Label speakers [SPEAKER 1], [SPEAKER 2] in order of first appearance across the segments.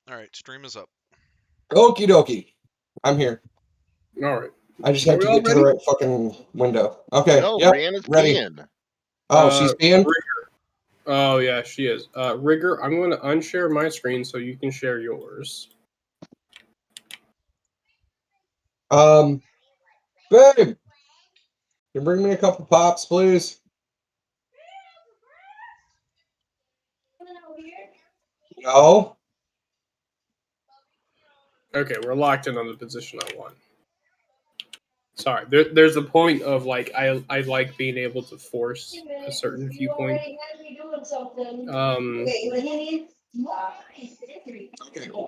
[SPEAKER 1] All right, stream is up.
[SPEAKER 2] Okie dokie. I'm here.
[SPEAKER 3] All right.
[SPEAKER 2] I just have to get to the right fucking window. Okay.
[SPEAKER 4] No,
[SPEAKER 2] Yep.
[SPEAKER 4] Brianna's
[SPEAKER 2] Ready.
[SPEAKER 4] peeing.
[SPEAKER 2] Oh, she's peeing?
[SPEAKER 3] Rigger. Oh, yeah, she is. Rigger, I'm going to unshare my screen so you can share yours.
[SPEAKER 2] Babe, can you bring me a couple pops, please? No.
[SPEAKER 3] Okay, we're locked in on the position I want. Sorry, there's a point of like I like being able to force a certain viewpoint.
[SPEAKER 2] Okay.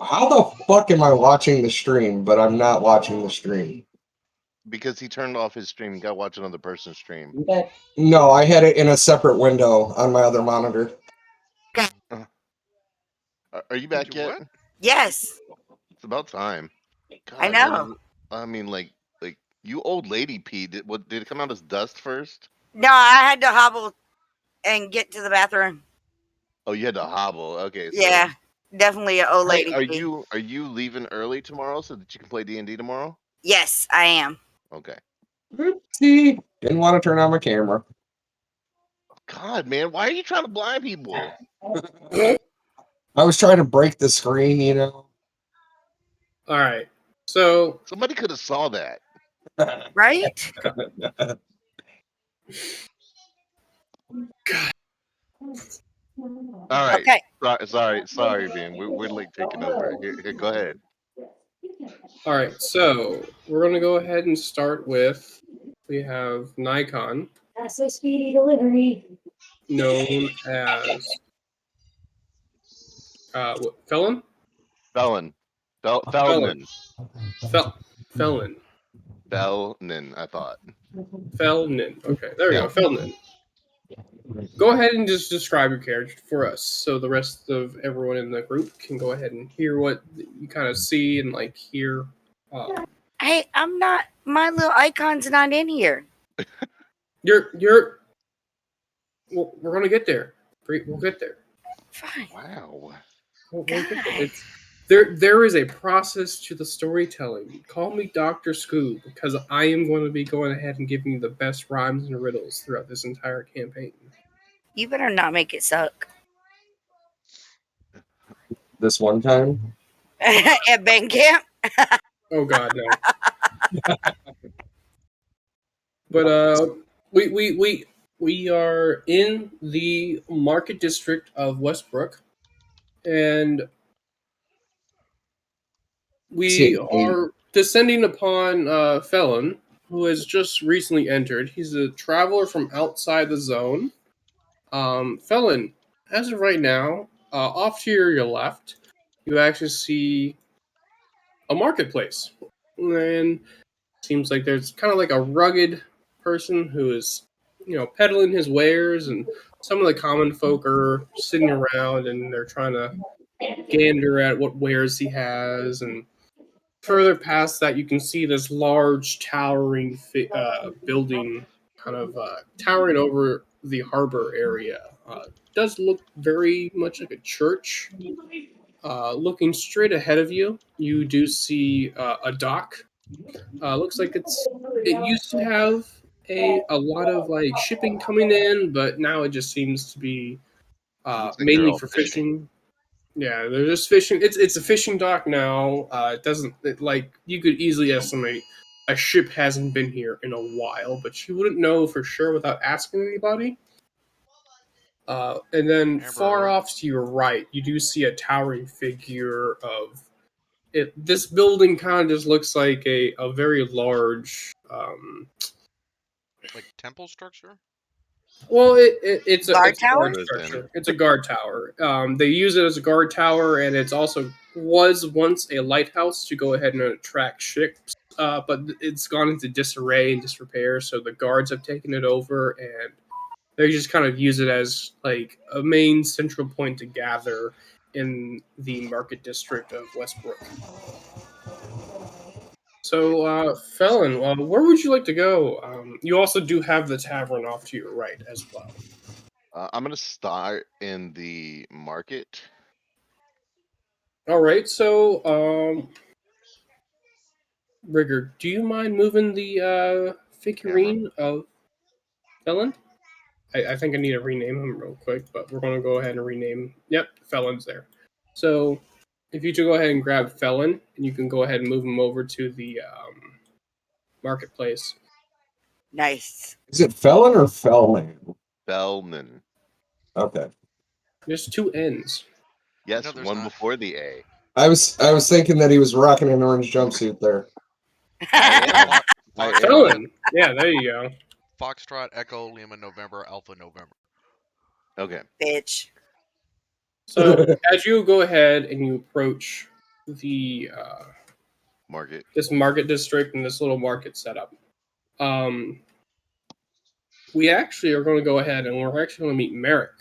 [SPEAKER 2] How the fuck am I watching the stream, but I'm not watching the stream?
[SPEAKER 4] Because he turned off his stream. You gotta watch another person's stream.
[SPEAKER 2] No, I had it in a separate window on my other monitor.
[SPEAKER 4] Are you back yet?
[SPEAKER 1] What?
[SPEAKER 5] Yes.
[SPEAKER 4] It's about time. God,
[SPEAKER 5] I know.
[SPEAKER 4] Man, I mean, like you old lady pee. Did it come out as dust first?
[SPEAKER 5] No, I had to hobble and get to the bathroom.
[SPEAKER 4] Oh, you had to hobble. Okay. So,
[SPEAKER 5] yeah, definitely an old lady.
[SPEAKER 4] Hey, are you leaving early tomorrow so that you can play D&D tomorrow?
[SPEAKER 5] Yes, I am.
[SPEAKER 4] Okay.
[SPEAKER 2] Oopsie. Didn't want to turn on my camera.
[SPEAKER 4] God, man, why are you trying to blind people?
[SPEAKER 2] I was trying to break the screen, you know.
[SPEAKER 3] All right. So
[SPEAKER 4] somebody could have saw that.
[SPEAKER 5] Right?
[SPEAKER 4] All right.
[SPEAKER 5] Okay.
[SPEAKER 4] Sorry, man. We're like taking over. Here, go ahead.
[SPEAKER 3] All right. So we're gonna go ahead and start with. We have Nikon.
[SPEAKER 6] That's a speedy delivery.
[SPEAKER 3] Known as Felon.
[SPEAKER 4] Felon.
[SPEAKER 3] Felon.
[SPEAKER 4] Felon, I thought.
[SPEAKER 3] Felon. Okay, there we go. Felon. Go ahead and just describe your character for us, so the rest of everyone in the group can go ahead and hear what you kind of see and like hear.
[SPEAKER 5] Hey, I'm not. My little icon's not in here.
[SPEAKER 3] You're. We're gonna get there. We'll get there.
[SPEAKER 5] Fine.
[SPEAKER 4] Wow.
[SPEAKER 3] We'll get there. There is a process to the storytelling. Call me Dr. Scoob because I am going to be going ahead and giving you the best rhymes and riddles throughout this entire campaign.
[SPEAKER 5] You better not make it suck.
[SPEAKER 2] This one time?
[SPEAKER 5] At band camp?
[SPEAKER 3] Oh God, no. But we are in the market district of Westbrook, and we are descending upon Felon, who has just recently entered. He's a traveler from outside the zone. Felon, as of right now, off to your left, you actually see a marketplace, and seems like there's kind of like a rugged person who is, peddling his wares, and some of the common folk are sitting around and they're trying to gander at what wares he has. And further past that, you can see this large towering building kind of towering over the harbor area. Does look very much like a church. Looking straight ahead of you, you do see a dock. Looks like it used to have a lot of like shipping coming in, but now it just seems to be mainly for fishing. Yeah, they're just fishing. It's a fishing dock now. It doesn't like you could easily estimate a ship hasn't been here in a while, but you wouldn't know for sure without asking anybody. And then far off to your right, you do see a towering figure of it. This building kind of just looks like a very large,
[SPEAKER 1] like temple structure.
[SPEAKER 3] Well, it's a guard
[SPEAKER 5] structure.
[SPEAKER 3] It's a guard tower. They use it as a guard tower, and it's also was once a lighthouse to go ahead and attract ships. But it's gone into disarray and disrepair, so the guards have taken it over, and they just kind of use it as like a main central point to gather in the market district of Westbrook. So, Felon, where would you like to go? You also do have the tavern off to your right as well.
[SPEAKER 4] I'm gonna start in the market.
[SPEAKER 3] All right, so Rigger, do you mind moving the figurine of Felon? I think I need to rename him real quick, but we're going to go ahead and rename. Yep, Felon's there. So if you two go ahead and grab Felon, and you can go ahead and move him over to the marketplace.
[SPEAKER 5] Nice.
[SPEAKER 2] Is it Felon or Fellman?
[SPEAKER 4] Bellman.
[SPEAKER 2] Okay.
[SPEAKER 3] There's two N's.
[SPEAKER 4] Yes,
[SPEAKER 1] No, there's
[SPEAKER 4] one
[SPEAKER 1] not.
[SPEAKER 4] before the A.
[SPEAKER 2] I was thinking that he was rocking an orange jumpsuit there.
[SPEAKER 4] I am. I
[SPEAKER 1] Fox,
[SPEAKER 4] am.
[SPEAKER 3] Felon. Yeah, there you go.
[SPEAKER 1] Foxtrot, Echo, Lima, November, Alpha, November.
[SPEAKER 4] Okay.
[SPEAKER 5] Bitch.
[SPEAKER 3] So as you go ahead and you approach the
[SPEAKER 4] Market.
[SPEAKER 3] this market district and this little market setup, we actually are going to go ahead and we're actually going to meet Merrick.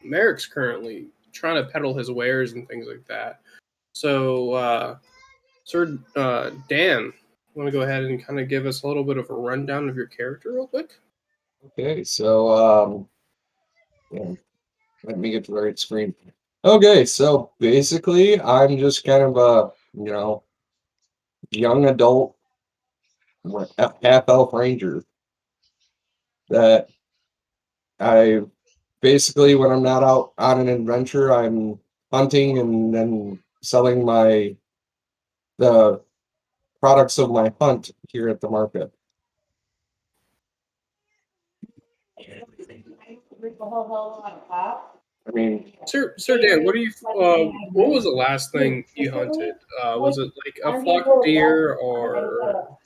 [SPEAKER 3] Merrick's currently trying to peddle his wares and things like that. So, Sir Dan, want to go ahead and kind of give us a little bit of a rundown of your character real quick?
[SPEAKER 2] Okay, so yeah, let me get to the right screen. Okay, so basically, I'm just kind of a young adult half elf ranger that I basically, when I'm not out on an adventure, I'm hunting and then selling the products of my hunt here at the market. I mean,
[SPEAKER 3] Sir Dan, what do you? What was the last thing you hunted? Was it like a flock of deer or?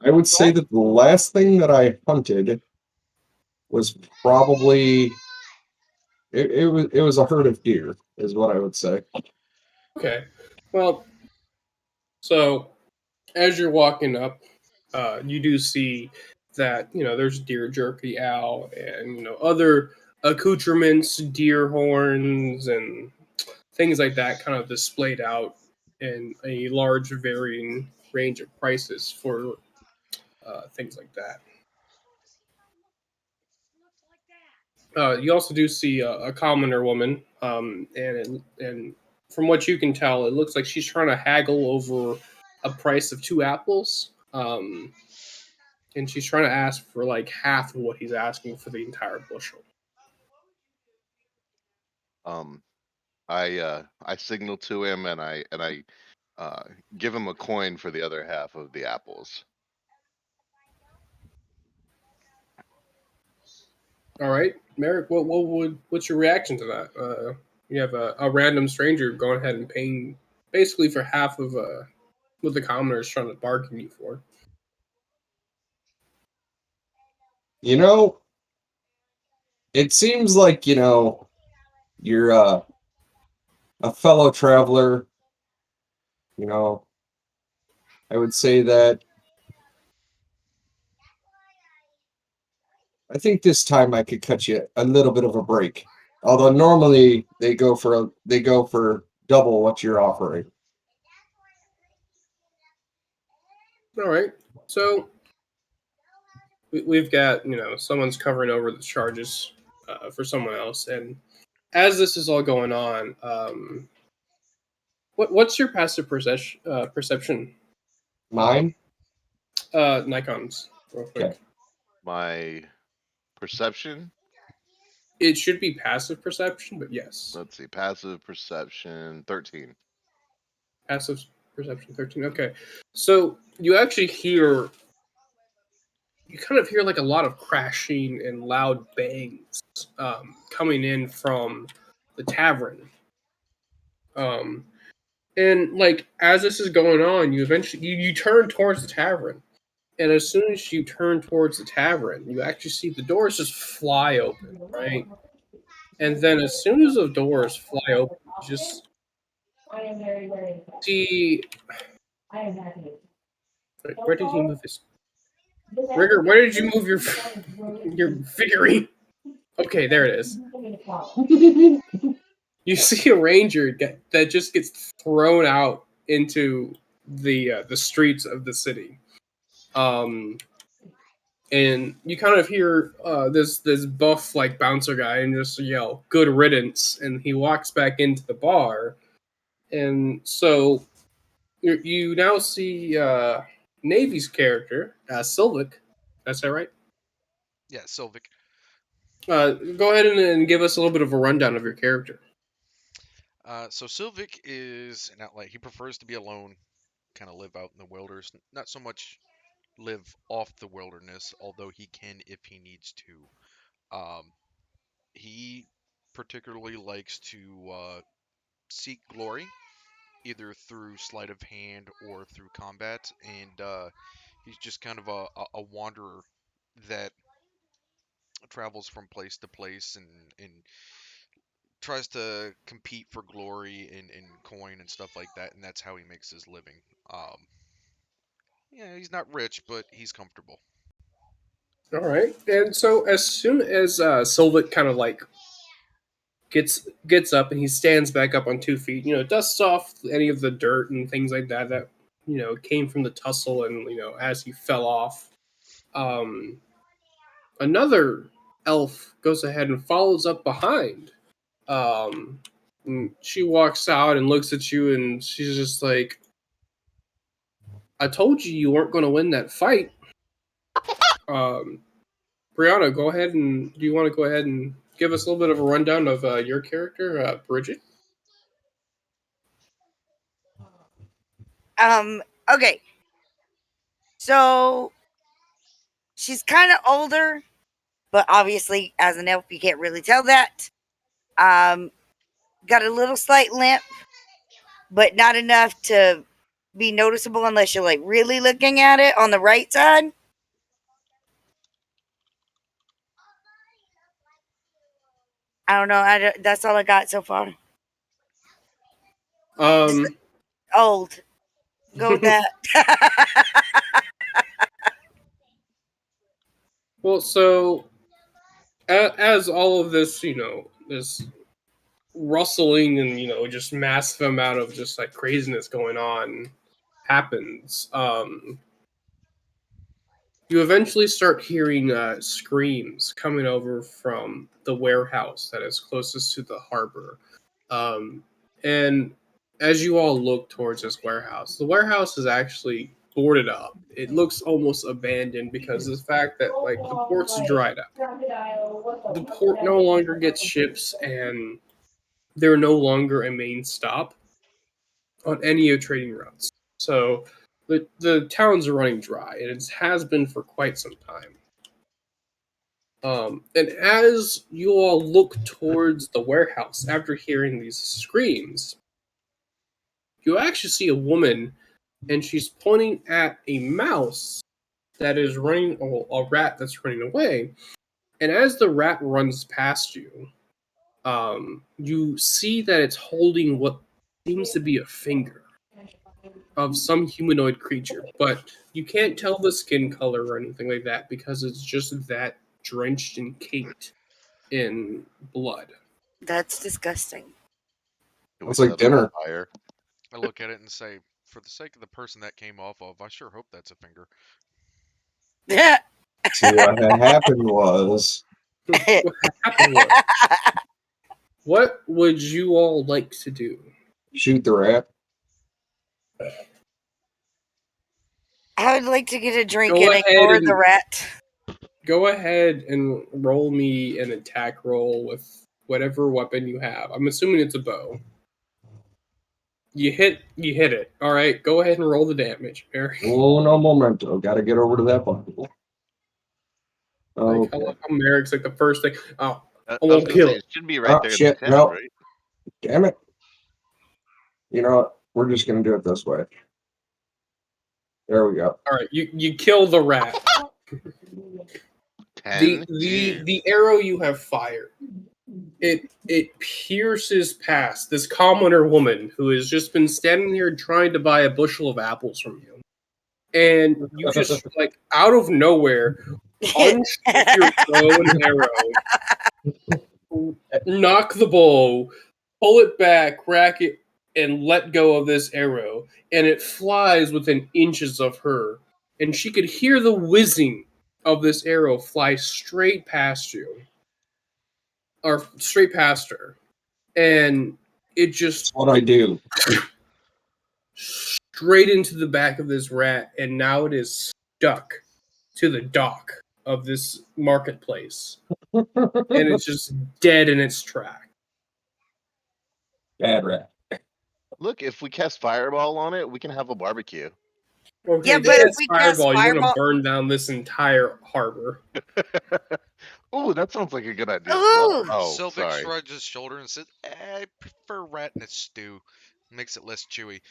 [SPEAKER 2] I would say that the last thing that I hunted was probably it was a herd of deer, is what I would say.
[SPEAKER 3] Okay, well, so as you're walking up, you do see that there's deer jerky out and other accoutrements, deer horns and things like that, kind of displayed out in a large varying range of prices for things like that. You also do see a commoner woman, and from what you can tell, it looks like she's trying to haggle over a price of 2 apples. And she's trying to ask for like half of what he's asking for the entire bushel.
[SPEAKER 4] I signal to him and I give him a coin for the other half of the apples.
[SPEAKER 3] All right, Merrick, what's your reaction to that? You have a random stranger going ahead and paying basically for half of what the commoner is trying to bargain you for.
[SPEAKER 2] You know, it seems like, you're a fellow traveler. I would say that I think this time I could cut you a little bit of a break. Although normally they go for double what you're offering.
[SPEAKER 3] All right, so we've got someone's covering over the charges for someone else, and as this is all going on, what's your passive perception?
[SPEAKER 2] Mine?
[SPEAKER 3] Nikon's, real quick.
[SPEAKER 2] Okay.
[SPEAKER 4] My perception.
[SPEAKER 3] It should be passive perception, but yes.
[SPEAKER 4] Let's see. Passive perception 13.
[SPEAKER 3] Passive perception 13. Okay. So you actually you kind of hear like a lot of crashing and loud bangs coming in from the tavern. And like as this is going on, you eventually you turn towards the tavern. And as soon as you turn towards the tavern, you actually see the doors just fly open, right? And then as soon as the doors fly open, you just see. Wait, where did he move his? Rigger, where did you move your figurine? Okay, there it is. You see a ranger that just gets thrown out into the streets of the city. And you kind of hear this buff like bouncer guy and just yell "good riddance," and he walks back into the bar. And so you now see Navy's character, Sylvic. That's that right?
[SPEAKER 1] Yeah, Sylvic.
[SPEAKER 3] Go ahead and give us a little bit of a rundown of your character.
[SPEAKER 1] So Sylvic is an outlier. He prefers to be alone, kind of live out in the wilderness. Not so much live off the wilderness, although he can if he needs to. He particularly likes to seek glory, either through sleight of hand or through combat, and he's just kind of a wanderer that travels from place to place and tries to compete for glory and coin and stuff like that, and that's how he makes his living. Yeah, he's not rich, but he's comfortable.
[SPEAKER 3] All right. And so as soon as Sylvic kind of like gets up and he stands back up on 2 feet, dusts off any of the dirt and things like that came from the tussle, and as he fell off, um, another elf goes ahead and follows up behind. And she walks out and looks at you, and she's just like, "I told you you weren't going to win that fight." Um, Brianna, do you want to go ahead and give us a little bit of a rundown of your character, Bridget?
[SPEAKER 5] Okay. So she's kind of older, but obviously, as an elf, you can't really tell that. Got a little slight limp, but not enough to be noticeable unless you're like really looking at it on the right side. I don't know. That's all I got so far. Old. Go with that.
[SPEAKER 3] Well, so as all of this, this rustling and just massive amount of just like craziness going on happens, you eventually start hearing screams coming over from the warehouse that is closest to the harbor. And as you all look towards this warehouse, the warehouse is actually boarded up. It looks almost abandoned because of the fact that like the port's dried up. The port no longer gets ships, and they're no longer a main stop on any of trading routes. So the towns are running dry, and it has been for quite some time. And as you all look towards the warehouse after hearing these screams, you actually see a woman, and she's pointing at a mouse that is running, or a rat that's running away. And as the rat runs past you, you see that it's holding what seems to be a finger of some humanoid creature, but you can't tell the skin color or anything like that because it's just that drenched and caked in blood.
[SPEAKER 5] That's disgusting.
[SPEAKER 4] Can we
[SPEAKER 2] It's like
[SPEAKER 4] set
[SPEAKER 2] dinner.
[SPEAKER 4] it on fire?
[SPEAKER 1] I look at it and say, for the sake of the person that came off of, I sure hope that's a finger.
[SPEAKER 2] See, what had happened was
[SPEAKER 3] What would you all like to do?
[SPEAKER 2] shoot the rat.
[SPEAKER 5] I would like to get a drink
[SPEAKER 3] Go
[SPEAKER 5] and
[SPEAKER 3] ahead
[SPEAKER 5] ignore
[SPEAKER 3] and-
[SPEAKER 5] the rat.
[SPEAKER 3] Go ahead and roll me an attack roll with whatever weapon you have. I'm assuming it's a bow. You hit it. All right, go ahead and roll the damage, Mary.
[SPEAKER 2] Oh, no momento. Got to get over to that button.
[SPEAKER 3] Like, I
[SPEAKER 2] Okay.
[SPEAKER 3] love how Merrick's like the first thing. Oh,
[SPEAKER 4] I
[SPEAKER 3] won't
[SPEAKER 4] was gonna
[SPEAKER 3] kill.
[SPEAKER 4] say, it should be right there
[SPEAKER 2] Shit,
[SPEAKER 4] in the tab,
[SPEAKER 2] no.
[SPEAKER 4] right?
[SPEAKER 2] Damn it. You know what? We're just going to do it this way. There we go.
[SPEAKER 3] All right, you kill the rat.
[SPEAKER 4] 10.
[SPEAKER 3] The arrow you have fired, it pierces past this commoner woman who has just been standing here trying to buy a bushel of apples from you, and you just like out of nowhere unshoot your bow and arrow, knock the bow, pull it back, rack it, and let go of this arrow, and it flies within inches of her, and she could hear the whizzing of this arrow fly straight past you, or straight past her, and it just
[SPEAKER 2] That's what I do.
[SPEAKER 3] straight into the back of this rat, and now it is stuck to the dock of this marketplace, and it's just dead in its track.
[SPEAKER 2] Bad rat.
[SPEAKER 4] Look, if we cast fireball on it, we can have a barbecue.
[SPEAKER 3] Okay,
[SPEAKER 5] Yeah, but if
[SPEAKER 3] that's
[SPEAKER 5] we cast
[SPEAKER 3] fireball, you're gonna
[SPEAKER 5] fireball-
[SPEAKER 3] burn down this entire harbor.
[SPEAKER 4] Oh, that sounds like a good idea.
[SPEAKER 5] Ooh.
[SPEAKER 4] Oh,
[SPEAKER 1] Sylvic
[SPEAKER 4] sorry.
[SPEAKER 1] shrugs his shoulder and says, I prefer rat in a stew. Makes it less chewy.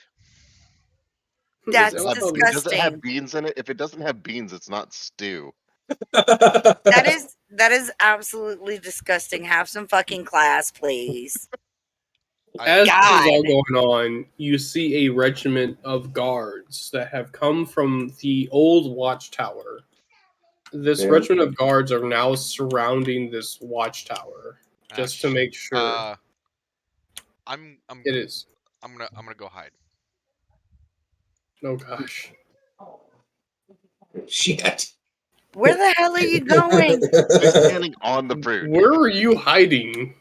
[SPEAKER 5] That's
[SPEAKER 3] It's also-
[SPEAKER 4] Does it have
[SPEAKER 5] disgusting.
[SPEAKER 4] beans in it? If it doesn't have beans, it's not stew.
[SPEAKER 5] That is absolutely disgusting. Have some fucking class, please.
[SPEAKER 3] As this is
[SPEAKER 5] God.
[SPEAKER 3] all going on, you see a regiment of guards that have come from the old watchtower. This
[SPEAKER 2] Yeah.
[SPEAKER 3] regiment of guards are now surrounding this watchtower just to
[SPEAKER 1] Ash,
[SPEAKER 3] make sure
[SPEAKER 1] I'm
[SPEAKER 3] it is.
[SPEAKER 1] I'm gonna go hide.
[SPEAKER 3] Oh gosh.
[SPEAKER 2] Shit.
[SPEAKER 5] Where the hell are you going?
[SPEAKER 4] He's standing on the bridge.
[SPEAKER 3] Where are you hiding?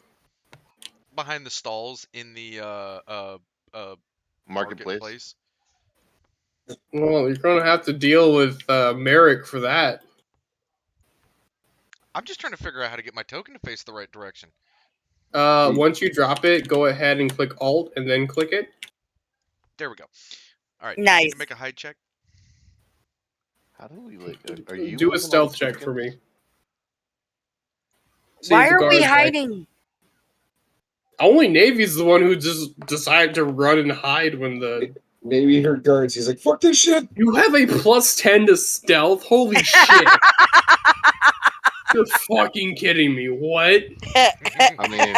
[SPEAKER 1] Behind the stalls in the
[SPEAKER 4] Marketplace.
[SPEAKER 3] Well, you're gonna have to deal with Merrick for that.
[SPEAKER 1] I'm just trying to figure out how to get my token to face the right direction.
[SPEAKER 3] Once you drop it, go ahead and click Alt and then click it.
[SPEAKER 1] There we go. All right.
[SPEAKER 5] Nice.
[SPEAKER 1] You need to make a hide check.
[SPEAKER 4] How do we like? Are you
[SPEAKER 3] Do a
[SPEAKER 4] working on
[SPEAKER 3] stealth check for
[SPEAKER 4] tokens?
[SPEAKER 3] me. See
[SPEAKER 5] Why
[SPEAKER 3] if the
[SPEAKER 5] are we
[SPEAKER 3] guards
[SPEAKER 5] hiding?
[SPEAKER 3] Only Navy's the one who just decided to run and hide when the.
[SPEAKER 2] Maybe he heard guards. He's like, fuck this shit.
[SPEAKER 3] You have a +10 to stealth? Holy shit. You're fucking kidding me. What?
[SPEAKER 4] I mean,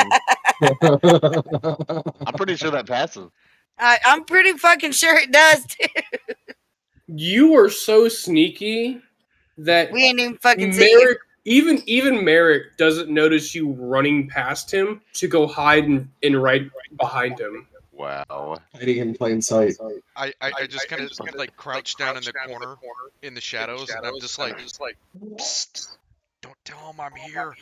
[SPEAKER 4] I'm pretty sure that passes.
[SPEAKER 5] I'm pretty fucking sure it does too.
[SPEAKER 3] You are so sneaky that
[SPEAKER 5] We ain't even fucking see you.
[SPEAKER 3] Merrick, even Merrick doesn't notice you running past him to go hide in right behind him.
[SPEAKER 4] Wow.
[SPEAKER 2] Hiding in plain sight.
[SPEAKER 1] I just kind of like crouch down in the corner in the shadows, and I'm just like, Psst, don't tell him I'm here.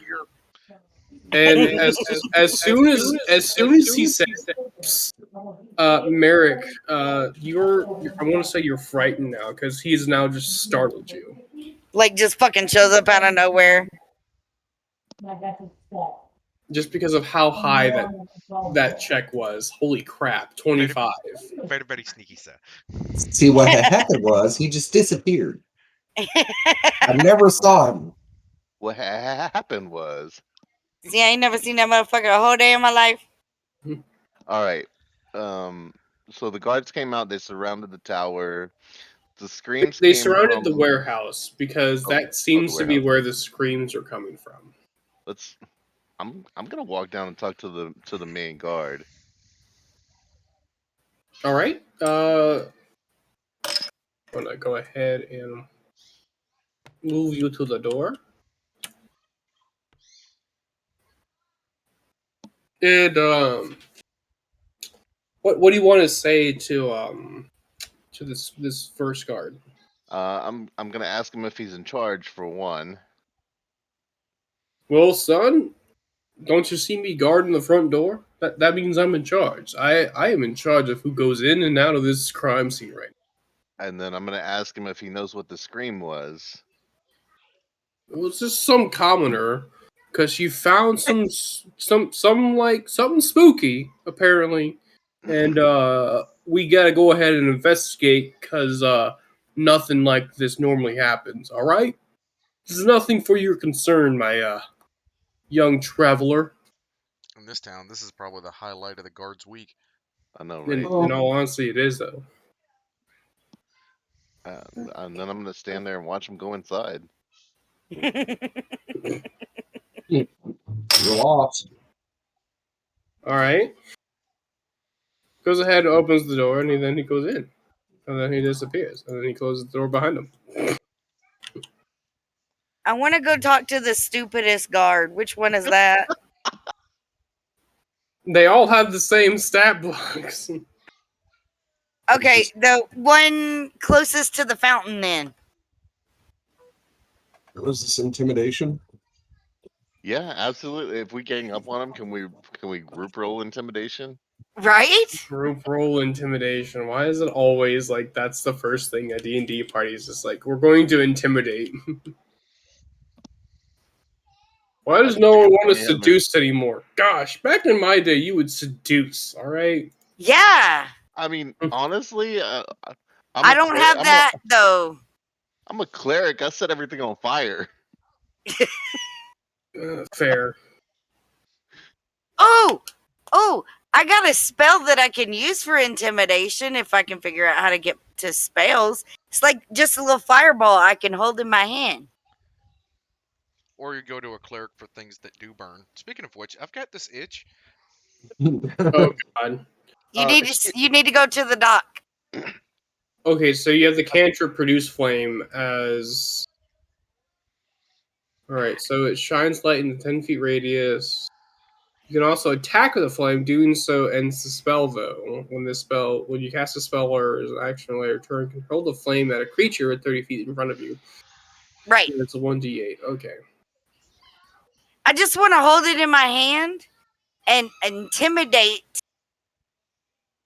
[SPEAKER 3] And as soon as he said, Merrick, you're I want to say you're frightened now because he's now just startled you.
[SPEAKER 5] Like just fucking shows up out of nowhere.
[SPEAKER 3] Just because of how high that check was. Holy crap, 25.
[SPEAKER 1] Very, very sneaky, sir.
[SPEAKER 2] See, what had happened was he just disappeared. I never saw him.
[SPEAKER 4] What happened was.
[SPEAKER 5] See, I ain't never seen that motherfucker a whole day in my life.
[SPEAKER 4] All right. So the guards came out. They surrounded the tower. The screams.
[SPEAKER 3] They
[SPEAKER 4] came
[SPEAKER 3] surrounded
[SPEAKER 4] from...
[SPEAKER 3] the warehouse because that seems to be where the screams are coming from.
[SPEAKER 4] Let's. I'm gonna walk down and talk to the main guard.
[SPEAKER 3] All right. I'm gonna go ahead and move you to the door. And what do you want to say to this first guard?
[SPEAKER 4] I'm gonna ask him if he's in charge for one.
[SPEAKER 3] Well, son, don't you see me guarding the front door? That means I'm in charge. I am in charge of who goes in and out of this crime scene right now.
[SPEAKER 4] And then I'm gonna ask him if he knows what the scream was.
[SPEAKER 3] Well, it's just some commoner because you found some like something spooky apparently, and we gotta go ahead and investigate because nothing like this normally happens. All right, this is nothing for your concern, my young traveler.
[SPEAKER 1] In this town, this is probably the highlight of the guard's week.
[SPEAKER 4] I know,
[SPEAKER 3] In,
[SPEAKER 4] right?
[SPEAKER 3] in all honesty, it is though.
[SPEAKER 4] And then I'm gonna stand there and watch him go inside.
[SPEAKER 2] You're lost.
[SPEAKER 3] All right. Goes ahead and opens the door, and then he goes in, and then he disappears, and then he closes the door behind him.
[SPEAKER 5] I want to go talk to the stupidest guard. Which one is that?
[SPEAKER 3] They all have the same stat blocks.
[SPEAKER 5] Okay, the one closest to the fountain then.
[SPEAKER 2] Was this intimidation?
[SPEAKER 4] Yeah, absolutely. If we gang up on him, can we group roll intimidation?
[SPEAKER 5] Right?
[SPEAKER 3] Group roll intimidation. Why is it always like that's the first thing at D&D parties? Is like we're going to intimidate. Why does
[SPEAKER 4] That's
[SPEAKER 3] no
[SPEAKER 4] a
[SPEAKER 3] one
[SPEAKER 4] good
[SPEAKER 3] want to
[SPEAKER 4] point. Yeah, man.
[SPEAKER 3] seduce anymore? Gosh, back in my day, you would seduce. All right.
[SPEAKER 5] Yeah.
[SPEAKER 4] I mean, honestly, I'm
[SPEAKER 5] I
[SPEAKER 4] a
[SPEAKER 5] don't
[SPEAKER 4] cler-
[SPEAKER 5] have that though.
[SPEAKER 4] I'm a cleric. I set everything on fire.
[SPEAKER 3] Fair.
[SPEAKER 5] Oh, I got a spell that I can use for intimidation if I can figure out how to get to spells. It's like just a little fireball I can hold in my hand.
[SPEAKER 1] Or you go to a cleric for things that do burn. Speaking of which, I've got this itch.
[SPEAKER 3] Oh God.
[SPEAKER 5] You need to go to the dock.
[SPEAKER 3] Okay, so you have the cantrip produce flame as. All right, so it shines light in the 10 feet radius. You can also attack with a flame. Doing so ends the spell, though. When you cast a spell or as an action later turn, control the flame at a creature at 30 feet in front of you.
[SPEAKER 5] Right.
[SPEAKER 3] It's a 1d8. Okay.
[SPEAKER 5] I just want to hold it in my hand and intimidate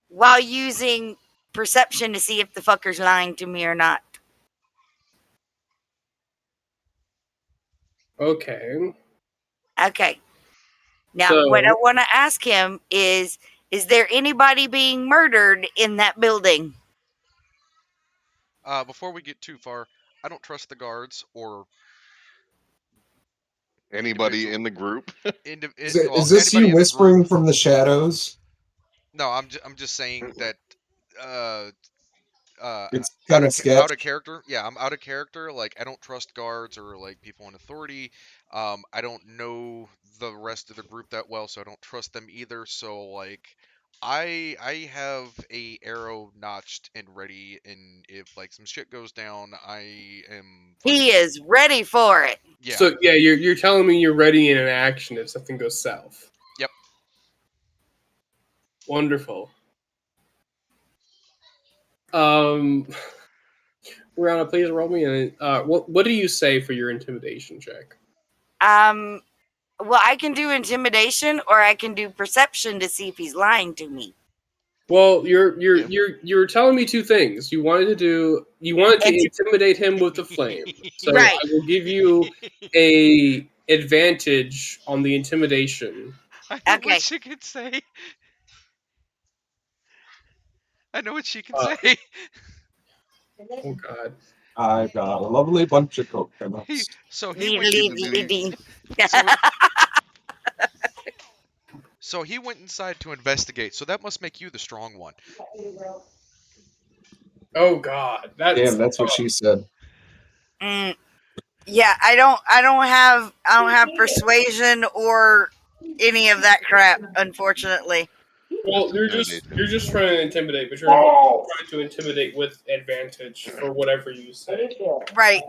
[SPEAKER 5] while using perception to see if the fucker's lying to me or not.
[SPEAKER 3] Okay.
[SPEAKER 5] Okay. Now,
[SPEAKER 3] So,
[SPEAKER 5] what I want to ask him is there anybody being murdered in that building?
[SPEAKER 1] Before we get too far, I don't trust the guards or
[SPEAKER 4] Anybody
[SPEAKER 1] individual.
[SPEAKER 4] in the group?
[SPEAKER 1] Well,
[SPEAKER 2] Is this you
[SPEAKER 1] anybody in the group.
[SPEAKER 2] whispering from the shadows?
[SPEAKER 1] No, I'm just saying that. Uh,
[SPEAKER 2] It's kind of
[SPEAKER 1] out
[SPEAKER 2] sketch.
[SPEAKER 1] of character. Yeah, I'm out of character. Like I don't trust guards or like people in authority. I don't know the rest of the group that well, so I don't trust them either. So like, I have a arrow notched and ready, and if like some shit goes down, I am fucking.
[SPEAKER 5] He is ready for it.
[SPEAKER 1] Yeah.
[SPEAKER 3] so yeah, you're telling me you're ready in an action if something goes south.
[SPEAKER 1] Yep.
[SPEAKER 3] Wonderful. Rihanna, please roll me in. What do you say for your intimidation check?
[SPEAKER 5] Well, I can do intimidation or I can do perception to see if he's lying to me.
[SPEAKER 3] Well, you're
[SPEAKER 4] Yeah.
[SPEAKER 3] you're telling me two things. You wanted to
[SPEAKER 5] Inti-
[SPEAKER 3] intimidate him with the flame. So
[SPEAKER 5] Right.
[SPEAKER 3] I will give you a advantage on the intimidation.
[SPEAKER 1] I know
[SPEAKER 5] Okay.
[SPEAKER 1] what she can say. I know what she can
[SPEAKER 3] Uh,
[SPEAKER 1] say.
[SPEAKER 3] oh God.
[SPEAKER 2] I've got a lovely bunch of
[SPEAKER 1] He,
[SPEAKER 2] coconuts.
[SPEAKER 1] so he
[SPEAKER 5] Lee,
[SPEAKER 1] went.
[SPEAKER 5] lee, lee, lee.
[SPEAKER 1] So so he went inside to investigate. So that must make you the strong one.
[SPEAKER 3] Oh God.
[SPEAKER 2] Damn, that's what she said.
[SPEAKER 5] Mm, yeah, I don't have persuasion or any of that crap, unfortunately.
[SPEAKER 3] Well,
[SPEAKER 4] Intimidation.
[SPEAKER 3] you're just trying to intimidate, but you're trying to intimidate with advantage for whatever you say.
[SPEAKER 5] Right.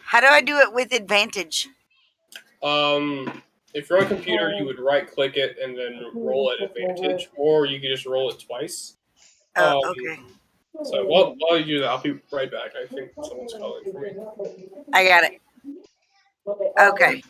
[SPEAKER 5] How do I do it with advantage?
[SPEAKER 3] If you're on a computer, you would right click it and then roll at advantage, or you could just roll it twice.
[SPEAKER 5] Oh,
[SPEAKER 3] Um,
[SPEAKER 5] okay.
[SPEAKER 3] so while you do that, I'll be right back. I think someone's calling for me.
[SPEAKER 5] I got it. Okay.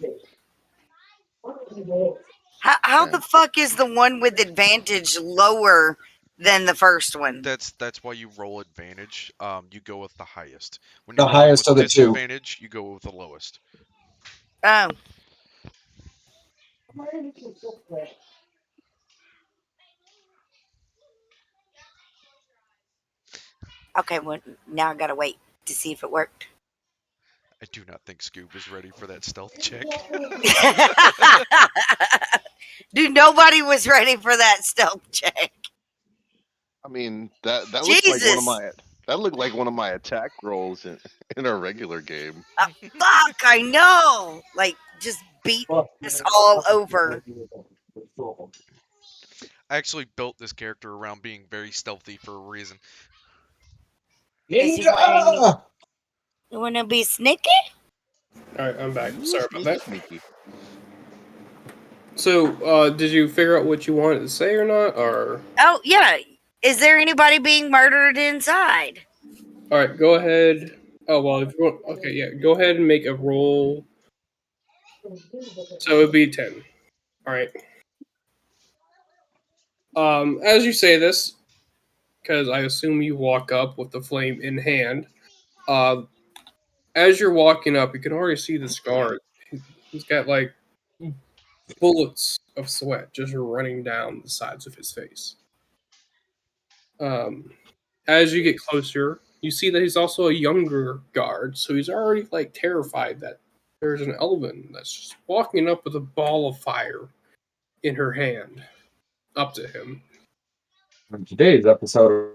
[SPEAKER 5] How
[SPEAKER 4] Okay.
[SPEAKER 5] the fuck is the one with advantage lower than the first one?
[SPEAKER 1] That's why you roll advantage. You go with the highest. When
[SPEAKER 2] The
[SPEAKER 1] you're rolling
[SPEAKER 2] highest
[SPEAKER 1] with
[SPEAKER 2] of the two.
[SPEAKER 1] disadvantage, you go with the lowest.
[SPEAKER 5] Oh. Okay, well, now I gotta wait to see if it worked.
[SPEAKER 1] I do not think Scoob is ready for that stealth check.
[SPEAKER 5] Dude, nobody was ready for that stealth check.
[SPEAKER 4] I mean that looked like one of
[SPEAKER 5] Jesus.
[SPEAKER 4] my attack rolls in a regular game.
[SPEAKER 5] Fuck, I know. Like, just beat us all over.
[SPEAKER 1] I actually built this character around being very stealthy for a reason.
[SPEAKER 5] Is he wanting
[SPEAKER 2] Ninja!
[SPEAKER 5] you wanna be sneaky?
[SPEAKER 3] All right, I'm back.
[SPEAKER 4] Ooh,
[SPEAKER 3] Sorry about
[SPEAKER 4] sneaky,
[SPEAKER 3] that.
[SPEAKER 4] sneaky.
[SPEAKER 3] So, did you figure out what you wanted to say or not? Or
[SPEAKER 5] Oh, yeah. Is there anybody being murdered inside?
[SPEAKER 3] all right, go ahead. Oh well, if you want, okay, yeah, go ahead and make a roll. So it'd be 10. All right. As you say this, because I assume you walk up with the flame in hand. As you're walking up, you can already see the scar. He's got like bullets of sweat just running down the sides of his face. As you get closer, you see that he's also a younger guard, so he's already like terrified that there's an elven that's just walking up with a ball of fire in her hand up to him.
[SPEAKER 2] On today's episode,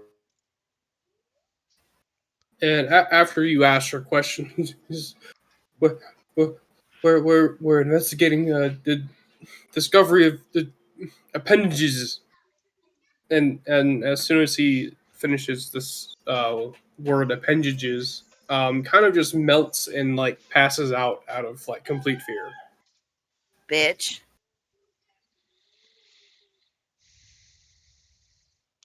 [SPEAKER 3] And after you ask her question, we're, we're investigating the discovery of the appendages. And as soon as he finishes this word appendages, kind of just melts and like passes out of like complete fear.
[SPEAKER 5] Bitch.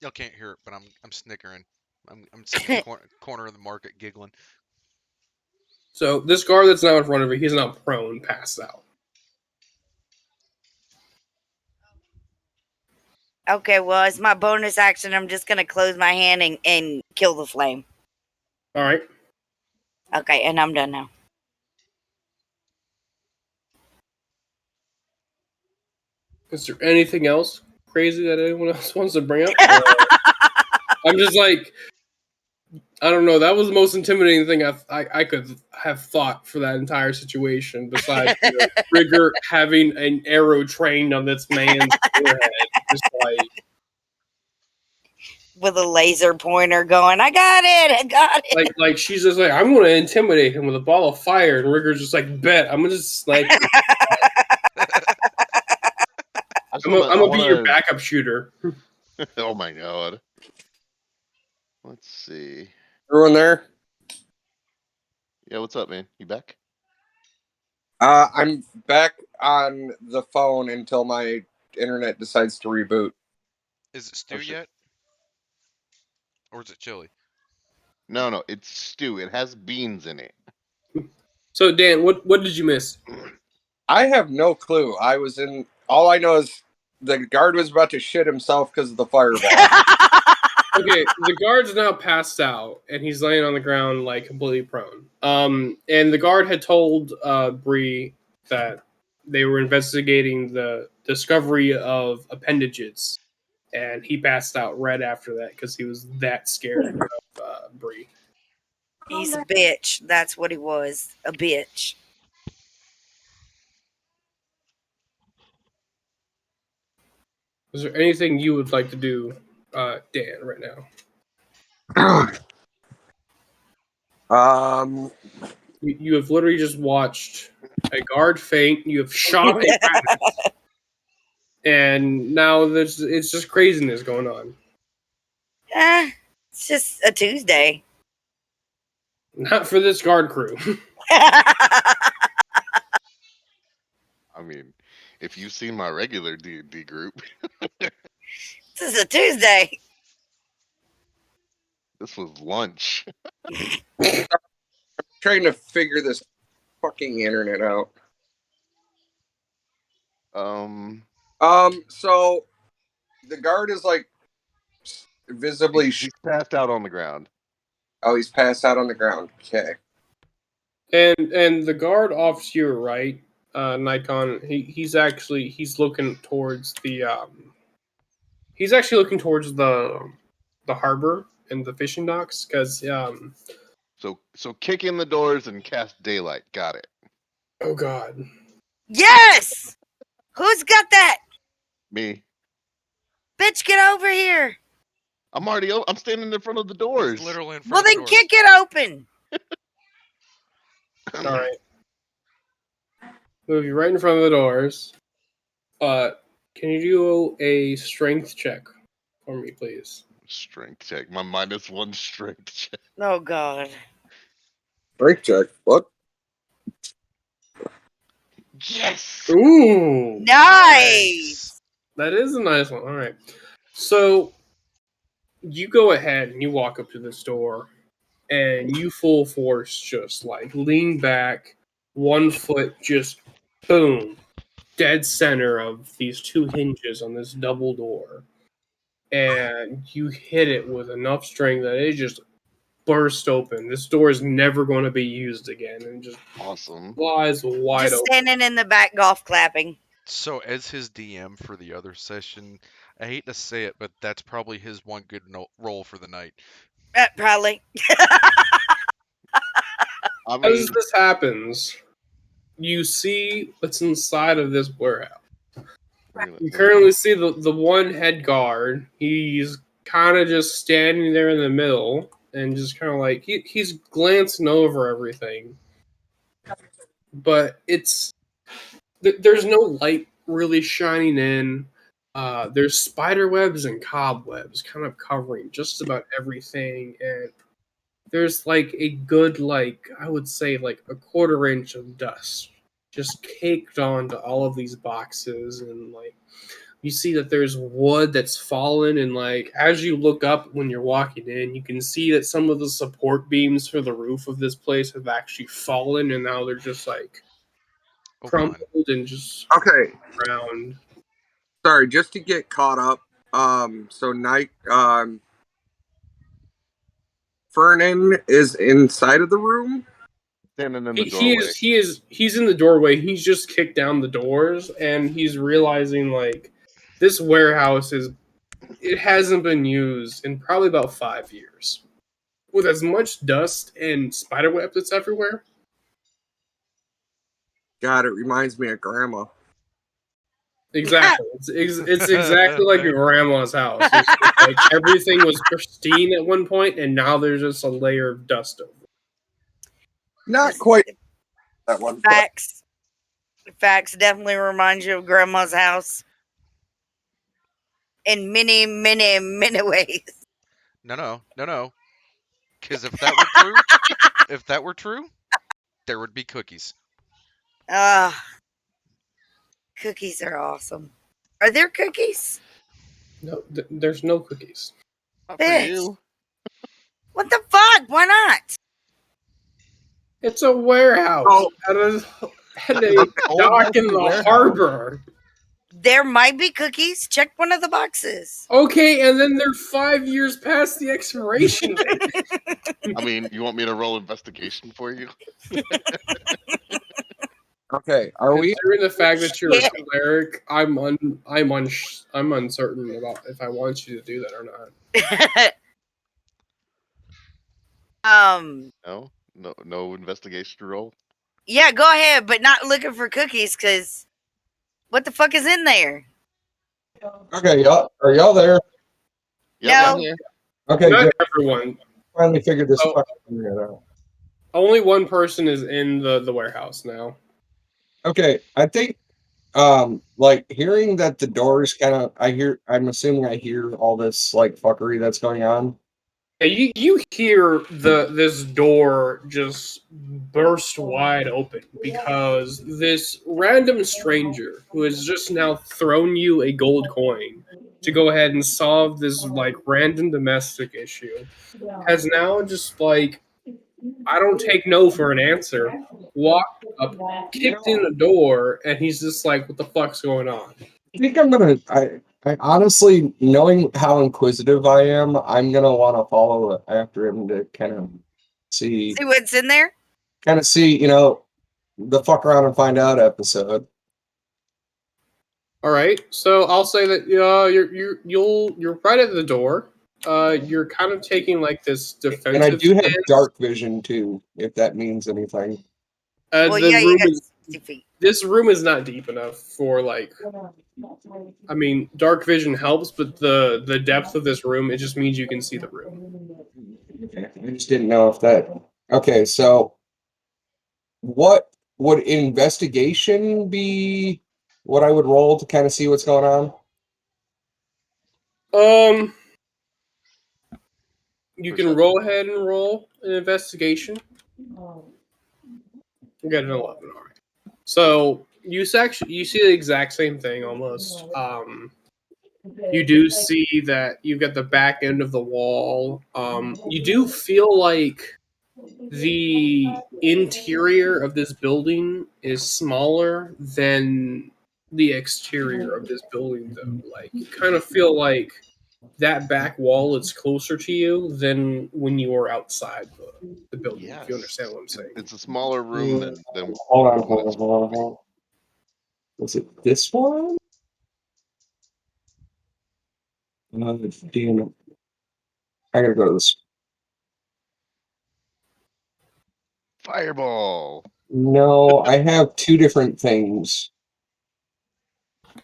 [SPEAKER 1] Y'all can't hear it, but I'm snickering. I'm sitting in the corner of the market giggling.
[SPEAKER 3] So this guard that's now in front of you, he's now prone, passed out.
[SPEAKER 5] Okay, well, as my bonus action, I'm just gonna close my hand and kill the flame.
[SPEAKER 3] All right.
[SPEAKER 5] Okay, and I'm done now.
[SPEAKER 3] Is there anything else crazy that anyone else wants to bring up? I'm just like, I don't know. That was the most intimidating thing I could have thought for that entire situation. Besides Rigger having an arrow trained on this man's forehead, just like
[SPEAKER 5] With a laser pointer going, I got it.
[SPEAKER 3] like she's just like, I'm going to intimidate him with a ball of fire, and Rigger's just like, bet I'm gonna just like, I'm gonna be your backup shooter.
[SPEAKER 4] Oh my god. Let's see.
[SPEAKER 2] everyone there?
[SPEAKER 4] Yeah, what's up, man? You back?
[SPEAKER 2] I'm back on the phone until my internet decides to reboot.
[SPEAKER 1] Is it stew yet? Or is it chili?
[SPEAKER 4] No, it's stew. It has beans in it.
[SPEAKER 3] So Dan, what did you miss?
[SPEAKER 2] I have no clue. I was in. All I know is the guard was about to shit himself because of the fireball.
[SPEAKER 3] Okay, the guard's now passed out, and he's laying on the ground like completely prone. And the guard had told Bree that they were investigating the discovery of appendages, and he passed out right after that because he was that scared of Bree.
[SPEAKER 5] He's a bitch. That's what he was. A bitch.
[SPEAKER 3] Is there anything you would like to do, Dan, right now? You have literally just watched a guard faint. You have shot a rat, and now it's just craziness going on.
[SPEAKER 5] It's just a Tuesday.
[SPEAKER 3] Not for this guard crew.
[SPEAKER 4] I mean, if you've seen my regular D&D group,
[SPEAKER 5] This is a Tuesday.
[SPEAKER 4] this was lunch.
[SPEAKER 2] Trying to figure this fucking internet out. So the guard is like visibly.
[SPEAKER 4] He's passed out on the ground.
[SPEAKER 2] Oh, he's passed out on the ground. Okay.
[SPEAKER 3] And the guard off to your right, Nikon, he's looking towards the the harbor and the fishing docks because
[SPEAKER 4] So kick in the doors and cast daylight. Got it.
[SPEAKER 3] oh god.
[SPEAKER 5] Yes! Who's got that?
[SPEAKER 4] Me.
[SPEAKER 5] Bitch, get over here.
[SPEAKER 4] I'm standing in front of the
[SPEAKER 1] He's
[SPEAKER 4] doors.
[SPEAKER 1] literally in front
[SPEAKER 5] Well,
[SPEAKER 1] of the
[SPEAKER 5] then
[SPEAKER 1] doors.
[SPEAKER 5] kick it open.
[SPEAKER 3] All right. Move you right in front of the doors. Can you do a strength check for me, please?
[SPEAKER 4] Strength check. My -1 strength check.
[SPEAKER 5] Oh, God.
[SPEAKER 2] Break check. What?
[SPEAKER 4] Yes.
[SPEAKER 3] Ooh,
[SPEAKER 5] Nice.
[SPEAKER 3] that is a nice one. All right. So you go ahead and you walk up to this door, and you full force just like lean back, 1 foot just boom, dead center of these two hinges on this double door, and you hit it with enough strength that it just burst open. This door is never going to be used again, and just
[SPEAKER 4] Awesome.
[SPEAKER 3] flies wide
[SPEAKER 5] Just
[SPEAKER 3] open.
[SPEAKER 5] standing in the back golf clapping.
[SPEAKER 1] So, as his DM for the other session, I hate to say it, but that's probably his one good roll for the night.
[SPEAKER 5] Probably.
[SPEAKER 4] I
[SPEAKER 3] As
[SPEAKER 4] mean,
[SPEAKER 3] this happens, you see what's inside of this warehouse. You currently see the one head guard. He's kind of just standing there in the middle and just kind of like he's glancing over everything. But there's no light really shining in. There's spider webs and cobwebs kind of covering just about everything, and there's like a good, like, I would say like a 1/4 inch of dust just caked onto all of these boxes, and like you see that there's wood that's fallen, and like as you look up when you're walking in, you can see that some of the support beams for the roof of this place have actually fallen, and now they're just like
[SPEAKER 1] Oh, come on.
[SPEAKER 3] crumpled and just
[SPEAKER 2] Okay,
[SPEAKER 3] around.
[SPEAKER 2] sorry, just to get caught up. So night. Fernan is inside of the room.
[SPEAKER 4] standing in the doorway.
[SPEAKER 3] He's in the doorway. He's just kicked down the doors, and he's realizing like this warehouse it hasn't been used in probably about 5 years. With as much dust and spiderwebs that's everywhere.
[SPEAKER 2] God, it reminds me of Grandma.
[SPEAKER 3] Exactly. It's exactly like your grandma's house. It's just like everything was pristine at one point, and now there's just a layer of dust over it.
[SPEAKER 2] Not quite that one. but-
[SPEAKER 5] Facts. Facts definitely remind you of Grandma's house. In many, many, many ways.
[SPEAKER 1] No. Because if that were true, there would be cookies.
[SPEAKER 5] Cookies are awesome. Are there cookies?
[SPEAKER 3] No, there's no cookies.
[SPEAKER 4] Not for
[SPEAKER 5] Bitch.
[SPEAKER 4] you.
[SPEAKER 5] What the fuck? Why not?
[SPEAKER 3] It's a warehouse
[SPEAKER 2] Oh.
[SPEAKER 3] at a
[SPEAKER 4] Old
[SPEAKER 3] dock in the
[SPEAKER 4] warehouse.
[SPEAKER 3] harbor.
[SPEAKER 5] There might be cookies. Check one of the boxes.
[SPEAKER 3] Okay, and then they're 5 years past the expiration date.
[SPEAKER 4] I mean, you want me to roll investigation for you?
[SPEAKER 2] Okay, are we?
[SPEAKER 3] Considering the fact that you're
[SPEAKER 5] Yeah.
[SPEAKER 3] a cleric, I'm uncertain about if I want you to do that or not.
[SPEAKER 4] No investigation roll.
[SPEAKER 5] Yeah, go ahead, but not looking for cookies, because what the fuck is in there?
[SPEAKER 2] Okay, y'all, are y'all there?
[SPEAKER 5] No.
[SPEAKER 4] yeah.
[SPEAKER 2] Okay,
[SPEAKER 3] Not
[SPEAKER 2] good.
[SPEAKER 3] everyone.
[SPEAKER 2] Finally figured this
[SPEAKER 3] Oh.
[SPEAKER 2] fucking thing out.
[SPEAKER 3] Only one person is in the warehouse now.
[SPEAKER 2] Okay, I think like hearing that the doors I'm assuming I hear all this like fuckery that's going on.
[SPEAKER 3] Yeah, you hear this door just burst wide open because this random stranger who has just now thrown you a gold coin to go ahead and solve this like random domestic issue has now just like, I don't take no for an answer, walked up, kicked in the door, and he's just like, what the fuck's going on?
[SPEAKER 2] I think I honestly, knowing how inquisitive I am, I'm gonna want to follow after him to kind of see,
[SPEAKER 5] See what's in there?
[SPEAKER 2] the fuck around and find out episode.
[SPEAKER 3] All right, so I'll say that you're right at the door. You're kind of taking like this defensive.
[SPEAKER 2] And I do have
[SPEAKER 3] stance.
[SPEAKER 2] dark vision too, if that means anything.
[SPEAKER 5] Well,
[SPEAKER 3] The
[SPEAKER 5] yeah, you
[SPEAKER 3] room
[SPEAKER 5] got
[SPEAKER 3] is
[SPEAKER 5] 60 feet.
[SPEAKER 3] this room is not deep enough for like. I mean, dark vision helps, but the depth of this room, it just means you can see the room.
[SPEAKER 2] Okay, I just didn't know if that. Okay, so what would investigation be? What I would roll to kind of see what's going on?
[SPEAKER 3] You can roll ahead and roll an investigation. You got an 11, all right. So you see the exact same thing almost. You do see that you've got the back end of the wall. You do feel like The interior of this building is smaller than the exterior of this building, though. Like, you kind of feel like that back wall is closer to you than when you were outside the building, if you
[SPEAKER 4] Yes,
[SPEAKER 3] understand what I'm saying.
[SPEAKER 4] it's a smaller room than
[SPEAKER 2] Hold on,
[SPEAKER 4] the one
[SPEAKER 2] hold on,
[SPEAKER 4] it's.
[SPEAKER 2] hold on, hold on. Was it this one? Damn it. I gotta go to this.
[SPEAKER 4] Fireball.
[SPEAKER 2] No, I have two different things.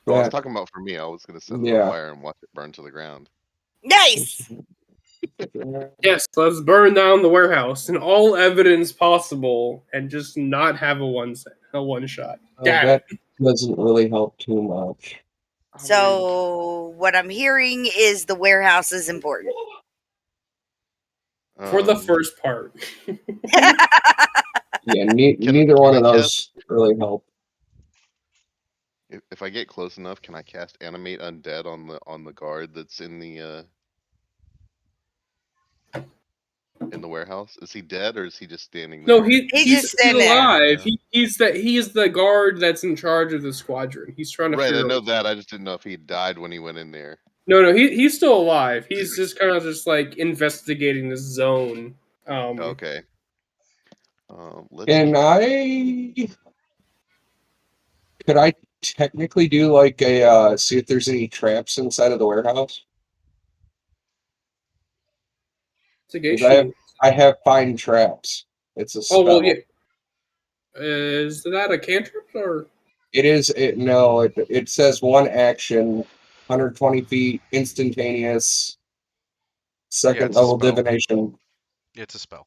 [SPEAKER 4] Oh, I was
[SPEAKER 2] That,
[SPEAKER 4] talking about for me. I was gonna set it on
[SPEAKER 2] yeah.
[SPEAKER 4] fire and watch it burn to the ground.
[SPEAKER 5] Nice.
[SPEAKER 3] Yes, let's burn down the warehouse and all evidence possible, and just not have a one shot. Got
[SPEAKER 2] That
[SPEAKER 3] it.
[SPEAKER 2] doesn't really help too much.
[SPEAKER 4] I would.
[SPEAKER 5] So what I'm hearing is the warehouse is important.
[SPEAKER 3] For the first part.
[SPEAKER 2] Yeah,
[SPEAKER 4] Can
[SPEAKER 2] neither one
[SPEAKER 4] I
[SPEAKER 2] of
[SPEAKER 4] cast?
[SPEAKER 2] those really help.
[SPEAKER 4] If I get close enough, can I cast Animate Undead on the guard that's in the warehouse? Is he dead or is he just standing
[SPEAKER 3] No,
[SPEAKER 4] there?
[SPEAKER 5] He's just
[SPEAKER 3] he's
[SPEAKER 5] standing there.
[SPEAKER 3] alive.
[SPEAKER 1] Yeah.
[SPEAKER 3] He's the guard that's in charge of the squadron. He's trying to
[SPEAKER 4] Right, I
[SPEAKER 3] figure
[SPEAKER 4] know
[SPEAKER 3] out.
[SPEAKER 4] that. I just didn't know if he died when he went in there.
[SPEAKER 3] No, he's still alive. He's just kind of just like investigating this zone.
[SPEAKER 4] Okay. Let's
[SPEAKER 2] And
[SPEAKER 4] do that.
[SPEAKER 2] could I technically do like a see if there's any traps inside of the warehouse? Because
[SPEAKER 3] Investigation.
[SPEAKER 2] I have find traps. It's a
[SPEAKER 3] Oh well, yeah.
[SPEAKER 2] spell.
[SPEAKER 3] Is that a cantrip or?
[SPEAKER 2] It is it no, it says one action, 120 feet, instantaneous,
[SPEAKER 1] Yeah,
[SPEAKER 2] second
[SPEAKER 1] it's a
[SPEAKER 2] level
[SPEAKER 1] spell.
[SPEAKER 2] divination.
[SPEAKER 1] It's a spell.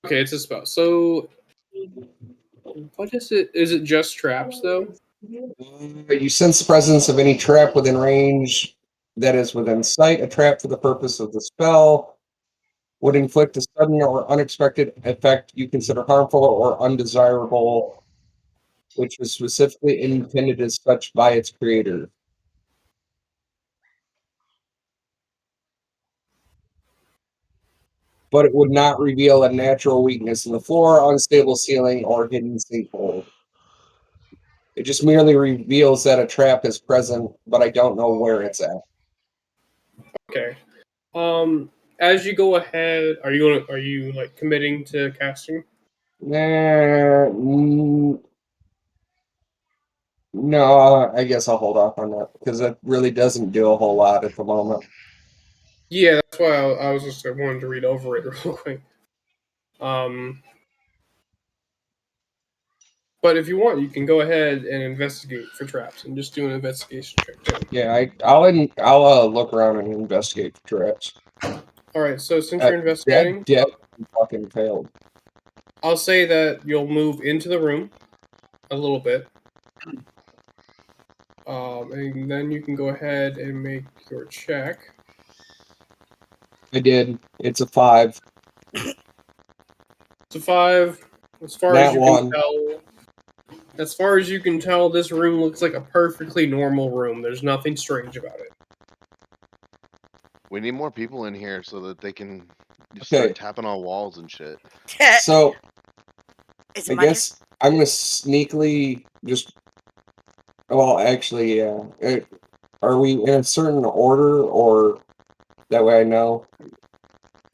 [SPEAKER 3] Okay, it's a spell. So what is it? Is it just traps though?
[SPEAKER 2] You sense the presence of any trap within range that is within sight. A trap for the purpose of the spell would inflict a sudden or unexpected effect you consider harmful or undesirable, which was specifically intended as such by its creator. But it would not reveal a natural weakness in the floor, unstable ceiling, or hidden sinkhole. It just merely reveals that a trap is present, but I don't know where it's at.
[SPEAKER 3] Okay. As you go ahead, are you like committing to casting?
[SPEAKER 2] No, I guess I'll hold off on that because it really doesn't do a whole lot at the moment.
[SPEAKER 3] Yeah, that's why I was just wanted to read over it real quick. But if you want, you can go ahead and investigate for traps and just do an investigation check too.
[SPEAKER 2] Yeah, I'll look around and investigate for traps.
[SPEAKER 3] All right. So since you're
[SPEAKER 2] That
[SPEAKER 3] investigating,
[SPEAKER 2] dead fucking failed.
[SPEAKER 3] I'll say that you'll move into the room a little bit, and then you can go ahead and make your check.
[SPEAKER 2] I did. It's a 5.
[SPEAKER 3] It's a 5. As far as
[SPEAKER 2] That
[SPEAKER 3] you can
[SPEAKER 2] one.
[SPEAKER 3] tell, this room looks like a perfectly normal room. There's nothing strange about it.
[SPEAKER 4] We need more people in here so that they can just
[SPEAKER 2] Okay.
[SPEAKER 4] start tapping on walls and shit.
[SPEAKER 2] So
[SPEAKER 5] Is
[SPEAKER 2] I
[SPEAKER 5] it my turn?
[SPEAKER 2] guess I'm gonna sneakily just. Well, actually, yeah. Are we in a certain order, or that way I know?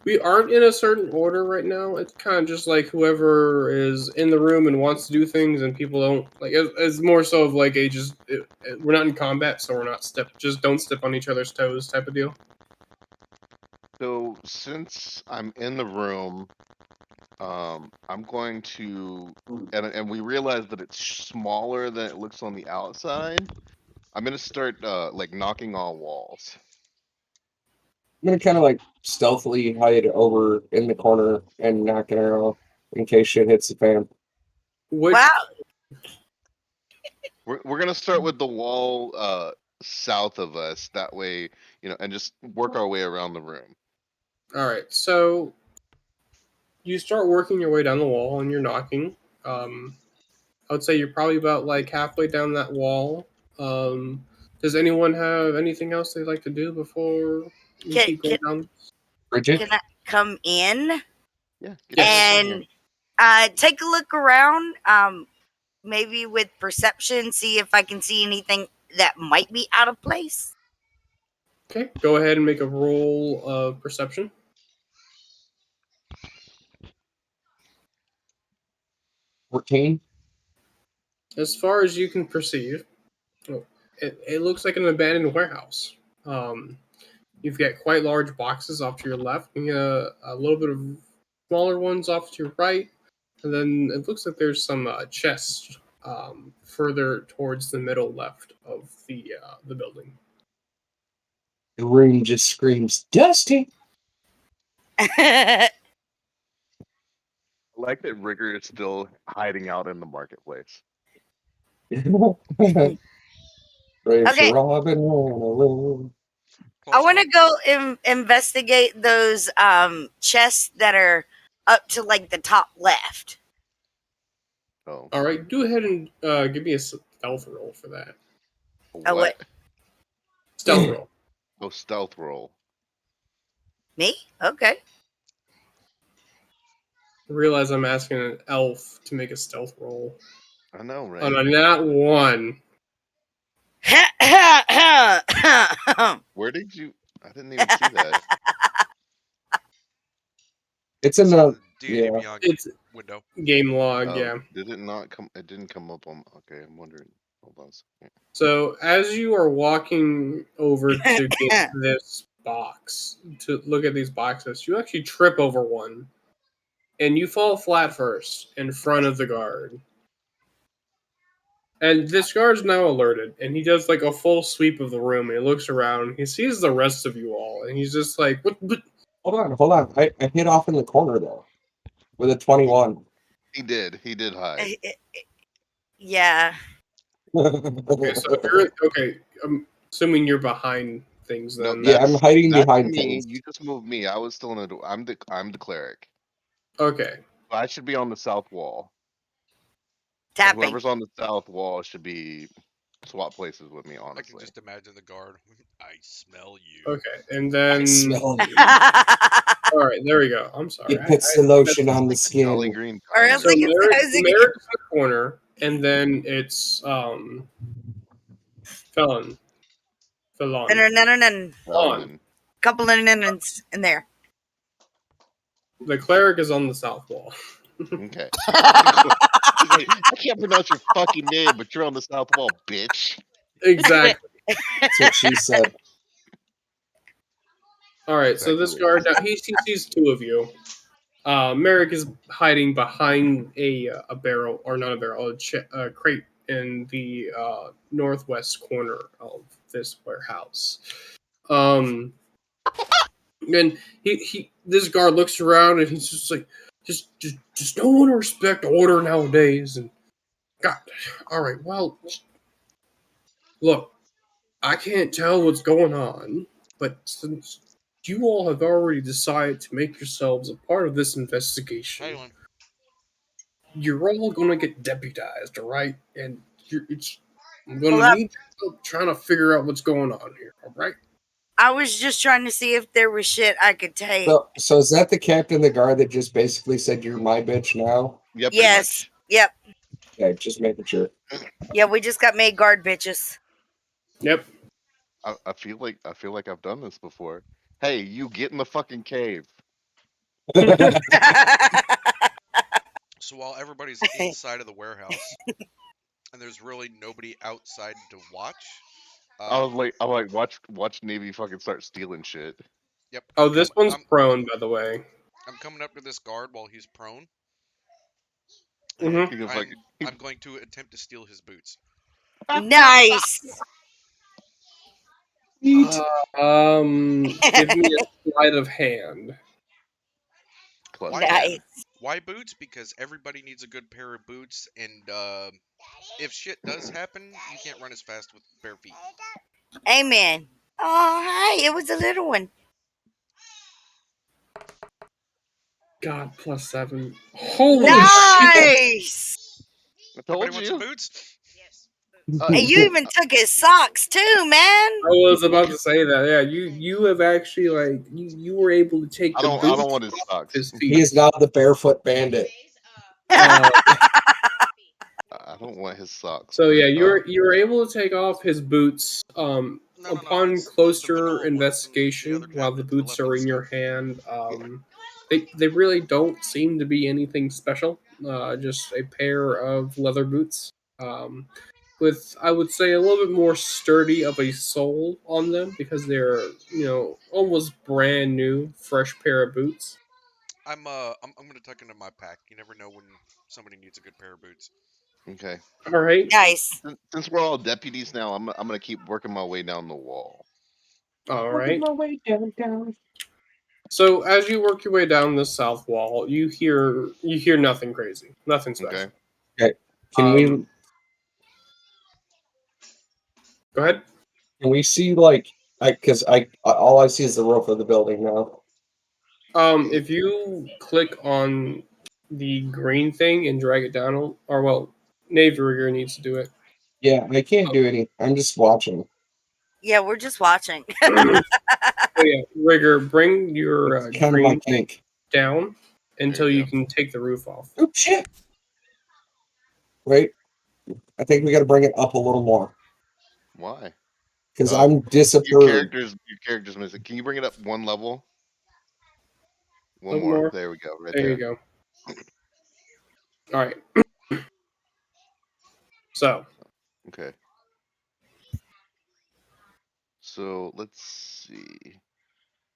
[SPEAKER 3] We aren't in a certain order right now. It's kind of just like whoever is in the room and wants to do things, and people don't like. It's more so of like we're not in combat, so we're not just don't step on each other's toes type of deal.
[SPEAKER 4] So since I'm in the room, I'm going to, and we realize that it's smaller than it looks on the outside. I'm gonna start like knocking on walls.
[SPEAKER 2] I'm gonna kind of like stealthily hide over in the corner and knock it out in case shit hits the fan.
[SPEAKER 3] Which
[SPEAKER 5] Wow.
[SPEAKER 4] We're gonna start with the wall south of us. That way, and just work our way around the room.
[SPEAKER 3] all right, so you start working your way down the wall and you're knocking. I would say you're probably about like halfway down that wall. Does anyone have anything else they'd like to do before you
[SPEAKER 5] Can,
[SPEAKER 3] keep
[SPEAKER 5] can,
[SPEAKER 3] going down?
[SPEAKER 2] Bridget,
[SPEAKER 5] can I come in?
[SPEAKER 4] Yeah. Get
[SPEAKER 3] Yes.
[SPEAKER 4] your ass in here.
[SPEAKER 5] And take a look around. Maybe with perception, see if I can see anything that might be out of place.
[SPEAKER 3] Okay, go ahead and make a roll of perception.
[SPEAKER 2] 14.
[SPEAKER 3] As far as you can perceive, it looks like an abandoned warehouse. You've got quite large boxes off to your left, and a little bit of smaller ones off to your right, and then it looks like there's some chests further towards the middle left of the building.
[SPEAKER 2] The room just screams dusty.
[SPEAKER 4] I like that Rigger is still hiding out in the marketplace.
[SPEAKER 2] Race
[SPEAKER 5] Okay.
[SPEAKER 2] Robin ran away.
[SPEAKER 5] I
[SPEAKER 1] Plus
[SPEAKER 5] want to
[SPEAKER 1] one.
[SPEAKER 5] go investigate those chests that are up to like the top left.
[SPEAKER 4] Oh.
[SPEAKER 3] All right, go ahead and give me a stealth roll for that.
[SPEAKER 5] Oh,
[SPEAKER 4] What?
[SPEAKER 3] Stealth roll.
[SPEAKER 4] Oh, stealth roll.
[SPEAKER 5] Me? Okay.
[SPEAKER 3] I realize I'm asking an elf to make a stealth roll
[SPEAKER 4] I know, right?
[SPEAKER 3] on a nat 1.
[SPEAKER 4] Where did you? I didn't even see that.
[SPEAKER 2] It's in
[SPEAKER 1] It's
[SPEAKER 2] the
[SPEAKER 1] D&D
[SPEAKER 2] yeah.
[SPEAKER 1] Beyond
[SPEAKER 3] It's
[SPEAKER 1] window.
[SPEAKER 3] game log,
[SPEAKER 4] Oh,
[SPEAKER 3] yeah.
[SPEAKER 4] did it not come? It didn't come up on. Okay, I'm wondering. Hold on a second.
[SPEAKER 3] So as you are walking over to get this box, to look at these boxes, you actually trip over one, and you fall flat first in front of the guard. And this guard's now alerted, and he does like a full sweep of the room, and he looks around, he sees the rest of you all, and he's just like, what?
[SPEAKER 2] Hold on. I hit off in the corner though. With a 21.
[SPEAKER 4] He did. He did hide.
[SPEAKER 5] Yeah.
[SPEAKER 3] Okay, so if you're okay, I'm assuming you're behind things
[SPEAKER 4] No,
[SPEAKER 3] then.
[SPEAKER 2] Yeah, I'm hiding
[SPEAKER 4] that's
[SPEAKER 2] behind
[SPEAKER 4] me.
[SPEAKER 2] things.
[SPEAKER 4] You just moved me. I was still in the door. I'm the cleric.
[SPEAKER 3] Okay.
[SPEAKER 4] I should be on the south wall. And
[SPEAKER 5] Tapping.
[SPEAKER 4] whoever's on the south wall should be swap places with me.
[SPEAKER 1] I can
[SPEAKER 4] Honestly.
[SPEAKER 1] just imagine the guard. I smell you.
[SPEAKER 3] Okay, and
[SPEAKER 2] I
[SPEAKER 3] then
[SPEAKER 2] smell you.
[SPEAKER 3] all right, there we go. I'm sorry.
[SPEAKER 2] It puts the lotion on the
[SPEAKER 4] Jolly
[SPEAKER 2] skin.
[SPEAKER 4] green.
[SPEAKER 5] Or else
[SPEAKER 3] So
[SPEAKER 5] I can
[SPEAKER 3] Merrick's
[SPEAKER 5] again.
[SPEAKER 3] in the corner, and then it's Felon. On.
[SPEAKER 5] Couple of nuns in there.
[SPEAKER 3] The cleric is on the south wall.
[SPEAKER 4] Okay. He's like, I can't pronounce your fucking name, but you're on the south wall, bitch.
[SPEAKER 3] Exactly.
[SPEAKER 2] That's what she said.
[SPEAKER 3] All right, so this guard now he sees two of you. Merrick is hiding behind a barrel, or not a barrel, a crate in the northwest corner of this warehouse. And this guard looks around and he's just like, just no one respect order nowadays. And God, all right, well, look, I can't tell what's going on, but since you all have already decided to make yourselves a part of this investigation,
[SPEAKER 1] Halen.
[SPEAKER 3] you're all gonna get deputized, all right? And I'm gonna
[SPEAKER 5] Well,
[SPEAKER 3] need help trying to figure out what's going on here, all right?
[SPEAKER 5] I was just trying to see if there was shit I could take.
[SPEAKER 2] So is that the captain of the guard that just basically said you're my bitch now?
[SPEAKER 4] Yep.
[SPEAKER 5] Yes. Yep.
[SPEAKER 2] Okay, just making sure.
[SPEAKER 5] Yeah, we just got made guard bitches.
[SPEAKER 3] Yep.
[SPEAKER 4] I feel like I've done this before. Hey, you get in the fucking cave.
[SPEAKER 1] So while everybody's inside of the warehouse, and there's really nobody outside to watch.
[SPEAKER 4] I was like, watch Navy fucking start stealing shit.
[SPEAKER 1] Yep.
[SPEAKER 3] Oh, this one's
[SPEAKER 1] I'm
[SPEAKER 3] prone, by the way.
[SPEAKER 1] I'm coming up to this guard while he's prone.
[SPEAKER 3] Mm-hmm.
[SPEAKER 4] He goes like,
[SPEAKER 1] I'm going to attempt to steal his boots.
[SPEAKER 5] Nice.
[SPEAKER 2] Eat.
[SPEAKER 3] Give me a sleight of hand.
[SPEAKER 4] plus
[SPEAKER 1] Why,
[SPEAKER 4] 10.
[SPEAKER 5] Nice.
[SPEAKER 1] why boots? Because everybody needs a good pair of boots, and if shit does happen, you can't run as fast with bare feet.
[SPEAKER 5] Amen. Oh, hi. It was a little one.
[SPEAKER 3] God, plus 7. Holy shit!
[SPEAKER 5] Nice.
[SPEAKER 4] I
[SPEAKER 1] Everybody
[SPEAKER 4] told
[SPEAKER 1] want some
[SPEAKER 4] you.
[SPEAKER 1] boots?
[SPEAKER 5] And you even took his socks too, man.
[SPEAKER 3] I was about to say that. Yeah, you have actually like you were able to take
[SPEAKER 4] I
[SPEAKER 3] the
[SPEAKER 4] don't
[SPEAKER 3] boots
[SPEAKER 4] want his
[SPEAKER 3] off
[SPEAKER 4] socks.
[SPEAKER 3] his
[SPEAKER 2] He
[SPEAKER 3] feet.
[SPEAKER 2] is now the barefoot bandit.
[SPEAKER 3] Uh,
[SPEAKER 4] I don't want his socks.
[SPEAKER 3] so yeah,
[SPEAKER 4] but,
[SPEAKER 3] you're able to take off his boots.
[SPEAKER 1] No,
[SPEAKER 3] Upon
[SPEAKER 1] it's
[SPEAKER 3] closer
[SPEAKER 1] the vanilla ones in the
[SPEAKER 3] investigation,
[SPEAKER 1] other
[SPEAKER 3] while the
[SPEAKER 1] cabinet to the
[SPEAKER 3] boots
[SPEAKER 1] left of
[SPEAKER 3] are
[SPEAKER 1] the
[SPEAKER 3] in your
[SPEAKER 1] stove.
[SPEAKER 3] hand, they really don't seem to be anything special. Just a pair of leather boots. With I would say a little bit more sturdy of a sole on them because they're almost brand new, fresh pair of boots.
[SPEAKER 1] I'm gonna tuck into my pack. You never know when somebody needs a good pair of boots.
[SPEAKER 4] okay.
[SPEAKER 3] All right,
[SPEAKER 5] Nice.
[SPEAKER 4] Since we're all deputies now, I'm gonna keep working my way down the wall.
[SPEAKER 3] all
[SPEAKER 2] Working
[SPEAKER 3] right.
[SPEAKER 2] my way down.
[SPEAKER 3] So as you work your way down the south wall, you hear nothing crazy, nothing
[SPEAKER 4] Okay.
[SPEAKER 3] special.
[SPEAKER 2] Okay. Can
[SPEAKER 3] Um, Go ahead.
[SPEAKER 2] we see like because I all I see is the roof of the building now.
[SPEAKER 3] If you click on the green thing and drag it down, or well, Navy Rigger needs to do it.
[SPEAKER 2] Yeah, I can't do any. I'm just watching.
[SPEAKER 5] Yeah, we're just watching.
[SPEAKER 3] Oh yeah, Rigger, bring your
[SPEAKER 2] It's kind of my
[SPEAKER 3] green thing
[SPEAKER 2] kink.
[SPEAKER 3] down until
[SPEAKER 4] There you
[SPEAKER 3] you
[SPEAKER 4] go.
[SPEAKER 3] can take the roof off.
[SPEAKER 2] Oops, shit. Wait, I think we got to bring it up a little more
[SPEAKER 4] Why?
[SPEAKER 2] because
[SPEAKER 4] Oh,
[SPEAKER 2] I'm disappeared.
[SPEAKER 4] your character's missing. Can you bring it up one level?
[SPEAKER 3] A
[SPEAKER 4] One
[SPEAKER 3] little
[SPEAKER 4] more.
[SPEAKER 3] more.
[SPEAKER 4] There we go. Right
[SPEAKER 3] There you
[SPEAKER 4] there.
[SPEAKER 3] go. All right. So
[SPEAKER 4] Okay. So let's see.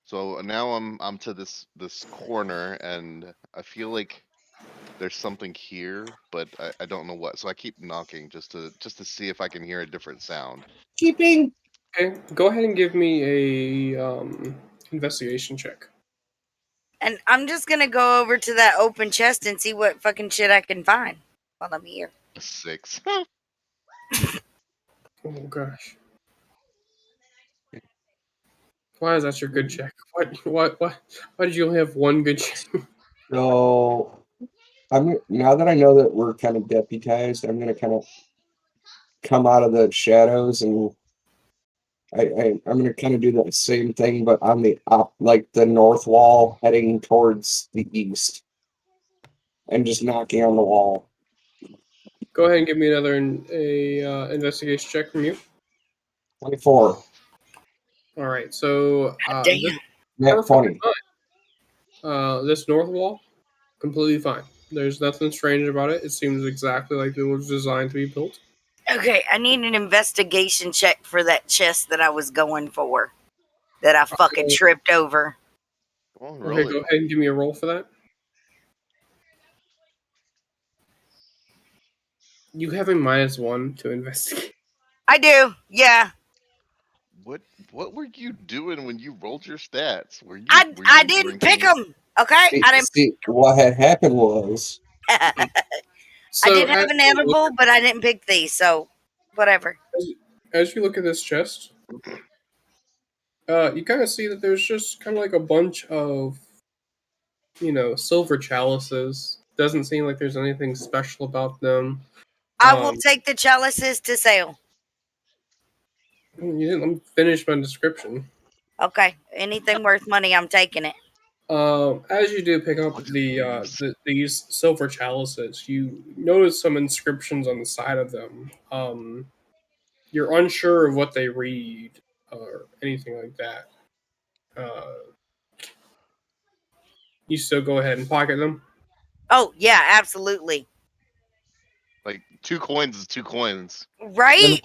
[SPEAKER 4] So now I'm to this corner, and I feel like there's something here, but I don't know what. So I keep knocking just to see if I can hear a different sound.
[SPEAKER 2] Keeping.
[SPEAKER 3] okay, go ahead and give me a investigation check.
[SPEAKER 5] And I'm just gonna go over to that open chest and see what fucking shit I can find while I'm here.
[SPEAKER 4] 6.
[SPEAKER 3] Oh gosh. Why is that your good check? Why did you only have one good check?
[SPEAKER 2] So I'm now that I know that we're kind of deputized, I'm gonna kind of come out of the shadows and I'm gonna kind of do the same thing, but on the like the north wall, heading towards the east, and just knocking on the wall.
[SPEAKER 3] Go ahead and give me another investigation check from you.
[SPEAKER 2] 24,
[SPEAKER 3] All right. So
[SPEAKER 5] Damn.
[SPEAKER 3] this
[SPEAKER 2] net
[SPEAKER 3] perfectly
[SPEAKER 2] 20.
[SPEAKER 3] fine. This north wall, completely fine. There's nothing strange about it. It seems exactly like it was designed to be built.
[SPEAKER 5] Okay, I need an investigation check for that chest that I was going for. That I fucking
[SPEAKER 3] Okay,
[SPEAKER 5] tripped over.
[SPEAKER 4] Come on,
[SPEAKER 3] okay,
[SPEAKER 4] roll
[SPEAKER 3] go
[SPEAKER 4] it.
[SPEAKER 3] ahead and give me a roll for that. You have a -1 to investigate.
[SPEAKER 5] I do, yeah.
[SPEAKER 4] What what were you doing when you rolled your stats? Were
[SPEAKER 5] I
[SPEAKER 4] you
[SPEAKER 5] didn't pick
[SPEAKER 4] drinking?
[SPEAKER 5] them. Okay,
[SPEAKER 2] See,
[SPEAKER 5] I didn't.
[SPEAKER 2] see, what had happened was
[SPEAKER 5] I
[SPEAKER 3] So
[SPEAKER 5] did have an edible, but I didn't pick these, so whatever.
[SPEAKER 3] as you look at this chest, you kind of see that there's just kind of like a bunch of silver chalices. Doesn't seem like there's anything special about them.
[SPEAKER 5] I will
[SPEAKER 3] Um,
[SPEAKER 5] take the chalices to sale.
[SPEAKER 3] you didn't let me finish my description.
[SPEAKER 5] Okay, anything worth money, I'm taking it.
[SPEAKER 3] As you do pick up
[SPEAKER 4] What is
[SPEAKER 3] these silver chalices, you notice some inscriptions on the side of them. You're unsure of what they read or anything like that. Uh, you still go ahead and pocket them.
[SPEAKER 5] Oh yeah, absolutely.
[SPEAKER 4] like 2 coins is 2 coins.
[SPEAKER 5] Right?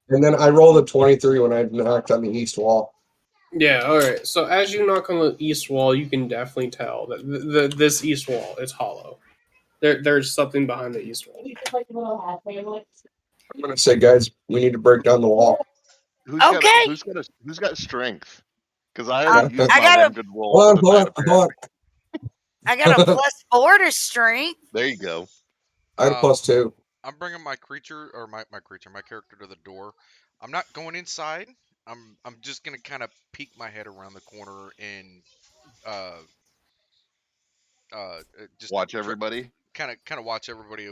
[SPEAKER 2] and then I rolled a 23 when I knocked on the east wall.
[SPEAKER 3] Yeah. All right. So as you knock on the east wall, you can definitely tell that this east wall is hollow. There's something behind the east wall.
[SPEAKER 2] I'm gonna say, guys, we need to break down the wall.
[SPEAKER 5] Okay.
[SPEAKER 4] Who's got strength? Because I
[SPEAKER 5] Um,
[SPEAKER 4] already used
[SPEAKER 5] I
[SPEAKER 4] my
[SPEAKER 5] got
[SPEAKER 4] one
[SPEAKER 5] a
[SPEAKER 4] good roll
[SPEAKER 2] Hold
[SPEAKER 4] for
[SPEAKER 2] on,
[SPEAKER 4] the
[SPEAKER 2] hold
[SPEAKER 4] night.
[SPEAKER 2] on, hold
[SPEAKER 5] I got a
[SPEAKER 2] on.
[SPEAKER 5] +4 to strength.
[SPEAKER 4] There you go.
[SPEAKER 2] I had a +2.
[SPEAKER 1] I'm bringing my creature or my character to the door. I'm not going inside. I'm just gonna kind of peek my head around the corner and uh just
[SPEAKER 4] Watch everybody.
[SPEAKER 1] kind of watch everybody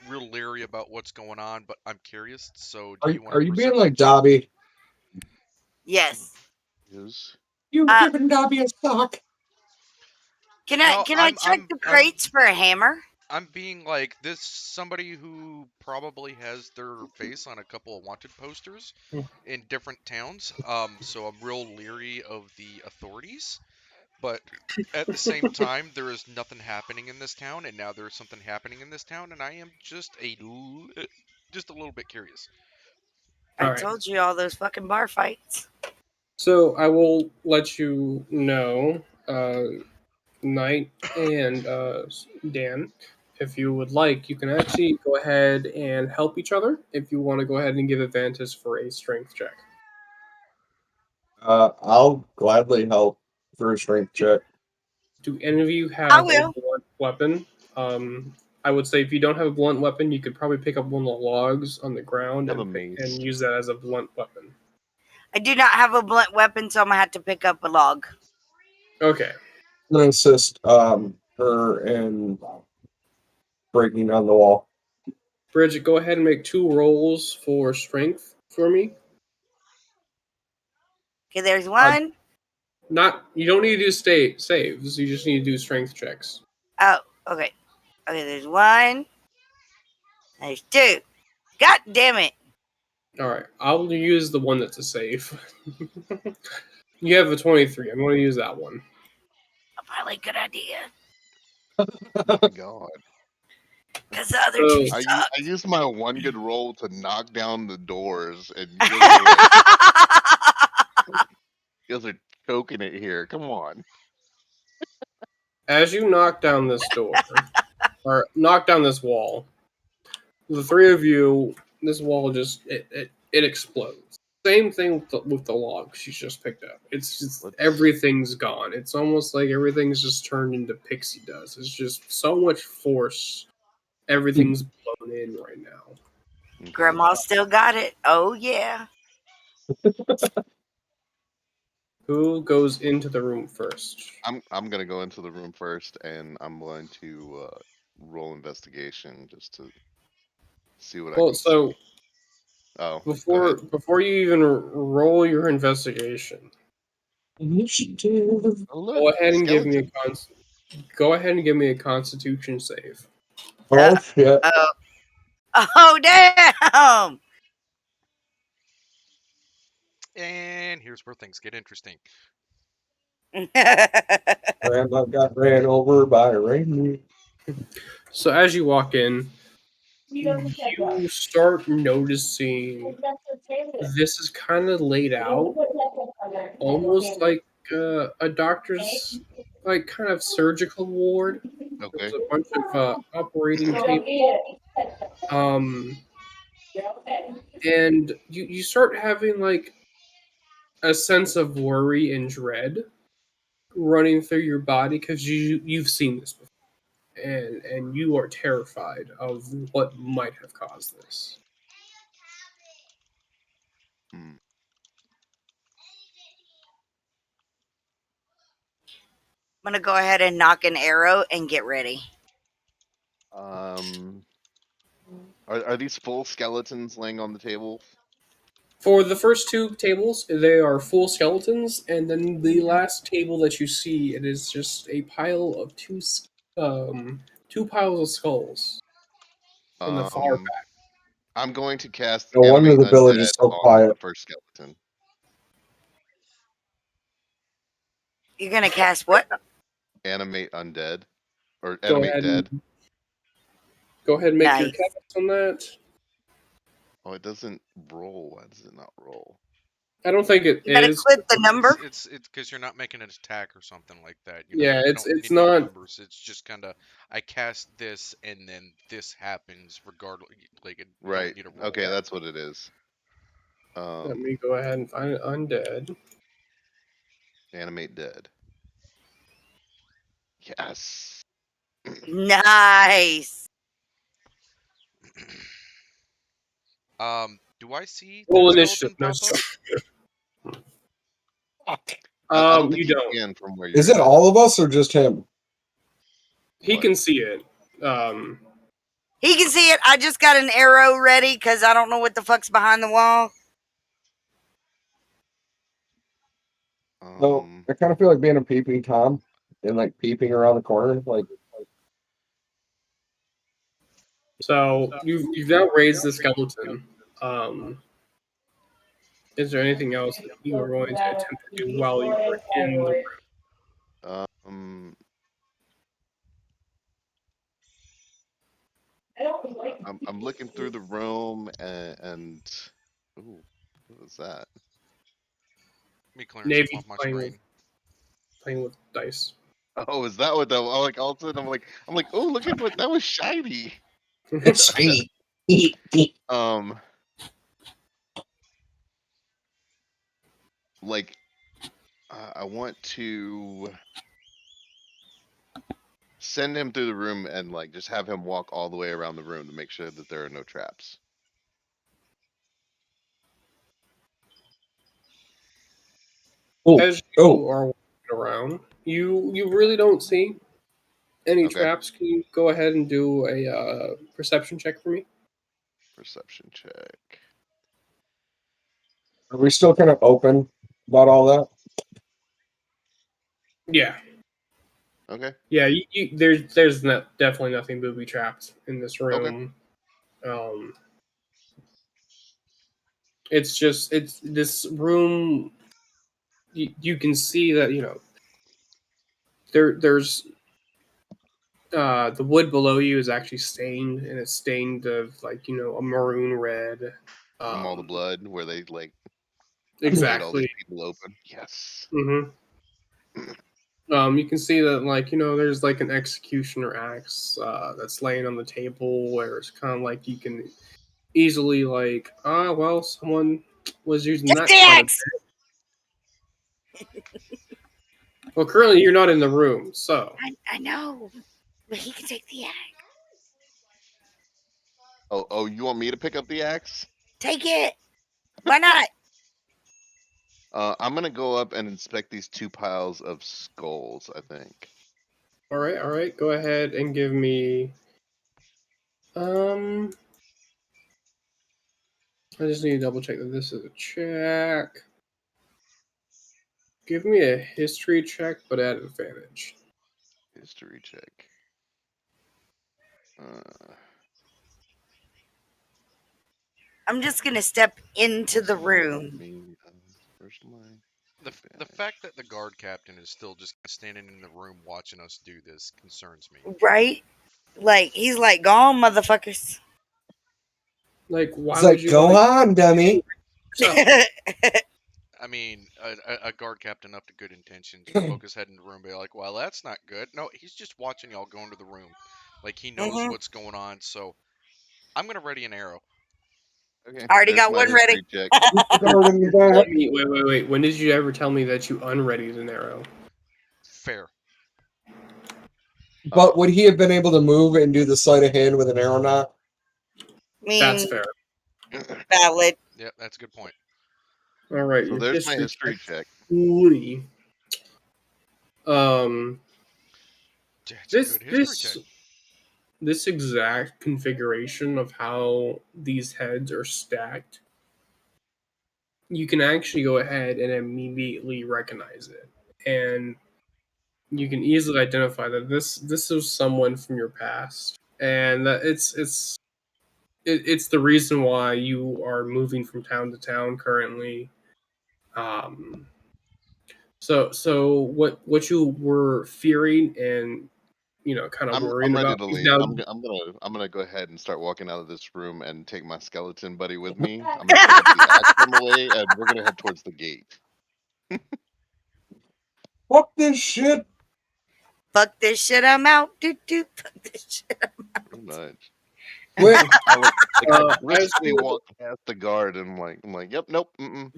[SPEAKER 1] real leery about what's going on, but I'm curious. So,
[SPEAKER 2] Are,
[SPEAKER 1] do you want
[SPEAKER 2] are
[SPEAKER 1] to
[SPEAKER 2] you being
[SPEAKER 1] perception
[SPEAKER 2] like
[SPEAKER 1] check?
[SPEAKER 2] Dobby?
[SPEAKER 5] Yes.
[SPEAKER 4] Is
[SPEAKER 2] You've
[SPEAKER 5] Uh,
[SPEAKER 2] given Dobby a sock.
[SPEAKER 5] Can
[SPEAKER 1] No,
[SPEAKER 5] I check the crates for a hammer?
[SPEAKER 1] I'm being like this somebody who probably has their face on a couple of wanted posters in different towns. So I'm real leery of the authorities, but at the same time, there is nothing happening in this town, and now there's something happening in this town, and I am just a little bit curious.
[SPEAKER 5] I
[SPEAKER 3] All right.
[SPEAKER 5] told you all those fucking bar fights.
[SPEAKER 3] So I will let you know, Knight and Dan, if you would like, you can actually go ahead and help each other. If you want to go ahead and give advantage for a strength check.
[SPEAKER 2] I'll gladly help for a strength check.
[SPEAKER 3] Do any of you
[SPEAKER 5] I
[SPEAKER 3] have a
[SPEAKER 5] will.
[SPEAKER 3] blunt weapon? I would say if you don't have a blunt weapon, you could probably pick up one of the logs on the ground
[SPEAKER 4] have a
[SPEAKER 3] and
[SPEAKER 4] mace.
[SPEAKER 3] use that as a blunt weapon.
[SPEAKER 5] I do not have a blunt weapon, so I'm gonna have to pick up a log.
[SPEAKER 3] Okay.
[SPEAKER 2] I'm gonna assist her in breaking down the wall.
[SPEAKER 3] Bridget, go ahead and make 2 rolls for strength for me.
[SPEAKER 5] Okay, there's
[SPEAKER 2] Uh,
[SPEAKER 5] one.
[SPEAKER 3] You don't need to do saves. You just need to do strength checks.
[SPEAKER 5] Oh, okay. Okay, there's one. There's two. God damn it.
[SPEAKER 3] All right, I'll use the one that's a save. You have a 23. I'm going to use that one.
[SPEAKER 5] Probably a good idea.
[SPEAKER 4] Oh my god.
[SPEAKER 5] Because the other two
[SPEAKER 3] So,
[SPEAKER 4] I
[SPEAKER 5] suck.
[SPEAKER 4] used my one good roll to knock down the doors, and you guys are choking it here. Come on.
[SPEAKER 3] as you knock down this door, or knock down this wall, the 3 of you, this wall just it explodes. Same thing with the log she's just picked up. It's just
[SPEAKER 4] Let's-
[SPEAKER 3] everything's gone. It's almost like everything's just turned into pixie dust. It's just so much force. Everything's blown in right now.
[SPEAKER 4] Okay.
[SPEAKER 5] Grandma still got it. Oh, yeah.
[SPEAKER 3] Who goes into the room first?
[SPEAKER 4] I'm gonna go into the room first, and I'm going to roll investigation just to see what I
[SPEAKER 3] Well,
[SPEAKER 4] can
[SPEAKER 3] so
[SPEAKER 4] see. Oh, go ahead.
[SPEAKER 3] before you even roll your investigation,
[SPEAKER 2] Initiative.
[SPEAKER 4] Oh look,
[SPEAKER 3] go ahead and give me a
[SPEAKER 4] skeleton.
[SPEAKER 3] go ahead and give me a Constitution save.
[SPEAKER 2] Oh shit.
[SPEAKER 5] Oh, damn.
[SPEAKER 1] And here's where things get interesting.
[SPEAKER 2] Grandma got ran over by a reindeer.
[SPEAKER 3] So as you walk in, you start noticing this is kind of laid out, almost like a doctor's like kind of surgical ward.
[SPEAKER 4] Okay.
[SPEAKER 3] There's a bunch of operating tables. And you start having like a sense of worry and dread running through your body because you've seen this before, and you are terrified of what might have caused this.
[SPEAKER 4] Hmm.
[SPEAKER 5] I'm going to go ahead and knock an arrow and get ready.
[SPEAKER 4] Are these full skeletons laying on the table?
[SPEAKER 3] For the first 2 tables, they are full skeletons, and then the last table that you see, it is just a pile of 2 piles of skulls in the far
[SPEAKER 4] Um,
[SPEAKER 3] back.
[SPEAKER 4] I'm going to cast
[SPEAKER 2] No wonder
[SPEAKER 4] Animate
[SPEAKER 2] the village
[SPEAKER 4] Undead
[SPEAKER 2] is so
[SPEAKER 4] on the
[SPEAKER 2] quiet.
[SPEAKER 4] first skeleton.
[SPEAKER 5] You're going to cast what?
[SPEAKER 4] Animate Undead. Or
[SPEAKER 3] Go
[SPEAKER 4] Animate
[SPEAKER 3] ahead,
[SPEAKER 4] Dead.
[SPEAKER 3] go ahead and make your
[SPEAKER 5] Nice.
[SPEAKER 3] cast on that.
[SPEAKER 4] Oh, it doesn't roll. Why does it not roll?
[SPEAKER 3] I don't think it
[SPEAKER 5] You got to
[SPEAKER 3] is.
[SPEAKER 5] click the number.
[SPEAKER 1] It's because you're not making an attack or something like that.
[SPEAKER 3] Yeah,
[SPEAKER 1] I
[SPEAKER 3] it's
[SPEAKER 1] don't
[SPEAKER 3] it's
[SPEAKER 1] need any
[SPEAKER 3] not.
[SPEAKER 1] numbers. It's just kind of I cast this and then this happens regardless. Like you don't
[SPEAKER 4] Right.
[SPEAKER 1] need a roll.
[SPEAKER 4] Okay, that's what it is.
[SPEAKER 3] Let me go ahead and find it. Undead.
[SPEAKER 4] Animate Dead. Yes.
[SPEAKER 5] Nice.
[SPEAKER 1] Do I see
[SPEAKER 3] Roll
[SPEAKER 1] that
[SPEAKER 3] initiative.
[SPEAKER 1] skeleton
[SPEAKER 3] No,
[SPEAKER 1] pop up?
[SPEAKER 4] I don't think
[SPEAKER 3] you
[SPEAKER 4] you
[SPEAKER 3] don't.
[SPEAKER 4] can from where
[SPEAKER 2] Is
[SPEAKER 4] you're
[SPEAKER 2] it
[SPEAKER 4] at.
[SPEAKER 2] all of us or just him?
[SPEAKER 3] He
[SPEAKER 4] What?
[SPEAKER 3] can see it.
[SPEAKER 5] He can see it. I just got an arrow ready because I don't know what the fuck's behind the wall.
[SPEAKER 2] So I kind of feel like being a peeping Tom and like peeping around the corner. Like,
[SPEAKER 3] So you've now raised the skeleton. Is there anything else that you are going to attempt to do while you are in the
[SPEAKER 4] Um, I'm looking through the room and ooh, what was that?
[SPEAKER 1] Me clearing something
[SPEAKER 3] Navy
[SPEAKER 1] off my
[SPEAKER 3] playing
[SPEAKER 1] screen.
[SPEAKER 3] with dice?
[SPEAKER 4] Oh, is that what that? Oh, like all of a sudden I'm like, oh, look at what that was shiny.
[SPEAKER 2] it's shiny.
[SPEAKER 4] Um, like I want to send him through the room and like just have him walk all the way around the room to make sure that there are no traps.
[SPEAKER 3] As you are walking around, you really don't see any
[SPEAKER 4] Okay.
[SPEAKER 3] traps. Can you go ahead and do a perception check for me?
[SPEAKER 4] Perception check.
[SPEAKER 2] Are we still kind of open about all that?
[SPEAKER 3] Yeah.
[SPEAKER 4] Okay.
[SPEAKER 3] Yeah, there's definitely nothing booby trapped in this room. It's just this room. You can see that there's the wood below you is actually stained, and it's stained of a maroon red.
[SPEAKER 4] From all the blood where they like laid all these
[SPEAKER 3] Exactly.
[SPEAKER 4] people open. Yes.
[SPEAKER 3] Mm-hmm. You can see that there's like an executioner axe that's laying on the table where it's kind of like you can easily well, someone was using
[SPEAKER 5] Take
[SPEAKER 3] that
[SPEAKER 5] the
[SPEAKER 3] quite a
[SPEAKER 5] axe!
[SPEAKER 3] bit. Well, currently you're not in the room, so
[SPEAKER 5] I know, but he can take the axe.
[SPEAKER 4] Oh, you want me to pick up the axe?
[SPEAKER 5] Take it. Why not?
[SPEAKER 4] I'm gonna go up and inspect these two piles of skulls, I think.
[SPEAKER 3] all right. Go ahead and give me. I just need to double check that this is a check. Give me a history check, but at advantage.
[SPEAKER 4] History check.
[SPEAKER 5] I'm just gonna step into the room.
[SPEAKER 4] First line.
[SPEAKER 1] The fact that the guard captain is still just standing in the room watching us do this concerns me.
[SPEAKER 5] Right? Like, he's like, gone, motherfuckers.
[SPEAKER 3] Like, why
[SPEAKER 2] It's
[SPEAKER 3] would
[SPEAKER 2] like,
[SPEAKER 3] you
[SPEAKER 2] go on, dummy.
[SPEAKER 1] I mean, a guard captain up to good intentions would poke his head in the room and be like, well, that's not good. No, he's just watching y'all go into the room. Like, he knows what's going on, so I'm going to ready an arrow.
[SPEAKER 4] Okay.
[SPEAKER 5] I already
[SPEAKER 4] There's
[SPEAKER 5] got
[SPEAKER 4] my
[SPEAKER 5] one ready.
[SPEAKER 4] history check.
[SPEAKER 3] Wait. When did you ever tell me that you unreadied an arrow?
[SPEAKER 1] Fair.
[SPEAKER 2] But would he have been able to move and do the sleight of hand with an arrow knot?
[SPEAKER 3] That's fair.
[SPEAKER 5] Valid.
[SPEAKER 1] Yeah, that's a good point.
[SPEAKER 3] All right.
[SPEAKER 4] So
[SPEAKER 3] your
[SPEAKER 4] there's my history check.
[SPEAKER 3] 20.
[SPEAKER 1] That's a good history check.
[SPEAKER 3] This exact configuration of how these heads are stacked, you can actually go ahead and immediately recognize it, and you can easily identify that this is someone from your past, and that it's the reason why you are moving from town to town currently. So what you were fearing and kind of
[SPEAKER 4] I'm
[SPEAKER 3] worrying
[SPEAKER 4] ready
[SPEAKER 3] about
[SPEAKER 4] to
[SPEAKER 3] is
[SPEAKER 4] leave.
[SPEAKER 3] now.
[SPEAKER 4] I'm gonna go ahead and start walking out of this room and take my skeleton buddy with me. I'm gonna pick up the axe on the way, and we're gonna head towards the gate.
[SPEAKER 2] Fuck this shit.
[SPEAKER 5] Fuck this shit, I'm out. Fuck this shit.
[SPEAKER 4] Pretty much.
[SPEAKER 2] Wait,
[SPEAKER 4] I
[SPEAKER 3] As
[SPEAKER 4] briskly
[SPEAKER 3] you,
[SPEAKER 4] walk past the guard, and I'm like, yep, nope,
[SPEAKER 3] well,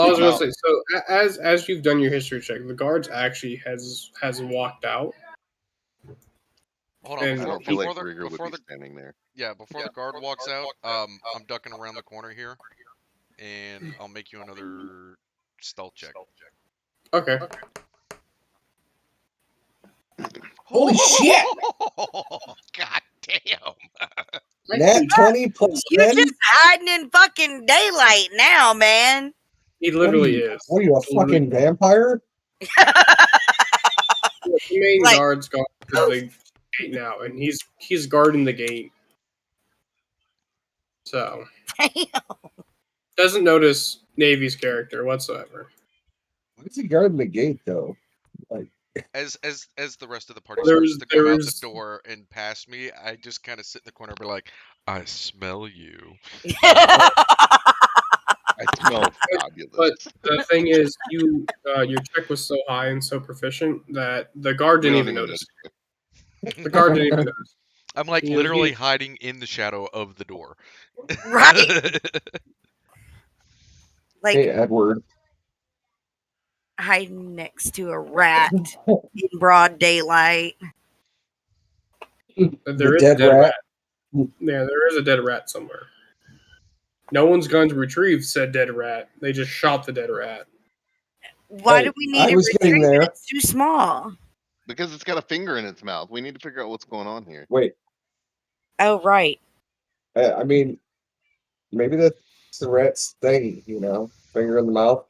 [SPEAKER 3] I was
[SPEAKER 4] I'm
[SPEAKER 3] gonna
[SPEAKER 4] out.
[SPEAKER 3] say, so as you've done your history check, the guards actually has walked out.
[SPEAKER 1] Hold on,
[SPEAKER 3] And
[SPEAKER 4] I don't feel like
[SPEAKER 1] before the
[SPEAKER 4] Rigger would
[SPEAKER 1] before
[SPEAKER 4] be
[SPEAKER 1] the
[SPEAKER 4] standing there.
[SPEAKER 1] before the guard walks out, I'm ducking around the corner here, and I'll make you another stealth check.
[SPEAKER 3] Okay.
[SPEAKER 2] holy shit.
[SPEAKER 1] God damn!
[SPEAKER 2] Nat 20 plus
[SPEAKER 5] You're
[SPEAKER 2] 10?
[SPEAKER 5] just hiding in fucking daylight now, man.
[SPEAKER 3] He literally is.
[SPEAKER 2] What are you, a fucking vampire?
[SPEAKER 3] The main
[SPEAKER 5] Like-
[SPEAKER 3] guard's gone to the gate now, and he's guarding the gate. So doesn't notice Navy's character whatsoever.
[SPEAKER 2] Why is he guarding the gate, though?
[SPEAKER 1] As the rest of the party starts to come out the
[SPEAKER 3] There's-
[SPEAKER 1] door and pass me, I just kind of sit in the corner and be like, I smell you.
[SPEAKER 4] I smell fabulous.
[SPEAKER 3] But the thing is, your check was so high and so proficient that the guard
[SPEAKER 4] We
[SPEAKER 3] didn't
[SPEAKER 4] don't
[SPEAKER 3] even
[SPEAKER 4] even
[SPEAKER 3] notice. The guard didn't even notice.
[SPEAKER 1] I'm like
[SPEAKER 3] Yeah,
[SPEAKER 1] literally
[SPEAKER 3] he-
[SPEAKER 1] hiding in the shadow of the door.
[SPEAKER 5] Right. Like
[SPEAKER 2] Hey, Edward.
[SPEAKER 5] hiding next to a rat in broad daylight.
[SPEAKER 3] But there
[SPEAKER 2] The
[SPEAKER 3] is
[SPEAKER 2] dead
[SPEAKER 3] a dead
[SPEAKER 2] rat.
[SPEAKER 3] rat. Yeah, there is a dead rat somewhere. No one's going to retrieve said dead rat. They just shot the dead rat.
[SPEAKER 5] Why
[SPEAKER 2] Hey,
[SPEAKER 5] do we need
[SPEAKER 2] I
[SPEAKER 5] to
[SPEAKER 2] was getting
[SPEAKER 5] retrieve it?
[SPEAKER 2] there.
[SPEAKER 5] It's too small.
[SPEAKER 4] Because it's got a finger in its mouth. We need to figure out what's going on here.
[SPEAKER 2] Wait,
[SPEAKER 5] Oh, right.
[SPEAKER 2] I mean, maybe that's the rat's thing, finger in the mouth.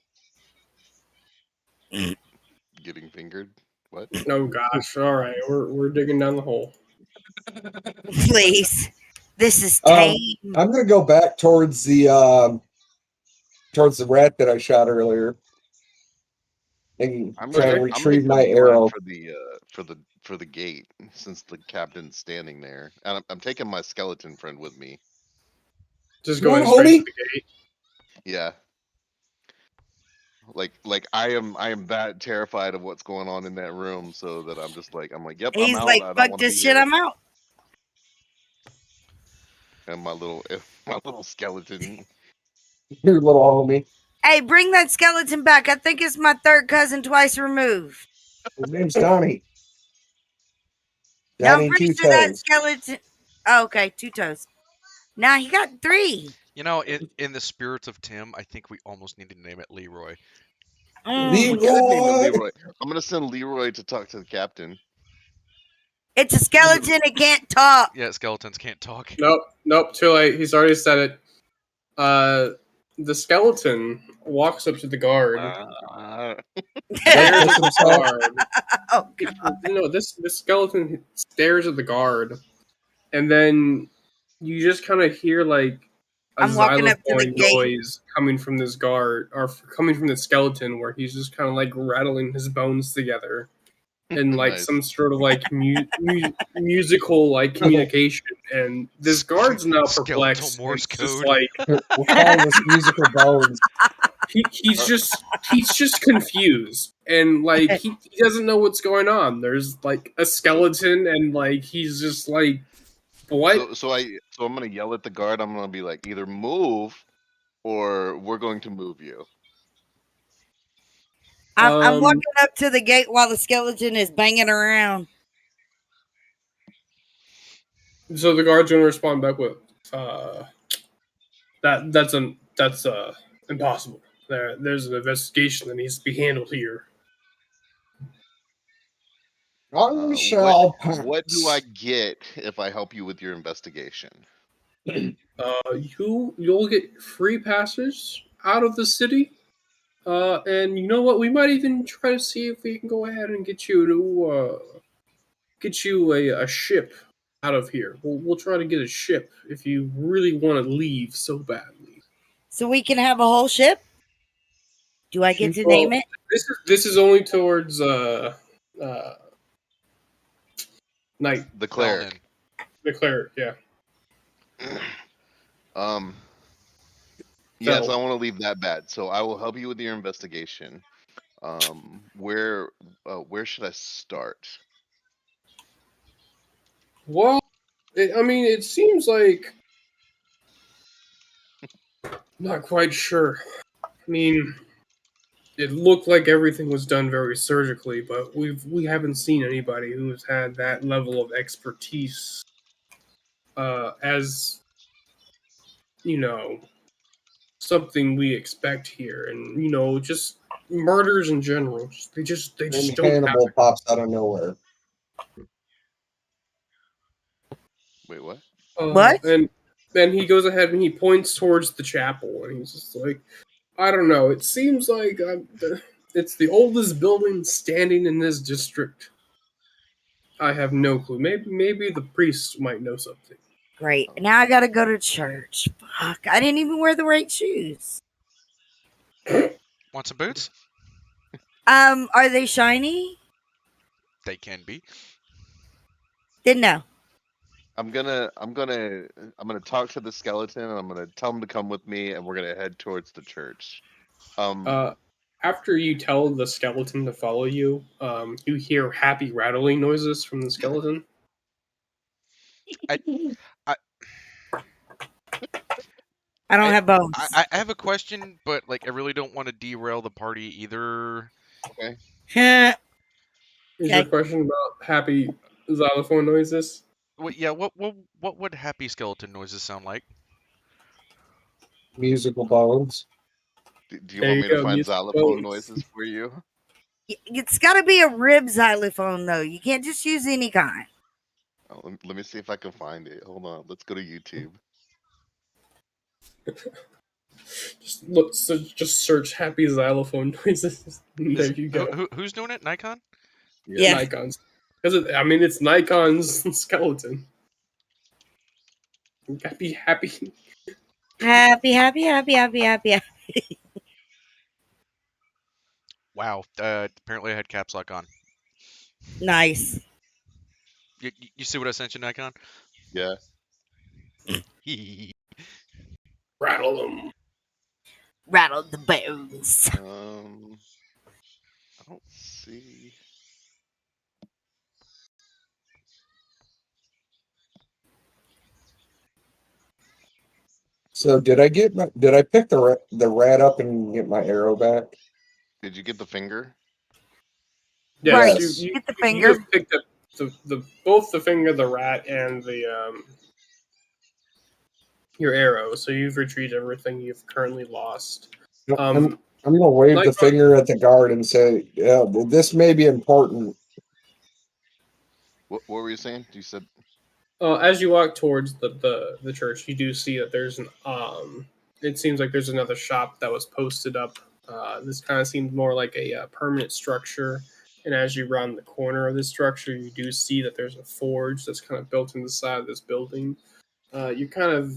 [SPEAKER 4] Getting fingered. What?
[SPEAKER 3] Oh gosh! All right, we're digging down the hole.
[SPEAKER 5] Please. This is
[SPEAKER 2] Um,
[SPEAKER 5] tame.
[SPEAKER 2] I'm gonna go back towards the rat that I shot earlier, and
[SPEAKER 4] I'm
[SPEAKER 2] try
[SPEAKER 4] gonna,
[SPEAKER 2] and
[SPEAKER 4] I'm gonna
[SPEAKER 2] retrieve
[SPEAKER 4] go
[SPEAKER 2] my
[SPEAKER 4] run
[SPEAKER 2] arrow.
[SPEAKER 4] for the gate since the captain's standing there, and I'm taking my skeleton friend with me.
[SPEAKER 3] Just
[SPEAKER 2] Come on,
[SPEAKER 3] going straight
[SPEAKER 2] homie.
[SPEAKER 3] to the gate.
[SPEAKER 4] Yeah. Like I am that terrified of what's going on in that room, so that I'm like, yep, I'm
[SPEAKER 5] He's
[SPEAKER 4] out.
[SPEAKER 5] like,
[SPEAKER 4] I don't
[SPEAKER 5] fuck
[SPEAKER 4] want to
[SPEAKER 5] this
[SPEAKER 4] be
[SPEAKER 5] shit,
[SPEAKER 4] here.
[SPEAKER 5] I'm out.
[SPEAKER 4] And my little skeleton.
[SPEAKER 2] Your little homie.
[SPEAKER 5] Hey, bring that skeleton back. I think it's my third cousin twice removed.
[SPEAKER 2] His name's Donnie.
[SPEAKER 5] Now I'm
[SPEAKER 2] Donnie
[SPEAKER 5] pretty
[SPEAKER 2] Two
[SPEAKER 5] sure that
[SPEAKER 2] Toes.
[SPEAKER 5] skeleton. Oh, okay, 2 toes. Now he got 3.
[SPEAKER 1] You know, in the spirit of Tim, I think we almost need to name it Leroy.
[SPEAKER 4] We could name him
[SPEAKER 2] Leroy.
[SPEAKER 4] Leroy. I'm gonna send Leroy to talk to the captain.
[SPEAKER 5] It's a skeleton. It can't talk.
[SPEAKER 1] Yeah, skeletons can't talk.
[SPEAKER 3] Nope, too late. He's already said it. The skeleton walks up to the guard. Stares at the guard.
[SPEAKER 5] Oh, God.
[SPEAKER 3] No, this skeleton stares at the guard, and then you just kind of hear like a
[SPEAKER 5] I'm walking up to the
[SPEAKER 3] xylophone
[SPEAKER 5] gate.
[SPEAKER 3] noise coming from this guard, or coming from the skeleton, where he's just kind of like rattling his bones together, and like
[SPEAKER 4] Nice.
[SPEAKER 3] some sort of like musical like communication. And this guard's now
[SPEAKER 1] Skeletal
[SPEAKER 3] perplexed.
[SPEAKER 1] Morse
[SPEAKER 3] It's just
[SPEAKER 1] code.
[SPEAKER 3] like
[SPEAKER 2] We'll call this musical bones.
[SPEAKER 3] he's just confused, and like he doesn't know what's going on. There's like a skeleton, and like he's just like, what?
[SPEAKER 4] So I'm gonna yell at the guard. I'm gonna be like, either move, or we're going to move you.
[SPEAKER 5] I'm walking up to the gate while the skeleton is banging around.
[SPEAKER 3] So the guard's gonna respond back with, that's impossible. There's an investigation that needs to be handled here.
[SPEAKER 2] I shall pass.
[SPEAKER 4] What do I get if I help you with your investigation?
[SPEAKER 3] You'll get free passage out of the city. And you know what? We might even try to see if we can go ahead and get you a ship out of here. We'll try to get a ship if you really want to leave so badly.
[SPEAKER 5] So we can have a whole ship? Do I get to name it?
[SPEAKER 3] This is only towards night.
[SPEAKER 4] The cleric.
[SPEAKER 3] The cleric, yeah.
[SPEAKER 4] Yes, I want to leave that bad. So I will help you with your investigation. Where should I start?
[SPEAKER 3] Well, it seems like not quite sure. I mean, it looked like everything was done very surgically, but we haven't seen anybody who's had that level of expertise as something we expect here, and just murders in general. They just
[SPEAKER 2] And
[SPEAKER 3] don't have
[SPEAKER 2] Hannibal
[SPEAKER 3] it.
[SPEAKER 2] pops out of nowhere.
[SPEAKER 4] Wait, what?
[SPEAKER 5] What?
[SPEAKER 3] And then he goes ahead and he points towards the chapel, and he's just like, I don't know. It seems like it's the oldest building standing in this district. I have no clue. Maybe the priest might know something.
[SPEAKER 5] Great. Now I gotta go to church. Fuck. I didn't even wear the right shoes.
[SPEAKER 1] Want some boots?
[SPEAKER 5] Are they shiny?
[SPEAKER 1] They can be.
[SPEAKER 5] Didn't know.
[SPEAKER 4] I'm gonna talk to the skeleton and I'm gonna tell him to come with me and we're gonna head towards the church.
[SPEAKER 3] After you tell the skeleton to follow you, you hear happy rattling noises from the skeleton.
[SPEAKER 1] I, I,
[SPEAKER 5] I don't
[SPEAKER 1] I,
[SPEAKER 5] have bones.
[SPEAKER 1] I have a question, but like I really don't want to derail the party either.
[SPEAKER 4] Okay.
[SPEAKER 3] Is your
[SPEAKER 5] Okay.
[SPEAKER 3] question about happy xylophone noises?
[SPEAKER 1] Yeah, what would happy skeleton noises sound like?
[SPEAKER 2] Musical bones.
[SPEAKER 4] Do you
[SPEAKER 3] There
[SPEAKER 4] want
[SPEAKER 3] you
[SPEAKER 4] me to
[SPEAKER 3] go,
[SPEAKER 4] find
[SPEAKER 3] music
[SPEAKER 4] xylophone
[SPEAKER 3] bones.
[SPEAKER 4] noises for you?
[SPEAKER 5] It's gotta be a rib xylophone though. You can't just use any kind.
[SPEAKER 4] Oh, let me see if I can find it. Hold on. Let's go to YouTube.
[SPEAKER 3] Just search happy xylophone noises. There you go.
[SPEAKER 1] Who's doing it? Nikon?
[SPEAKER 5] Yeah.
[SPEAKER 3] Nikon's. Because it's Nikon's skeleton. Happy.
[SPEAKER 5] Happy, happy, happy, happy, happy.
[SPEAKER 1] Wow. Apparently I had caps lock on.
[SPEAKER 5] Nice.
[SPEAKER 1] You see what I sent you, Nikon?
[SPEAKER 4] Yeah.
[SPEAKER 3] Rattle them.
[SPEAKER 5] Rattle the bones.
[SPEAKER 4] I don't see.
[SPEAKER 2] So did I pick the rat up and get my arrow back?
[SPEAKER 4] Did you get the finger?
[SPEAKER 3] Yes,
[SPEAKER 2] Yes.
[SPEAKER 3] you
[SPEAKER 5] Get the
[SPEAKER 3] you
[SPEAKER 5] finger.
[SPEAKER 3] have picked up the both the finger, the rat, and the your arrow. So you've retrieved everything you've currently lost.
[SPEAKER 2] I'm gonna wave the
[SPEAKER 3] Nikon,
[SPEAKER 2] finger at the guard and say, "Yeah, this may be important."
[SPEAKER 4] What were you saying? You said
[SPEAKER 3] as you walk towards the church, you do see that there's an it seems like there's another shop that was posted up. This kind of seems more like a permanent structure. And as you round the corner of this structure, you do see that there's a forge that's kind of built in the side of this building. You kind of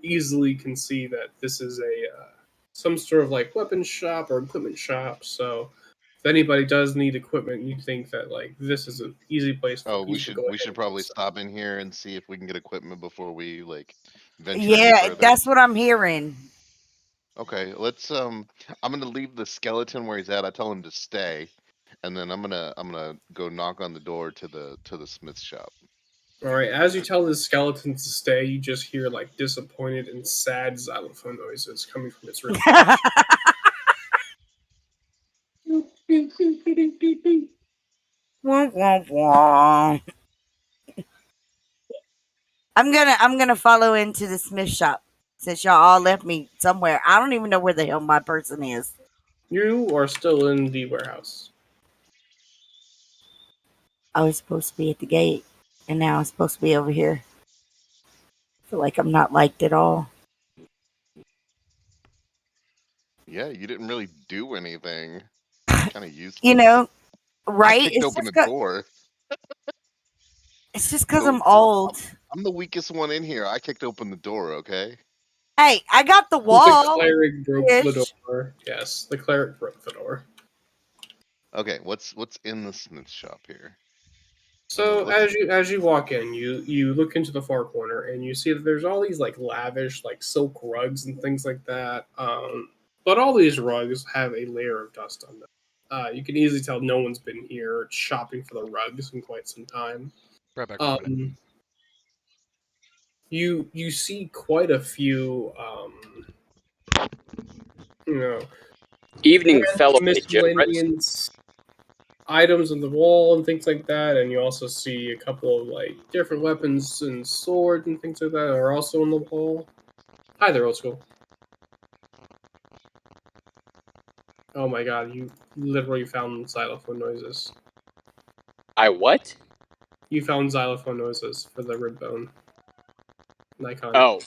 [SPEAKER 3] easily can see that this is a some sort of like weapon shop or equipment shop. So if anybody does need equipment, you think that like this is an easy place for
[SPEAKER 4] oh,
[SPEAKER 3] you to go
[SPEAKER 4] we
[SPEAKER 3] ahead
[SPEAKER 4] should
[SPEAKER 3] and get
[SPEAKER 4] probably
[SPEAKER 3] stuff.
[SPEAKER 4] stop in here and see if we can get equipment before we like venture any
[SPEAKER 5] Yeah,
[SPEAKER 4] further.
[SPEAKER 5] that's what I'm hearing.
[SPEAKER 4] Okay, let's I'm gonna leave the skeleton where he's at. I tell him to stay, and then I'm gonna go knock on the door to the smith shop.
[SPEAKER 3] All right, as you tell this skeleton to stay, you just hear like disappointed and sad xylophone noises coming from its rib cage.
[SPEAKER 5] Wah, wah, wah. I'm gonna follow into the Smith shop since y'all all left me somewhere. I don't even know where the hell my person is.
[SPEAKER 3] You are still in the warehouse.
[SPEAKER 5] I was supposed to be at the gate, and now I'm supposed to be over here. I feel like I'm not liked at all.
[SPEAKER 4] Yeah, you didn't really do anything. Kind of useless.
[SPEAKER 5] You know,
[SPEAKER 4] I
[SPEAKER 5] right?
[SPEAKER 4] kicked open the door.
[SPEAKER 5] It's just because
[SPEAKER 4] So
[SPEAKER 5] I'm old.
[SPEAKER 4] I'm the weakest one in here. I kicked open the door. Okay.
[SPEAKER 5] Hey, I got the
[SPEAKER 3] The
[SPEAKER 5] wall.
[SPEAKER 3] cleric broke the
[SPEAKER 5] Ish.
[SPEAKER 3] door. Yes, the cleric broke the door.
[SPEAKER 4] Okay. What's in the smith shop here?
[SPEAKER 3] So
[SPEAKER 4] Let's.
[SPEAKER 3] as you walk in, you look into the far corner and you see that there's all these like lavish like silk rugs and things like that. But all these rugs have a layer of dust on them. You can easily tell no one's been here shopping for the rugs in quite some time.
[SPEAKER 1] Right back for a minute.
[SPEAKER 3] You see quite a few you know
[SPEAKER 7] Evening, fellow degenerates.
[SPEAKER 3] miscellaneous items on the wall and things like that, and you also see a couple of like different weapons and swords and things like that are also on the wall. Hi there, old school. Oh my god, you literally found xylophone noises.
[SPEAKER 7] I what?
[SPEAKER 3] You found xylophone noises for the rib bone. Nikon.
[SPEAKER 7] Oh.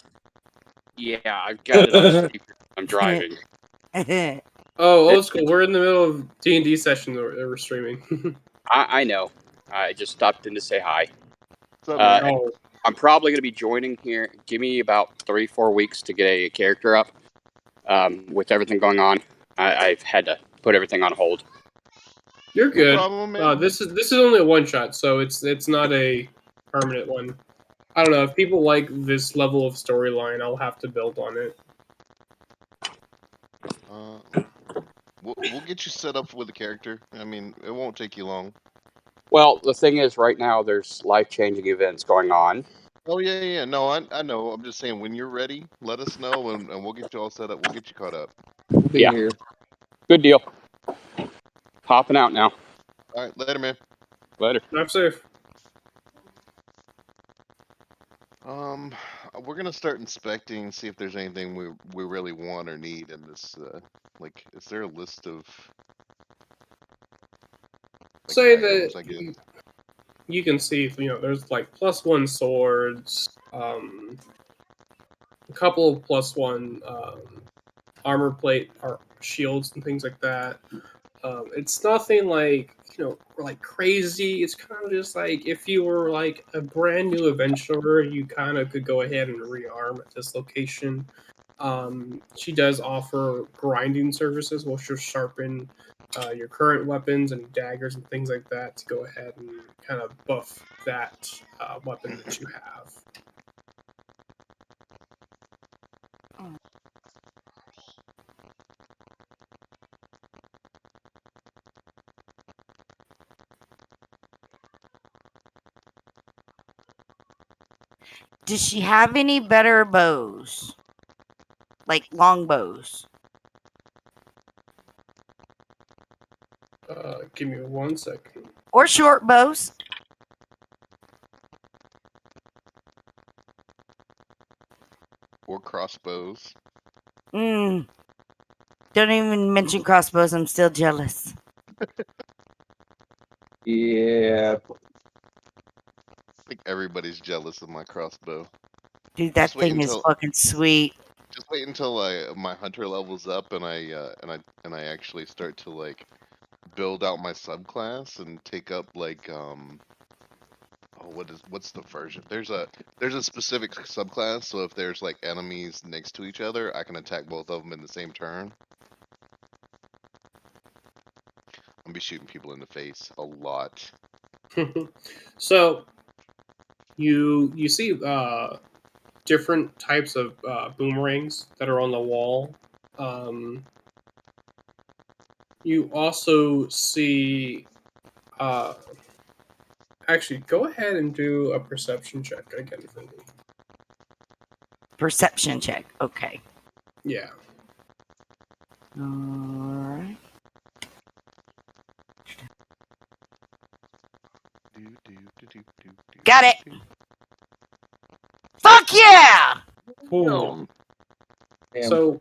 [SPEAKER 7] Yeah, I've got it on speaker. I'm driving.
[SPEAKER 3] Oh, old school. We're in the middle of D&D session that we're streaming.
[SPEAKER 7] I know. I just stopped in to say hi.
[SPEAKER 4] What's up, man?
[SPEAKER 3] Oh,
[SPEAKER 7] I'm probably going to be joining here. Give me about 3-4 weeks to get a character up. With everything going on, I've had to put everything on hold.
[SPEAKER 3] you're
[SPEAKER 4] No
[SPEAKER 3] good.
[SPEAKER 4] problem, man.
[SPEAKER 3] This is only a one shot, so it's not a permanent one. I don't know if people like this level of storyline. I'll have to build on it.
[SPEAKER 4] We'll get you set up with a character. I mean, it won't take you long.
[SPEAKER 7] Well, the thing is, right now there's life-changing events going on.
[SPEAKER 4] Oh yeah. No, I know. I'm just saying, when you're ready, let us know, and we'll get you all set up. We'll get you caught up.
[SPEAKER 2] Be
[SPEAKER 7] Yeah.
[SPEAKER 2] here.
[SPEAKER 7] Good deal. Hopping out now.
[SPEAKER 4] All right, later, man.
[SPEAKER 7] Later.
[SPEAKER 3] Drive safe.
[SPEAKER 4] We're gonna start inspecting, see if there's anything we really want or need in this. Like, is there a list of
[SPEAKER 3] Say
[SPEAKER 4] items?
[SPEAKER 3] that
[SPEAKER 4] I guess.
[SPEAKER 3] you can see, there's like +1 swords, a couple of +1 armor plate or shields and things like that. It's nothing like like crazy. It's kind of just like if you were like a brand new adventurer, you kind of could go ahead and rearm at this location. She does offer grinding services, which will sharpen your current weapons and daggers and things like that to go ahead and kind of buff that weapon that you have.
[SPEAKER 5] Does she have any better bows? Like long bows?
[SPEAKER 3] Give me 1 second.
[SPEAKER 5] Or short bows?
[SPEAKER 4] Or crossbows.
[SPEAKER 5] Don't even mention crossbows. I'm still jealous.
[SPEAKER 2] Yeah.
[SPEAKER 4] I think everybody's jealous of my crossbow.
[SPEAKER 5] Dude, that
[SPEAKER 4] Just wait
[SPEAKER 5] thing is
[SPEAKER 4] until-
[SPEAKER 5] fucking sweet.
[SPEAKER 4] Just wait until my hunter levels up and I actually start to like build out my subclass and take up like what's the version? There's a specific subclass, so if there's like enemies next to each other, I can attack both of them in the same turn. I'll be shooting people in the face a lot.
[SPEAKER 3] So you see different types of boomerangs that are on the wall. You also see actually go ahead and do a perception check again for me.
[SPEAKER 5] Perception check. Okay.
[SPEAKER 3] Yeah.
[SPEAKER 5] Alright. Got it. Fuck yeah!
[SPEAKER 3] Cool.
[SPEAKER 2] Damn.
[SPEAKER 3] So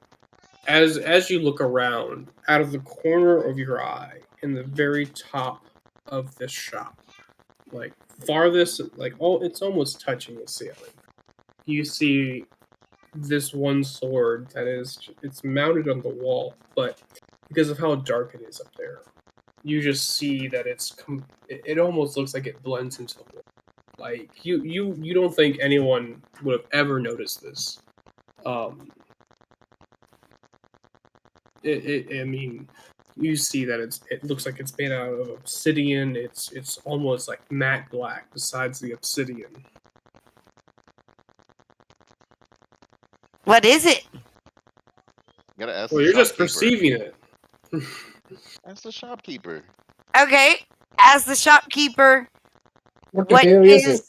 [SPEAKER 3] as you look around, out of the corner of your eye, in the very top of this shop, like farthest, like it's almost touching the ceiling, you see this one sword that it's mounted on the wall, but because of how dark it is up there, you just see that it almost looks like it blends into the wall. Like you don't think anyone would have ever noticed this. I mean, you see that it looks like it's made out of obsidian. It's almost like matte black besides the obsidian.
[SPEAKER 5] What is it?
[SPEAKER 4] You gotta ask
[SPEAKER 3] Well,
[SPEAKER 4] the
[SPEAKER 3] you're just
[SPEAKER 4] shopkeeper.
[SPEAKER 3] perceiving it.
[SPEAKER 4] Ask the shopkeeper.
[SPEAKER 5] Okay. As the shopkeeper,
[SPEAKER 2] What the hell is it?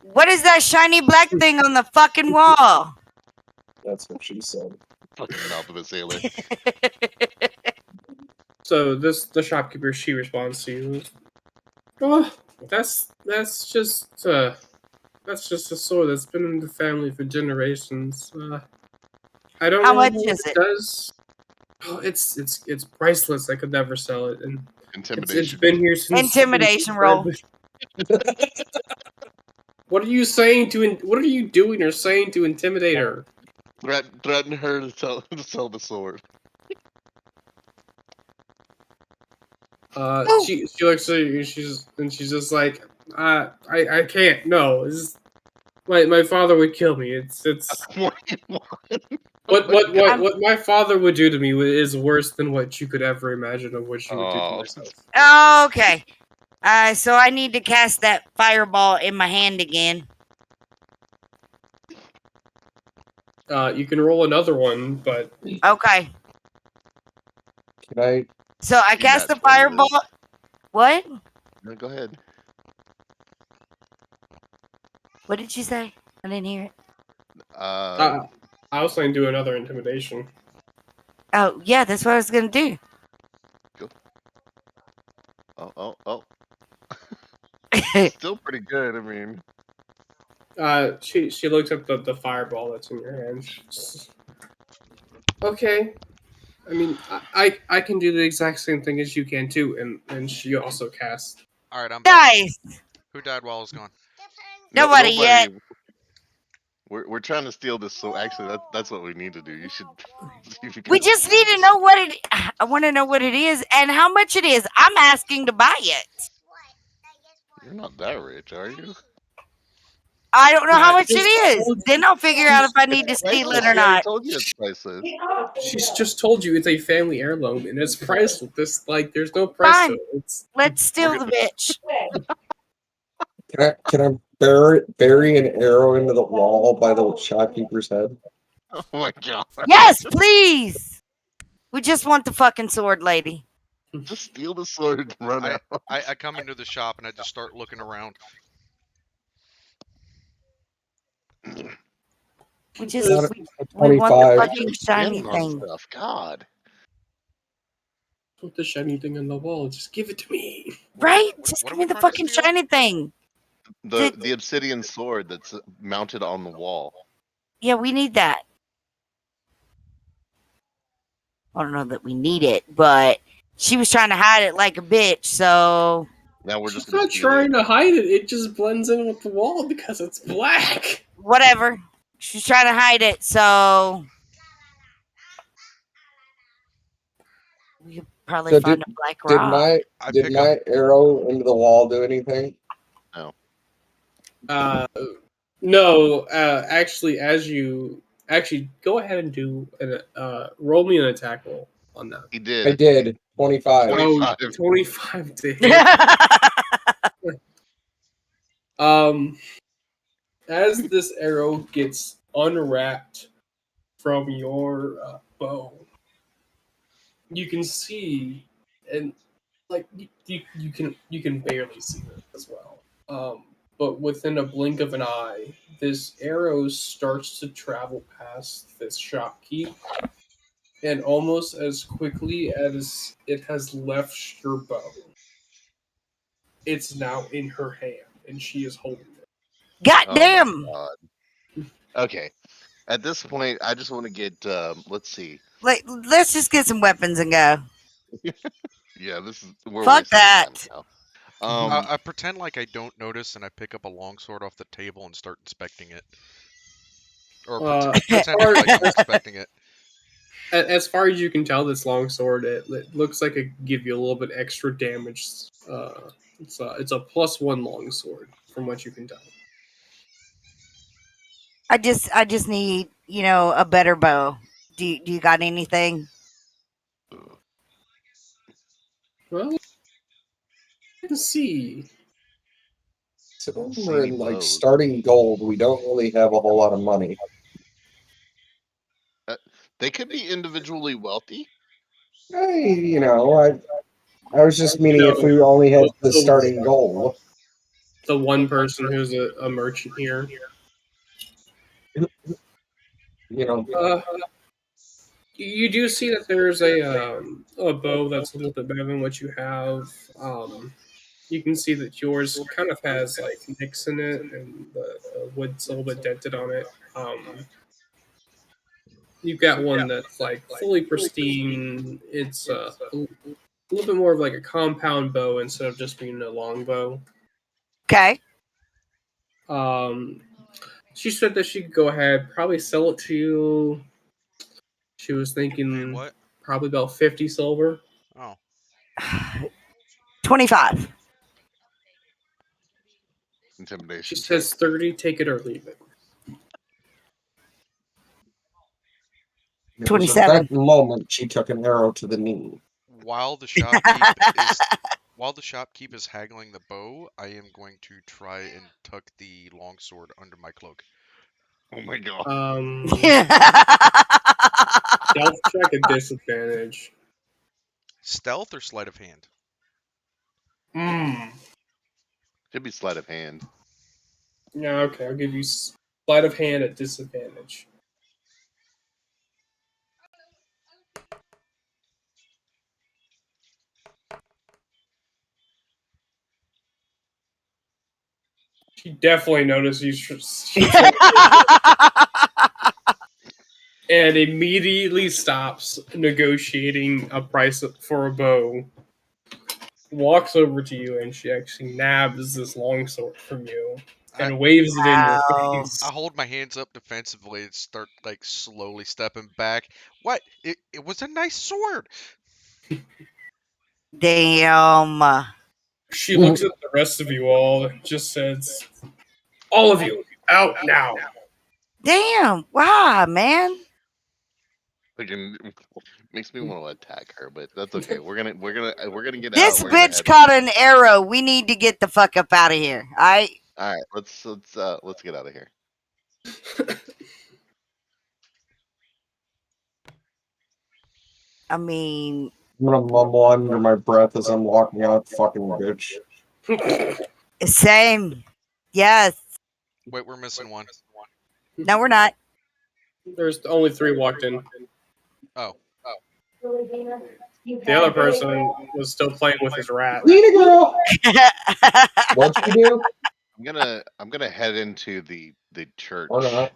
[SPEAKER 5] what is that shiny black thing on the fucking wall?
[SPEAKER 2] That's what she said.
[SPEAKER 4] Fucking mouth of a sailor.
[SPEAKER 3] So the shopkeeper, she responds to you. Oh, that's just a sword that's been in the family for generations. I don't
[SPEAKER 5] How
[SPEAKER 3] really
[SPEAKER 5] much
[SPEAKER 3] know what
[SPEAKER 5] is it?
[SPEAKER 3] Does. Oh, it's priceless. I could never sell it, and it's
[SPEAKER 4] Intimidation.
[SPEAKER 3] been here since
[SPEAKER 5] Intimidation roll.
[SPEAKER 3] What are you saying to? What are you doing or saying to intimidate her?
[SPEAKER 4] Threaten her to sell the sword.
[SPEAKER 3] She looks at you. She's just like, I can't. No, my father would kill me. It's
[SPEAKER 4] What do you want?
[SPEAKER 3] what my father would do to me is worse than what you could ever imagine of what you would do to
[SPEAKER 4] Oh.
[SPEAKER 3] myself.
[SPEAKER 5] Okay. So I need to cast that fireball in my hand again.
[SPEAKER 3] You can roll another one, but
[SPEAKER 5] Okay.
[SPEAKER 2] Can I?
[SPEAKER 5] So I
[SPEAKER 4] You
[SPEAKER 5] cast the
[SPEAKER 4] nat 20
[SPEAKER 5] fireball.
[SPEAKER 4] this.
[SPEAKER 5] What?
[SPEAKER 4] No, go ahead.
[SPEAKER 5] What did you say? I didn't hear it.
[SPEAKER 3] I was going to do another intimidation.
[SPEAKER 5] Oh, yeah, that's what I was going to do.
[SPEAKER 4] Oh. Still pretty good. I mean,
[SPEAKER 3] She looks at the fireball that's in your hand. Okay. I mean, I can do the exact same thing as you can too, and she also casts.
[SPEAKER 1] All right, I'm back.
[SPEAKER 5] Nice.
[SPEAKER 1] Who died while I was gone?
[SPEAKER 5] Nobody yet.
[SPEAKER 4] We're trying to steal this. So actually, that's what we need to do. You should. See if you
[SPEAKER 5] We
[SPEAKER 4] can
[SPEAKER 5] just
[SPEAKER 4] steal
[SPEAKER 5] need to
[SPEAKER 4] this.
[SPEAKER 5] know what it. I want to know what it is and how much it is. I'm asking to buy it.
[SPEAKER 4] You're not that rich, are you?
[SPEAKER 5] I don't know how much
[SPEAKER 3] Just
[SPEAKER 5] it is.
[SPEAKER 3] told
[SPEAKER 5] Then I'll figure out if I need to
[SPEAKER 4] It's
[SPEAKER 5] steal
[SPEAKER 4] priceless.
[SPEAKER 5] it or
[SPEAKER 4] She already
[SPEAKER 5] not.
[SPEAKER 4] told you it's priceless.
[SPEAKER 3] She's just told you it's a family heirloom and it's priceless. There's no price to
[SPEAKER 5] Fine.
[SPEAKER 3] it. It's
[SPEAKER 5] Let's steal the bitch.
[SPEAKER 2] Can I bury an arrow into the wall by the shopkeeper's head?
[SPEAKER 4] Oh my god!
[SPEAKER 5] Yes, please. We just want the fucking sword, lady.
[SPEAKER 4] Just steal the sword and run out.
[SPEAKER 1] I come into the shop and I just start looking around.
[SPEAKER 5] We just
[SPEAKER 2] Not
[SPEAKER 5] we want the
[SPEAKER 2] 25.
[SPEAKER 5] fucking shiny
[SPEAKER 4] Spend on
[SPEAKER 5] thing,
[SPEAKER 4] stuff. God.
[SPEAKER 3] put the shiny thing on the wall. Just give it to me.
[SPEAKER 5] right? Just
[SPEAKER 1] What
[SPEAKER 5] give
[SPEAKER 1] are
[SPEAKER 5] me
[SPEAKER 1] we
[SPEAKER 5] the
[SPEAKER 1] trying to
[SPEAKER 5] fucking
[SPEAKER 1] steal?
[SPEAKER 5] shiny thing.
[SPEAKER 4] The obsidian sword that's mounted on the wall.
[SPEAKER 5] Yeah, we need that. I don't know that we need it, but she was trying to hide it like a bitch, so
[SPEAKER 4] Now we're
[SPEAKER 3] She's
[SPEAKER 4] just gonna
[SPEAKER 3] not
[SPEAKER 4] steal
[SPEAKER 3] trying
[SPEAKER 4] it.
[SPEAKER 3] to hide it. It just blends in with the wall because it's black.
[SPEAKER 5] whatever. She's trying to hide it, so we could probably
[SPEAKER 2] So
[SPEAKER 5] find a black
[SPEAKER 2] did
[SPEAKER 5] rock.
[SPEAKER 2] my
[SPEAKER 1] I
[SPEAKER 2] did
[SPEAKER 1] pick
[SPEAKER 2] my arrow into the wall do anything?
[SPEAKER 3] No. Actually, go ahead and do roll me an attack roll on that.
[SPEAKER 4] He
[SPEAKER 2] I
[SPEAKER 4] did.
[SPEAKER 2] did 25.
[SPEAKER 4] 25.
[SPEAKER 3] 25 to hit. As this arrow gets unwrapped from your bow, you can see, and like you can barely see it as well. But within a blink of an eye, this arrow starts to travel past this shopkeep, and almost as quickly as it has left your bow, it's now in her hand, and she is holding it.
[SPEAKER 5] God
[SPEAKER 4] Oh
[SPEAKER 5] damn!
[SPEAKER 4] my god. Okay. At this point, I just want to get. Let's see.
[SPEAKER 5] Like, let's just get some weapons and go.
[SPEAKER 4] Yeah, we're
[SPEAKER 5] Fuck
[SPEAKER 4] wasting your time
[SPEAKER 5] that.
[SPEAKER 4] now.
[SPEAKER 1] I pretend like I don't notice and I pick up a longsword off the table and start inspecting it. Or pretending like I'm inspecting it.
[SPEAKER 3] As far as you can tell, this longsword it looks like it give you a little bit extra damage. It's a +1 longsword from what you can tell.
[SPEAKER 5] I just need, a better bow. Do you got anything?
[SPEAKER 3] Well, let's see.
[SPEAKER 2] So when
[SPEAKER 4] see
[SPEAKER 2] we're
[SPEAKER 4] any
[SPEAKER 2] in like
[SPEAKER 4] bows.
[SPEAKER 2] starting gold, we don't really have a whole lot of money.
[SPEAKER 4] They could be individually wealthy.
[SPEAKER 2] Hey, I was just meaning if we only had the starting gold.
[SPEAKER 3] The one person who's a merchant here.
[SPEAKER 2] You know,
[SPEAKER 3] You do see that there's a bow that's a little bit better than what you have. You can see that yours kind of has like nicks in it, and the wood's a little bit dented on it. You've got one that's like fully pristine. It's a little bit more of like a compound bow instead of just being a long bow.
[SPEAKER 5] Okay.
[SPEAKER 3] She said that she could go ahead, probably sell it to you. She was
[SPEAKER 1] Pay
[SPEAKER 3] thinking
[SPEAKER 1] what?
[SPEAKER 3] probably about 50 silver.
[SPEAKER 1] Oh,
[SPEAKER 5] 25.
[SPEAKER 3] She
[SPEAKER 4] Intimidation check.
[SPEAKER 3] says 30, take it or leave it.
[SPEAKER 2] It was at
[SPEAKER 5] 27.
[SPEAKER 2] that moment she took an arrow to the knee.
[SPEAKER 1] while the shopkeep is haggling the bow, I am going to try and tuck the longsword under my cloak.
[SPEAKER 4] Oh my god.
[SPEAKER 3] Stealth check at disadvantage.
[SPEAKER 1] Stealth or sleight of hand?
[SPEAKER 4] Should be sleight of hand.
[SPEAKER 3] Yeah, okay, I'll give you sleight of hand at disadvantage. She definitely noticed you. And immediately stops negotiating a price for a bow. Walks over to you and she actually nabs this longsword from you and waves it in your
[SPEAKER 5] Wow.
[SPEAKER 3] face.
[SPEAKER 1] I hold my hands up defensively and start like slowly stepping back. What? It was a nice sword.
[SPEAKER 5] Damn.
[SPEAKER 3] She looks at the rest of you all and just says, "All of you, out now!"
[SPEAKER 5] Damn. Wow, man.
[SPEAKER 4] Freaking makes me want to attack her, but that's okay. We're gonna get
[SPEAKER 5] This
[SPEAKER 4] out. We're gonna
[SPEAKER 5] bitch
[SPEAKER 4] head.
[SPEAKER 5] caught an arrow. We need to get the fuck up out of here.
[SPEAKER 4] All right, let's get out of here.
[SPEAKER 5] I mean,
[SPEAKER 2] I'm gonna mumble under my breath as I'm walking out, fucking bitch.
[SPEAKER 5] same. Yes.
[SPEAKER 1] Wait, we're missing one.
[SPEAKER 5] No, we're not.
[SPEAKER 3] There's only 3 walked in.
[SPEAKER 1] Oh,
[SPEAKER 3] The other person was still playing with his rat.
[SPEAKER 2] Need a girl. What'd you do?
[SPEAKER 4] I'm gonna head into the church.
[SPEAKER 2] Or not?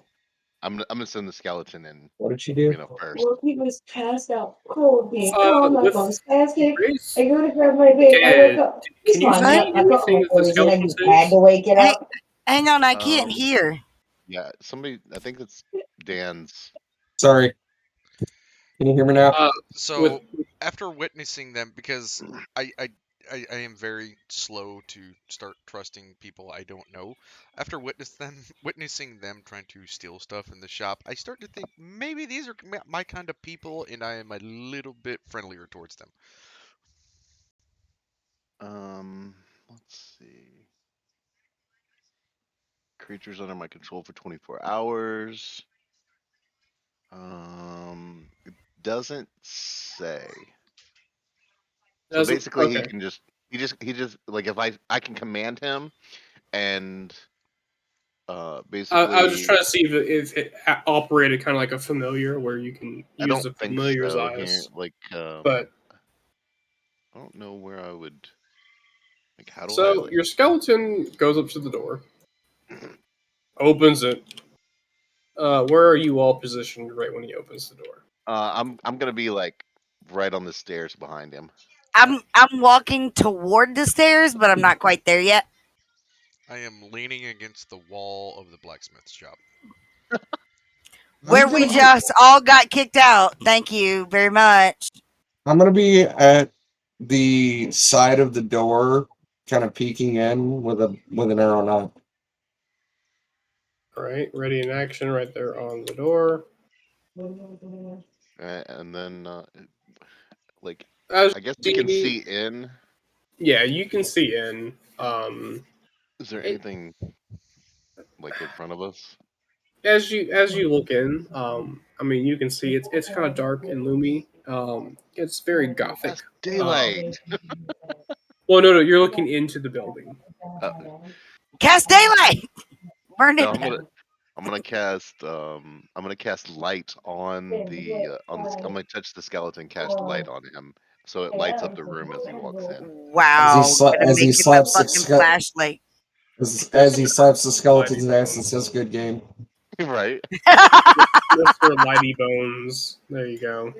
[SPEAKER 4] I'm gonna send the skeleton in.
[SPEAKER 2] What did she do?
[SPEAKER 4] First.
[SPEAKER 6] Well, he was passed out cold, being calm, my
[SPEAKER 3] With
[SPEAKER 6] phone's spastic.
[SPEAKER 3] Grace,
[SPEAKER 6] I go to grab my vape, I wake up.
[SPEAKER 3] can
[SPEAKER 6] Come
[SPEAKER 3] you
[SPEAKER 6] on,
[SPEAKER 3] see
[SPEAKER 6] I thought
[SPEAKER 3] anything
[SPEAKER 6] my
[SPEAKER 3] that
[SPEAKER 6] phone
[SPEAKER 3] the
[SPEAKER 6] was in,
[SPEAKER 3] skeleton
[SPEAKER 6] you had
[SPEAKER 3] says?
[SPEAKER 6] to wake it
[SPEAKER 5] Hey,
[SPEAKER 6] up.
[SPEAKER 5] hang on, I can't hear.
[SPEAKER 4] Yeah, somebody. I think it's Dan's.
[SPEAKER 2] Sorry. Can you hear me now?
[SPEAKER 1] so after witnessing them, because I am very slow to start trusting people I don't know. After witnessing them trying to steal stuff in the shop, I start to think maybe these are my kind of people, and I am a little bit friendlier towards them.
[SPEAKER 4] Let's see. Creatures under my control for 24 hours. It doesn't say. So basically,
[SPEAKER 3] okay.
[SPEAKER 4] he just like if I can command him, and basically
[SPEAKER 3] I was just trying to see if it operated kind of like a familiar, where you can
[SPEAKER 4] I
[SPEAKER 3] use
[SPEAKER 4] don't
[SPEAKER 3] the
[SPEAKER 4] think
[SPEAKER 3] familiar's
[SPEAKER 4] so.
[SPEAKER 3] eyes.
[SPEAKER 4] But I don't know where I would. Like, how do I
[SPEAKER 3] So
[SPEAKER 4] like?
[SPEAKER 3] your skeleton goes up to the door, opens it. Where are you all positioned right when he opens the door?
[SPEAKER 4] I'm gonna be like right on the stairs behind him.
[SPEAKER 5] I'm walking toward the stairs, but I'm not quite there yet.
[SPEAKER 1] I am leaning against the wall of the blacksmith shop.
[SPEAKER 5] Where we just all got kicked out. Thank you very much.
[SPEAKER 2] I'm gonna be at the side of the door, kind of peeking in with an arrow now.
[SPEAKER 3] All right, ready in action right there on the door.
[SPEAKER 4] And then like
[SPEAKER 3] As
[SPEAKER 4] I guess you can see in.
[SPEAKER 3] Yeah, you can see in.
[SPEAKER 4] Is there anything like in front of us?
[SPEAKER 3] As you look in, I mean, you can see it's kind of dark and gloomy. It's very gothic.
[SPEAKER 4] Daylight.
[SPEAKER 3] Well, no, you're looking into the building.
[SPEAKER 5] Cast daylight. Burn it.
[SPEAKER 4] No, I'm gonna cast light on the I'm gonna touch the skeleton, cast light on him, so it lights up the room as he walks in.
[SPEAKER 5] Wow. Gonna
[SPEAKER 2] As he
[SPEAKER 5] make him a
[SPEAKER 2] slaps the
[SPEAKER 5] fucking flashlight.
[SPEAKER 2] as he slaps the skeleton's ass and says, "Good game."
[SPEAKER 4] Right.
[SPEAKER 3] Mr. Lighty Bones. There you go.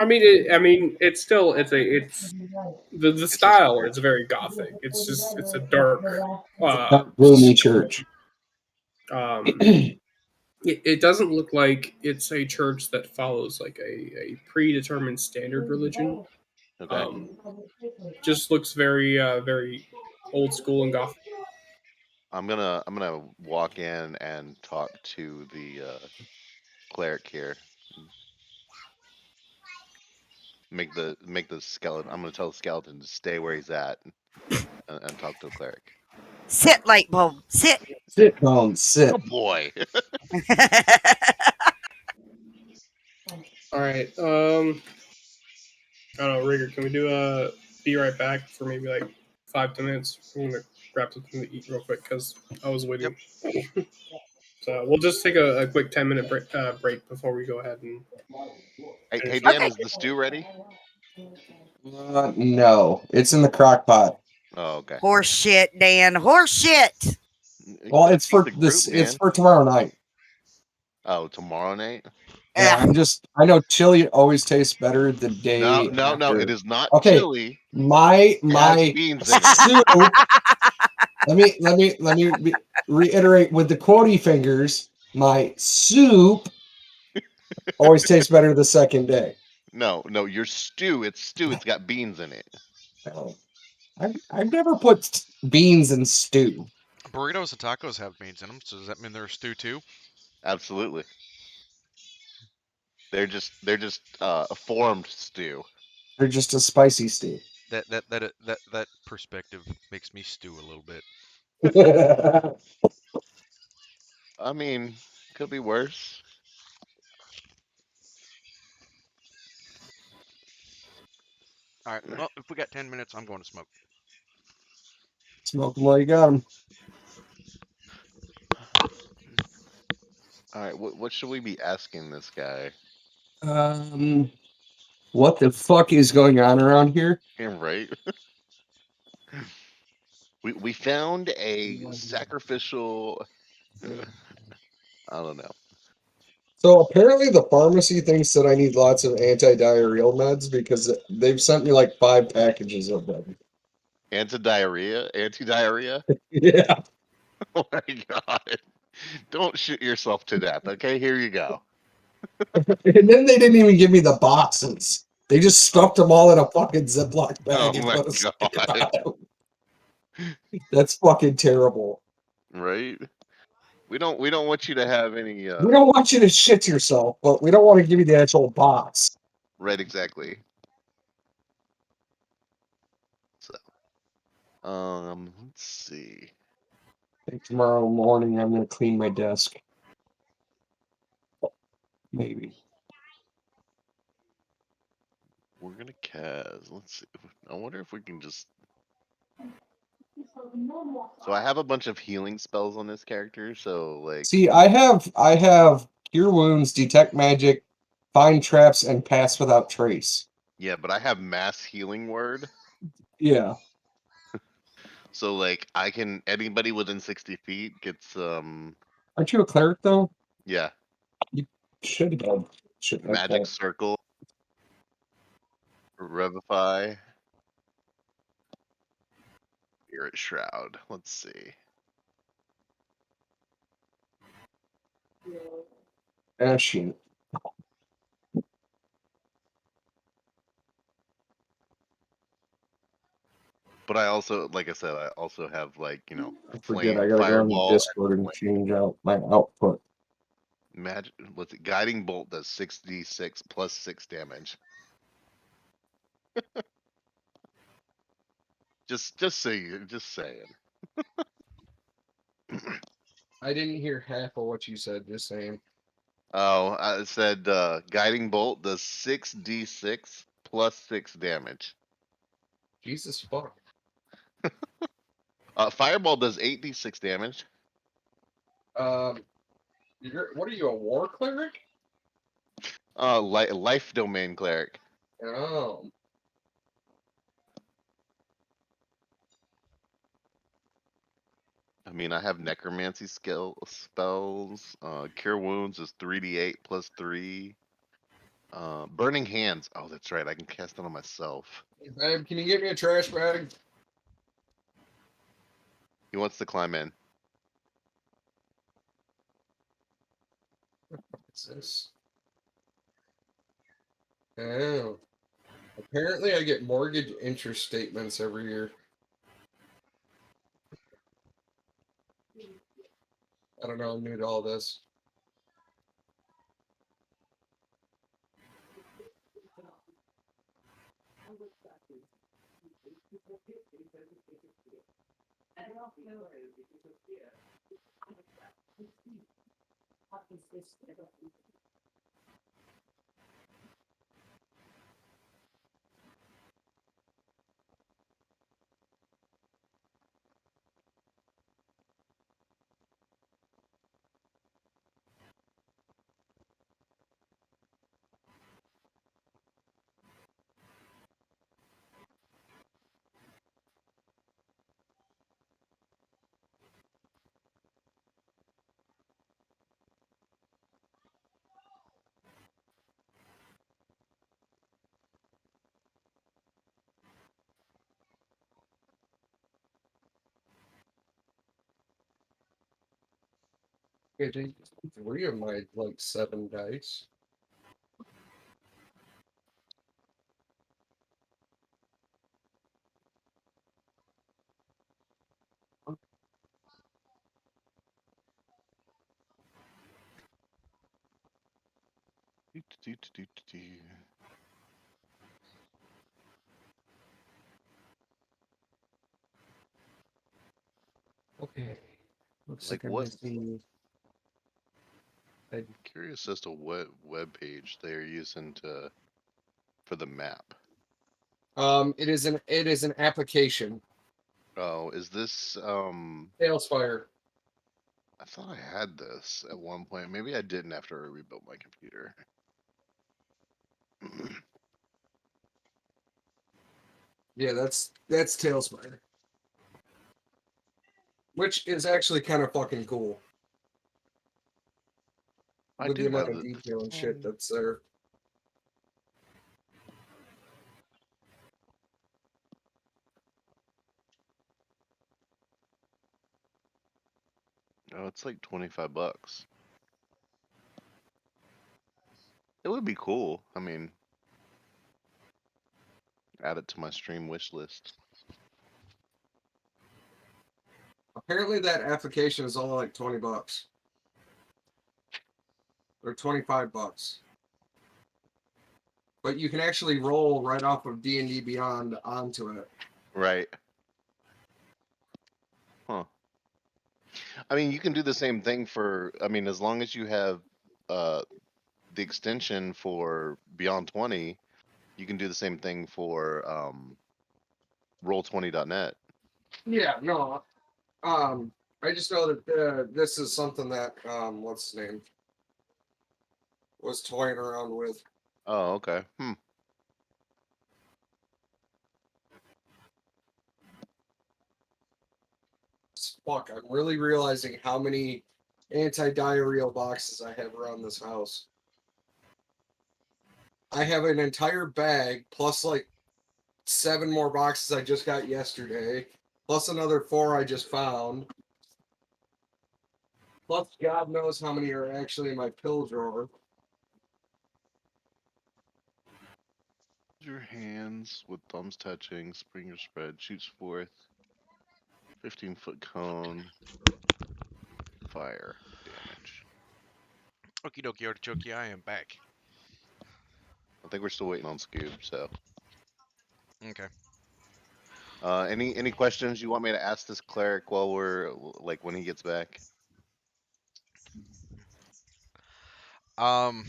[SPEAKER 3] I mean, it's still it's the style is very gothic. It's a dark,
[SPEAKER 2] gloomy church.
[SPEAKER 3] It doesn't look like it's a church that follows like a predetermined standard religion.
[SPEAKER 4] Okay.
[SPEAKER 3] Just looks very old school and gothic.
[SPEAKER 4] I'm gonna walk in and talk to the cleric here. Make the skeleton. I'm gonna tell the skeleton to stay where he's at and talk to the cleric.
[SPEAKER 5] Sit, light bulb. Sit.
[SPEAKER 2] Sit, Bones, sit.
[SPEAKER 4] Good boy.
[SPEAKER 3] All right. I don't know, Rigger. Can we do a be right back for maybe like 5-10 minutes? I'm gonna grab something to eat real quick because I was waiting. So we'll just take a quick 10-minute break before we go ahead and.
[SPEAKER 4] Hey, Dan,
[SPEAKER 5] Okay.
[SPEAKER 4] is the stew ready?
[SPEAKER 2] No, it's in the crock pot.
[SPEAKER 4] Oh, okay.
[SPEAKER 5] Horse shit, Dan. Horse shit.
[SPEAKER 4] You
[SPEAKER 2] Well,
[SPEAKER 4] gotta
[SPEAKER 2] it's for
[SPEAKER 4] feed the
[SPEAKER 2] this.
[SPEAKER 4] group,
[SPEAKER 2] It's
[SPEAKER 4] man.
[SPEAKER 2] for tomorrow night.
[SPEAKER 4] Oh, tomorrow night?
[SPEAKER 2] Yeah, I know chili always tastes better the day
[SPEAKER 4] No.
[SPEAKER 2] after.
[SPEAKER 4] It is not
[SPEAKER 2] Okay,
[SPEAKER 4] chili.
[SPEAKER 2] my
[SPEAKER 4] It has beans in it.
[SPEAKER 2] soup. Let me reiterate with the quotey fingers. My soup always tastes better the second day.
[SPEAKER 4] No, your stew. It's stew. It's got beans in it.
[SPEAKER 2] I've never put beans in stew.
[SPEAKER 1] Burritos and tacos have beans in them, so does that mean they're a stew too?
[SPEAKER 4] Absolutely. They're just a formed stew.
[SPEAKER 2] They're just a spicy stew.
[SPEAKER 1] That perspective makes me stew a little bit.
[SPEAKER 4] I mean, could be worse.
[SPEAKER 1] All right. Well, if we got 10 minutes, I'm going to smoke.
[SPEAKER 2] Smoke them while you got them.
[SPEAKER 4] All right, what should we be asking this guy?
[SPEAKER 2] What the fuck is going on around here?
[SPEAKER 4] Yeah, right. We found a sacrificial. I don't know.
[SPEAKER 2] So apparently the pharmacy thinks that I need lots of anti-diarrheal meds because they've sent me like 5 packages of them.
[SPEAKER 4] Anti-diarrhea.
[SPEAKER 2] Yeah.
[SPEAKER 4] Oh my god! Don't shoot yourself to death. Okay, here you go.
[SPEAKER 2] And then they didn't even give me the boxes. They just stuffed them all in a fucking Ziploc
[SPEAKER 4] Oh
[SPEAKER 2] bag and
[SPEAKER 4] my
[SPEAKER 2] put a sticker
[SPEAKER 4] god!
[SPEAKER 2] on them. That's fucking terrible.
[SPEAKER 4] Right? We don't want you to have any.
[SPEAKER 2] We don't want you to shit yourself, but we don't want to give you the actual box.
[SPEAKER 4] Right, exactly. So, let's see.
[SPEAKER 2] I think tomorrow morning I'm gonna clean my desk. Maybe.
[SPEAKER 4] We're gonna Kaz. Let's see. I wonder if we can just. So I have a bunch of healing spells on this character. So like.
[SPEAKER 2] See, I have cure wounds, detect magic, find traps, and pass without trace.
[SPEAKER 4] Yeah, but I have mass healing word.
[SPEAKER 2] Yeah.
[SPEAKER 4] So like I can anybody within 60 feet gets
[SPEAKER 2] Aren't you a cleric though?
[SPEAKER 4] yeah,
[SPEAKER 2] You should have. Should
[SPEAKER 4] magic circle, revivify, spirit shroud. Let's see.
[SPEAKER 2] Shoot.
[SPEAKER 4] But I also, like I said, I also have like
[SPEAKER 2] I forget. I gotta go on the
[SPEAKER 4] fireball,
[SPEAKER 2] Discord and change out my output.
[SPEAKER 4] magic. What's it? Guiding bolt does 6d6 plus 6 damage. just saying.
[SPEAKER 2] I didn't hear half of what you said. Just saying.
[SPEAKER 4] Oh, I said guiding bolt does 6d6 plus 6 damage.
[SPEAKER 2] Jesus fuck.
[SPEAKER 4] Fireball does 8d6 damage.
[SPEAKER 2] What are you, a war cleric?
[SPEAKER 4] Life domain cleric.
[SPEAKER 2] Oh.
[SPEAKER 4] I mean, I have necromancy spells. Cure wounds is 3d8 plus 3. Burning Hands. Oh, that's right. I can cast it on myself.
[SPEAKER 2] Hey, babe, can you get me a trash bag?
[SPEAKER 4] He wants to climb in.
[SPEAKER 2] What's this? Oh. Apparently, I get mortgage interest statements every year. I don't know. I'm new to all this. Okay, take 3 of my like 7 dice. Okay. Looks
[SPEAKER 4] Like
[SPEAKER 2] like I'm
[SPEAKER 4] what?
[SPEAKER 2] missing.
[SPEAKER 4] Curious as to what web page they're using for the map.
[SPEAKER 2] It is an application.
[SPEAKER 4] Oh, is this
[SPEAKER 2] TaleSpire.
[SPEAKER 4] I thought I had this at one point. Maybe I didn't after I rebuilt my computer.
[SPEAKER 2] Yeah, that's TaleSpire. Which is actually kind of fucking cool.
[SPEAKER 4] I
[SPEAKER 2] With the
[SPEAKER 4] do
[SPEAKER 2] amount
[SPEAKER 4] have
[SPEAKER 2] of
[SPEAKER 4] the
[SPEAKER 2] detail and shit that's there.
[SPEAKER 4] Oh, it's like $25. It would be cool. I mean, add it to my stream wish list.
[SPEAKER 2] Apparently that application is only like $20. Or $25. But you can actually roll right off of D&D Beyond onto it.
[SPEAKER 4] Right. Huh. I mean, you can do the same thing for, I mean, as long as you have the extension for Beyond 20, you can do the same thing for Roll20.net.
[SPEAKER 2] Yeah, no. I just know that this is something that what's his name was toying around with.
[SPEAKER 4] Oh, okay.
[SPEAKER 2] Fuck, I'm really realizing how many anti-diarrheal boxes I have around this house. I have an entire bag plus like 7 more boxes I just got yesterday, plus another 4 I just found. Plus, God knows how many are actually in my pill drawer.
[SPEAKER 4] Your hands with thumbs touching, springer spread, shoots forth 15-foot cone, fire damage.
[SPEAKER 1] Okie dokie artichoke, I am back.
[SPEAKER 4] I think we're still waiting on Scoob, so.
[SPEAKER 1] Okay.
[SPEAKER 4] Any questions you want me to ask this cleric while we're like when he gets back?
[SPEAKER 1] Um,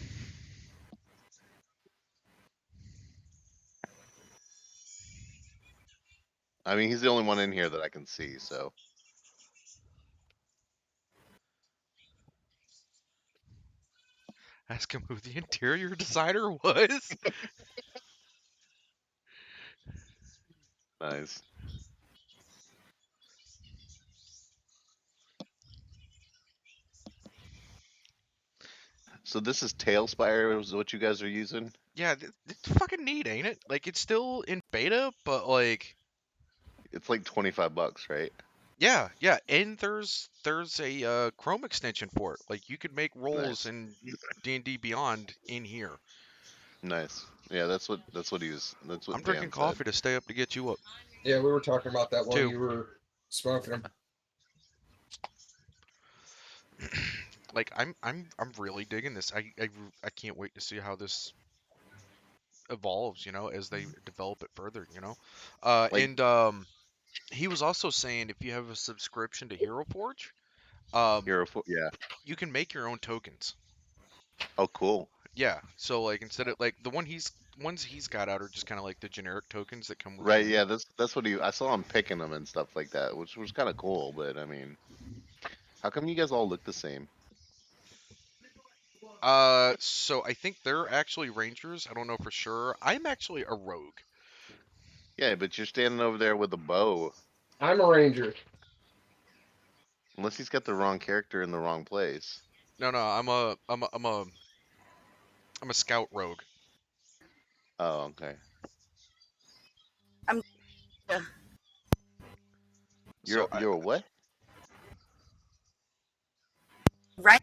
[SPEAKER 4] I mean, he's the only one in here that I can see, so.
[SPEAKER 1] ask him who the interior designer was.
[SPEAKER 4] Nice. So this is TaleSpire is what you guys are using?
[SPEAKER 1] Yeah, it's fucking neat, ain't it? Like it's still in beta, but like
[SPEAKER 4] It's like $25, right?
[SPEAKER 1] yeah, and there's a Chrome extension for it. Like you could make roles
[SPEAKER 4] Nice.
[SPEAKER 1] in D&D Beyond in here.
[SPEAKER 4] Nice. Yeah, that's what
[SPEAKER 1] I'm drinking
[SPEAKER 4] Dan said.
[SPEAKER 1] coffee to stay up to get you up
[SPEAKER 2] Yeah, we were talking about that while
[SPEAKER 1] too.
[SPEAKER 2] you were smoking them.
[SPEAKER 1] Like I'm really digging this. I can't wait to see how this evolves, as they develop it further,
[SPEAKER 4] Like
[SPEAKER 1] and he was also saying if you have a subscription to Hero Forge, um
[SPEAKER 4] yeah.
[SPEAKER 1] you can make your own tokens.
[SPEAKER 4] Oh, cool.
[SPEAKER 1] Yeah, so like instead of like the ones he's got out are just kind of like the generic tokens that come with the
[SPEAKER 4] Right,
[SPEAKER 1] game.
[SPEAKER 4] yeah, that's what I saw him picking them and stuff like that, which was kind of cool, but I mean, how come you guys all look the same?
[SPEAKER 1] So I think they're actually rangers. I don't know for sure. I'm actually a rogue.
[SPEAKER 4] Yeah, but you're standing over there with a bow.
[SPEAKER 2] I'm a ranger.
[SPEAKER 4] Unless he's got the wrong character in the wrong place.
[SPEAKER 1] No, I'm a scout rogue.
[SPEAKER 4] Oh, okay.
[SPEAKER 5] I'm
[SPEAKER 1] So
[SPEAKER 4] You're a what?
[SPEAKER 5] right.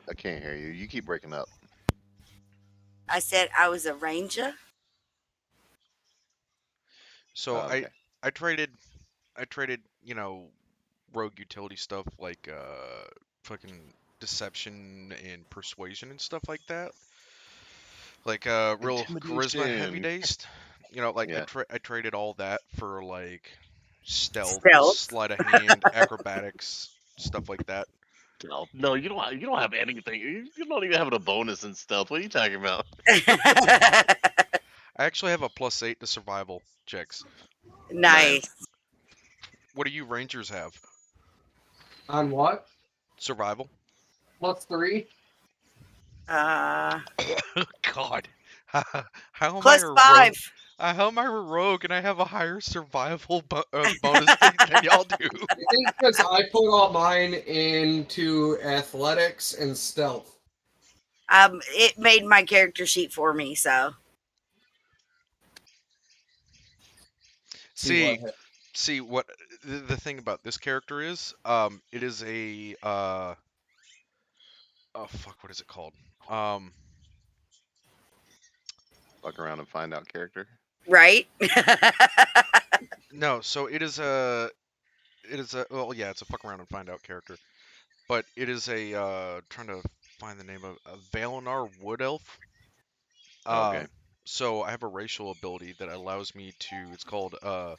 [SPEAKER 4] I can't hear you. You keep breaking up.
[SPEAKER 5] I said I was a ranger.
[SPEAKER 1] so
[SPEAKER 4] Oh,
[SPEAKER 1] I
[SPEAKER 4] okay.
[SPEAKER 1] I traded I traded, rogue utility stuff like fucking deception and persuasion and stuff like that. Like real charisma heavy
[SPEAKER 4] Intimidation.
[SPEAKER 1] based. Like
[SPEAKER 4] Yeah.
[SPEAKER 1] I traded all that for like stealth,
[SPEAKER 5] Stealth.
[SPEAKER 1] sleight of hand, acrobatics, stuff like that.
[SPEAKER 4] Stealth. No, you don't have anything. You don't even have a bonus in stealth. What are you talking about?
[SPEAKER 1] I actually have a +8 to survival checks.
[SPEAKER 4] Nice.
[SPEAKER 5] Nice.
[SPEAKER 1] What do you rangers have?
[SPEAKER 2] On what?
[SPEAKER 1] Survival?
[SPEAKER 2] +3?
[SPEAKER 5] Uh,
[SPEAKER 1] God. How am I
[SPEAKER 5] plus
[SPEAKER 1] a rogue?
[SPEAKER 5] 5.
[SPEAKER 1] How am I a rogue and I have a higher survival bonus than y'all do?
[SPEAKER 2] I think because I put all mine into athletics and stealth.
[SPEAKER 5] It made my character sheet for me, so
[SPEAKER 1] See, what the thing about this character is, it is a oh fuck, what is it called? Um,
[SPEAKER 4] Fuck around and find out character.
[SPEAKER 5] right.
[SPEAKER 1] no, so it is a well, yeah, it's a fuck around and find out character, but it is a trying to find the name of a Valinor Wood Elf.
[SPEAKER 4] Okay.
[SPEAKER 1] So I have a racial ability that allows me to. It's called uh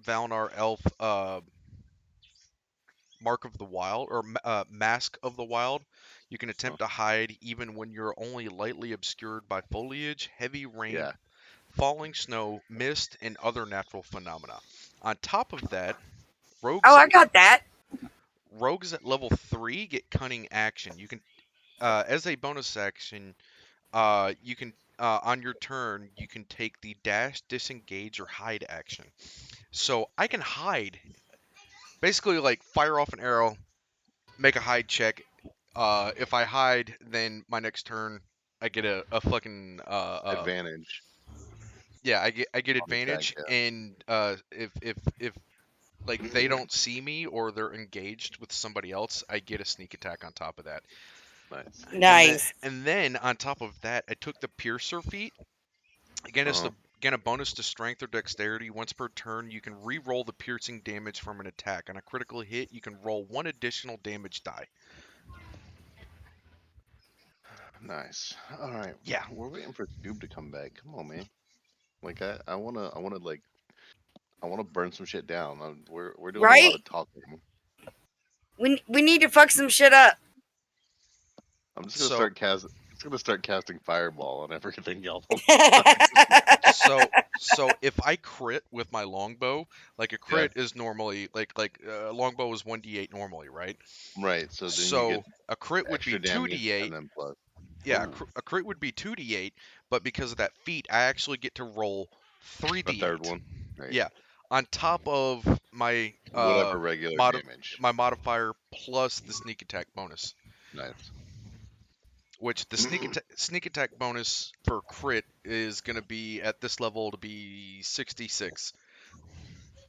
[SPEAKER 1] Valinor Elf Mark of the Wild or Mask of the Wild. You can attempt to hide even when you're only lightly obscured by foliage, heavy rain,
[SPEAKER 4] Yeah.
[SPEAKER 1] falling snow, mist, and other natural phenomena. On top of that, rogues
[SPEAKER 5] Oh, I got that.
[SPEAKER 1] rogues at level 3 get cunning action. You can as a bonus action, you can on your turn you can take the dash, disengage, or hide action. So I can hide, basically like fire off an arrow, make a hide check. If I hide, then my next turn I get a fucking
[SPEAKER 4] Advantage
[SPEAKER 1] yeah, I get
[SPEAKER 4] on the attack.
[SPEAKER 1] advantage,
[SPEAKER 4] Yeah.
[SPEAKER 1] and if like they don't see me or they're engaged with somebody else, I get a sneak attack on top of that.
[SPEAKER 4] Nice.
[SPEAKER 5] Nice.
[SPEAKER 1] And then on top of that, I took the piercer feat. Again, it's
[SPEAKER 4] Uh-huh.
[SPEAKER 1] again a bonus to strength or dexterity. Once per turn, you can re-roll the piercing damage from an attack. On a critical hit, you can roll one additional damage die.
[SPEAKER 4] Nice. All right.
[SPEAKER 1] Yeah.
[SPEAKER 4] We're waiting for Scoob to come back. Come on, man. Like I wanna burn some shit down. We're doing a lot
[SPEAKER 5] Right?
[SPEAKER 4] of talking.
[SPEAKER 5] We need to fuck some shit up.
[SPEAKER 4] I'm just gonna
[SPEAKER 1] So
[SPEAKER 4] start casting fireball on everything y'all.
[SPEAKER 1] so if I crit with my longbow, like a crit is normally like longbow is 1d8 normally, right?
[SPEAKER 4] Right. So then you get
[SPEAKER 1] So a crit would be
[SPEAKER 4] extra damage
[SPEAKER 1] 2d8.
[SPEAKER 4] and then plus.
[SPEAKER 1] Yeah,
[SPEAKER 4] Ooh,
[SPEAKER 1] a crit would be 2d8, but because of that feat, I actually get to roll
[SPEAKER 4] a
[SPEAKER 1] 3d8.
[SPEAKER 4] third one. Right.
[SPEAKER 1] Yeah. on top of my
[SPEAKER 4] Whatever regular damage.
[SPEAKER 1] my modifier plus the sneak attack bonus,
[SPEAKER 4] Nice.
[SPEAKER 1] which the sneak attack bonus for crit is going to be at this level to be 66.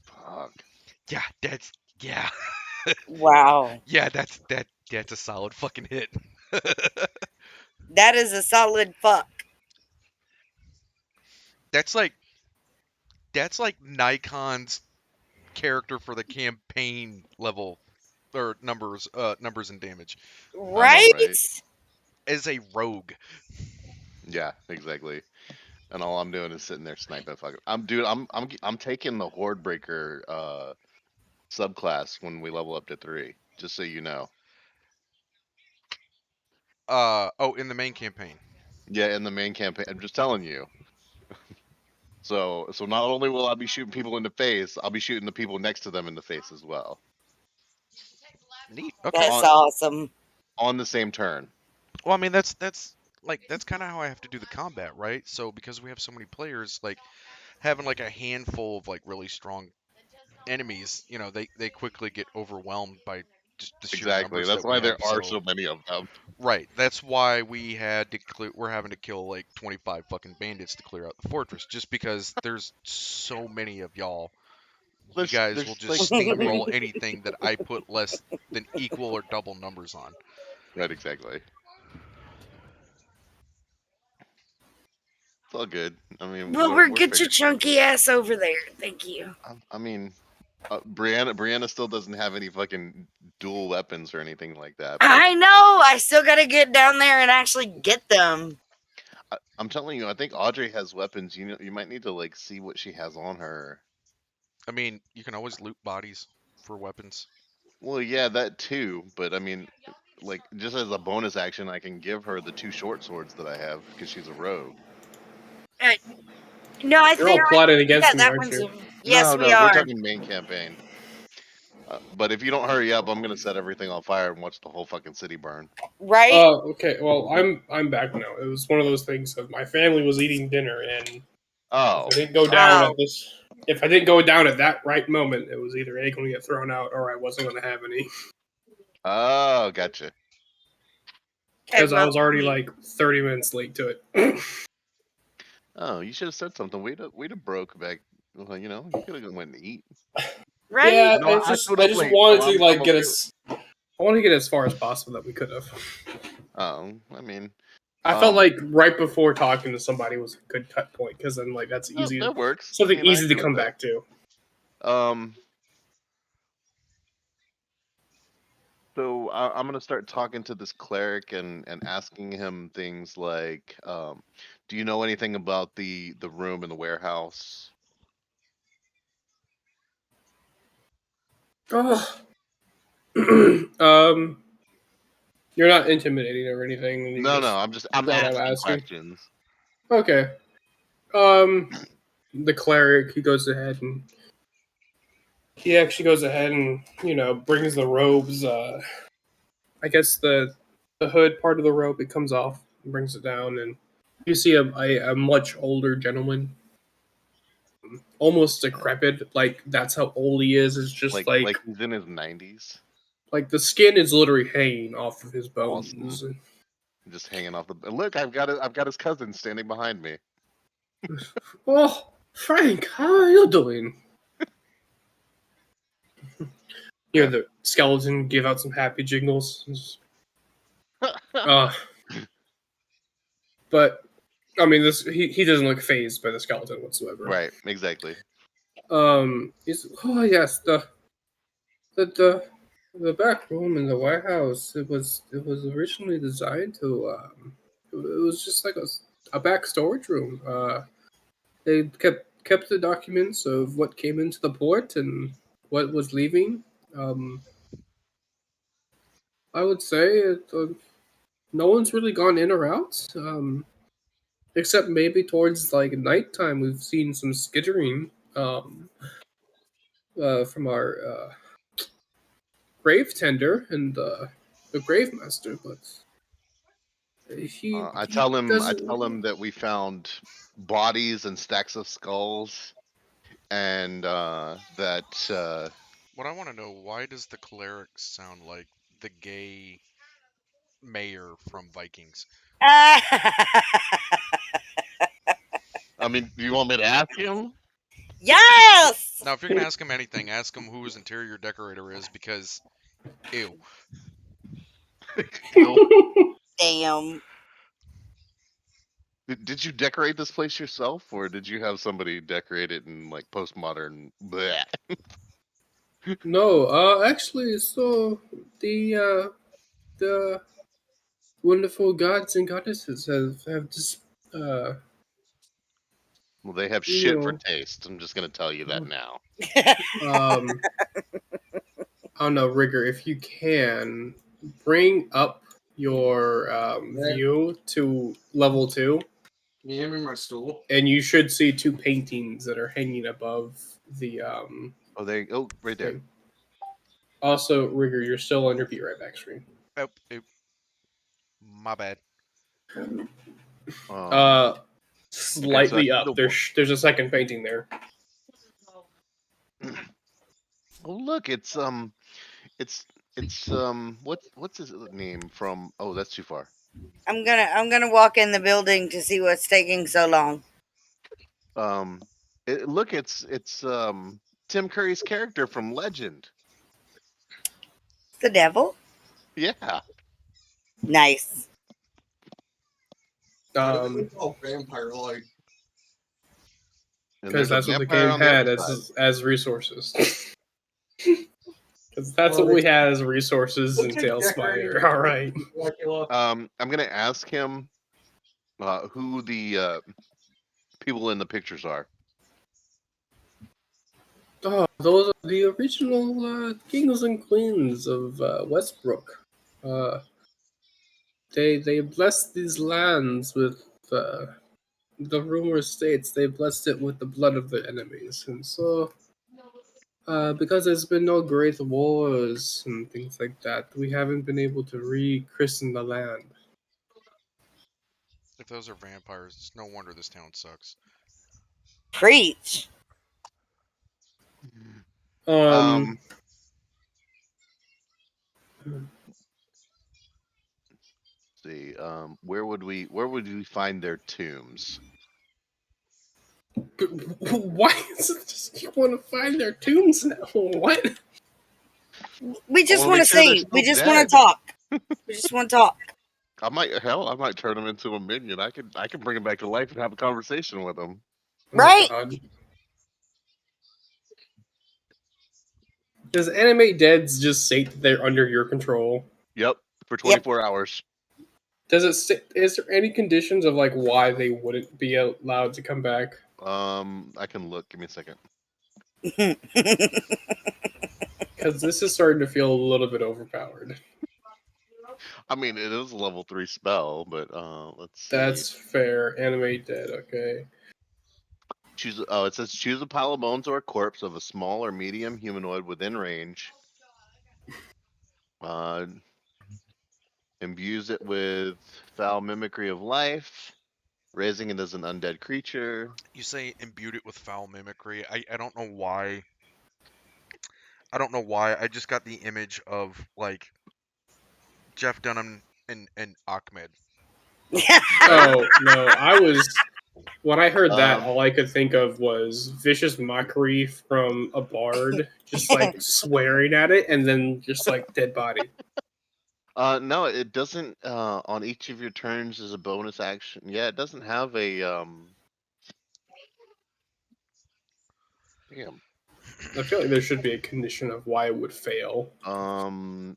[SPEAKER 4] Fuck.
[SPEAKER 1] Yeah, that's yeah.
[SPEAKER 5] Wow.
[SPEAKER 1] Yeah, that's a solid fucking hit.
[SPEAKER 5] That is a solid fuck.
[SPEAKER 1] That's like Nikon's character for the campaign level or numbers and damage
[SPEAKER 4] I know,
[SPEAKER 5] Right?
[SPEAKER 4] right?
[SPEAKER 1] as a rogue.
[SPEAKER 4] Yeah, exactly. And all I'm doing is sitting there sniping. I'm taking the Horde Breaker subclass when we level up to 3. Just so you know.
[SPEAKER 1] In the main campaign.
[SPEAKER 4] Yeah, in the main campaign. I'm just telling you. So not only will I be shooting people in the face, I'll be shooting the people next to them in the face as well.
[SPEAKER 1] Neat. Okay.
[SPEAKER 5] That's awesome.
[SPEAKER 4] On the same turn.
[SPEAKER 1] Well, I mean that's kind of how I have to do the combat, right? So because we have so many players, like having like a handful of like really strong enemies, they quickly get overwhelmed by just the sheer
[SPEAKER 4] Exactly.
[SPEAKER 1] numbers
[SPEAKER 4] That's
[SPEAKER 1] that we
[SPEAKER 4] why there
[SPEAKER 1] have.
[SPEAKER 4] are so many of them.
[SPEAKER 1] Right. That's why we're having to kill like 25 fucking bandits to clear out the fortress, just because there's so many of y'all. You guys will just steamroll anything that I put less than equal or double numbers on.
[SPEAKER 4] Right, exactly. It's all good. I mean,
[SPEAKER 5] Wilbur,
[SPEAKER 4] we're
[SPEAKER 5] get your
[SPEAKER 4] figuring.
[SPEAKER 5] chunky ass over there. Thank you.
[SPEAKER 4] I mean, Brianna still doesn't have any fucking dual weapons or anything like that. But
[SPEAKER 5] I know. I still got to get down there and actually get them.
[SPEAKER 4] I'm telling you, I think Audrey has weapons. You might need to like see what she has on her.
[SPEAKER 1] I mean, you can always loot bodies for weapons.
[SPEAKER 4] Well, yeah, that too. But I mean, like just as a bonus action, I can give her the 2 short swords that I have because she's a rogue.
[SPEAKER 5] No, I
[SPEAKER 3] You're
[SPEAKER 5] think
[SPEAKER 3] all plotting against me,
[SPEAKER 5] that
[SPEAKER 3] aren't
[SPEAKER 5] one's.
[SPEAKER 3] you?
[SPEAKER 5] Yes, we
[SPEAKER 4] No, we're
[SPEAKER 5] are.
[SPEAKER 4] talking main campaign. But if you don't hurry up, I'm gonna set everything on fire and watch the whole fucking city burn.
[SPEAKER 5] Right?
[SPEAKER 3] Okay. Well, I'm back now. It was one of those things of my family was eating dinner, and
[SPEAKER 4] Oh,
[SPEAKER 3] if I didn't go down
[SPEAKER 5] Oh.
[SPEAKER 3] at this, if I didn't go down at that right moment, it was either A going to get thrown out or I wasn't going to have any
[SPEAKER 4] oh, gotcha.
[SPEAKER 3] because I
[SPEAKER 5] well,
[SPEAKER 3] was already like 30 minutes late to it.
[SPEAKER 4] Oh, you should have said something. We'd have broke back. Well, you could have went and eat.
[SPEAKER 5] right?
[SPEAKER 3] Yeah,
[SPEAKER 4] No, I showed
[SPEAKER 3] I
[SPEAKER 4] up
[SPEAKER 3] just
[SPEAKER 4] late,
[SPEAKER 3] wanted
[SPEAKER 4] so
[SPEAKER 3] to like
[SPEAKER 4] I'm
[SPEAKER 3] get
[SPEAKER 4] okay
[SPEAKER 3] as I wanted to get as far as possible that we could have.
[SPEAKER 4] Oh, I mean,
[SPEAKER 3] I felt like right before talking to somebody was a good cut point because then like that's easy,
[SPEAKER 4] that works.
[SPEAKER 3] something
[SPEAKER 4] I mean, I
[SPEAKER 3] easy to
[SPEAKER 4] agree with
[SPEAKER 3] come
[SPEAKER 4] that.
[SPEAKER 3] back to.
[SPEAKER 4] So I'm gonna start talking to this cleric and asking him things like, do you know anything about the room in the warehouse?
[SPEAKER 3] Oh. You're not intimidating or anything. And
[SPEAKER 4] No, I'm
[SPEAKER 3] I'm
[SPEAKER 4] asking
[SPEAKER 3] asking.
[SPEAKER 4] questions.
[SPEAKER 3] Okay. The cleric he goes ahead and he actually goes ahead and brings the robes. I guess the hood part of the robe it comes off and brings it down, and you see a much older gentleman, almost decrepit. Like that's how old he is. It's just
[SPEAKER 4] Like he's in his 90s.
[SPEAKER 3] like the skin is literally hanging off of his bones.
[SPEAKER 4] Awesome. Just hanging off the. Look, I've got his cousin standing behind me.
[SPEAKER 3] Oh, Frank, how are you doing? You hear the skeleton give out some happy jingles. But I mean, he doesn't look phased by the skeleton whatsoever.
[SPEAKER 4] Right, exactly.
[SPEAKER 3] Oh yes, the back room in the White House. It was originally designed to. It was just like a back storage room. They kept the documents of what came into the port and what was leaving. I would say no one's really gone in or out. Except maybe towards like nighttime, we've seen some skittering from our grave tender and the grave master, but
[SPEAKER 4] I
[SPEAKER 3] he
[SPEAKER 4] tell him
[SPEAKER 3] doesn't.
[SPEAKER 4] that we found bodies and stacks of skulls and that
[SPEAKER 1] What I want to know, why does the cleric sound like the gay mayor from Vikings?
[SPEAKER 4] I mean, do you want me to ask him?
[SPEAKER 5] Yes.
[SPEAKER 1] Now, if you're gonna ask him anything, ask him who his interior decorator is, because, ew.
[SPEAKER 5] Damn.
[SPEAKER 4] Did you decorate this place yourself, or did you have somebody decorate it in like postmodern? Bleh?
[SPEAKER 3] No, actually, so the wonderful gods and goddesses have just
[SPEAKER 4] Well, they have
[SPEAKER 3] you
[SPEAKER 4] shit for
[SPEAKER 3] know
[SPEAKER 4] taste. I'm just gonna tell you that now.
[SPEAKER 3] um I don't know, Rigger, if you can bring up your view to level 2,
[SPEAKER 2] Can you hand me my stool?
[SPEAKER 3] and you should see 2 paintings that are hanging above the
[SPEAKER 4] Oh, right there.
[SPEAKER 3] thing. Also, Rigger, you're still on your Be Right Back screen.
[SPEAKER 1] Oh, my bad.
[SPEAKER 3] Uh,
[SPEAKER 4] Okay, so I
[SPEAKER 3] slightly
[SPEAKER 4] see
[SPEAKER 3] up. There's a second painting there.
[SPEAKER 4] Oh, look, it's what's his name from? Oh, that's too far.
[SPEAKER 5] I'm gonna walk in the building to see what's taking so long.
[SPEAKER 4] Look, it's Tim Curry's character from Legend.
[SPEAKER 5] The devil?
[SPEAKER 4] Yeah.
[SPEAKER 5] Nice.
[SPEAKER 2] Vampire like.
[SPEAKER 4] And
[SPEAKER 3] Because
[SPEAKER 4] there's a
[SPEAKER 3] that's what the
[SPEAKER 4] vampire
[SPEAKER 3] game
[SPEAKER 4] on the
[SPEAKER 3] had
[SPEAKER 4] other side.
[SPEAKER 3] as resources. Because that's what we had as resources in TaleSpire. All right.
[SPEAKER 4] I'm gonna ask him who the people in the pictures are.
[SPEAKER 3] Oh, those are the original kings and queens of Westbrook. Uh, they blessed these lands with the rumor states they blessed it with the blood of their enemies, and so because there's been no great wars and things like that, we haven't been able to rechristen the land.
[SPEAKER 1] If those are vampires, it's no wonder this town sucks.
[SPEAKER 5] Preach.
[SPEAKER 3] Um,
[SPEAKER 4] See, where would we find their tombs?
[SPEAKER 3] why is it just you want to find their tombs now? What?
[SPEAKER 5] We
[SPEAKER 4] I
[SPEAKER 5] just
[SPEAKER 4] wanna
[SPEAKER 5] want to
[SPEAKER 4] make sure they're
[SPEAKER 5] see.
[SPEAKER 4] still
[SPEAKER 5] We just want
[SPEAKER 4] dead.
[SPEAKER 5] to talk. We just want to talk.
[SPEAKER 4] I might turn him into a minion. I can bring him back to life and have a conversation with him.
[SPEAKER 5] Right?
[SPEAKER 3] Oh, God. Does Animate Deads just say that they're under your control?
[SPEAKER 4] Yep, for
[SPEAKER 5] Yep.
[SPEAKER 4] 24 hours.
[SPEAKER 3] Does it say, is there any conditions of like why they wouldn't be allowed to come back?
[SPEAKER 4] I can look. Give me a second.
[SPEAKER 3] Because this is starting to feel a little bit overpowered.
[SPEAKER 4] I mean, it is a level 3 spell, but let's see.
[SPEAKER 3] That's fair. Animate Dead, okay.
[SPEAKER 4] It says choose a pile of bones or a corpse of a small or medium humanoid within range. Uh, imbues it with foul mimicry of life, raising it as an undead creature.
[SPEAKER 1] You say imbued it with foul mimicry. I don't know why. I don't know why. I just got the image of, like, Jeff Dunham and Ahmed.
[SPEAKER 3] Oh, no, when I heard that,
[SPEAKER 4] Um,
[SPEAKER 3] all I could think of was vicious mockery from a bard, just like swearing at it, and then just like dead body.
[SPEAKER 4] No, it doesn't. On each of your turns as a bonus action. Yeah, it doesn't have a Damn.
[SPEAKER 3] I feel like there should be a condition of why it would fail.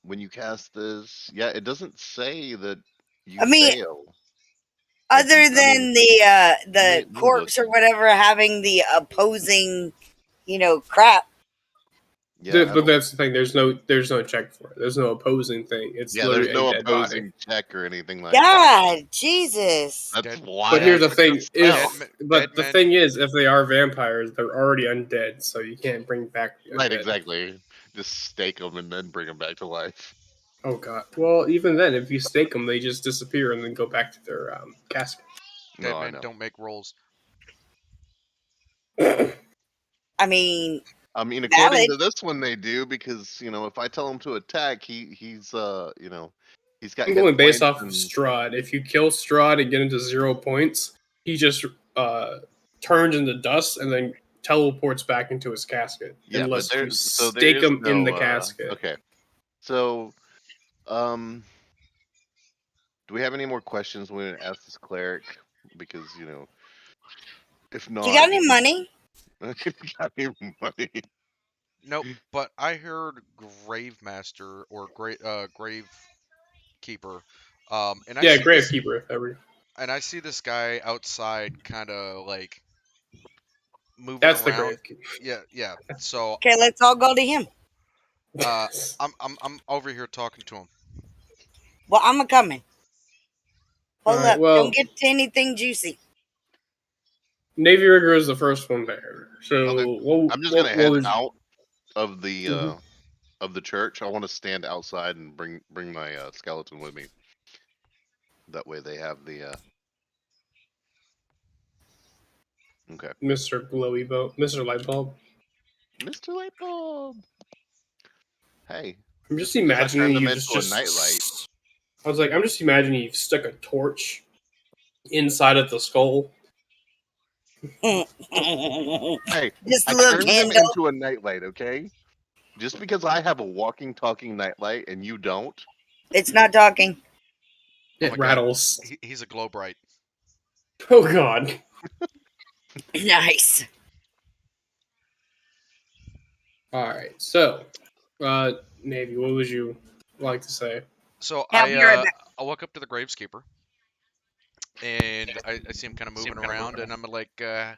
[SPEAKER 4] When you cast this, yeah, it doesn't say that you
[SPEAKER 5] I mean,
[SPEAKER 4] fail.
[SPEAKER 5] other than the
[SPEAKER 4] let me look.
[SPEAKER 5] corpse or whatever having the opposing, crap.
[SPEAKER 4] Yeah,
[SPEAKER 3] But that's the thing. There's no check for it. There's no opposing thing. It's
[SPEAKER 4] yeah, there's
[SPEAKER 3] literally
[SPEAKER 4] no
[SPEAKER 3] a dead body.
[SPEAKER 4] opposing check or anything like that.
[SPEAKER 5] God, Jesus.
[SPEAKER 4] That's
[SPEAKER 1] Dead-
[SPEAKER 4] why.
[SPEAKER 3] But here's
[SPEAKER 4] I
[SPEAKER 3] the thing:
[SPEAKER 4] took the
[SPEAKER 3] if
[SPEAKER 4] spell.
[SPEAKER 3] but the
[SPEAKER 1] men-
[SPEAKER 3] thing is, if they are vampires, they're already undead, so you can't bring back the
[SPEAKER 4] Right,
[SPEAKER 3] undead.
[SPEAKER 4] exactly. Just stake them and then bring them back to life.
[SPEAKER 3] Oh god. Well, even then, if you stake them, they just disappear and then go back to their casket.
[SPEAKER 1] Dead
[SPEAKER 4] No, I
[SPEAKER 1] men
[SPEAKER 4] know.
[SPEAKER 1] don't make rolls.
[SPEAKER 5] I mean,
[SPEAKER 4] according
[SPEAKER 5] valid.
[SPEAKER 4] to this one, they do because if I tell him to attack, he's he's got
[SPEAKER 3] I'm
[SPEAKER 4] hit
[SPEAKER 3] going based
[SPEAKER 4] points
[SPEAKER 3] off of
[SPEAKER 4] and
[SPEAKER 3] Strahd. If you kill Strahd and get into 0 points, he just turns into dust and then teleports back into his casket.
[SPEAKER 4] yeah, but
[SPEAKER 3] Unless you
[SPEAKER 4] there
[SPEAKER 3] stake
[SPEAKER 4] is
[SPEAKER 3] him in
[SPEAKER 4] no
[SPEAKER 3] the casket.
[SPEAKER 4] okay. So, do we have any more questions we want to ask this cleric? Because if
[SPEAKER 5] You
[SPEAKER 4] not,
[SPEAKER 5] got any money?
[SPEAKER 4] got any money?
[SPEAKER 1] Nope. But I heard Grave Master or Grave Keeper, and I
[SPEAKER 3] Yeah,
[SPEAKER 1] see this,
[SPEAKER 3] Gravekeeper, if ever.
[SPEAKER 1] and I see this guy outside, kind of like moving
[SPEAKER 3] That's the
[SPEAKER 1] around.
[SPEAKER 3] Gravekeeper.
[SPEAKER 1] Yeah. So,
[SPEAKER 5] Okay, let's all go to him.
[SPEAKER 1] I'm over here talking to him.
[SPEAKER 5] Well, I'm a coming. Hold
[SPEAKER 3] Alright,
[SPEAKER 5] up.
[SPEAKER 3] well,
[SPEAKER 5] Don't get to anything juicy.
[SPEAKER 3] Navy Rigger is the first one there. So,
[SPEAKER 4] Okay.
[SPEAKER 3] what,
[SPEAKER 4] I'm just
[SPEAKER 3] what,
[SPEAKER 4] gonna
[SPEAKER 3] what
[SPEAKER 4] head
[SPEAKER 3] was
[SPEAKER 4] out of the
[SPEAKER 3] Mhm.
[SPEAKER 4] of the church. I want to stand outside and bring my skeleton with me. That way they have the okay.
[SPEAKER 3] Mr. Glowy Bulb, Mr. Lightbulb?
[SPEAKER 4] Mr. Lightbulb. Hey,
[SPEAKER 3] I'm just
[SPEAKER 4] just because I
[SPEAKER 3] imagining
[SPEAKER 4] turned them
[SPEAKER 3] you
[SPEAKER 4] into a nightlight.
[SPEAKER 3] I was like, I'm just imagining you stuck a torch inside of the skull.
[SPEAKER 4] Hey,
[SPEAKER 5] Just
[SPEAKER 4] I
[SPEAKER 5] a little
[SPEAKER 4] turned them
[SPEAKER 5] candle.
[SPEAKER 4] into a nightlight, okay? Just because I have a walking, talking nightlight and you don't.
[SPEAKER 5] It's not talking.
[SPEAKER 1] Oh
[SPEAKER 3] It
[SPEAKER 1] my god,
[SPEAKER 3] rattles.
[SPEAKER 1] he's a glow bright.
[SPEAKER 3] Oh god.
[SPEAKER 5] Nice.
[SPEAKER 3] Alright, so, Navy, what would you like to say?
[SPEAKER 1] So
[SPEAKER 5] Yeah, I'll be right back.
[SPEAKER 1] I walk up to the Graveskeeper, and I see him kind of moving around, and I'm like, I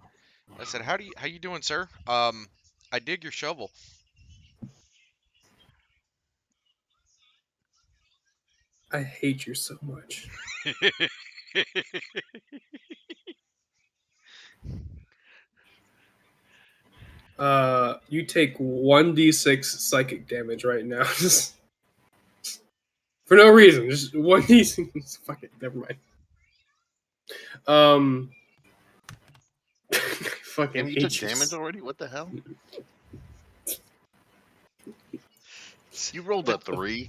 [SPEAKER 1] said, how you doing, sir? I dig your shovel.
[SPEAKER 3] I hate you so much. You take 1d6 psychic damage right now. Just for no reason. Just 1d6. Fuck it, never mind. I fucking
[SPEAKER 4] Damn, you took
[SPEAKER 3] hate you.
[SPEAKER 4] damage already? What the hell? You rolled a 3.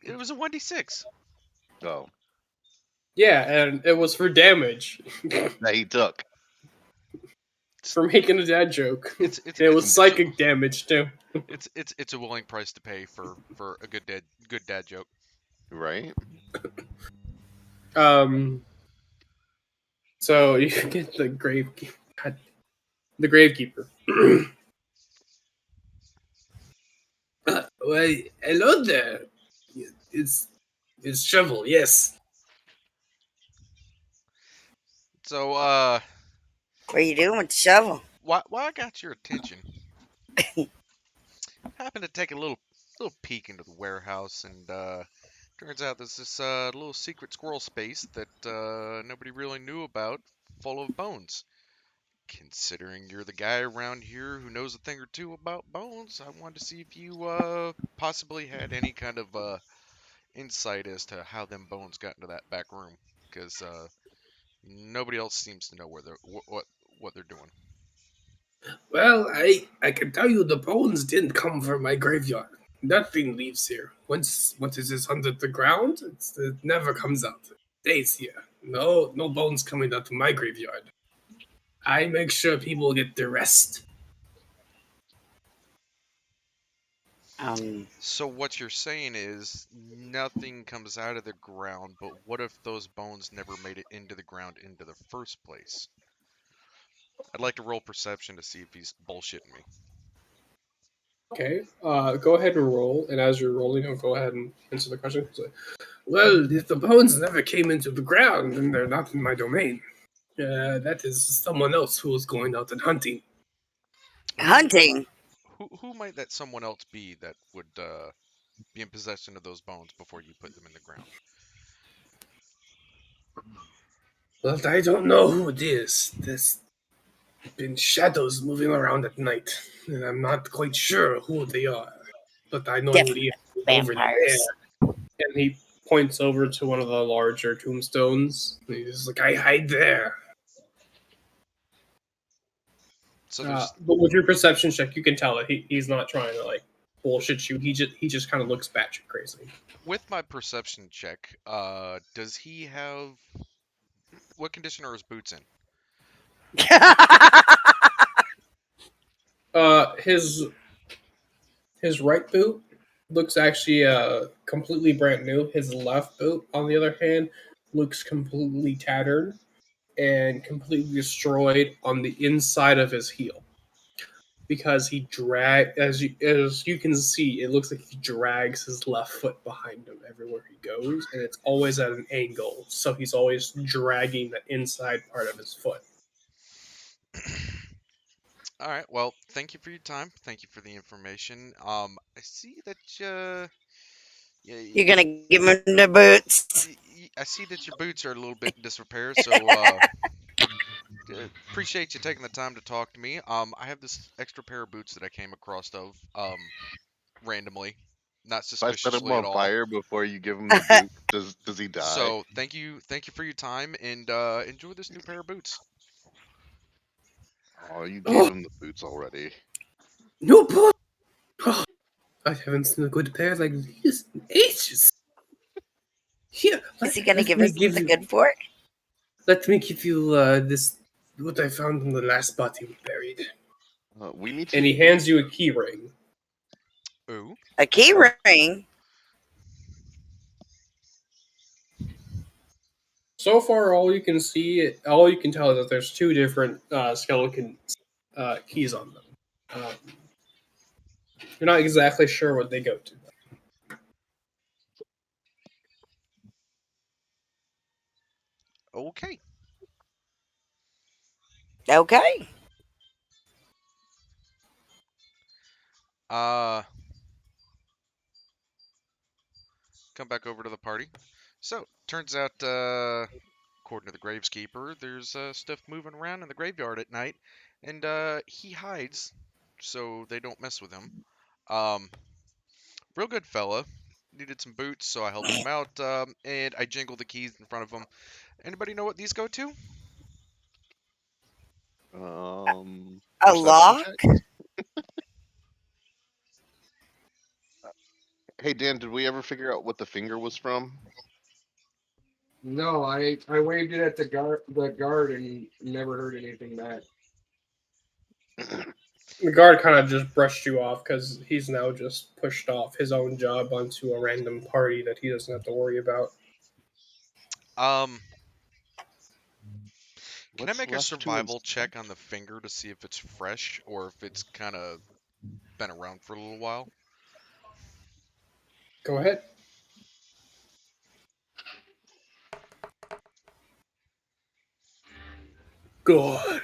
[SPEAKER 1] It was a 1d6.
[SPEAKER 4] Oh,
[SPEAKER 3] Yeah, and it was for damage.
[SPEAKER 4] that he took.
[SPEAKER 3] For making a dad joke.
[SPEAKER 1] It's
[SPEAKER 3] It was psychic damage too.
[SPEAKER 1] it's a willing price to pay for a good dad joke.
[SPEAKER 4] Right?
[SPEAKER 3] So you get the gravekeeper. Well, hello there. It's Shovel. Yes.
[SPEAKER 1] So
[SPEAKER 5] What are you doing with the shovel?
[SPEAKER 1] why I got your attention? Happened to take a little peek into the warehouse, and turns out there's this little secret squirrel space that nobody really knew about, full of bones. Considering you're the guy around here who knows a thing or two about bones, I wanted to see if you possibly had any kind of insight as to how them bones got into that back room, because nobody else seems to know where they're what they're doing.
[SPEAKER 3] Well, I can tell you the bones didn't come from my graveyard. Nothing leaves here. Once it is under the ground, it never comes out. It stays here. No bones coming out of my graveyard. I make sure people get their rest.
[SPEAKER 1] So what you're saying is nothing comes out of the ground, but what if those bones never made it into the ground into the first place? I'd like to roll perception to see if he's bullshitting me.
[SPEAKER 3] Okay, go ahead and roll. And as you're rolling, I'll go ahead and answer the question. So, well, if the bones never came into the ground, then they're not in my domain. That is someone else who is going out and hunting.
[SPEAKER 5] Hunting.
[SPEAKER 1] Who might that someone else be that would be in possession of those bones before you put them in the ground?
[SPEAKER 3] But I don't know who it is. There's been shadows moving around at night, and I'm not quite sure who they are. But I know who
[SPEAKER 5] Definitely
[SPEAKER 3] he is over
[SPEAKER 5] vampires.
[SPEAKER 3] there. And he points over to one of the larger tombstones. And he's like, I hide there.
[SPEAKER 1] So there's
[SPEAKER 3] But with your perception check, you can tell that he's not trying to like bullshit you. He just kind of looks batshit crazy.
[SPEAKER 1] with my perception check. Does he have what condition are his boots in?
[SPEAKER 3] His right boot looks actually completely brand new. His left boot, on the other hand, looks completely tattered and completely destroyed on the inside of his heel. Because he as you can see, it looks like he drags his left foot behind him everywhere he goes, and it's always at an angle. So he's always dragging the inside part of his foot.
[SPEAKER 1] All right. Well, thank you for your time. Thank you for the information. I see that
[SPEAKER 5] You're gonna give him the boots.
[SPEAKER 1] I see that your boots are a little bit in disrepair. So appreciate you taking the time to talk to me. I have this extra pair of boots that I came across randomly, not
[SPEAKER 4] If I set him
[SPEAKER 1] suspiciously at
[SPEAKER 4] on
[SPEAKER 1] all.
[SPEAKER 4] fire before you give him the boot, does he die?
[SPEAKER 1] So thank you for your time, and enjoy this new pair of boots.
[SPEAKER 4] Oh, you gave him the boots already.
[SPEAKER 3] No point. I haven't seen a good pair like this in ages. Here,
[SPEAKER 5] Is he gonna
[SPEAKER 3] let
[SPEAKER 5] give
[SPEAKER 3] me
[SPEAKER 5] us the good for it?
[SPEAKER 3] Let me give you this. What I found in the last body we buried.
[SPEAKER 4] We need to.
[SPEAKER 3] And he hands you a key ring.
[SPEAKER 1] Ooh.
[SPEAKER 5] A key ring.
[SPEAKER 3] So far, all you can tell is that there's two different skeleton keys on them. You're not exactly sure what they go to.
[SPEAKER 1] Okay.
[SPEAKER 5] Okay.
[SPEAKER 1] Come back over to the party. So turns out, according to the graveskeeper, there's stuff moving around in the graveyard at night, and he hides so they don't mess with him. Um, real good fella. Needed some boots, so I helped him out, and I jingled the keys in front of him. Anybody know what these go to?
[SPEAKER 5] A
[SPEAKER 4] Perception
[SPEAKER 5] lock?
[SPEAKER 4] check. Hey Dan, did we ever figure out what the finger was from?
[SPEAKER 2] No, I waved it at the guard and never heard anything back.
[SPEAKER 3] The guard kind of just brushed you off because he's now just pushed off his own job onto a random party that he doesn't have to worry about.
[SPEAKER 1] Can I make a survival check on the finger to see if it's fresh or if it's kind of been around for a little while?
[SPEAKER 3] Go ahead. Good.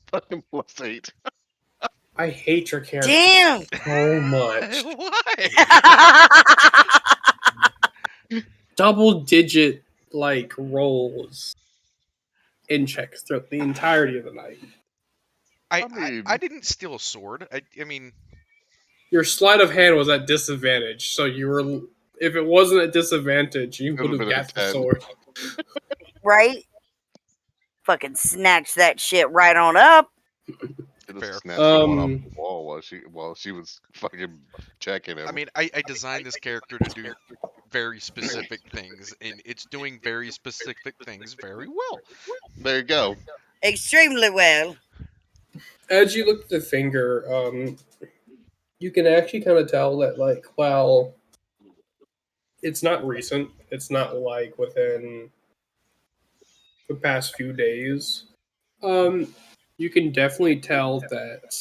[SPEAKER 4] Fucking +8.
[SPEAKER 3] I hate your character
[SPEAKER 5] Damn.
[SPEAKER 3] so much.
[SPEAKER 1] Why?
[SPEAKER 3] Double-digit like rolls in checks throughout the entirety of the night.
[SPEAKER 1] I didn't steal a sword. I mean,
[SPEAKER 3] Your sleight of hand was at disadvantage, so you were. If it wasn't at disadvantage, you would have
[SPEAKER 4] been a
[SPEAKER 3] got the
[SPEAKER 4] 10.
[SPEAKER 3] sword.
[SPEAKER 5] Right? Fucking snatch that shit right on up.
[SPEAKER 1] Fair.
[SPEAKER 4] Snatched the one off the wall while she was fucking checking him.
[SPEAKER 1] I mean, I designed this character to do very specific things, and it's doing very specific things very well.
[SPEAKER 4] There you go.
[SPEAKER 5] Extremely well.
[SPEAKER 3] As you look at the finger, you can actually kind of tell that, like, while it's not recent, it's not like within the past few days. You can definitely tell that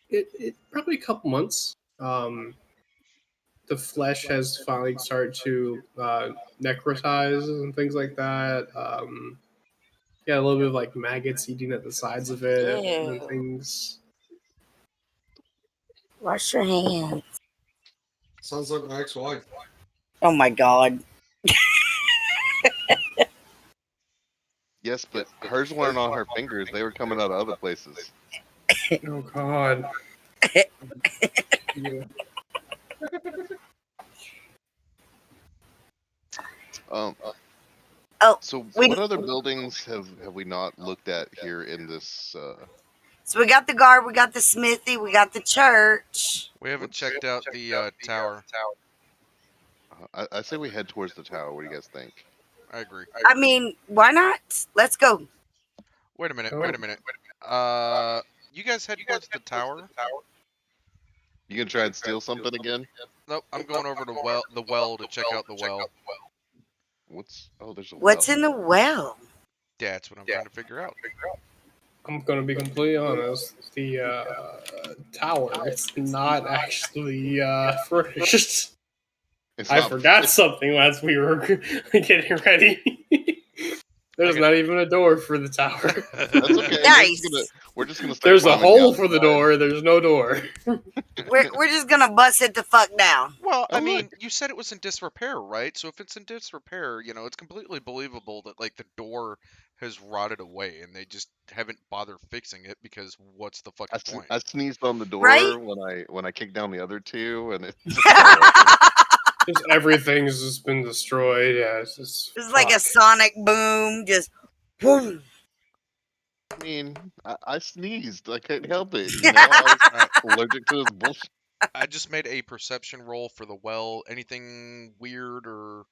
[SPEAKER 3] it probably a couple months. The flesh has finally started to necrotize and things like that. Yeah, a little bit of like maggots eating at the sides of it and
[SPEAKER 5] Ew.
[SPEAKER 3] things.
[SPEAKER 5] Wash your hands.
[SPEAKER 2] Sounds like my ex-wife.
[SPEAKER 5] Oh my god.
[SPEAKER 4] Yes, but hers weren't on her fingers. They were coming out of other places.
[SPEAKER 3] Oh god. Yeah.
[SPEAKER 4] Oh,
[SPEAKER 5] Oh,
[SPEAKER 4] so
[SPEAKER 5] we-
[SPEAKER 4] what other buildings have we not looked at here in this
[SPEAKER 5] So we got the guard, we got the smithy, we got the church.
[SPEAKER 1] We haven't checked out the tower.
[SPEAKER 4] I say we head towards the tower. What do you guys think?
[SPEAKER 1] I agree.
[SPEAKER 5] I mean, why not? Let's go.
[SPEAKER 1] Wait a minute.
[SPEAKER 3] Oh.
[SPEAKER 1] Wait a minute. You guys head towards the tower?
[SPEAKER 4] You gonna try and steal something again?
[SPEAKER 1] Nope. I'm going over to the well to check out the well.
[SPEAKER 4] What's? Oh, there's a
[SPEAKER 5] What's
[SPEAKER 4] well.
[SPEAKER 5] in the well?
[SPEAKER 1] That's what I'm trying to figure out.
[SPEAKER 3] I'm gonna be completely honest. The tower, it's not actually furnished.
[SPEAKER 4] It's
[SPEAKER 3] I
[SPEAKER 4] not-
[SPEAKER 3] forgot something as we were getting ready. There's
[SPEAKER 1] Okay.
[SPEAKER 3] not even a door for the tower.
[SPEAKER 4] That's okay.
[SPEAKER 5] Nice.
[SPEAKER 4] We're just gonna. Start
[SPEAKER 3] There's a
[SPEAKER 4] climbing
[SPEAKER 3] hole
[SPEAKER 4] the
[SPEAKER 3] for the
[SPEAKER 4] outside.
[SPEAKER 3] door. There's no door.
[SPEAKER 5] We're just gonna bust it the fuck down.
[SPEAKER 1] Well,
[SPEAKER 4] Oh,
[SPEAKER 1] I mean,
[SPEAKER 4] look.
[SPEAKER 1] you said it was in disrepair, right? So if it's in disrepair, it's completely believable that like the door has rotted away and they just haven't bothered fixing it because what's the fucking point?
[SPEAKER 4] I sneezed on the door
[SPEAKER 5] Right?
[SPEAKER 4] when I kicked down the other two, and it
[SPEAKER 3] Just everything's just been destroyed. Yeah, it's just.
[SPEAKER 5] It's like a
[SPEAKER 3] fuck.
[SPEAKER 5] sonic boom, just boom.
[SPEAKER 4] I mean, I sneezed. I couldn't help it. I was allergic to this bullshit.
[SPEAKER 1] I just made a perception roll for the well. Anything weird or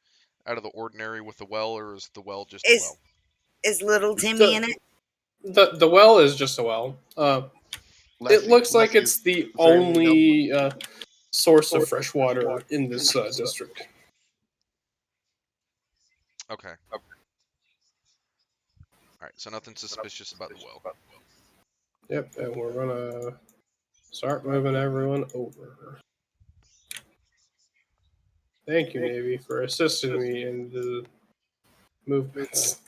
[SPEAKER 1] out of the ordinary with the well, or is the well just a
[SPEAKER 5] Is
[SPEAKER 1] well?
[SPEAKER 5] is little Timmy in it?
[SPEAKER 3] The well is just a well. It looks like
[SPEAKER 4] Lassie,
[SPEAKER 3] it's the
[SPEAKER 4] is there anything
[SPEAKER 3] only source of fresh water in this district.
[SPEAKER 1] Okay. All right, so nothing suspicious about the well.
[SPEAKER 3] Yep, and we're gonna start moving everyone over. Thank you, Navy, for assisting me in the movements.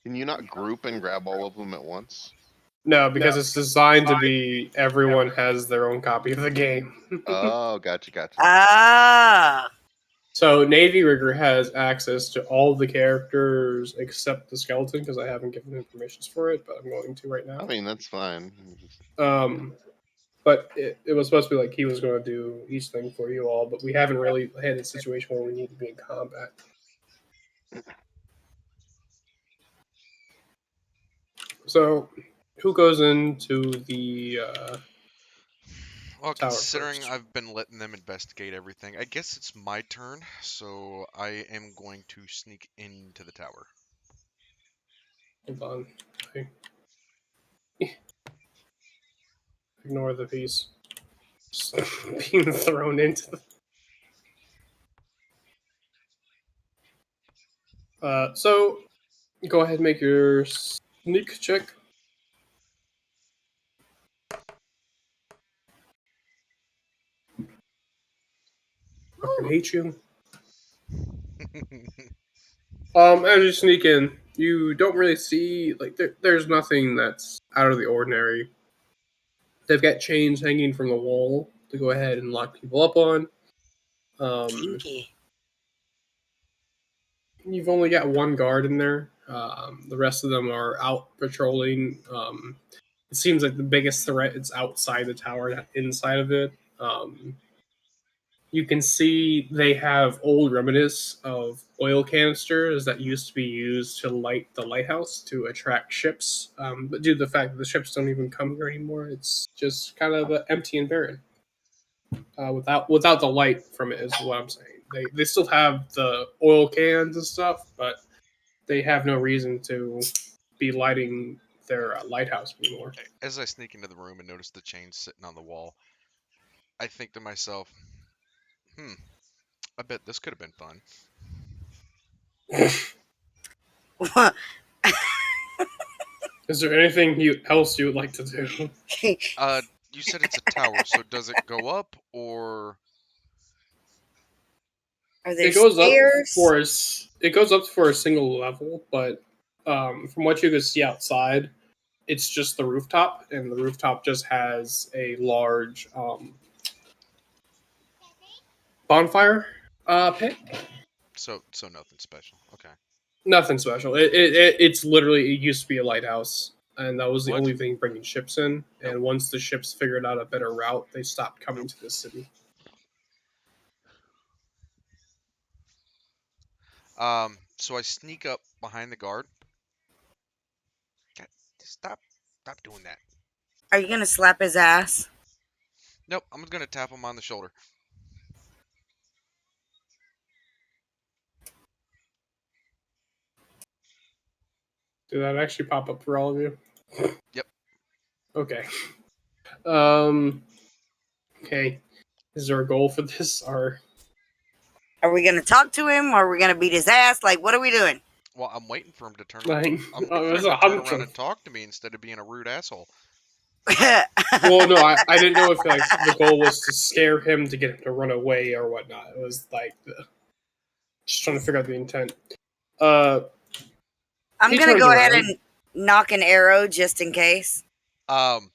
[SPEAKER 4] Can you not group and grab all of them at once?
[SPEAKER 3] No, because it's designed to be everyone has their own copy of the game.
[SPEAKER 4] Oh, gotcha.
[SPEAKER 5] Ah,
[SPEAKER 3] So Navy Rigger has access to all the characters except the skeleton because I haven't given him permissions for it, but I'm going to right now.
[SPEAKER 4] I mean, that's fine.
[SPEAKER 3] But it was supposed to be like he was going to do each thing for you all, but we haven't really had a situation where we need to be in combat. So, who goes into the
[SPEAKER 1] Well,
[SPEAKER 3] tower
[SPEAKER 1] considering
[SPEAKER 3] first?
[SPEAKER 1] I've been letting them investigate everything, I guess it's my turn, so I am going to sneak into the tower.
[SPEAKER 3] Hold on. Ignore the piece. Just being thrown into the... So, go ahead and make your sneak check. I hate you. As you sneak in, you don't really see there's nothing that's out of the ordinary. They've got chains hanging from the wall to go ahead and lock people up on.
[SPEAKER 5] kinky.
[SPEAKER 3] You've only got one guard in there. The rest of them are out patrolling. It seems like the biggest threat is outside the tower, not inside of it. You can see they have old remnants of oil canisters that used to be used to light the lighthouse to attract ships. But due to the fact that the ships don't even come here anymore, it's just kind of empty and barren. Without the light from it is what I'm saying. They still have the oil cans and stuff, but they have no reason to be lighting their lighthouse anymore.
[SPEAKER 1] As I sneak into the room and notice the chains sitting on the wall, I think to myself, I bet this could have been fun.
[SPEAKER 3] Is there anything else you would like to do?
[SPEAKER 1] You said it's a tower, so does it go up or?
[SPEAKER 5] Are there
[SPEAKER 3] It goes
[SPEAKER 5] stairs?
[SPEAKER 3] it goes up for a single level, but from what you can see outside, it's just the rooftop, and the rooftop just has a large bonfire pit.
[SPEAKER 1] So nothing special. Okay.
[SPEAKER 3] Nothing special. It's literally it used to be a lighthouse, and that was the
[SPEAKER 1] What?
[SPEAKER 3] only thing bringing ships in. And once the ships figured out a better route, they stopped coming to the city.
[SPEAKER 1] So I sneak up behind the guard. God, stop Stop doing that.
[SPEAKER 5] Are you gonna slap his ass?
[SPEAKER 1] Nope, I'm gonna tap him on the shoulder.
[SPEAKER 3] Did that actually pop up for all of you?
[SPEAKER 1] Yep.
[SPEAKER 3] Okay. Okay. Is there a goal for this, or
[SPEAKER 5] Are we gonna talk to him, or are we gonna beat his ass? Like, what are we doing?
[SPEAKER 1] Well, I'm waiting for him to turn.
[SPEAKER 3] like?
[SPEAKER 1] I'm
[SPEAKER 3] Oh,
[SPEAKER 1] waiting for
[SPEAKER 3] there's
[SPEAKER 1] him
[SPEAKER 3] a
[SPEAKER 1] to turn
[SPEAKER 3] hunch
[SPEAKER 1] around
[SPEAKER 3] of.
[SPEAKER 1] and talk to me instead of being a rude asshole.
[SPEAKER 3] Well, no, I didn't know if like the goal was to scare him to get him to run away or whatnot. It was like just trying to figure out the intent.
[SPEAKER 5] I'm
[SPEAKER 3] He
[SPEAKER 5] gonna
[SPEAKER 3] turns
[SPEAKER 5] go ahead
[SPEAKER 3] around.
[SPEAKER 5] and knock an arrow just in case.
[SPEAKER 3] And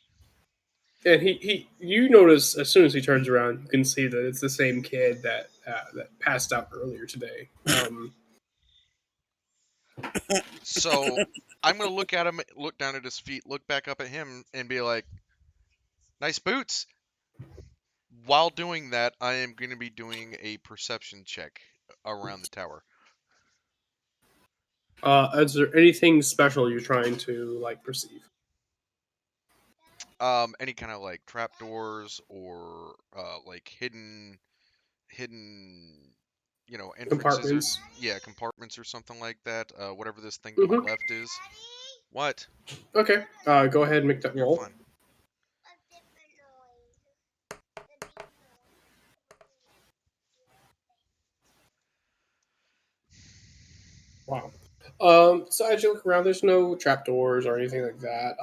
[SPEAKER 3] you notice as soon as he turns around, you can see that it's the same kid that passed out earlier today.
[SPEAKER 1] So I'm gonna look at him, look down at his feet, look back up at him, and be like, "Nice boots." While doing that, I am gonna be doing a perception check around the tower.
[SPEAKER 3] Is there anything special you're trying to like perceive?
[SPEAKER 1] Any kind of like trapdoors or like hidden, entrances or
[SPEAKER 3] Compartments.
[SPEAKER 1] compartments or something like that. Whatever this thing to my
[SPEAKER 3] Mhm.
[SPEAKER 1] left is. What?
[SPEAKER 3] Okay. Go ahead and make that
[SPEAKER 1] You're
[SPEAKER 3] roll.
[SPEAKER 1] fine.
[SPEAKER 3] Wow. So as you look around, there's no trapdoors or anything like that.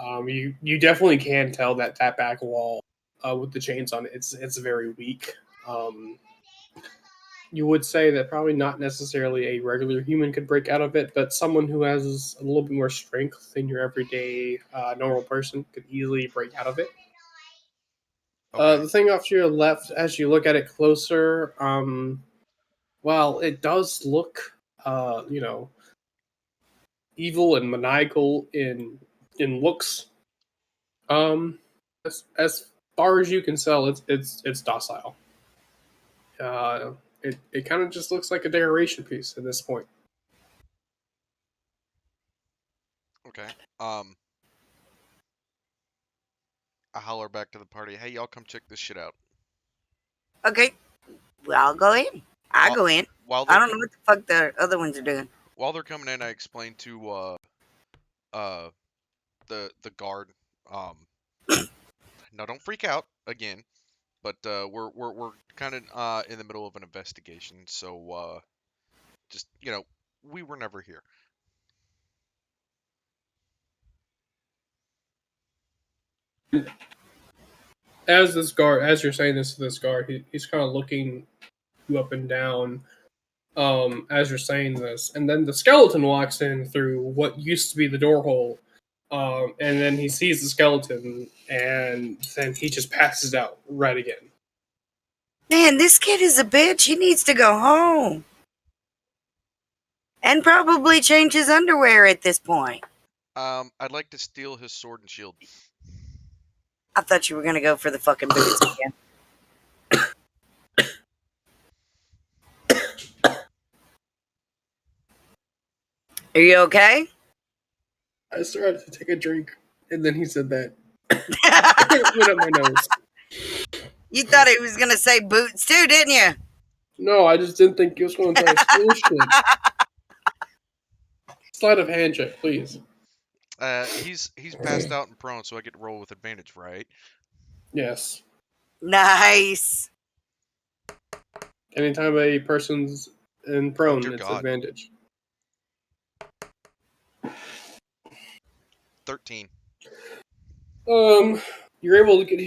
[SPEAKER 3] You definitely can tell that back wall with the chains on it, it's very weak. Um, you would say that probably not necessarily a regular human could break out of it, but someone who has a little bit more strength than your everyday normal person could easily break out of it.
[SPEAKER 1] Okay.
[SPEAKER 3] The thing off to your left, as you look at it closer, well, it does look, you know, evil and maniacal in looks. As far as you can tell, it's docile. It kind of just looks like a decoration piece at this point.
[SPEAKER 1] Okay. Um, I holler back to the party. Hey, y'all, come check this shit out.
[SPEAKER 5] Okay, well, I'll go in. I
[SPEAKER 1] While
[SPEAKER 5] go in.
[SPEAKER 1] while
[SPEAKER 5] I
[SPEAKER 1] they're
[SPEAKER 5] don't know what the fuck the other ones are doing.
[SPEAKER 1] while they're coming in, I explain to uh the guard. Um, now don't freak out again. But we're kind of in the middle of an investigation, so just we were never here.
[SPEAKER 3] As you're saying this to this guard, he's kind of looking you up and down. As you're saying this, and then the skeleton walks in through what used to be the door hole. And then he sees the skeleton, and then he just passes out right again.
[SPEAKER 5] Man, this kid is a bitch. He needs to go home. And probably change his underwear at this point.
[SPEAKER 1] I'd like to steal his sword and shield.
[SPEAKER 5] I thought you were gonna go for the fucking boots again. Are you okay?
[SPEAKER 3] I started to take a drink, and then he said that. It went up my nose.
[SPEAKER 5] You thought he was gonna say boots too, didn't you?
[SPEAKER 3] No, I just didn't think he was going to try to steal shit. Sleight of hand check, please.
[SPEAKER 1] He's passed out and prone, so I get to roll with advantage, right?
[SPEAKER 3] Yes.
[SPEAKER 5] Nice.
[SPEAKER 3] Anytime a person's in prone,
[SPEAKER 1] dear
[SPEAKER 3] it's
[SPEAKER 1] God.
[SPEAKER 3] advantage.
[SPEAKER 1] 13.
[SPEAKER 3] You're able to get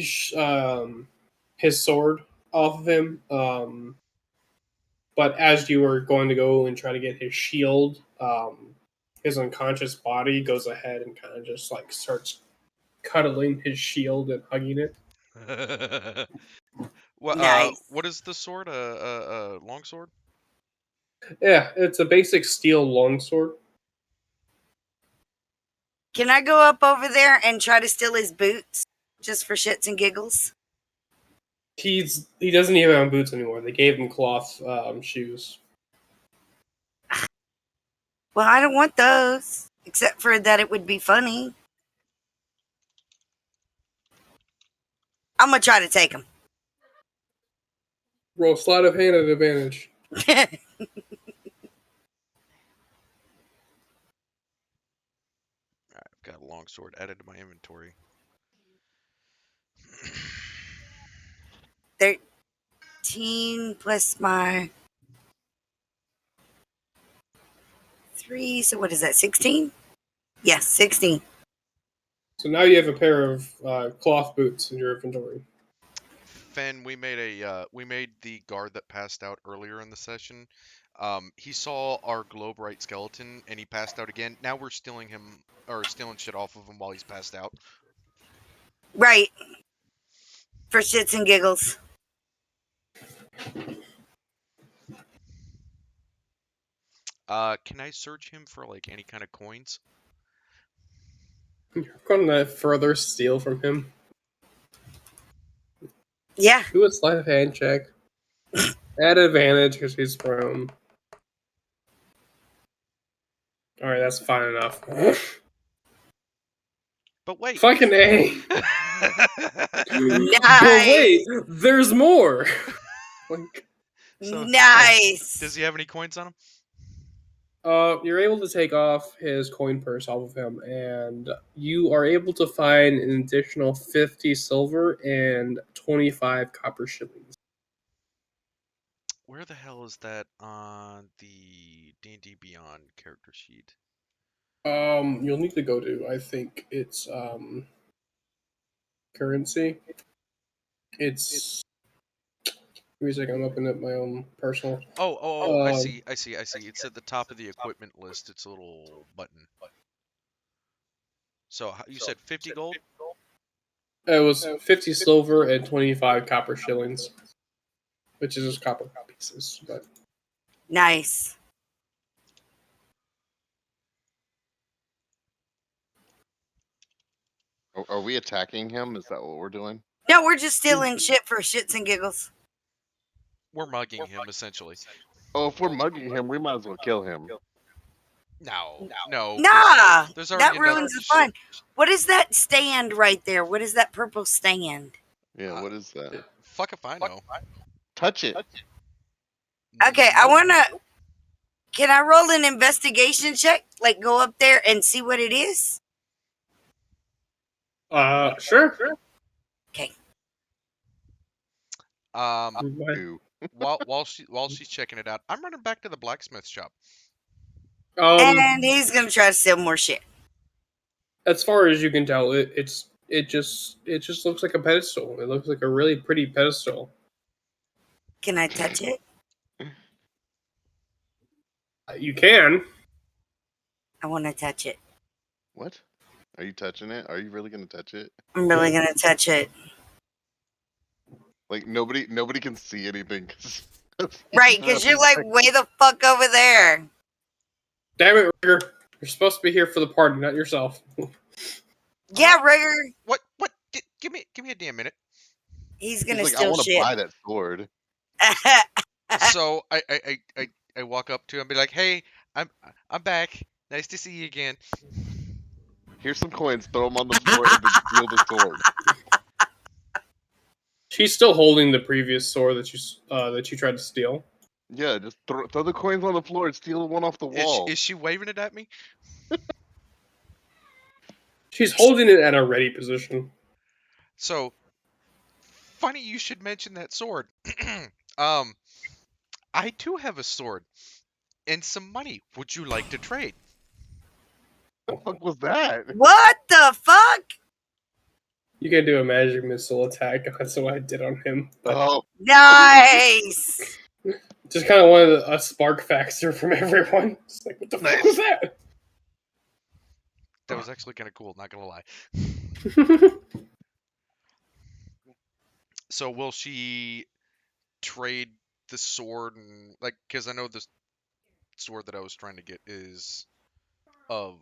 [SPEAKER 3] his sword off of him. But as you are going to go and try to get his shield, his unconscious body goes ahead and kind of just like starts cuddling his shield and hugging it.
[SPEAKER 1] What
[SPEAKER 5] Nice.
[SPEAKER 1] what is the sword? A long sword?
[SPEAKER 3] Yeah, it's a basic steel longsword.
[SPEAKER 5] Can I go up over there and try to steal his boots? Just for shits and giggles?
[SPEAKER 3] He doesn't even have boots anymore. They gave him cloth shoes.
[SPEAKER 5] Well, I don't want those. Except for that it would be funny. I'm gonna try to take him.
[SPEAKER 3] Roll sleight of hand at advantage.
[SPEAKER 1] I've got a longsword added to my inventory.
[SPEAKER 5] 13 plus my 3. So what is that? 16? Yes, 16.
[SPEAKER 3] So now you have a pair of cloth boots in your inventory.
[SPEAKER 1] Fen, we made the guard that passed out earlier in the session. He saw our globe-right skeleton and he passed out again. Now we're stealing shit off of him while he's passed out.
[SPEAKER 5] Right. For shits and giggles.
[SPEAKER 1] Can I search him for like any kind of coins?
[SPEAKER 3] You're going to further steal from him.
[SPEAKER 5] Yeah.
[SPEAKER 3] Do a sleight of hand check. At advantage because he's prone. Alright, that's fine enough.
[SPEAKER 1] But wait.
[SPEAKER 3] Fucking A.
[SPEAKER 5] Nice.
[SPEAKER 3] But wait, there's more. Like,
[SPEAKER 1] So,
[SPEAKER 5] nice.
[SPEAKER 1] Does he have any coins on him?
[SPEAKER 3] you're able to take off his coin purse off of him, and you are able to find an additional 50 silver and 25 copper shillings.
[SPEAKER 1] Where the hell is that on the D&D Beyond character sheet?
[SPEAKER 3] You'll need to go to, I think it's currency. It's give me a second, I'm opening up my own personal.
[SPEAKER 1] I see. It's at the top of the equipment list. It's a little button. So you said 50 gold?
[SPEAKER 3] It was 50 silver and 25 copper shillings, which is just copper pieces. But
[SPEAKER 5] Nice.
[SPEAKER 4] Are we attacking him? Is that what we're doing?
[SPEAKER 5] No, we're just stealing shit for shits and giggles.
[SPEAKER 1] We're mugging him essentially.
[SPEAKER 4] Oh, if we're mugging him, we might as well kill him.
[SPEAKER 1] No.
[SPEAKER 5] Nah,
[SPEAKER 1] There's
[SPEAKER 5] that
[SPEAKER 1] already
[SPEAKER 5] ruins the fun. What is that stand right there? What is that purple stand?
[SPEAKER 4] Yeah, what is that?
[SPEAKER 1] Fuck if I know.
[SPEAKER 4] Touch it.
[SPEAKER 5] Okay, I wanna. Can I roll an investigation check? Like go up there and see what it is?
[SPEAKER 3] sure.
[SPEAKER 5] Okay.
[SPEAKER 4] Ew.
[SPEAKER 1] While she's checking it out, I'm running back to the blacksmith shop.
[SPEAKER 5] And he's gonna try to sell more shit.
[SPEAKER 3] As far as you can tell, it just looks like a pedestal. It looks like a really pretty pedestal.
[SPEAKER 5] Can I touch it?
[SPEAKER 3] You can.
[SPEAKER 5] I want to touch it.
[SPEAKER 4] What? Are you touching it? Are you really gonna touch it?
[SPEAKER 5] I'm really gonna touch it.
[SPEAKER 4] Like nobody can see anything.
[SPEAKER 5] Right, because you're like way the fuck over there.
[SPEAKER 3] Damn it, Rigger. You're supposed to be here for the party, not yourself.
[SPEAKER 5] Yeah, Rigger.
[SPEAKER 1] What? Give me a damn minute.
[SPEAKER 5] He's gonna
[SPEAKER 4] He's like,
[SPEAKER 5] steal
[SPEAKER 4] I want to
[SPEAKER 5] shit.
[SPEAKER 4] buy that sword.
[SPEAKER 1] So I walk up to him and be like, "Hey, I'm back. Nice to see you again."
[SPEAKER 4] Here's some coins. Throw them on the floor and then steal the sword.
[SPEAKER 3] She's still holding the previous sword that you tried to steal.
[SPEAKER 4] Yeah, just throw the coins on the floor and steal one off the wall.
[SPEAKER 1] Is she waving it at me?
[SPEAKER 3] She's holding it at a ready position.
[SPEAKER 1] So, funny you should mention that sword. I too have a sword and some money. Would you like to trade?
[SPEAKER 4] What the fuck was that?
[SPEAKER 5] What the fuck?
[SPEAKER 3] You can do a magic missile attack. That's what I did on him. But
[SPEAKER 4] Oh,
[SPEAKER 5] Nice.
[SPEAKER 3] just kind of wanted a spark factor from everyone. Just like, what the fuck was that?
[SPEAKER 1] That was actually kind of cool, not gonna lie. So will she trade the sword and because I know the sword that I was trying to get is of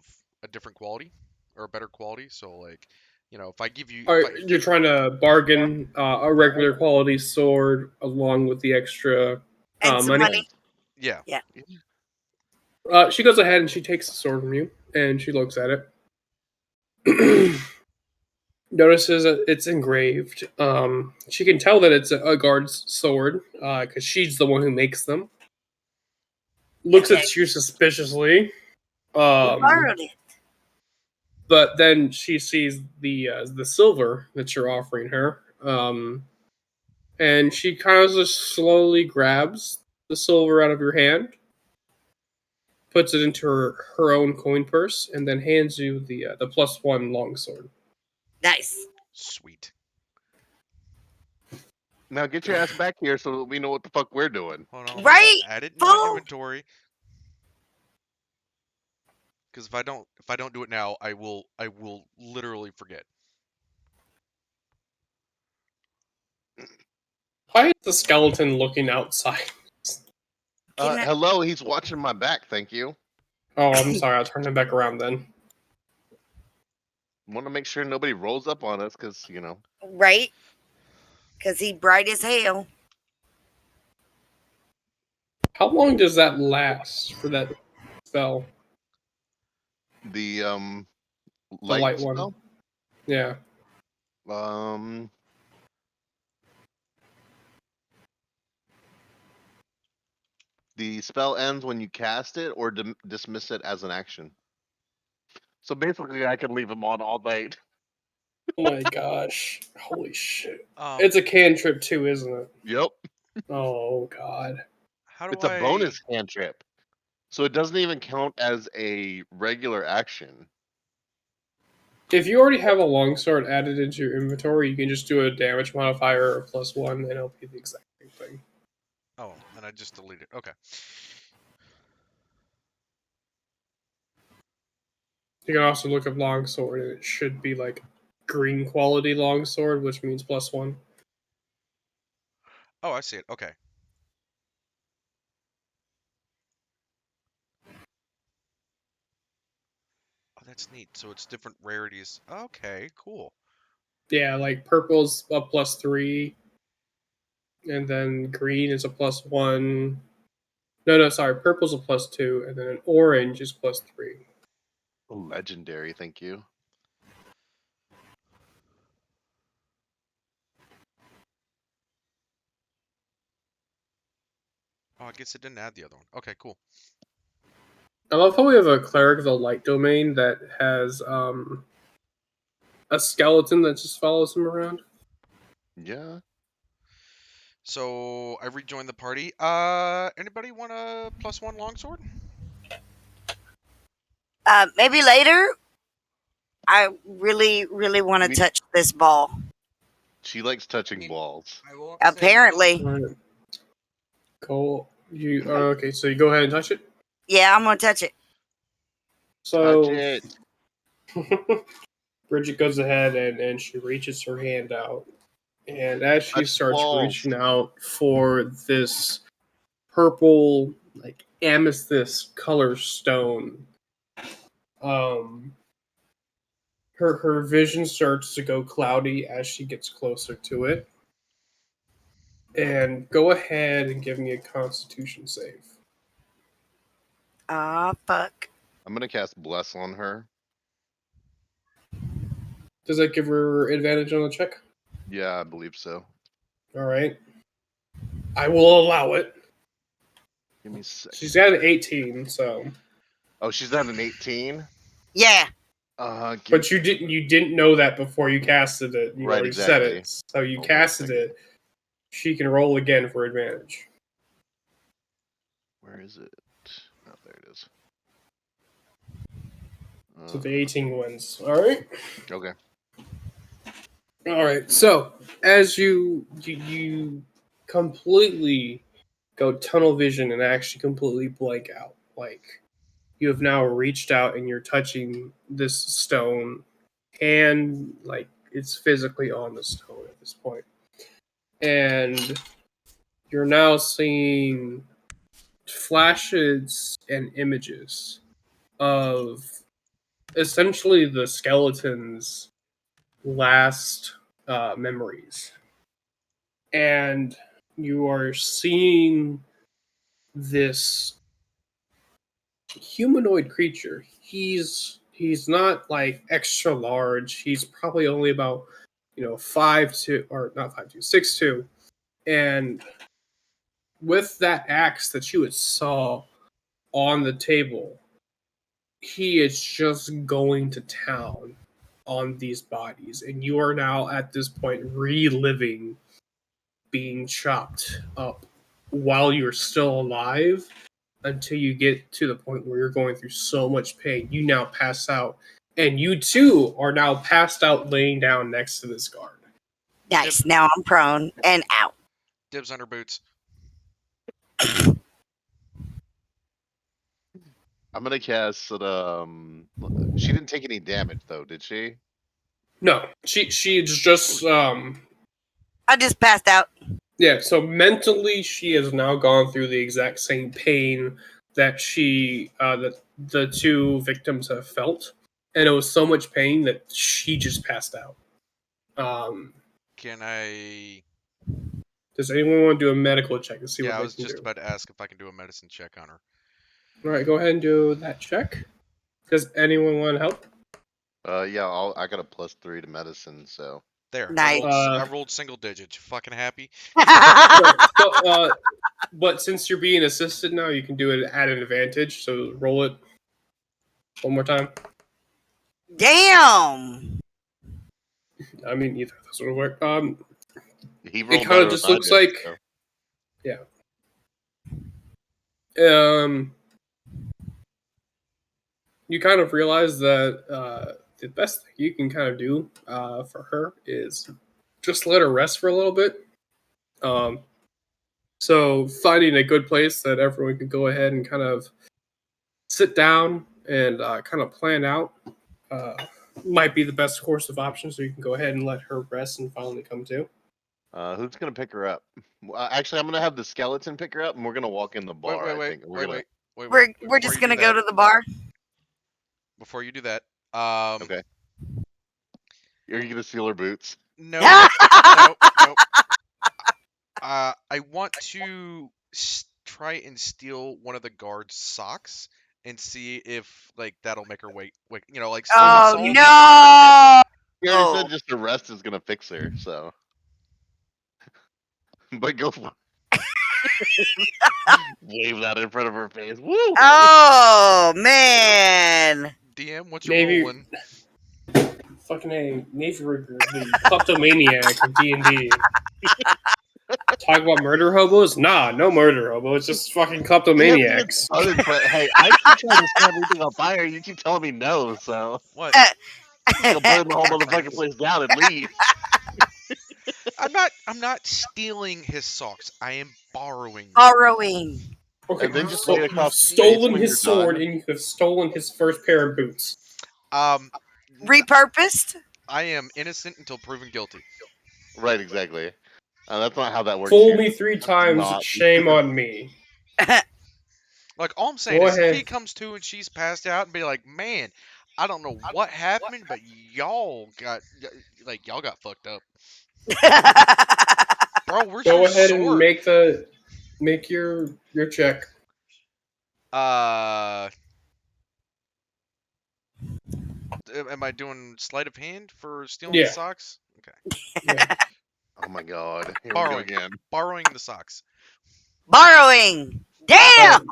[SPEAKER 1] a different quality or a better quality. So if I give you,
[SPEAKER 3] You're trying to bargain a regular quality sword along with the extra
[SPEAKER 5] And some money.
[SPEAKER 1] Yeah.
[SPEAKER 3] She goes ahead and she takes the sword from you and she looks at it. notices that it's engraved. She can tell that it's a guard's sword because she's the one who makes them. Looks
[SPEAKER 5] Okay.
[SPEAKER 3] at you suspiciously.
[SPEAKER 5] You borrowed it.
[SPEAKER 3] But then she sees the silver that you're offering her, and she kind of just slowly grabs the silver out of your hand, puts it into her own coin purse, and then hands you the +1 longsword.
[SPEAKER 5] Nice.
[SPEAKER 1] Sweet.
[SPEAKER 4] Now get your ass back here so that we know what the fuck we're doing.
[SPEAKER 1] Hold on, let me
[SPEAKER 5] Right,
[SPEAKER 1] add it in my
[SPEAKER 5] fool?
[SPEAKER 1] inventory. Because if I don't do it now, I will literally forget.
[SPEAKER 3] Why is the skeleton looking outside?
[SPEAKER 5] Can I-
[SPEAKER 4] Hello, he's watching my back. Thank you.
[SPEAKER 3] Oh, I'm sorry. I'll turn him back around then.
[SPEAKER 4] Want to make sure nobody rolls up on us, because
[SPEAKER 5] Right? Because he bright as hell.
[SPEAKER 3] How long does that last for that spell?
[SPEAKER 4] the
[SPEAKER 3] The
[SPEAKER 4] light
[SPEAKER 3] light one.
[SPEAKER 4] spell.
[SPEAKER 3] Yeah.
[SPEAKER 4] The spell ends when you cast it or dismiss it as an action. So basically, I can leave him on all night.
[SPEAKER 3] Oh my gosh. Holy shit.
[SPEAKER 1] Um,
[SPEAKER 3] It's a cantrip too, isn't it?
[SPEAKER 4] Yep,
[SPEAKER 3] Oh god.
[SPEAKER 1] how do
[SPEAKER 4] it's a
[SPEAKER 1] I?
[SPEAKER 4] bonus cantrip, so it doesn't even count as a regular action.
[SPEAKER 3] If you already have a longsword added into your inventory, you can just do a damage modifier of +1 and it'll be the exact same thing.
[SPEAKER 1] Oh, and I just deleted. Okay.
[SPEAKER 3] You can also look up longsword and it should be like green quality longsword, which means +1.
[SPEAKER 1] Oh, I see it. Okay. Oh, that's neat. So it's different rarities. Okay, cool.
[SPEAKER 3] Yeah, like purple's a +3, and then green is a +1. No, sorry, purple's a +2, and then an orange is +3.
[SPEAKER 4] Legendary, thank you.
[SPEAKER 1] Oh, I guess it didn't add the other one. Okay, cool.
[SPEAKER 3] I love how we have a cleric of the light domain that has a skeleton that just follows him around.
[SPEAKER 4] Yeah.
[SPEAKER 1] So I rejoined the party. Anybody want a +1 longsword?
[SPEAKER 5] Maybe later. I really, really want to
[SPEAKER 4] We-
[SPEAKER 5] touch this ball.
[SPEAKER 4] She likes touching balls.
[SPEAKER 5] Apparently.
[SPEAKER 3] Alright. Cool. You okay? So you go ahead and touch it.
[SPEAKER 5] Yeah, I'm gonna touch it.
[SPEAKER 3] So
[SPEAKER 4] Touch it.
[SPEAKER 3] Bridget goes ahead and she reaches her hand out, and as she
[SPEAKER 4] Touch the
[SPEAKER 3] starts
[SPEAKER 4] balls.
[SPEAKER 3] reaching out for this purple, like amethyst color stone, her vision starts to go cloudy as she gets closer to it. And go ahead and give me a Constitution save.
[SPEAKER 5] Ah, fuck.
[SPEAKER 4] I'm gonna cast bless on her.
[SPEAKER 3] Does that give her advantage on the check?
[SPEAKER 4] Yeah, I believe so.
[SPEAKER 3] All right. I will allow it.
[SPEAKER 4] Give me a second.
[SPEAKER 3] She's got an 18, so.
[SPEAKER 4] Oh, she's at an 18.
[SPEAKER 5] Yeah.
[SPEAKER 3] But you didn't know that before you casted it. You
[SPEAKER 4] Right,
[SPEAKER 3] already said
[SPEAKER 4] exactly.
[SPEAKER 3] it. So you
[SPEAKER 4] Hold on a
[SPEAKER 3] casted
[SPEAKER 4] second.
[SPEAKER 3] it. She can roll again for advantage.
[SPEAKER 4] Where is it? Oh, there it is.
[SPEAKER 3] So the 18 wins. All right.
[SPEAKER 4] Okay.
[SPEAKER 3] All right. So as you completely go tunnel vision and actually completely blank out, like you have now reached out and you're touching this stone, and like it's physically on the stone at this point, and you're now seeing flashes and images of essentially the skeleton's last memories. And you are seeing this humanoid creature. He's He's not like extra large. He's probably only about 5'2", or not 5'2", 6'2", and with that axe that you had saw on the table, he is just going to town on these bodies, and you are now at this point reliving being chopped up while you're still alive until you get to the point where you're going through so much pain you now pass out, and you too are now passed out laying down next to this guard.
[SPEAKER 5] Nice. Now I'm prone and out.
[SPEAKER 1] Dibs on her boots.
[SPEAKER 4] I'm gonna cast. She didn't take any damage though, did she?
[SPEAKER 3] No, she's just
[SPEAKER 5] I just passed out.
[SPEAKER 3] yeah. So mentally, she has now gone through the exact same pain that that the two victims have felt, and it was so much pain that she just passed out.
[SPEAKER 1] Can I?
[SPEAKER 3] Does anyone want to do a medical check to see
[SPEAKER 1] Yeah,
[SPEAKER 3] what
[SPEAKER 1] I
[SPEAKER 3] they
[SPEAKER 1] was
[SPEAKER 3] can
[SPEAKER 1] just
[SPEAKER 3] do?
[SPEAKER 1] about to ask if I can do a medicine check on her.
[SPEAKER 3] All right, go ahead and do that check. Does anyone want help?
[SPEAKER 4] Yeah, I got a +3 to medicine, so.
[SPEAKER 1] There.
[SPEAKER 5] Nice.
[SPEAKER 1] I rolled single digits. You fucking happy?
[SPEAKER 3] But since you're being assisted now, you can do it at an advantage. So roll it one more time.
[SPEAKER 5] Damn.
[SPEAKER 3] I mean, either of those would work.
[SPEAKER 4] He rolled
[SPEAKER 3] It kind
[SPEAKER 4] better
[SPEAKER 3] of just
[SPEAKER 4] than I
[SPEAKER 3] looks
[SPEAKER 4] did,
[SPEAKER 3] like,
[SPEAKER 4] so.
[SPEAKER 3] you kind of realize that the best thing you can kind of do for her is just let her rest for a little bit. So finding a good place that everyone can go ahead and kind of sit down and kind of plan out might be the best course of options. So you can go ahead and let her rest and finally come to.
[SPEAKER 4] Who's gonna pick her up? Actually, I'm gonna have the skeleton pick her up, and we're gonna walk in the bar. I think
[SPEAKER 1] Wait.
[SPEAKER 5] We're
[SPEAKER 1] Before
[SPEAKER 5] just
[SPEAKER 1] you
[SPEAKER 5] gonna
[SPEAKER 1] do
[SPEAKER 5] go
[SPEAKER 1] that-
[SPEAKER 5] to the bar.
[SPEAKER 1] Before you do that,
[SPEAKER 4] Okay. Are you gonna steal her boots?
[SPEAKER 1] no, no. I want to try and steal one of the guards' socks and see if like that'll make her wait. Like steal the
[SPEAKER 5] Oh
[SPEAKER 1] socks.
[SPEAKER 5] no!
[SPEAKER 4] He already said just the rest is gonna fix her, so. But go for it. Wave that in front of her face. Woo!
[SPEAKER 5] Oh man!
[SPEAKER 1] DM, what's your
[SPEAKER 3] Navy,
[SPEAKER 1] rolling?
[SPEAKER 3] fucking a Navy Rigger, the kleptomaniac of D&D. Talk about murder hobos? Nah, no murder hobo. It's just fucking kleptomaniacs.
[SPEAKER 4] Hey, I keep trying to set everything on fire. You keep telling me no, so.
[SPEAKER 1] What?
[SPEAKER 4] You'll burn the whole motherfucking place down and leave.
[SPEAKER 1] I'm not stealing his socks. I am borrowing them.
[SPEAKER 5] Borrowing.
[SPEAKER 4] And then just lay it
[SPEAKER 3] You've
[SPEAKER 4] across the face
[SPEAKER 3] stolen
[SPEAKER 4] when
[SPEAKER 3] his
[SPEAKER 4] you're
[SPEAKER 3] sword
[SPEAKER 4] done.
[SPEAKER 3] and you have stolen his first pair of boots.
[SPEAKER 5] Repurposed?
[SPEAKER 1] I am innocent until proven guilty.
[SPEAKER 4] Right, exactly. That's not how that works.
[SPEAKER 3] Fool
[SPEAKER 4] here.
[SPEAKER 3] me 3 times,
[SPEAKER 4] Not-
[SPEAKER 3] shame on me.
[SPEAKER 1] Like all I'm saying
[SPEAKER 3] Go
[SPEAKER 1] is, if
[SPEAKER 3] ahead.
[SPEAKER 1] he comes to and she's passed out and be like, "Man, I don't know what happened, but y'all got fucked up, bro. Where's
[SPEAKER 3] Go
[SPEAKER 1] your
[SPEAKER 3] ahead and
[SPEAKER 1] sword?"
[SPEAKER 3] make your check.
[SPEAKER 1] Am I doing sleight of hand for stealing
[SPEAKER 3] Yeah.
[SPEAKER 1] the socks? Okay.
[SPEAKER 3] Yeah.
[SPEAKER 4] Oh my god. Here we go
[SPEAKER 1] Borrowing.
[SPEAKER 4] again.
[SPEAKER 1] Borrowing the socks.
[SPEAKER 5] Borrowing. Damn.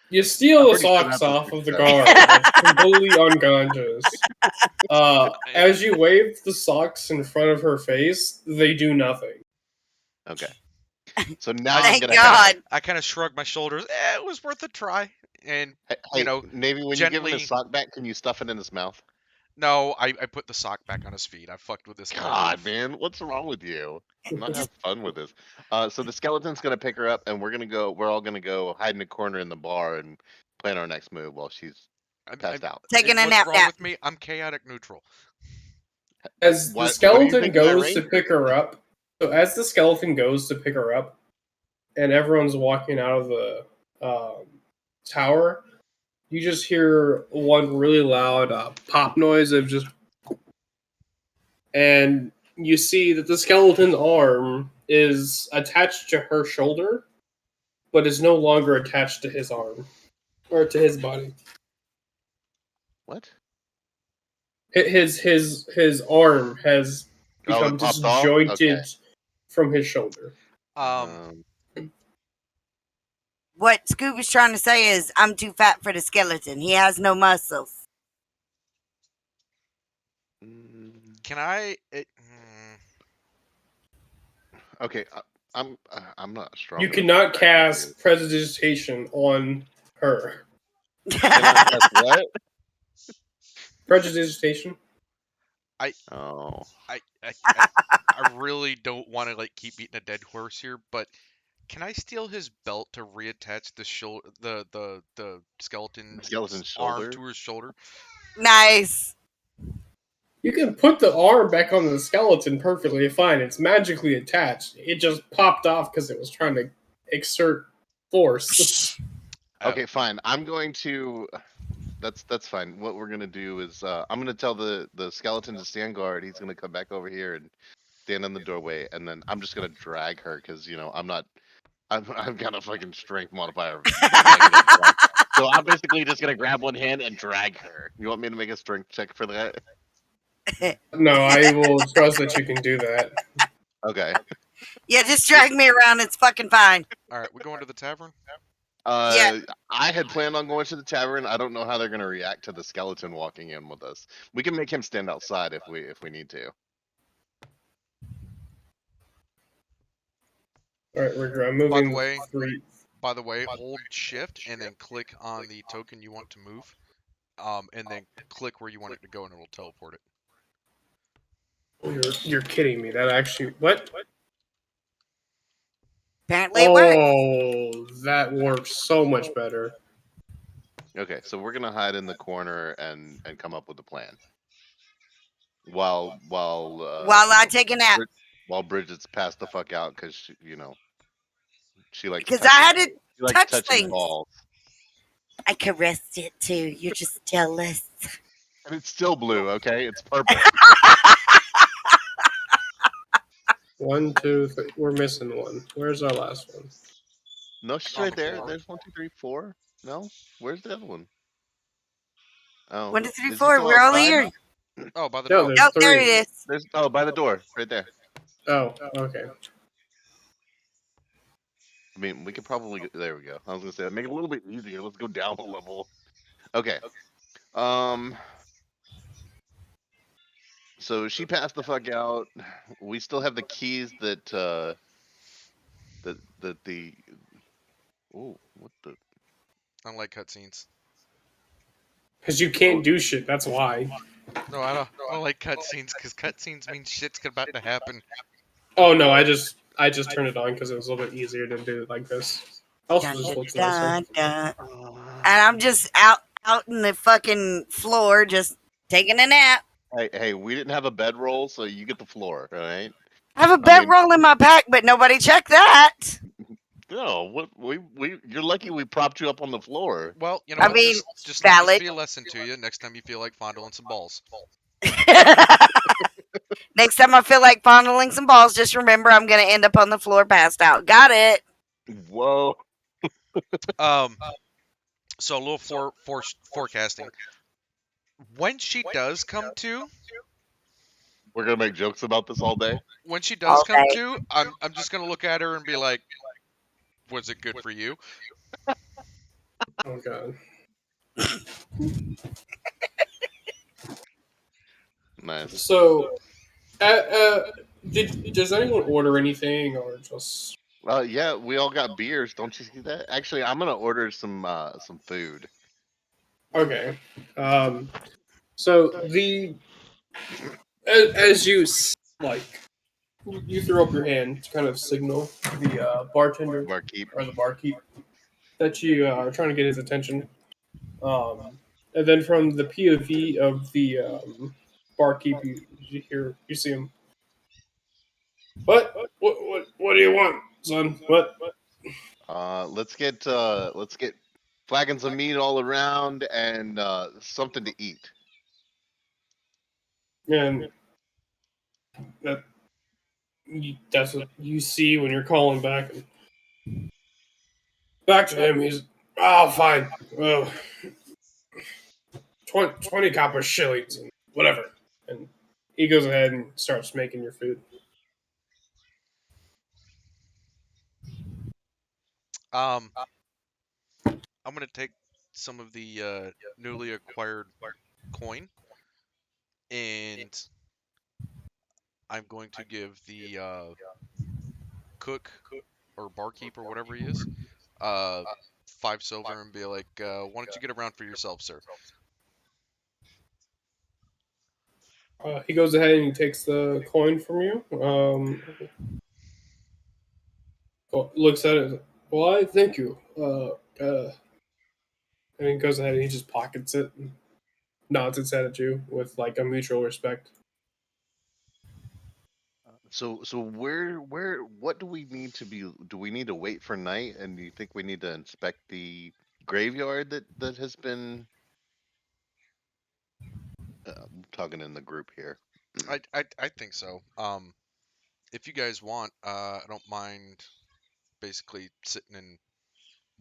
[SPEAKER 3] You steal
[SPEAKER 4] I'm
[SPEAKER 3] the
[SPEAKER 4] pretty sure
[SPEAKER 3] socks
[SPEAKER 4] that's a
[SPEAKER 3] off of the
[SPEAKER 4] success.
[SPEAKER 3] guard, that's completely unconscious. As you wave the socks in front of her face, they do nothing.
[SPEAKER 4] Okay. So now you're
[SPEAKER 5] Thank
[SPEAKER 4] gonna
[SPEAKER 5] God.
[SPEAKER 1] I kind of shrug my shoulders. It was worth a try. And
[SPEAKER 4] Hey, Navy, when you give him
[SPEAKER 1] gently-
[SPEAKER 4] his sock back, can you stuff it in his mouth?
[SPEAKER 1] no, I put the sock back on his feet. I fucked with this guy.
[SPEAKER 4] God, man, what's wrong with you? I'm not having fun with this. So the skeleton's gonna pick her up, and we're all gonna go hide in a corner in the bar and plan our next move while she's passed out.
[SPEAKER 5] Taking a
[SPEAKER 1] what's
[SPEAKER 5] nap
[SPEAKER 1] wrong
[SPEAKER 5] nap.
[SPEAKER 1] with me? I'm chaotic neutral.
[SPEAKER 3] As
[SPEAKER 4] What-
[SPEAKER 3] the
[SPEAKER 4] what do you
[SPEAKER 3] skeleton
[SPEAKER 4] think of my
[SPEAKER 3] goes to
[SPEAKER 4] ranger?
[SPEAKER 3] pick her up, and everyone's walking out of the tower, you just hear one really loud pop noise of just, and you see that the skeleton's arm is attached to her shoulder, but is no longer attached to his arm or to his body.
[SPEAKER 4] What?
[SPEAKER 3] His arm has
[SPEAKER 4] Oh,
[SPEAKER 3] become
[SPEAKER 4] it popped off?
[SPEAKER 3] disjointed
[SPEAKER 4] Okay.
[SPEAKER 3] from his shoulder.
[SPEAKER 1] Um,
[SPEAKER 5] What Scoob is trying to say is, I'm too fat for the skeleton. He has no muscles.
[SPEAKER 1] can I?
[SPEAKER 4] Okay, I'm not strong.
[SPEAKER 3] You
[SPEAKER 4] enough to
[SPEAKER 3] cannot
[SPEAKER 4] drag
[SPEAKER 3] cast
[SPEAKER 4] this.
[SPEAKER 3] prestidigitation on her.
[SPEAKER 4] Cannot cast what?
[SPEAKER 3] Prestidigitation.
[SPEAKER 4] Oh.
[SPEAKER 1] I really don't want to like keep beating a dead horse here, but can I steal his belt to reattach the shoulder, the skeleton's
[SPEAKER 4] Skeleton's
[SPEAKER 1] arm
[SPEAKER 4] shoulder?
[SPEAKER 1] to his shoulder?
[SPEAKER 5] Nice.
[SPEAKER 3] You can put the arm back on the skeleton perfectly fine. It's magically attached. It just popped off because it was trying to exert force.
[SPEAKER 4] Okay, fine. I'm going to. That's fine. What we're gonna do is I'm gonna tell the skeleton to stand guard. He's gonna come back over here and stand in the doorway, and then I'm just gonna drag her because I'm not. I've got a fucking strength modifier of -1. So I'm basically just gonna grab one hand and drag her. You want me to make a strength check for that?
[SPEAKER 3] No, I will trust that you can do that.
[SPEAKER 4] Okay.
[SPEAKER 5] Yeah, just drag me around. It's fucking fine.
[SPEAKER 1] All right, we going to the tavern.
[SPEAKER 5] Yeah.
[SPEAKER 4] I had planned on going to the tavern. I don't know how they're gonna react to the skeleton walking in with us. We can make him stand outside if we need to.
[SPEAKER 3] All right, we're moving.
[SPEAKER 1] By the way, hold shift and then click on the token you want to move, and then click where you want it to go, and it'll teleport it.
[SPEAKER 3] You're kidding me. That actually what?
[SPEAKER 5] Apparently it works.
[SPEAKER 3] Oh, that works so much better.
[SPEAKER 4] Okay, so we're gonna hide in the corner and come up with a plan. While
[SPEAKER 5] I take a nap.
[SPEAKER 4] While Bridget's passed the fuck out because she likes
[SPEAKER 5] Because I had to touch
[SPEAKER 4] touching
[SPEAKER 5] things.
[SPEAKER 4] balls.
[SPEAKER 5] I caressed it too. You're just jealous.
[SPEAKER 4] And it's still blue, okay? It's purple.
[SPEAKER 3] 1, 2, 3. We're missing one. Where's our last one?
[SPEAKER 4] No, she's
[SPEAKER 1] On
[SPEAKER 4] right
[SPEAKER 1] the
[SPEAKER 4] there.
[SPEAKER 1] floor.
[SPEAKER 4] There's 1, 2, 3, 4. No, where's the other one? Oh,
[SPEAKER 5] 1, 2, 3,
[SPEAKER 4] is he
[SPEAKER 5] 4.
[SPEAKER 4] still
[SPEAKER 5] We're all
[SPEAKER 4] outside?
[SPEAKER 5] here.
[SPEAKER 1] Oh, by the
[SPEAKER 3] No,
[SPEAKER 1] door.
[SPEAKER 3] there's
[SPEAKER 5] Oh,
[SPEAKER 3] 3.
[SPEAKER 5] there it is.
[SPEAKER 4] There's by the door, right there.
[SPEAKER 3] Oh, okay.
[SPEAKER 4] I mean, we could probably there we go. I was gonna say make it a little bit easier. Let's go down a level. Okay. So she passed the fuck out. We still have the keys that the oh, what the
[SPEAKER 1] I don't like cutscenes.
[SPEAKER 3] Because you can't do shit. That's why.
[SPEAKER 1] No, I don't like cutscenes because cutscenes mean shit's about to happen.
[SPEAKER 3] Oh no, I just turned it on because it was a little bit easier to do it like this. Also,
[SPEAKER 5] Dun,
[SPEAKER 3] just
[SPEAKER 5] dun,
[SPEAKER 3] looks nicer.
[SPEAKER 5] dun, dun. And I'm just out in the fucking floor, just taking a nap.
[SPEAKER 4] Hey, we didn't have a bedroll, so you get the floor, all right?
[SPEAKER 5] I have a bedroll in my pack, but nobody checked that.
[SPEAKER 4] No, what you're lucky we propped you up on the floor.
[SPEAKER 1] Well, you know
[SPEAKER 5] I
[SPEAKER 1] what?
[SPEAKER 5] mean,
[SPEAKER 1] just let this
[SPEAKER 5] valid.
[SPEAKER 1] be a lesson to you. Next time you feel like fondling some balls.
[SPEAKER 5] Next time I feel like fondling some balls, just remember I'm gonna end up on the floor passed out. Got it.
[SPEAKER 4] Whoa.
[SPEAKER 1] So a little forecasting. When she does come to,
[SPEAKER 4] We're gonna make jokes about this all day.
[SPEAKER 1] when she does come
[SPEAKER 5] Okay.
[SPEAKER 1] to, I'm just gonna look at her and be like, "Was it good for you?"
[SPEAKER 3] Oh god.
[SPEAKER 4] Nice.
[SPEAKER 3] So, does anyone order anything or just?
[SPEAKER 4] Yeah, we all got beers. Don't you see that? Actually, I'm gonna order some food.
[SPEAKER 3] Okay. So as you like, you throw up your hand to kind of signal the bartender
[SPEAKER 4] Barkeep.
[SPEAKER 3] or the barkeep that you are trying to get his attention. And then from the POV of the barkeep, you see him. What do you want, son? What?
[SPEAKER 4] Let's get flagons of meat all around and something to eat.
[SPEAKER 3] And that's what you see when you're calling back. And back to him, he's fine. 20 copper shillings. whatever. And he goes ahead and starts making your food.
[SPEAKER 1] I'm gonna take some of the newly acquired coin, and I'm going to give the cook or barkeep or whatever he is, uh, 5 silver, and be like, "Why don't you get around for yourself, sir?"
[SPEAKER 3] He goes ahead and he takes the coin from you. Looks at it. Why? Thank you. And he goes ahead and he just pockets it, and nods his head at you with like a mutual respect.
[SPEAKER 4] So what do we need to be? Do we need to wait for night? And do you think we need to inspect the graveyard that has been? I'm talking in the group here.
[SPEAKER 1] I think so. If you guys want, I don't mind basically sitting and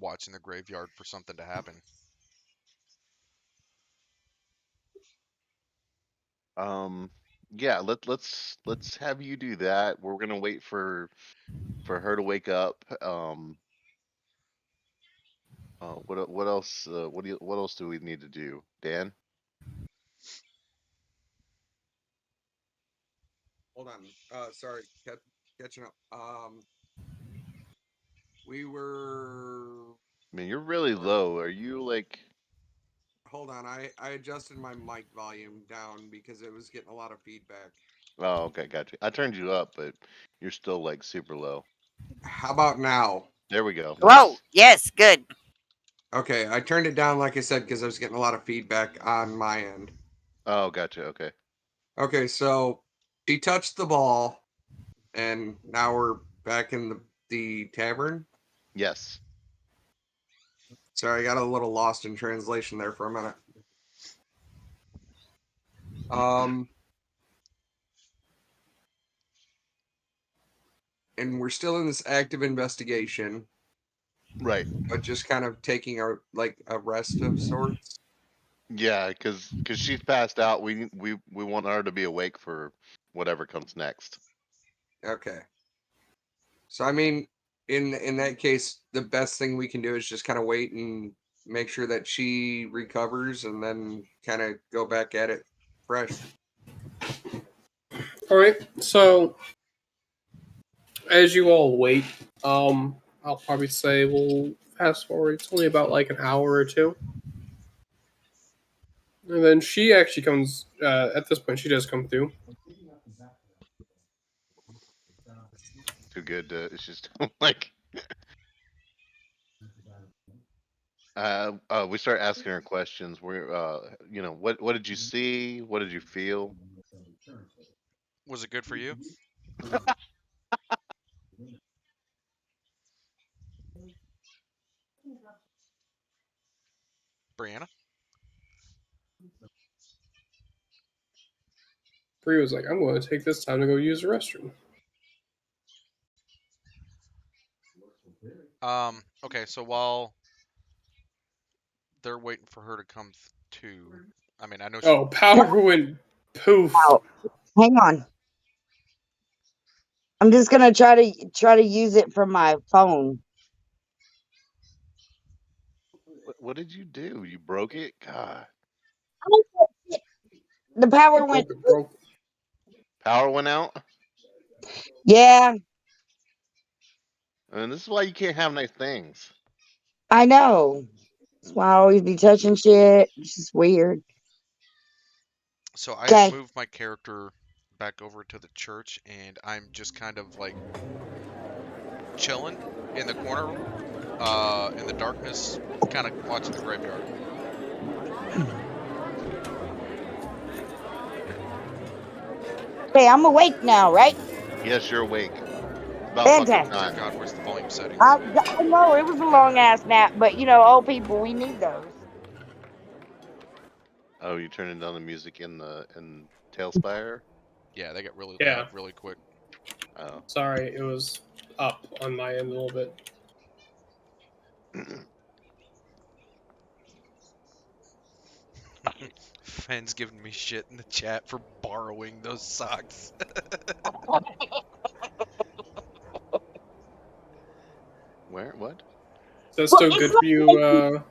[SPEAKER 1] watching the graveyard for something to happen.
[SPEAKER 4] Yeah, let's have you do that. We're gonna wait for her to wake up. What else? What else do we need to do, Dan?
[SPEAKER 2] Hold on. Sorry, catching up. We were.
[SPEAKER 4] I mean, you're really low. Are you like?
[SPEAKER 2] Hold on. I adjusted my mic volume down because it was getting a lot of feedback.
[SPEAKER 4] Oh, okay, gotcha. I turned you up, but you're still like super low.
[SPEAKER 2] How about now?
[SPEAKER 4] There we go.
[SPEAKER 5] Whoa,
[SPEAKER 4] Nice.
[SPEAKER 5] yes, good.
[SPEAKER 2] Okay, I turned it down like I said because I was getting a lot of feedback on my end.
[SPEAKER 4] Oh, gotcha. Okay.
[SPEAKER 2] Okay, so she touched the ball, and now we're back in the tavern.
[SPEAKER 4] Yes.
[SPEAKER 2] Sorry, I got a little lost in translation there for a minute. Um, and we're still in this active investigation,
[SPEAKER 4] Right.
[SPEAKER 2] but just kind of taking our like a rest of sorts.
[SPEAKER 4] Yeah, because she's passed out. We want her to be awake for whatever comes next.
[SPEAKER 2] Okay. So I mean, in that case, the best thing we can do is just kind of wait and make sure that she recovers, and then kind of go back at it fresh.
[SPEAKER 3] All right. So as you all wait, I'll probably say we'll fast forward. It's only about like an hour or two. And then she actually comes, at this point, she does come through.
[SPEAKER 4] Too good to. It's just like we start asking her questions. We're what did you see? What did you feel?
[SPEAKER 1] Was it good for you, Brianna?
[SPEAKER 3] Bree was like, I'm going to take this time to go use the restroom.
[SPEAKER 1] Okay, so while they're waiting for her to come to, I mean, I know she.
[SPEAKER 3] Oh, power went poof.
[SPEAKER 5] Out. Hang on. I'm just gonna try to use it from my phone.
[SPEAKER 4] What did you do? You broke it? God.
[SPEAKER 5] The power went.
[SPEAKER 3] Broke it, broke.
[SPEAKER 4] Power went out?
[SPEAKER 5] Yeah,
[SPEAKER 4] I mean, this is why you can't have nice things.
[SPEAKER 5] I know. That's why I always be touching shit. It's just weird.
[SPEAKER 1] So I have
[SPEAKER 5] Okay.
[SPEAKER 1] moved my character back over to the church, and I'm just kind of like chilling in the corner, in the darkness, kind of watching the graveyard.
[SPEAKER 5] Okay, I'm awake now, right?
[SPEAKER 4] Yes, you're awake. About fucking
[SPEAKER 5] Fantastic.
[SPEAKER 1] Dear
[SPEAKER 4] time.
[SPEAKER 1] God, where's the volume settings?
[SPEAKER 5] I know it was a long ass nap, but you know, old people, we need those.
[SPEAKER 4] Oh, you turning down the music in TaleSpire?
[SPEAKER 1] Yeah, they get really
[SPEAKER 3] Yeah.
[SPEAKER 1] loud really quick.
[SPEAKER 4] Oh.
[SPEAKER 3] Sorry, it was up on my end a little bit.
[SPEAKER 1] Ben's giving me shit in the chat for borrowing those socks.
[SPEAKER 4] Where? What?
[SPEAKER 3] Is that still good for you,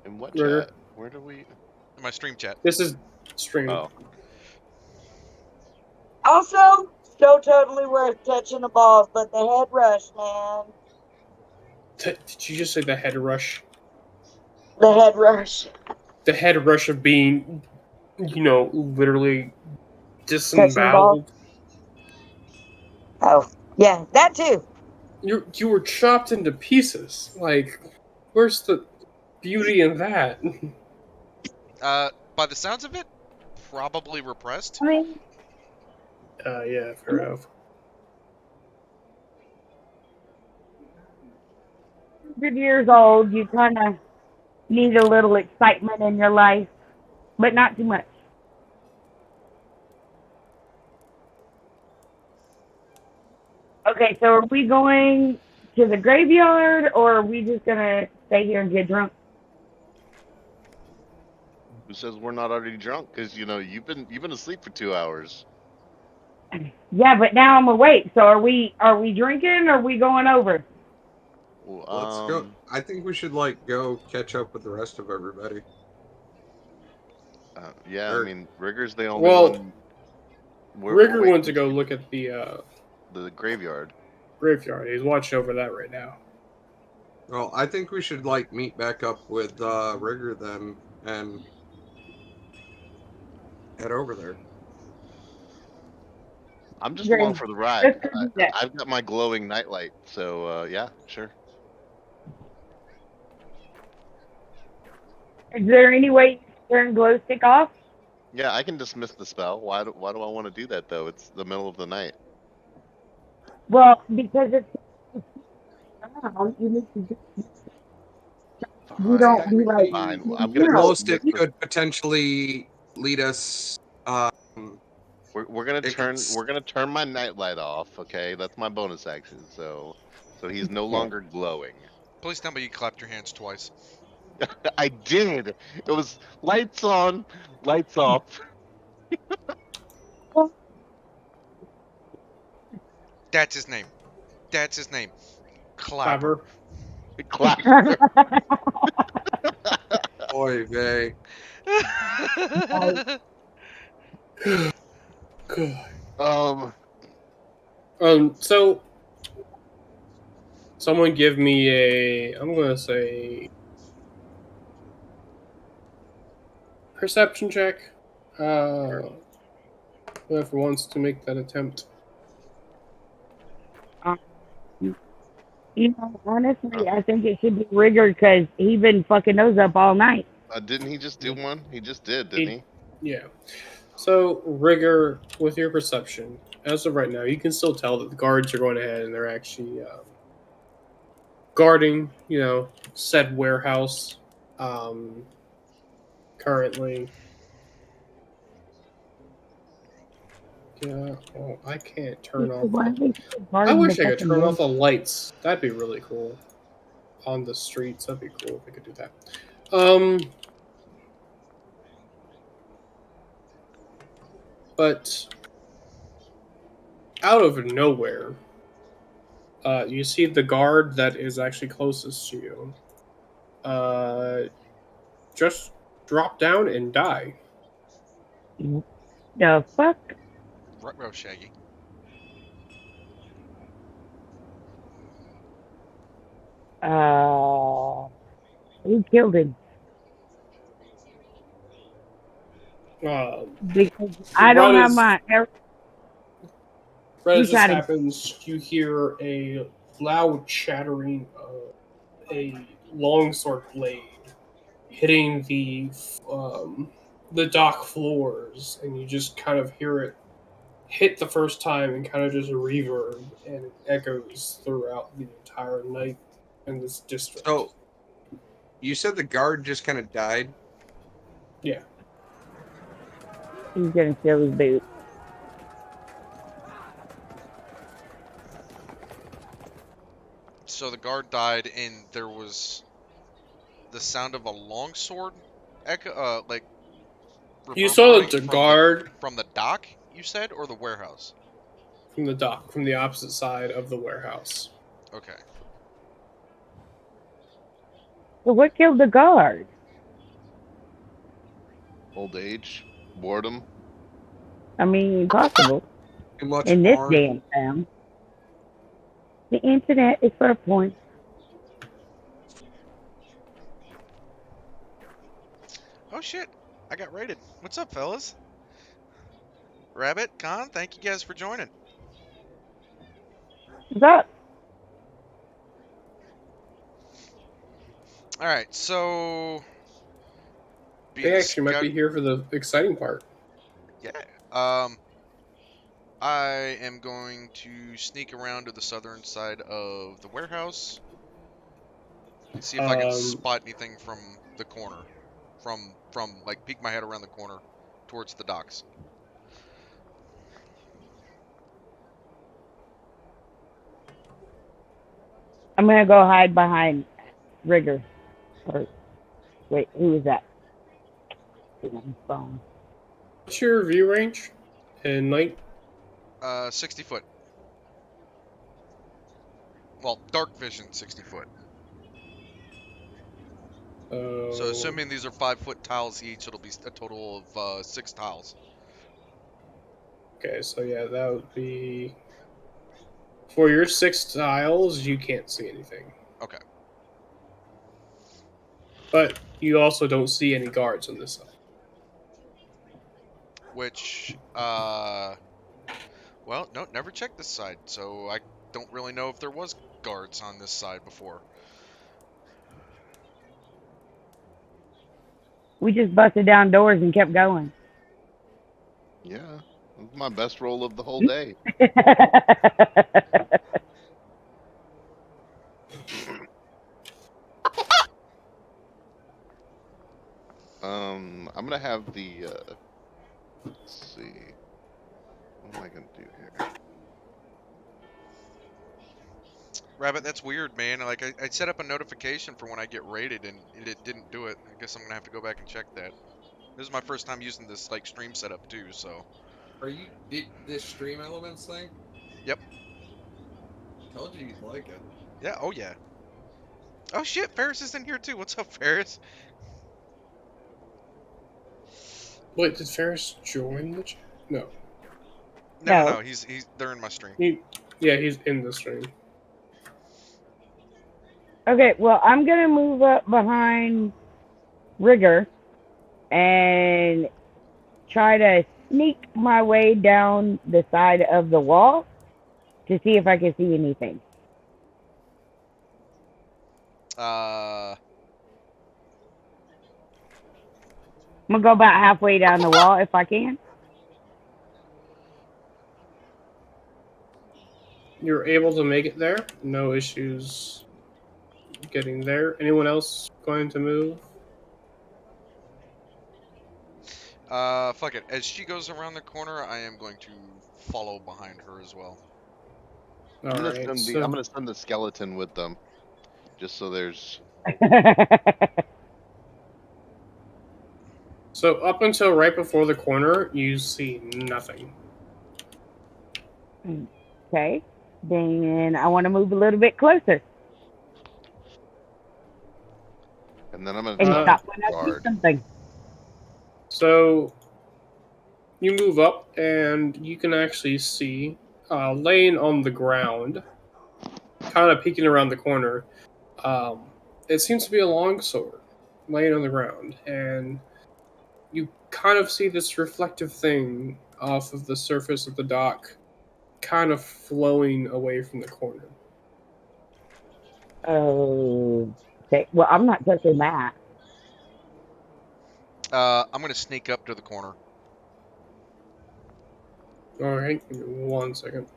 [SPEAKER 4] In what
[SPEAKER 3] Rigger?
[SPEAKER 4] chat? Where do we?
[SPEAKER 1] In my stream chat.
[SPEAKER 3] This is stream.
[SPEAKER 4] Oh,
[SPEAKER 5] Also, so totally worth catching the balls, but the head rush, man.
[SPEAKER 3] Did you just say the head rush?
[SPEAKER 5] The head rush.
[SPEAKER 3] The head rush of being, literally
[SPEAKER 5] Catching balls.
[SPEAKER 3] disemboweled.
[SPEAKER 5] Oh, yeah, that too.
[SPEAKER 3] You were chopped into pieces. Like, where's the beauty in that?
[SPEAKER 1] By the sounds of it, probably repressed.
[SPEAKER 5] I mean,
[SPEAKER 3] Yeah, fair enough.
[SPEAKER 6] 100 years old, you kind of need a little excitement in your life, but not too much. Okay, so are we going to the graveyard, or are we just gonna stay here and get drunk?
[SPEAKER 4] who says we're not already drunk? Because you've been asleep for 2 hours.
[SPEAKER 6] Yeah, but now I'm awake. So are we drinking, or are we going over?
[SPEAKER 4] Well,
[SPEAKER 2] Let's go. I think we should go catch up with the rest of everybody.
[SPEAKER 4] Yeah, I
[SPEAKER 2] Or-
[SPEAKER 4] mean, Rigger's the only
[SPEAKER 3] Well,
[SPEAKER 4] one.
[SPEAKER 3] Rigger
[SPEAKER 4] waiting
[SPEAKER 3] went to go look at the
[SPEAKER 4] the graveyard.
[SPEAKER 3] graveyard. He's watching over that right now.
[SPEAKER 2] Well, I think we should meet back up with Rigger then and head over there.
[SPEAKER 4] I'm just
[SPEAKER 6] Great.
[SPEAKER 4] along for the ride.
[SPEAKER 6] Let's go do that.
[SPEAKER 4] I've got my glowing nightlight, so yeah, sure.
[SPEAKER 6] Is there any way you can turn glow stick off?
[SPEAKER 4] Yeah, I can dismiss the spell. Why do I want to do that though? It's the middle of the night.
[SPEAKER 6] Well, because it's you need to. You don't be like.
[SPEAKER 4] Fine. I'm
[SPEAKER 2] The
[SPEAKER 4] gonna
[SPEAKER 2] glow
[SPEAKER 4] dismiss
[SPEAKER 2] stick could potentially lead us.
[SPEAKER 4] We're gonna
[SPEAKER 2] It could
[SPEAKER 4] turn my nightlight off. Okay, that's my bonus action. So he's no longer glowing.
[SPEAKER 1] Please tell me you clapped your hands twice.
[SPEAKER 4] I did. It was lights on, lights off.
[SPEAKER 1] That's his name. That's his name. Clapper.
[SPEAKER 3] Clapper.
[SPEAKER 4] Clap.
[SPEAKER 2] Oy vey.
[SPEAKER 3] God. So someone give me I'm gonna say perception check. Whoever wants to make that attempt.
[SPEAKER 6] Honestly, I think it should be Rigger because he been fucking those up all night.
[SPEAKER 4] Didn't he just do one? He just did, didn't he?
[SPEAKER 3] Yeah. So, Rigger, with your perception, as of right now, you can still tell that the guards are going ahead and they're actually guarding, said warehouse currently. Yeah, well, I can't turn off. I wish I could turn off the lights. That'd be really cool. On the streets, that'd be cool if I could do that. But out of nowhere, you see the guard that is actually closest to you just drop down and die.
[SPEAKER 6] The fuck?
[SPEAKER 1] Ruh-roh, Shaggy.
[SPEAKER 6] Who killed him? Because I don't have my.
[SPEAKER 3] Right as this
[SPEAKER 6] shot him?
[SPEAKER 3] happens, you hear a loud chattering of a longsword blade hitting the dock floors, and you just kind of hear it hit the first time and kind of just reverb, and it echoes throughout the entire night in this district.
[SPEAKER 2] So, you said the guard just kind of died?
[SPEAKER 3] Yeah.
[SPEAKER 6] He's gonna steal his boot.
[SPEAKER 1] So the guard died, and there was the sound of a longsword echo,
[SPEAKER 3] You saw
[SPEAKER 1] reverberating
[SPEAKER 3] the guard
[SPEAKER 1] from the dock, you said, or the warehouse?
[SPEAKER 3] from the dock, from the opposite side of the warehouse.
[SPEAKER 1] Okay.
[SPEAKER 6] So what killed the guard?
[SPEAKER 4] Old age, boredom.
[SPEAKER 6] I mean, possible.
[SPEAKER 2] Too much
[SPEAKER 6] In this
[SPEAKER 2] porn.
[SPEAKER 6] damn town. The internet is for porn.
[SPEAKER 1] Oh shit! I got raided. What's up, fellas? Rabbit, Con, thank you guys for joining.
[SPEAKER 6] What's up?
[SPEAKER 1] All right, so
[SPEAKER 3] They actually might be here for the exciting part.
[SPEAKER 1] Yeah. I am going to sneak around to the southern side of the warehouse and see if I can spot anything from the corner, from like peek my head around the corner towards the docks.
[SPEAKER 6] I'm gonna go hide behind Rigger. Or wait, who is that? On his phone.
[SPEAKER 3] What's your view range in night?
[SPEAKER 1] 60 foot. Well, dark vision, 60 foot. So assuming these are 5-foot tiles each, it'll be a total of 6 tiles.
[SPEAKER 3] Okay, so yeah, that would be for your 6 tiles. You can't see anything.
[SPEAKER 1] Okay.
[SPEAKER 3] But you also don't see any guards on this side.
[SPEAKER 1] Which, well, no, never checked this side, so I don't really know if there was guards on this side before.
[SPEAKER 6] We just busted down doors and kept going.
[SPEAKER 4] Yeah, that's my best roll of the whole day. I'm gonna have the. Let's see. What am I gonna do here?
[SPEAKER 1] Rabbit, that's weird, man. Like, I set up a notification for when I get raided, and it didn't do it. I guess I'm gonna have to go back and check that. This is my first time using this, like, stream setup, too, so...
[SPEAKER 2] Are you... this Stream Elements thing?
[SPEAKER 1] Yep.
[SPEAKER 2] Told you you'd like it.
[SPEAKER 1] Yeah, oh yeah. Oh shit, Ferris is in here, too. What's up, Ferris?
[SPEAKER 3] Wait, did Ferris join the chat? No.
[SPEAKER 1] No, they're in my stream.
[SPEAKER 3] Yeah, he's in the stream.
[SPEAKER 6] Okay, well, I'm gonna move up behind Rigger and try to sneak my way down the side of the wall to see if I can see anything.
[SPEAKER 1] Uh...
[SPEAKER 6] I'm gonna go about halfway down the wall if I can.
[SPEAKER 3] You're able to make it there. No issues getting there. Anyone else going to move?
[SPEAKER 1] Fuck it. As she goes around the corner, I am going to follow behind her as well.
[SPEAKER 3] I'm
[SPEAKER 4] gonna send the skeleton with them, just so there's.
[SPEAKER 3] So up until right before the corner, you see nothing.
[SPEAKER 6] Okay, then I want to move a little bit closer.
[SPEAKER 4] And then I'm gonna
[SPEAKER 6] and
[SPEAKER 4] talk
[SPEAKER 6] stop
[SPEAKER 4] to
[SPEAKER 6] when
[SPEAKER 4] the
[SPEAKER 6] I see
[SPEAKER 4] guard.
[SPEAKER 6] something.
[SPEAKER 3] So you move up, and you can actually see laying on the ground, kind of peeking around the corner. It seems to be a longsword laying on the ground, and you kind of see this reflective thing off of the surface of the dock, kind of flowing away from the corner.
[SPEAKER 6] Oh, okay. Well, I'm not touching that.
[SPEAKER 1] I'm gonna sneak up to the corner.
[SPEAKER 3] All right, give me 1 second.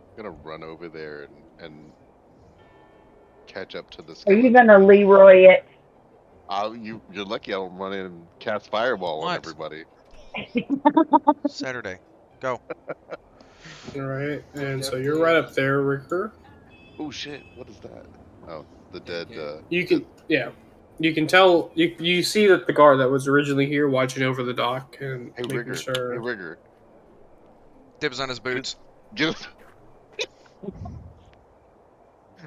[SPEAKER 4] I'm gonna run over there and catch up to the
[SPEAKER 6] Are
[SPEAKER 4] skeleton.
[SPEAKER 6] you gonna Leroy it?
[SPEAKER 4] You're lucky I don't run in and cast fireball on everybody.
[SPEAKER 1] Saturday. Go.
[SPEAKER 3] All right, and so you're right up there, Ricker.
[SPEAKER 4] Oh shit! What is that? Oh, the dead.
[SPEAKER 3] You can You can tell you see that the guard that was originally here watching over the dock and
[SPEAKER 4] Hey
[SPEAKER 3] making
[SPEAKER 4] Rigger.
[SPEAKER 3] sure.
[SPEAKER 4] Hey Rigger.
[SPEAKER 1] Dibs on his boots.
[SPEAKER 4] Just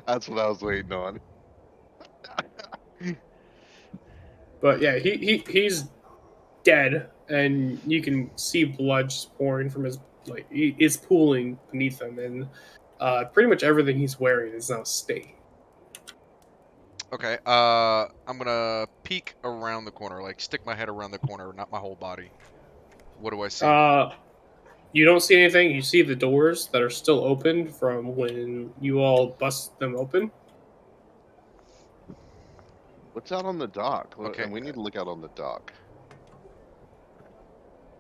[SPEAKER 4] that's what I was waiting on.
[SPEAKER 3] But yeah, he's dead, and you can see blood just pouring from his it's pooling beneath him, and pretty much everything he's wearing is now stained.
[SPEAKER 1] Okay. I'm gonna peek around the corner, like stick my head around the corner, not my whole body. What do I see?
[SPEAKER 3] You don't see anything. You see the doors that are still open from when you all bust them open.
[SPEAKER 4] What's out on the dock?
[SPEAKER 1] Okay.
[SPEAKER 4] And we need to look out on the dock.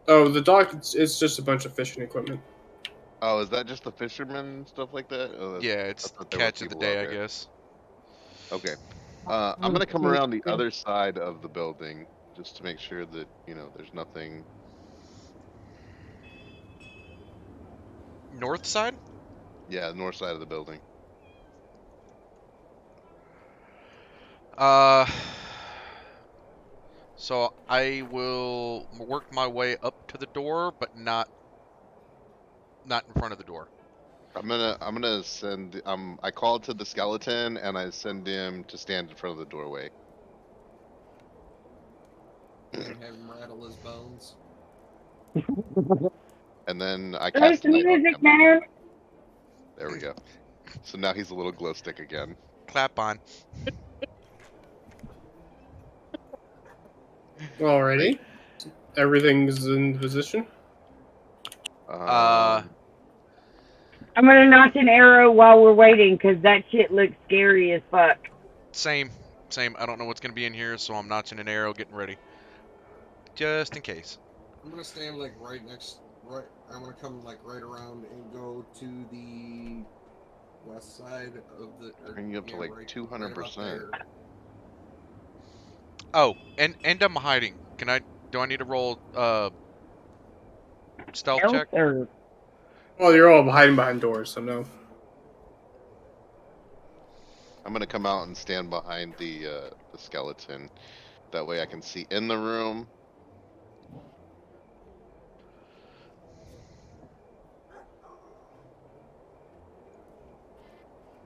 [SPEAKER 3] Oh, the dock is just a bunch of fishing equipment.
[SPEAKER 4] Oh, is that just the fishermen and stuff like that? Oh,
[SPEAKER 1] Yeah,
[SPEAKER 4] I
[SPEAKER 1] it's
[SPEAKER 4] thought there were
[SPEAKER 1] catch of the
[SPEAKER 4] people out
[SPEAKER 1] day, I
[SPEAKER 4] there.
[SPEAKER 1] guess.
[SPEAKER 4] Okay. I'm gonna come around the other side of the building just to make sure that, there's nothing.
[SPEAKER 1] North side?
[SPEAKER 4] Yeah, the north side of the building.
[SPEAKER 1] Uh, so I will work my way up to the door, but not in front of the door.
[SPEAKER 4] I'm gonna send I call to the skeleton and I send him to stand in front of the doorway.
[SPEAKER 2] And have him rattle his bones.
[SPEAKER 4] And then I
[SPEAKER 6] There's
[SPEAKER 4] cast
[SPEAKER 6] some
[SPEAKER 4] light on
[SPEAKER 6] music,
[SPEAKER 4] him.
[SPEAKER 6] man.
[SPEAKER 4] There we go. So now he's a little glow stick again.
[SPEAKER 1] Clap on.
[SPEAKER 3] Alrighty, everything's in position.
[SPEAKER 1] Uh,
[SPEAKER 6] I'm gonna notch an arrow while we're waiting, cause that shit looks scary as fuck.
[SPEAKER 1] Same. I don't know what's gonna be in here, so I'm notching an arrow, getting ready, just in case.
[SPEAKER 2] I'm gonna stand like right. I'm gonna come like right around and go to the west side of the.
[SPEAKER 4] Bring you up to like 200%.
[SPEAKER 1] Oh, and I'm hiding. Do I need to roll stealth check?
[SPEAKER 6] Or
[SPEAKER 3] Oh, you're all hiding behind doors, so no.
[SPEAKER 4] I'm gonna come out and stand behind the skeleton. That way I can see in the room.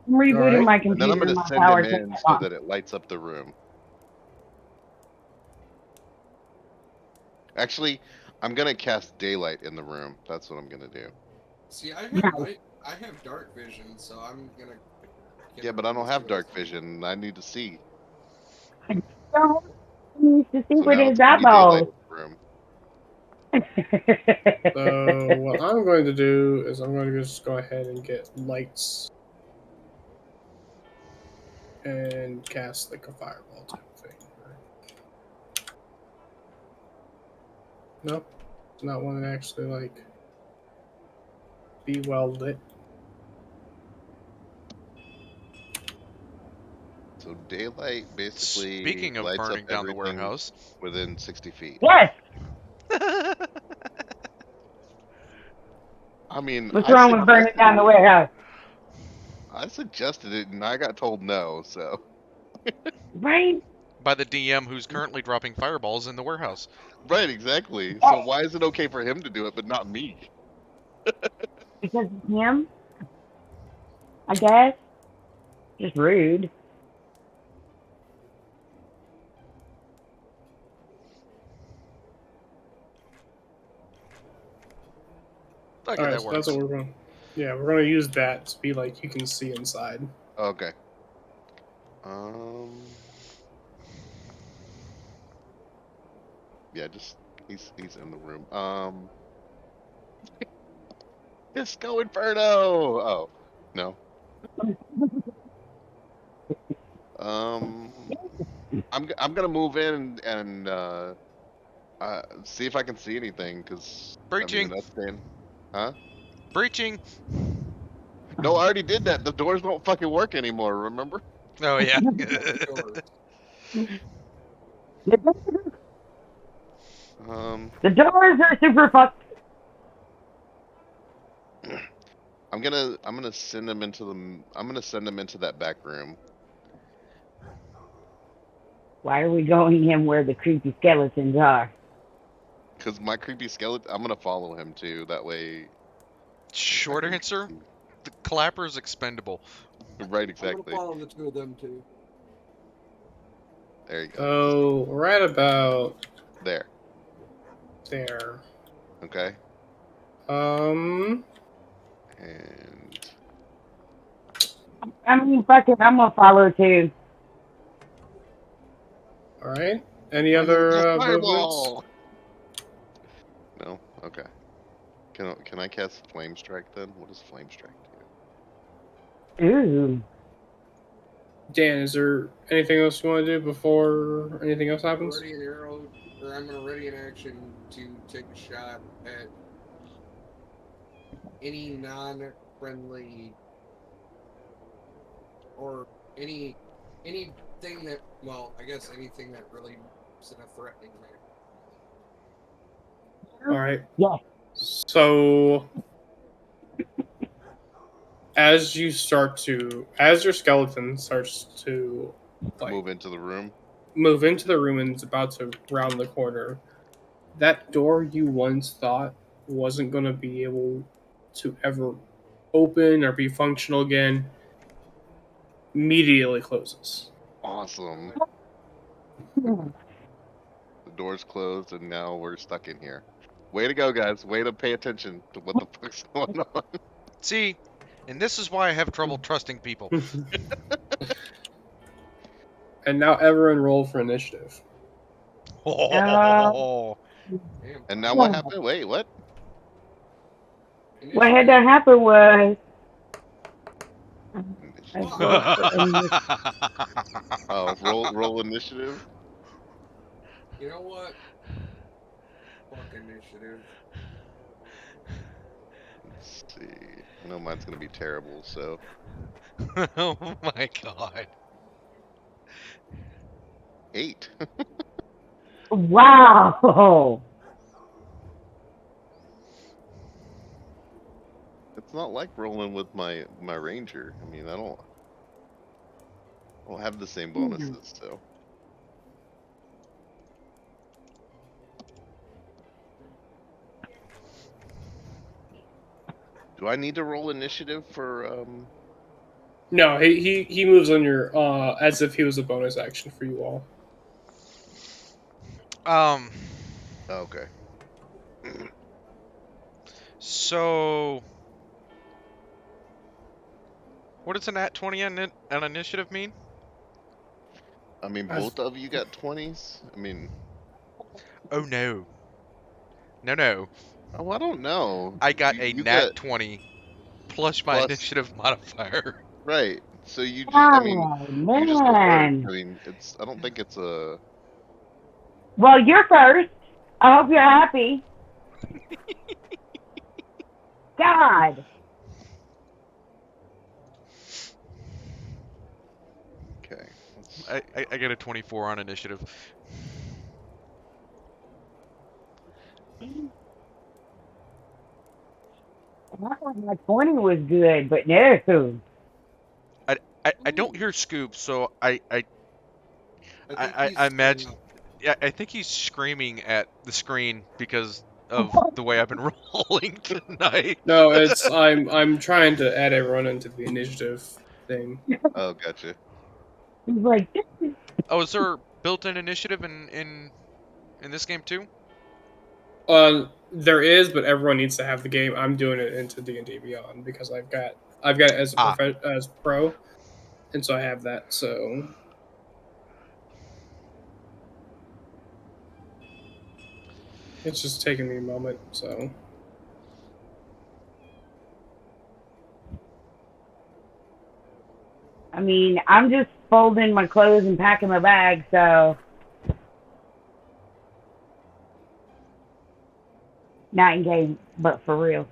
[SPEAKER 6] I'm rebooting my
[SPEAKER 4] And then I'm
[SPEAKER 6] computer.
[SPEAKER 4] gonna
[SPEAKER 6] My
[SPEAKER 4] send
[SPEAKER 6] power
[SPEAKER 4] him in
[SPEAKER 6] just
[SPEAKER 4] so
[SPEAKER 6] off.
[SPEAKER 4] that it lights up the room. Actually, I'm gonna cast daylight in the room. That's what I'm gonna do.
[SPEAKER 2] See, I have dark vision, so I'm gonna.
[SPEAKER 4] Yeah, but I don't have dark vision. I need to see.
[SPEAKER 6] Don't need to see
[SPEAKER 4] So
[SPEAKER 6] what
[SPEAKER 4] now
[SPEAKER 6] his
[SPEAKER 4] it's gonna be daylight
[SPEAKER 6] eyeballs.
[SPEAKER 4] in the room.
[SPEAKER 3] So what I'm going to do is I'm going to just go ahead and get lights and cast like a fireball type of thing. Nope, it's not one that actually like be well lit.
[SPEAKER 4] So daylight basically
[SPEAKER 1] Speaking of
[SPEAKER 4] lights up
[SPEAKER 1] burning down the
[SPEAKER 4] everything
[SPEAKER 1] warehouse.
[SPEAKER 4] within 60 feet.
[SPEAKER 6] Yes.
[SPEAKER 4] I mean,
[SPEAKER 6] What's wrong with burning down the warehouse?
[SPEAKER 4] I suggested it and I got told no, so.
[SPEAKER 6] Right?
[SPEAKER 1] By the DM who's currently dropping fireballs in the warehouse.
[SPEAKER 4] Right, exactly. So why is it okay for him to do it but not me?
[SPEAKER 6] Because it's him? I guess. Just rude.
[SPEAKER 1] Okay,
[SPEAKER 3] Alright,
[SPEAKER 1] that
[SPEAKER 3] so
[SPEAKER 1] works.
[SPEAKER 3] that's what we're going. Yeah, we're going to use that to be like you can see inside.
[SPEAKER 4] Okay. Yeah, just he's in the room. Disco Inferno. Oh, no. I'm gonna move in and see if I can see anything because I mean
[SPEAKER 1] Breaching.
[SPEAKER 4] that's staying. Huh?
[SPEAKER 1] Breaching.
[SPEAKER 4] No, I already did that. The doors don't fucking work anymore. Remember?
[SPEAKER 1] Oh yeah.
[SPEAKER 6] The doors are super fucked.
[SPEAKER 4] I'm gonna send him into the. I'm gonna send him into that back room.
[SPEAKER 6] Why are we going in where the creepy skeletons are?
[SPEAKER 4] Because my creepy skeleton, I'm gonna follow him too. That way, I
[SPEAKER 1] Short
[SPEAKER 4] can
[SPEAKER 1] answer:
[SPEAKER 4] see.
[SPEAKER 1] the clapper's expendable.
[SPEAKER 4] Right,
[SPEAKER 2] I'm gonna
[SPEAKER 4] exactly.
[SPEAKER 2] follow the two of them too.
[SPEAKER 4] There you go.
[SPEAKER 3] Oh, right about
[SPEAKER 4] There.
[SPEAKER 3] there.
[SPEAKER 4] Okay.
[SPEAKER 3] Um.
[SPEAKER 4] And
[SPEAKER 6] I mean, fuck it, I'm gonna follow too.
[SPEAKER 3] All right. Any
[SPEAKER 4] I'm gonna cast
[SPEAKER 3] other movements?
[SPEAKER 4] fireball. No. Okay. Can I cast flame strike then? What does flame strike do?
[SPEAKER 6] Ooh.
[SPEAKER 3] Dan, is there anything else you want to do before anything else
[SPEAKER 2] I'm
[SPEAKER 3] happens?
[SPEAKER 2] ready an arrow, or I'm gonna ready an action to take a shot at any non-friendly or anything that, well, I guess anything that really is in a threatening manner.
[SPEAKER 3] All right.
[SPEAKER 6] Yes.
[SPEAKER 3] So as your skeleton starts to like
[SPEAKER 4] Move into the room.
[SPEAKER 3] move into the room and is about to round the corner, that door you once thought wasn't going to be able to ever open or be functional again immediately closes.
[SPEAKER 4] Awesome.
[SPEAKER 6] Hmm.
[SPEAKER 4] The door's closed, and now we're stuck in here. Way to go, guys. Way to pay attention to what the fuck's going on.
[SPEAKER 1] See, and this is why I have trouble trusting people.
[SPEAKER 3] And now everyone roll for initiative.
[SPEAKER 1] Oh,
[SPEAKER 2] Damn.
[SPEAKER 4] And now what happened? Wait, what?
[SPEAKER 6] What had
[SPEAKER 2] Initiative.
[SPEAKER 6] to happen was I
[SPEAKER 4] Initiative.
[SPEAKER 6] rolled for
[SPEAKER 4] Oh, roll initiative.
[SPEAKER 2] You know what? Fuck initiative.
[SPEAKER 4] Let's see. I know mine's gonna be terrible, so
[SPEAKER 1] oh my god.
[SPEAKER 4] 8.
[SPEAKER 6] Wow.
[SPEAKER 4] It's not like rolling with my ranger. I mean, I don't have the same bonuses, so. Do I need to roll initiative for
[SPEAKER 3] No, he moves on your as if he was a bonus action for you all.
[SPEAKER 1] Um,
[SPEAKER 4] oh, okay.
[SPEAKER 1] so what does an at 20 an initiative mean?
[SPEAKER 4] I mean,
[SPEAKER 3] As-
[SPEAKER 4] both of you got 20s? I mean,
[SPEAKER 1] Oh no. No.
[SPEAKER 4] oh, I don't know.
[SPEAKER 1] I got a
[SPEAKER 4] You got
[SPEAKER 1] nat 20 plus my
[SPEAKER 4] plus,
[SPEAKER 1] initiative modifier.
[SPEAKER 4] right. So you just, I mean,
[SPEAKER 6] Oh
[SPEAKER 4] you just go first.
[SPEAKER 6] man.
[SPEAKER 4] I mean, I don't think it's a,
[SPEAKER 6] Well, you're first. I hope you're happy. God.
[SPEAKER 4] okay. Let's,
[SPEAKER 1] I got a 24 on initiative.
[SPEAKER 6] I thought my 20 was good, but no.
[SPEAKER 1] I don't hear Scoob, so
[SPEAKER 2] I think he's
[SPEAKER 1] I imagine. Yeah, I think he's screaming at the screen because of the way I've been rolling tonight.
[SPEAKER 3] no, it's I'm trying to add everyone into the initiative thing.
[SPEAKER 4] oh, gotcha.
[SPEAKER 6] He's like,
[SPEAKER 1] Oh, is there built-in initiative in this game too?
[SPEAKER 3] There is, but everyone needs to have the game. I'm doing it into D&D Beyond because I've got it as as pro, and so I have that. So it's just taking me a moment. So
[SPEAKER 6] I mean, I'm just folding my clothes and packing my bag, so. Not in game, but for real.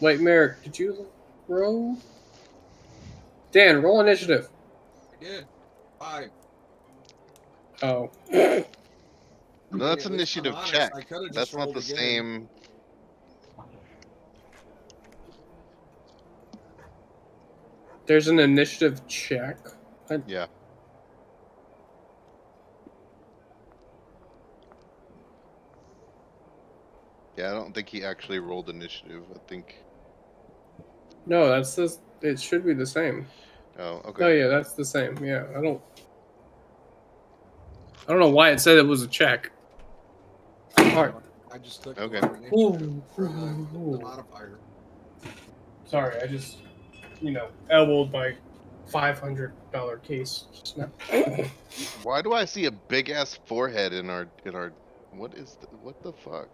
[SPEAKER 3] wait, Merrick, did you roll? Dan, roll initiative.
[SPEAKER 2] I did. 5.
[SPEAKER 3] Oh,
[SPEAKER 4] No,
[SPEAKER 2] I mean,
[SPEAKER 4] that's
[SPEAKER 2] at least I'm
[SPEAKER 4] initiative
[SPEAKER 2] honest.
[SPEAKER 4] check.
[SPEAKER 2] I could have just
[SPEAKER 4] That's not
[SPEAKER 2] rolled
[SPEAKER 4] the
[SPEAKER 2] again.
[SPEAKER 4] same.
[SPEAKER 3] There's an initiative check.
[SPEAKER 4] Yeah. Yeah, I don't think he actually rolled initiative. I think.
[SPEAKER 3] No, that's this. It should be the same.
[SPEAKER 4] Oh,
[SPEAKER 3] Oh
[SPEAKER 4] okay.
[SPEAKER 3] yeah, that's the same. Yeah, I don't know why it said it was a check. Alright.
[SPEAKER 2] I just took
[SPEAKER 4] Okay.
[SPEAKER 2] the initiative for the modifier.
[SPEAKER 3] Sorry, I just elbowed my $500 case just now.
[SPEAKER 4] Why do I see a big ass forehead in our? What the fuck?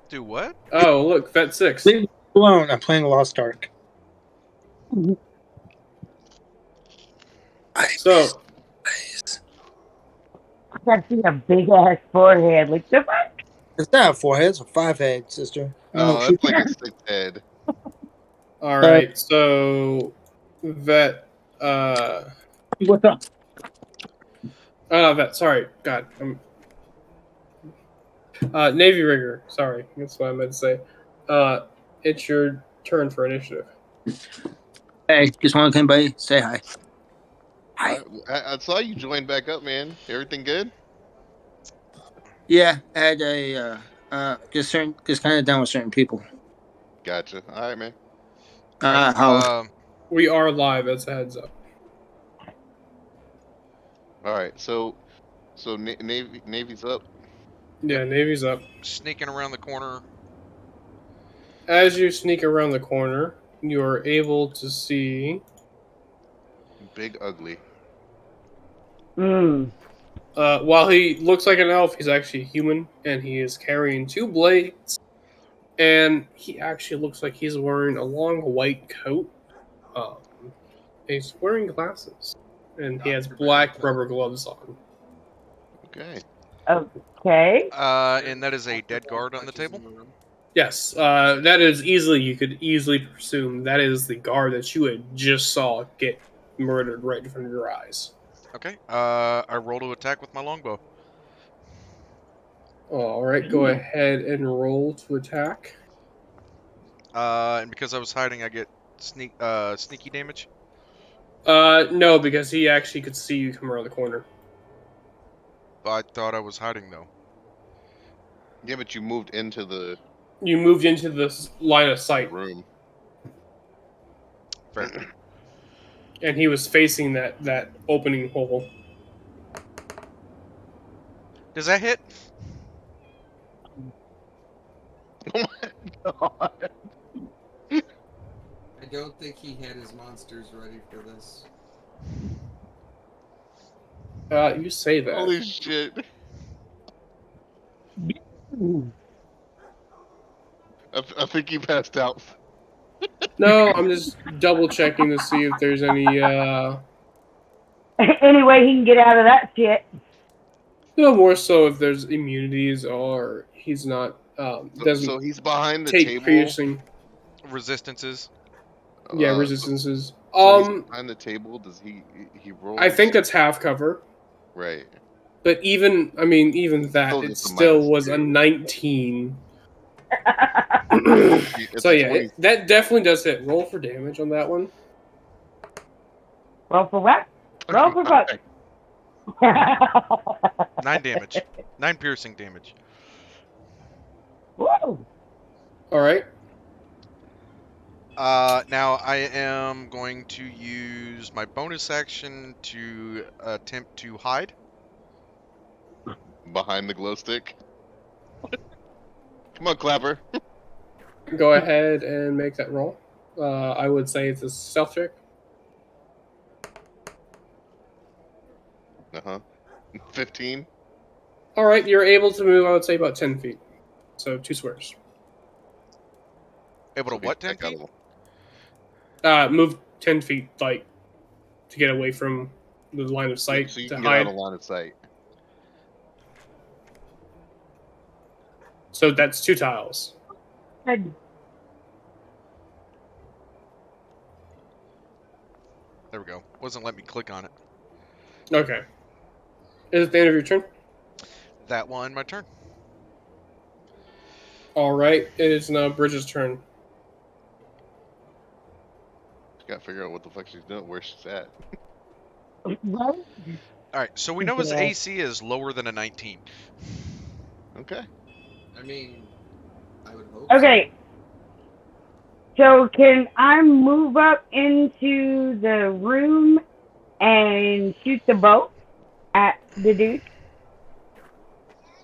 [SPEAKER 1] Do what?
[SPEAKER 3] Oh, look, Vet 6.
[SPEAKER 8] Leave me alone. I'm playing Lost Ark.
[SPEAKER 3] So,
[SPEAKER 6] I see a big ass forehead. Like the fuck?
[SPEAKER 8] It's not a forehead, it's a 5-head, sister. I don't know
[SPEAKER 4] Oh,
[SPEAKER 8] if
[SPEAKER 4] that's
[SPEAKER 8] she-
[SPEAKER 4] like a 6 head.
[SPEAKER 3] alright, so Vet
[SPEAKER 8] What's up?
[SPEAKER 3] Vet, sorry. God, Navy Rigger, sorry, that's what I meant to say. It's your turn for initiative.
[SPEAKER 8] Hey, just want to come by, say hi. Hi.
[SPEAKER 4] I saw you join back up, man. Everything good?
[SPEAKER 8] Yeah, I had a just kind of down with certain people.
[SPEAKER 4] Gotcha. All right, man.
[SPEAKER 8] How?
[SPEAKER 3] We are live, as a heads up.
[SPEAKER 4] All right. So Navy's up.
[SPEAKER 3] Yeah, Navy's up.
[SPEAKER 1] Sneaking around the corner.
[SPEAKER 3] As you sneak around the corner, you are able to see.
[SPEAKER 4] Big ugly.
[SPEAKER 3] While he looks like an elf, he's actually human, and he is carrying 2 blades. And he actually looks like he's wearing a long white coat. He's wearing glasses, and he has black rubber gloves on.
[SPEAKER 4] Okay.
[SPEAKER 6] Okay.
[SPEAKER 1] And that is a dead guard on the table.
[SPEAKER 3] Yes, that is easily. You could easily presume that is the guard that you had just saw get murdered right in front of your eyes.
[SPEAKER 1] Okay. I roll to attack with my longbow.
[SPEAKER 3] All right, go ahead and roll to attack.
[SPEAKER 1] And because I was hiding, I get sneaky damage.
[SPEAKER 3] No, because he actually could see you come around the corner.
[SPEAKER 1] I thought I was hiding though.
[SPEAKER 4] Yeah, but you moved into the
[SPEAKER 3] You moved into this line of sight,
[SPEAKER 4] room.
[SPEAKER 1] Fair.
[SPEAKER 3] and he was facing that opening hole.
[SPEAKER 1] Does that hit?
[SPEAKER 4] Oh my god.
[SPEAKER 2] I don't think he had his monsters ready for this.
[SPEAKER 3] You say that.
[SPEAKER 4] Holy shit. I think he passed out.
[SPEAKER 3] No, I'm just double checking to see if there's any.
[SPEAKER 6] Any way he can get out of that shit.
[SPEAKER 3] No, more so if there's immunities or he's not. Doesn't
[SPEAKER 4] So he's behind the
[SPEAKER 3] take
[SPEAKER 4] table.
[SPEAKER 3] piercing.
[SPEAKER 1] Resistances.
[SPEAKER 3] Yeah, resistances.
[SPEAKER 4] So he's behind the table. Does he roll?
[SPEAKER 3] I think that's half cover.
[SPEAKER 4] Right.
[SPEAKER 3] But even that,
[SPEAKER 4] Still
[SPEAKER 3] it
[SPEAKER 4] just a
[SPEAKER 3] still
[SPEAKER 4] minus
[SPEAKER 3] was a
[SPEAKER 4] 2.
[SPEAKER 3] 19.
[SPEAKER 4] It's
[SPEAKER 3] So
[SPEAKER 4] a
[SPEAKER 3] yeah,
[SPEAKER 4] 20.
[SPEAKER 3] that definitely does hit. Roll for damage on that one.
[SPEAKER 6] Roll for what? Roll for fuck.
[SPEAKER 1] 9 damage. 9 piercing damage.
[SPEAKER 6] Woo.
[SPEAKER 3] All right.
[SPEAKER 1] Now I am going to use my bonus action to attempt to hide.
[SPEAKER 4] Behind the glow stick. Come on, Clapper.
[SPEAKER 3] Go ahead and make that roll. I would say it's a stealth check.
[SPEAKER 4] 15.
[SPEAKER 3] All right, you're able to move. I would say about 10 feet. So 2 squares.
[SPEAKER 1] Able to
[SPEAKER 4] Okay,
[SPEAKER 1] what?
[SPEAKER 4] I
[SPEAKER 1] 10
[SPEAKER 4] got
[SPEAKER 1] feet?
[SPEAKER 4] him.
[SPEAKER 3] Move 10 feet, like to get away from the line of sight
[SPEAKER 4] So you
[SPEAKER 3] to
[SPEAKER 4] can get
[SPEAKER 3] hide.
[SPEAKER 4] out of line of sight.
[SPEAKER 3] So that's 2 tiles.
[SPEAKER 1] There we go. Wasn't letting me click on it.
[SPEAKER 3] Okay. Is it the end of your turn?
[SPEAKER 1] That one, my turn.
[SPEAKER 3] All right. It is now Bridget's turn.
[SPEAKER 4] Gotta figure out what the fuck she's doing, where she's at.
[SPEAKER 6] Right?
[SPEAKER 1] All right, so we know his
[SPEAKER 6] Yeah.
[SPEAKER 1] AC is lower than a 19.
[SPEAKER 4] Okay.
[SPEAKER 2] I mean, I would hope
[SPEAKER 6] Okay. So can I move up into the room and shoot the bow at the dude?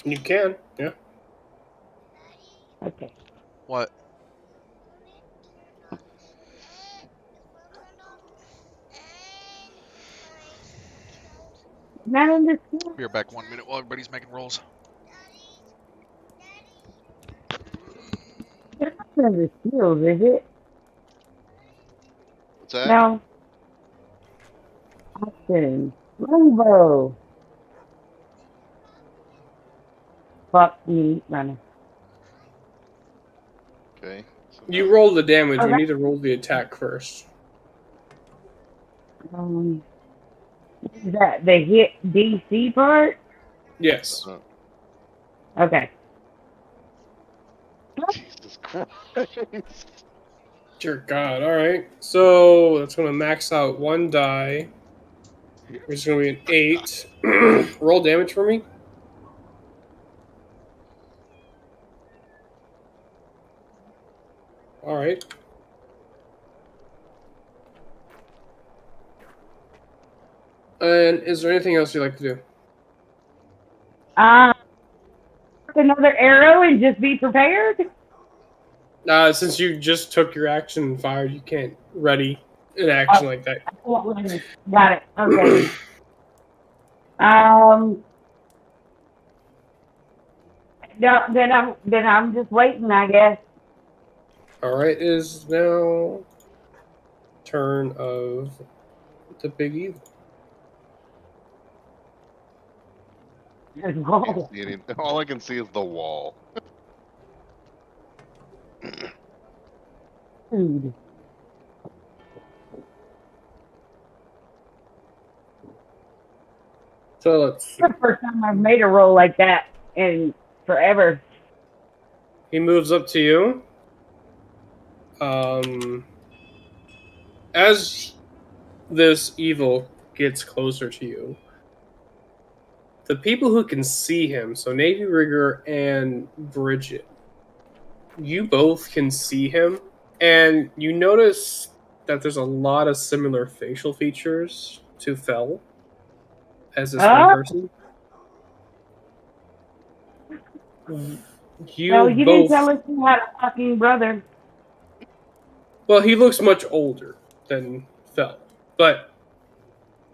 [SPEAKER 3] You can, yeah.
[SPEAKER 6] Okay.
[SPEAKER 1] What?
[SPEAKER 6] Not understand.
[SPEAKER 1] Be right back 1 minute while everybody's making rolls.
[SPEAKER 6] That's not the skills, is it?
[SPEAKER 4] What's that?
[SPEAKER 6] No. Action. Rainbow. Fuck me, running.
[SPEAKER 4] Okay. So
[SPEAKER 3] You roll the damage.
[SPEAKER 6] Oh,
[SPEAKER 3] We
[SPEAKER 6] that,
[SPEAKER 3] need to roll the attack first.
[SPEAKER 6] is that the hit DC part?
[SPEAKER 3] Yes.
[SPEAKER 6] Okay.
[SPEAKER 4] Jesus Christ.
[SPEAKER 3] Dear God. All right. So that's going to max out one die, which is going to be an 8. Roll damage for me. All right. And is there anything else you'd like to do?
[SPEAKER 6] Another arrow and just be prepared?
[SPEAKER 3] Since you just took your action and fired, you can't ready an action like that.
[SPEAKER 6] Got it. Okay. No, then I'm just waiting, I guess.
[SPEAKER 3] All right. It is now turn of the big evil.
[SPEAKER 4] Can't see any, all I can see is the wall.
[SPEAKER 6] Dude.
[SPEAKER 3] So let's see.
[SPEAKER 6] It's the first time I've made a roll like that in forever.
[SPEAKER 3] He moves up to you. As this evil gets closer to you, the people who can see him, so Navy Rigger and Bridget, you both can see him, and you notice that there's a lot of similar facial features to Fell as this one
[SPEAKER 6] Oh,
[SPEAKER 3] person. You
[SPEAKER 6] no, you didn't
[SPEAKER 3] both.
[SPEAKER 6] tell us you had a fucking brother.
[SPEAKER 3] Well, he looks much older than Fell, but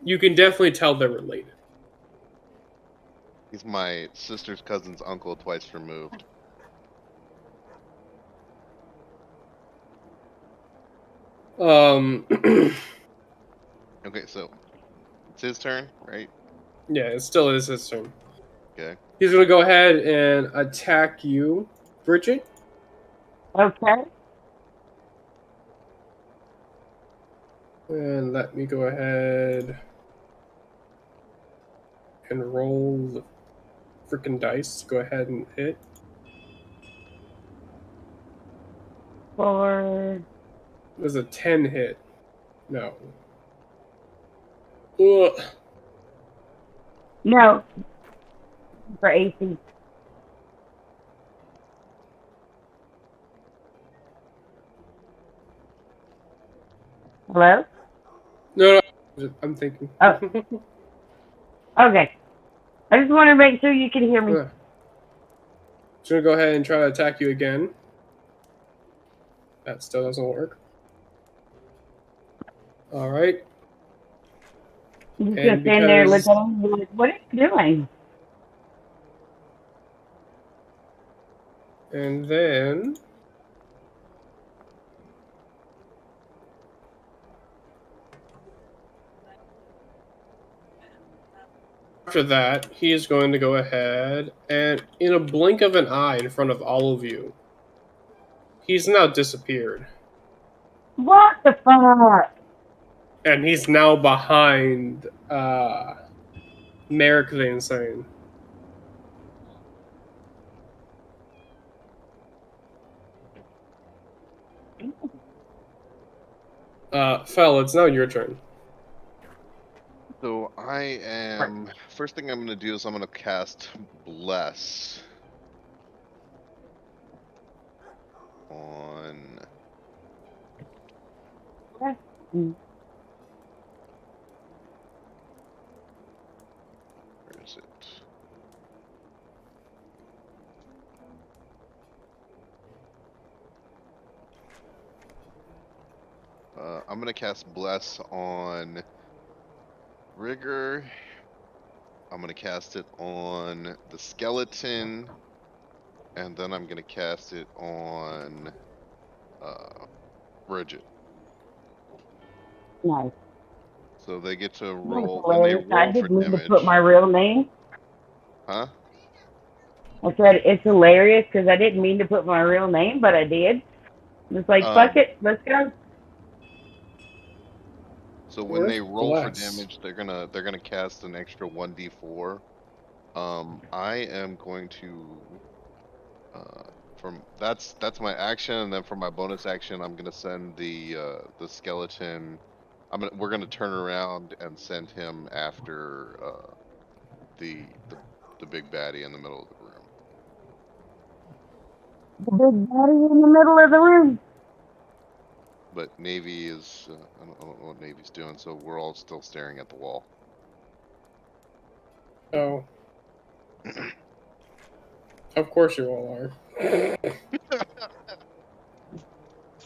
[SPEAKER 3] you can definitely tell they're related.
[SPEAKER 4] He's my sister's cousin's uncle twice removed. Okay, so it's his turn, right?
[SPEAKER 3] Yeah, it still is his turn.
[SPEAKER 4] Okay.
[SPEAKER 3] He's gonna go ahead and attack you, Bridget.
[SPEAKER 6] Okay.
[SPEAKER 3] And let me go ahead and roll the freaking dice. Go ahead and hit.
[SPEAKER 6] For
[SPEAKER 3] There's a 10 hit. No. Ugh.
[SPEAKER 6] no, for AC. Hello?
[SPEAKER 3] No, I'm thinking.
[SPEAKER 6] Oh. Okay. I just want to make sure you can hear me.
[SPEAKER 3] Just gonna go ahead and try to attack you again. That still doesn't work. All right.
[SPEAKER 6] I'm just
[SPEAKER 3] And
[SPEAKER 6] going to stand there and look
[SPEAKER 3] because
[SPEAKER 6] at him and be like, what are you doing?
[SPEAKER 3] and then after that, he is going to go ahead and, in a blink of an eye, in front of all of you, he's now disappeared,
[SPEAKER 6] What the fuck?
[SPEAKER 3] and he's now behind Merrick the Insane. Fel, it's now your turn.
[SPEAKER 4] So I am. First thing I'm gonna do is I'm gonna cast Bless on.
[SPEAKER 6] Mm.
[SPEAKER 4] Where is it? I'm gonna cast Bless on Rigger. I'm gonna cast it on the skeleton, and then I'm gonna cast it on Bridget.
[SPEAKER 6] Nice.
[SPEAKER 4] So they get to
[SPEAKER 6] That was
[SPEAKER 4] roll, and they
[SPEAKER 6] hilarious. I
[SPEAKER 4] roll for
[SPEAKER 6] didn't mean to put my
[SPEAKER 4] damage.
[SPEAKER 6] real name.
[SPEAKER 4] Huh?
[SPEAKER 6] I said it's hilarious because I didn't mean to put my real name, but I did. It's like, fuck
[SPEAKER 4] Um,
[SPEAKER 6] it, let's go.
[SPEAKER 4] so when
[SPEAKER 3] Where's
[SPEAKER 4] they roll for
[SPEAKER 3] Bless?
[SPEAKER 4] damage, they're gonna cast an extra 1d4. I am going to from that's my action, and then for my bonus action, I'm gonna send the skeleton. We're gonna turn around and send him after the the the big baddie in the middle of the room.
[SPEAKER 6] The big daddy in the middle of the room.
[SPEAKER 4] But Navy is I don't know what Navy's doing, so we're all still staring at the wall.
[SPEAKER 3] Oh, of course you all are.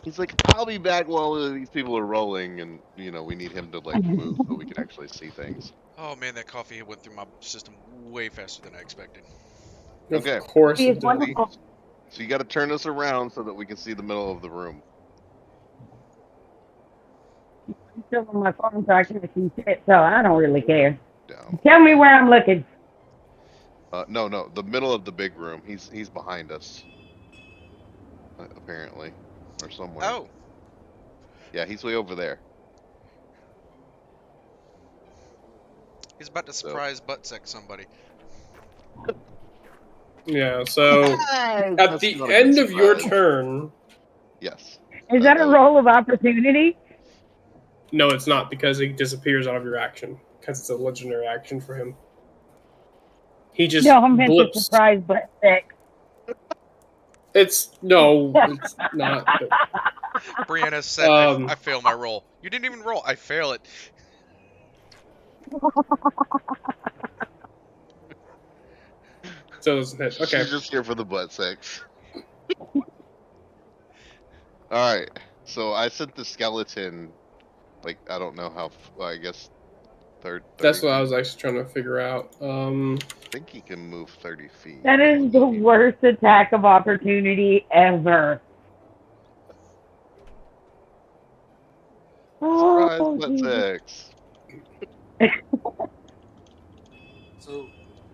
[SPEAKER 4] He's like, I'll be back while these people are rolling, and we need him to like move so we can actually see things.
[SPEAKER 1] Oh man, that coffee went through my system way faster than I expected.
[SPEAKER 3] Of
[SPEAKER 4] Okay,
[SPEAKER 3] course
[SPEAKER 6] It's
[SPEAKER 3] it did.
[SPEAKER 4] see,
[SPEAKER 6] wonderful.
[SPEAKER 4] so you got to turn this around so that we can see the middle of the room.
[SPEAKER 6] I'm still on my phone so I can't see shit, so I don't really care.
[SPEAKER 4] Down.
[SPEAKER 6] Tell me
[SPEAKER 4] Okay.
[SPEAKER 6] where I'm looking.
[SPEAKER 4] No, the middle of the big room. He's behind us, apparently, or somewhere.
[SPEAKER 1] Oh,
[SPEAKER 4] Yeah, he's way over there.
[SPEAKER 1] he's about to
[SPEAKER 4] So
[SPEAKER 1] surprise butt sex somebody.
[SPEAKER 3] Yeah, so at
[SPEAKER 4] that's
[SPEAKER 3] the
[SPEAKER 4] not a good
[SPEAKER 3] end of your
[SPEAKER 4] surprise.
[SPEAKER 3] turn,
[SPEAKER 4] Yes.
[SPEAKER 6] Is that a
[SPEAKER 4] That was
[SPEAKER 6] roll of opportunity?
[SPEAKER 3] no, it's not because it disappears out of your action because it's a legendary action for him. He just
[SPEAKER 6] No, I meant the
[SPEAKER 3] blips.
[SPEAKER 6] surprise butt sex.
[SPEAKER 3] It's no, it's not. But,
[SPEAKER 1] Brianna said, I fail my roll. You didn't even roll. I fail it.
[SPEAKER 3] so it doesn't hit. Okay,
[SPEAKER 4] She's just here for the butt sex. All right. So I sent the skeleton. Like I don't know how. Well, I guess 30
[SPEAKER 3] that's what I
[SPEAKER 4] feet.
[SPEAKER 3] was actually trying to figure out.
[SPEAKER 4] I think he can move 30 feet.
[SPEAKER 6] That is the worst attack of opportunity ever.
[SPEAKER 4] Surprise
[SPEAKER 6] Oh,
[SPEAKER 4] butt
[SPEAKER 6] Jesus.
[SPEAKER 4] sex.
[SPEAKER 2] So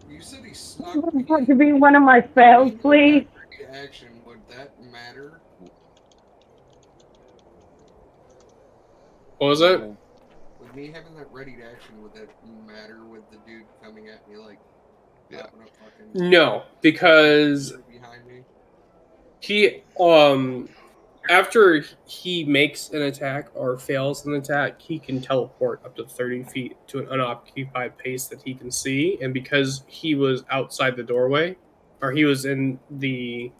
[SPEAKER 2] you said he snuck
[SPEAKER 6] Would
[SPEAKER 2] me.
[SPEAKER 6] you like to be one of my spells,
[SPEAKER 2] Being in
[SPEAKER 6] please?
[SPEAKER 2] that ready action, would that matter?
[SPEAKER 3] What was it?
[SPEAKER 2] With me having that ready action, would that matter with the dude coming at me like
[SPEAKER 4] Yeah.
[SPEAKER 2] popping a fucking
[SPEAKER 3] No, because
[SPEAKER 2] behind me?
[SPEAKER 3] he after he makes an attack or fails an attack, he can teleport up to 30 feet to an unoccupied pace that he can see. And because he was outside the doorway, or he was in the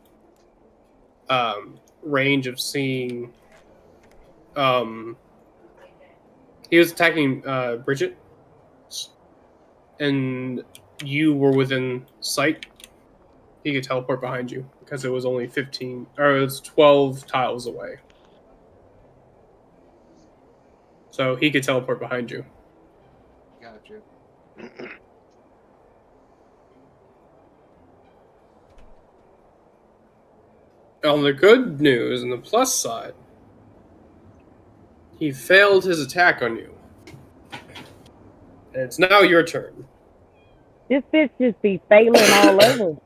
[SPEAKER 3] range of seeing, he was attacking Bridget, and you were within sight. He could teleport behind you because it was only 15, or it was 12 tiles away. So he could teleport behind you.
[SPEAKER 2] Gotcha.
[SPEAKER 3] On the good news and the plus side, he failed his attack on you. And it's now your turn.
[SPEAKER 6] This bitch just be failing all over.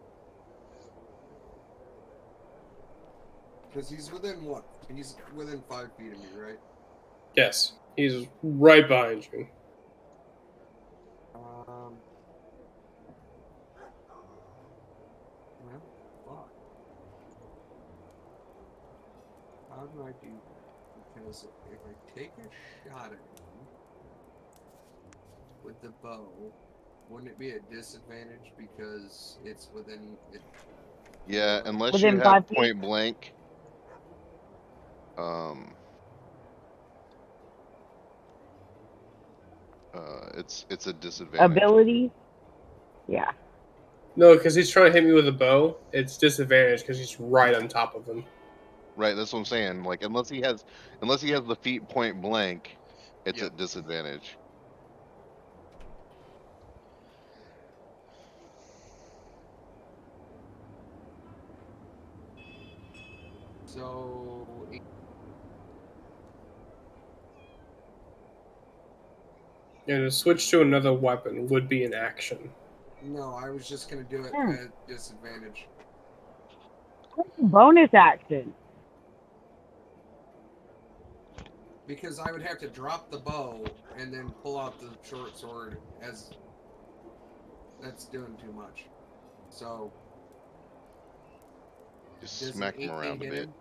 [SPEAKER 2] Because he's within what? He's within 5 feet of me, right?
[SPEAKER 3] Yes, he's right behind you.
[SPEAKER 2] Well, fuck. How do I do that? Because if I take a shot at him with the bow, wouldn't it be a disadvantage because it's within it?
[SPEAKER 4] Yeah, unless
[SPEAKER 6] Within
[SPEAKER 4] you have
[SPEAKER 6] 5 feet?
[SPEAKER 4] point blank. It's a disadvantage.
[SPEAKER 6] Abilities? Yeah.
[SPEAKER 3] No, because he's trying to hit me with a bow. It's disadvantage because he's right on top of him.
[SPEAKER 4] Right, that's what I'm saying. Like unless he has the feet point blank, it's
[SPEAKER 1] Yep.
[SPEAKER 4] at disadvantage.
[SPEAKER 2] So
[SPEAKER 3] And to switch to another weapon would be an action.
[SPEAKER 2] no, I was just gonna do it
[SPEAKER 6] Hmm.
[SPEAKER 2] at disadvantage.
[SPEAKER 6] Bonus action.
[SPEAKER 2] Because I would have to drop the bow and then pull out the short sword as that's doing too much. So
[SPEAKER 4] Just
[SPEAKER 2] does
[SPEAKER 4] smack
[SPEAKER 2] an
[SPEAKER 4] him
[SPEAKER 2] 18
[SPEAKER 4] around a
[SPEAKER 2] hit
[SPEAKER 4] bit.
[SPEAKER 6] him?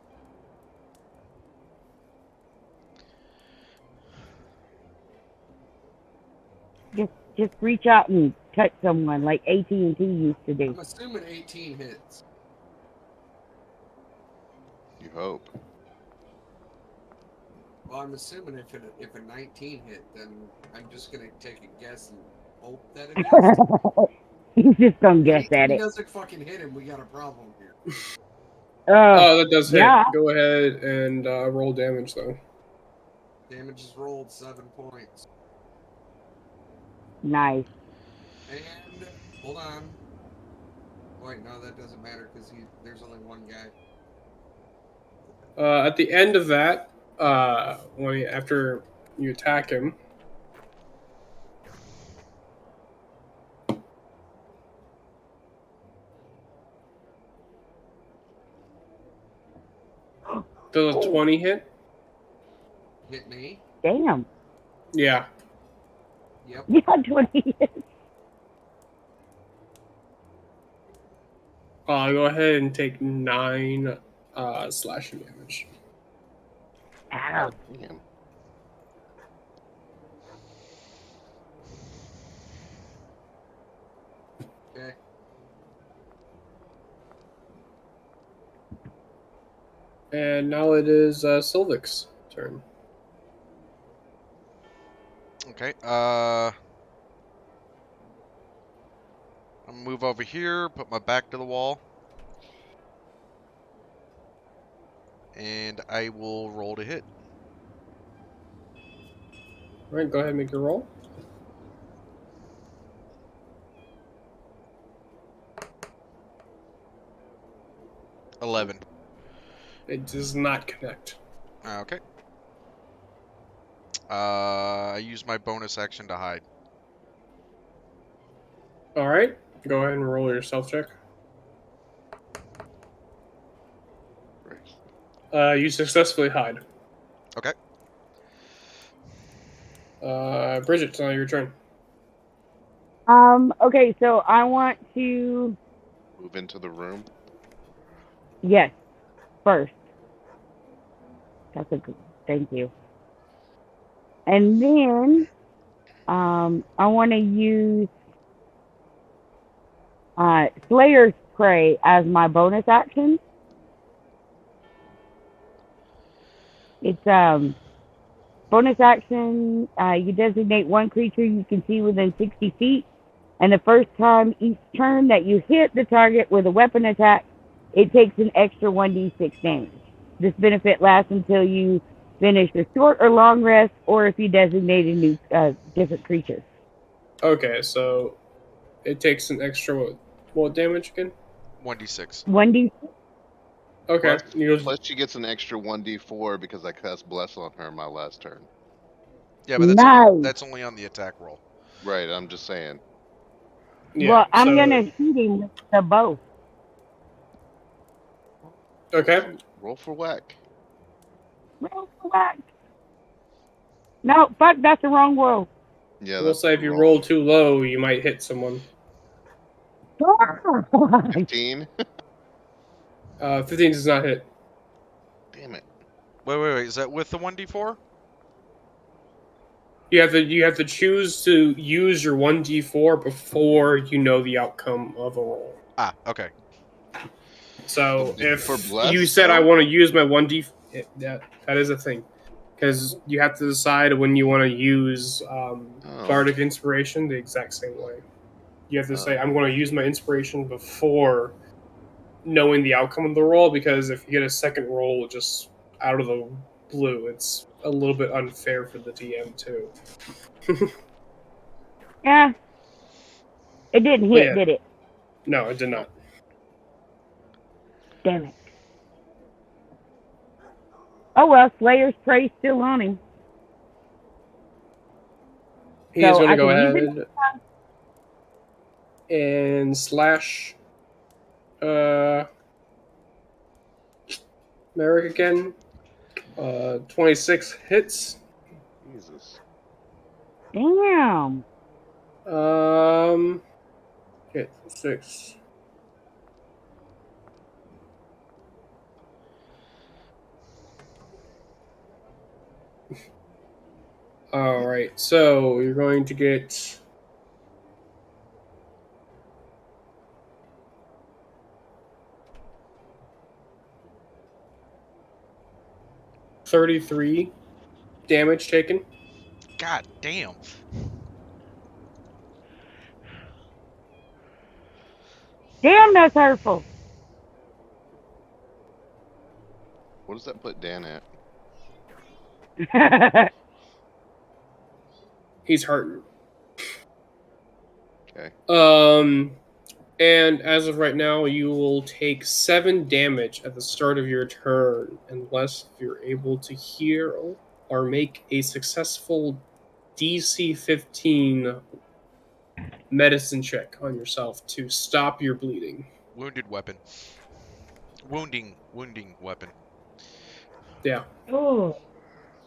[SPEAKER 6] Just reach out and touch someone like AT&T used to do.
[SPEAKER 2] I'm assuming 18 hits.
[SPEAKER 4] You hope.
[SPEAKER 2] Well, I'm assuming if a 19 hit, then I'm just gonna take a guess and hope that it is.
[SPEAKER 6] He's just gonna guess
[SPEAKER 2] If
[SPEAKER 6] at
[SPEAKER 2] 18
[SPEAKER 6] it.
[SPEAKER 2] doesn't fucking hit him, we got a problem here.
[SPEAKER 3] Oh, that does hit.
[SPEAKER 6] yeah.
[SPEAKER 3] Go ahead and roll damage, though.
[SPEAKER 2] Damage is rolled 7 points.
[SPEAKER 6] Nice.
[SPEAKER 2] And hold on. Wait, no, that doesn't matter because there's only one guy.
[SPEAKER 3] At the end of that, after you attack him, does a 20 hit?
[SPEAKER 2] Hit me.
[SPEAKER 6] Damn.
[SPEAKER 3] Yeah.
[SPEAKER 2] Yep.
[SPEAKER 6] Yeah, 20 hits.
[SPEAKER 3] Go ahead and take 9 slashing damage.
[SPEAKER 6] Ow.
[SPEAKER 4] Damn.
[SPEAKER 2] Okay.
[SPEAKER 3] And now it is Sylvic's turn.
[SPEAKER 1] Okay. I'm gonna move over here, put my back to the wall, and I will roll to hit.
[SPEAKER 3] All right, go ahead and make your roll.
[SPEAKER 1] $11.
[SPEAKER 3] It does not connect.
[SPEAKER 1] Okay. I use my bonus action to hide.
[SPEAKER 3] All right, go ahead and roll your stealth check. You successfully hide.
[SPEAKER 1] Okay.
[SPEAKER 3] Bridget, it's now your turn.
[SPEAKER 6] Okay, so I want to
[SPEAKER 4] Move into the room.
[SPEAKER 6] yes, first. That's a good thank you. And then I want to use Slayer's Prey as my bonus action. It's bonus action. You designate one creature you can see within 60 feet, and the first time each turn that you hit the target with a weapon attack, it takes an extra 1d6 damage. This benefit lasts until you finish a short or long rest, or if you designate a new different creature.
[SPEAKER 3] Okay, so it takes an extra what damage again?
[SPEAKER 1] 1d6.
[SPEAKER 6] 1d6.
[SPEAKER 3] Okay,
[SPEAKER 4] Plus she gets an extra 1d4 because I cast Bless on her my last turn.
[SPEAKER 1] Yeah, but
[SPEAKER 6] Nice.
[SPEAKER 1] that's only on the attack roll.
[SPEAKER 4] Right, I'm just saying.
[SPEAKER 3] yeah.
[SPEAKER 6] Well, I'm
[SPEAKER 3] so,
[SPEAKER 6] gonna shoot him with the bow.
[SPEAKER 3] Okay.
[SPEAKER 4] Roll for whack.
[SPEAKER 6] Roll for whack. No, fuck, that's the wrong roll.
[SPEAKER 4] Yeah,
[SPEAKER 3] We'll
[SPEAKER 4] that's
[SPEAKER 3] say if you
[SPEAKER 4] wrong.
[SPEAKER 3] roll too low, you might hit someone.
[SPEAKER 4] 15.
[SPEAKER 3] 15 does not hit.
[SPEAKER 4] Damn it.
[SPEAKER 1] Wait. Is that with the 1d4?
[SPEAKER 3] You have to choose to use your 1d4 before you know the outcome of a roll.
[SPEAKER 1] Ah, okay.
[SPEAKER 3] So
[SPEAKER 4] For
[SPEAKER 3] if
[SPEAKER 4] bless,
[SPEAKER 3] you said I
[SPEAKER 4] though?
[SPEAKER 3] want to use my 1d, that is a thing, because you have to decide when you want to use bardic inspiration the exact same way. You have to say I'm going to use my inspiration before knowing the outcome of the roll, because if you get a second roll just out of the blue, it's a little bit unfair for the DM too.
[SPEAKER 6] Yeah. It didn't
[SPEAKER 3] But
[SPEAKER 6] hit,
[SPEAKER 3] yeah,
[SPEAKER 6] did it?
[SPEAKER 3] no, it did not.
[SPEAKER 6] Damn it. Oh well, Slayer's Prey's still on him.
[SPEAKER 3] He is
[SPEAKER 6] So
[SPEAKER 3] going to
[SPEAKER 6] I
[SPEAKER 3] go
[SPEAKER 6] can use it.
[SPEAKER 3] ahead and slash Merrick again. 26 hits.
[SPEAKER 4] Jesus.
[SPEAKER 6] Damn.
[SPEAKER 3] Hit 6. All right, so you're going to get 33 damage taken.
[SPEAKER 1] God damn.
[SPEAKER 6] Damn, that's hurtful.
[SPEAKER 4] What does that put Dan at?
[SPEAKER 3] He's hurting.
[SPEAKER 4] Okay.
[SPEAKER 3] And as of right now, you will take 7 damage at the start of your turn, unless you're able to heal or make a successful DC 15 medicine check on yourself to stop your bleeding.
[SPEAKER 1] Wounded weapon. Wounding weapon.
[SPEAKER 3] Yeah.
[SPEAKER 6] Oh.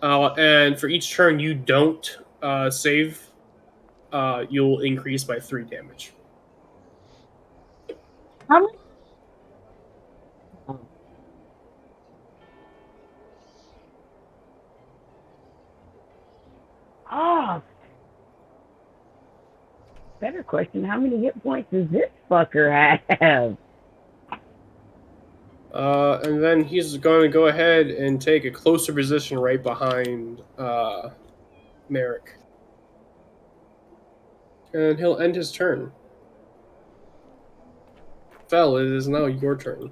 [SPEAKER 3] And for each turn you don't save, you'll increase by 3 damage.
[SPEAKER 6] How many? Oh. Better question, how many hit points does this fucker have?
[SPEAKER 3] And then he's going to go ahead and take a closer position right behind Merrick. And he'll end his turn. Fel, it is now your turn.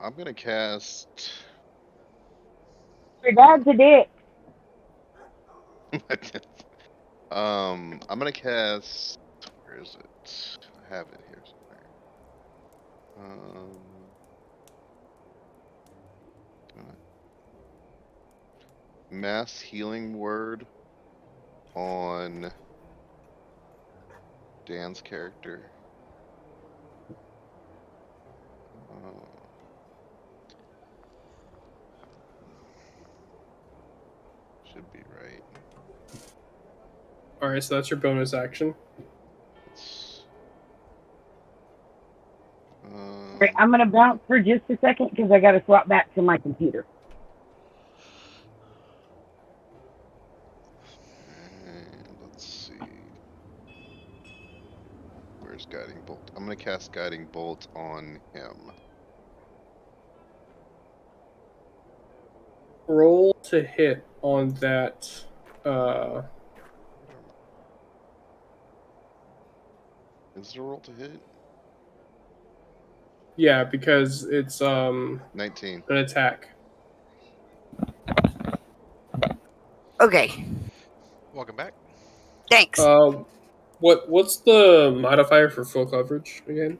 [SPEAKER 4] I'm gonna cast.
[SPEAKER 6] Your dad's a dick.
[SPEAKER 4] I'm gonna cast. Where is it? I have it here somewhere. Mass healing word on Dan's character. Should be right.
[SPEAKER 3] Alright, so that's your bonus action.
[SPEAKER 6] Right, I'm going to bounce for just a second because I got to swap back to my computer.
[SPEAKER 4] And let's see. Where's Guiding Bolt? I'm going to cast Guiding Bolt on him.
[SPEAKER 3] Roll to hit on that.
[SPEAKER 4] Is there a roll to hit?
[SPEAKER 3] Yeah, because it's
[SPEAKER 4] 19.
[SPEAKER 3] an attack.
[SPEAKER 5] Okay,
[SPEAKER 1] Welcome back.
[SPEAKER 5] thanks.
[SPEAKER 3] What's the modifier for full coverage again?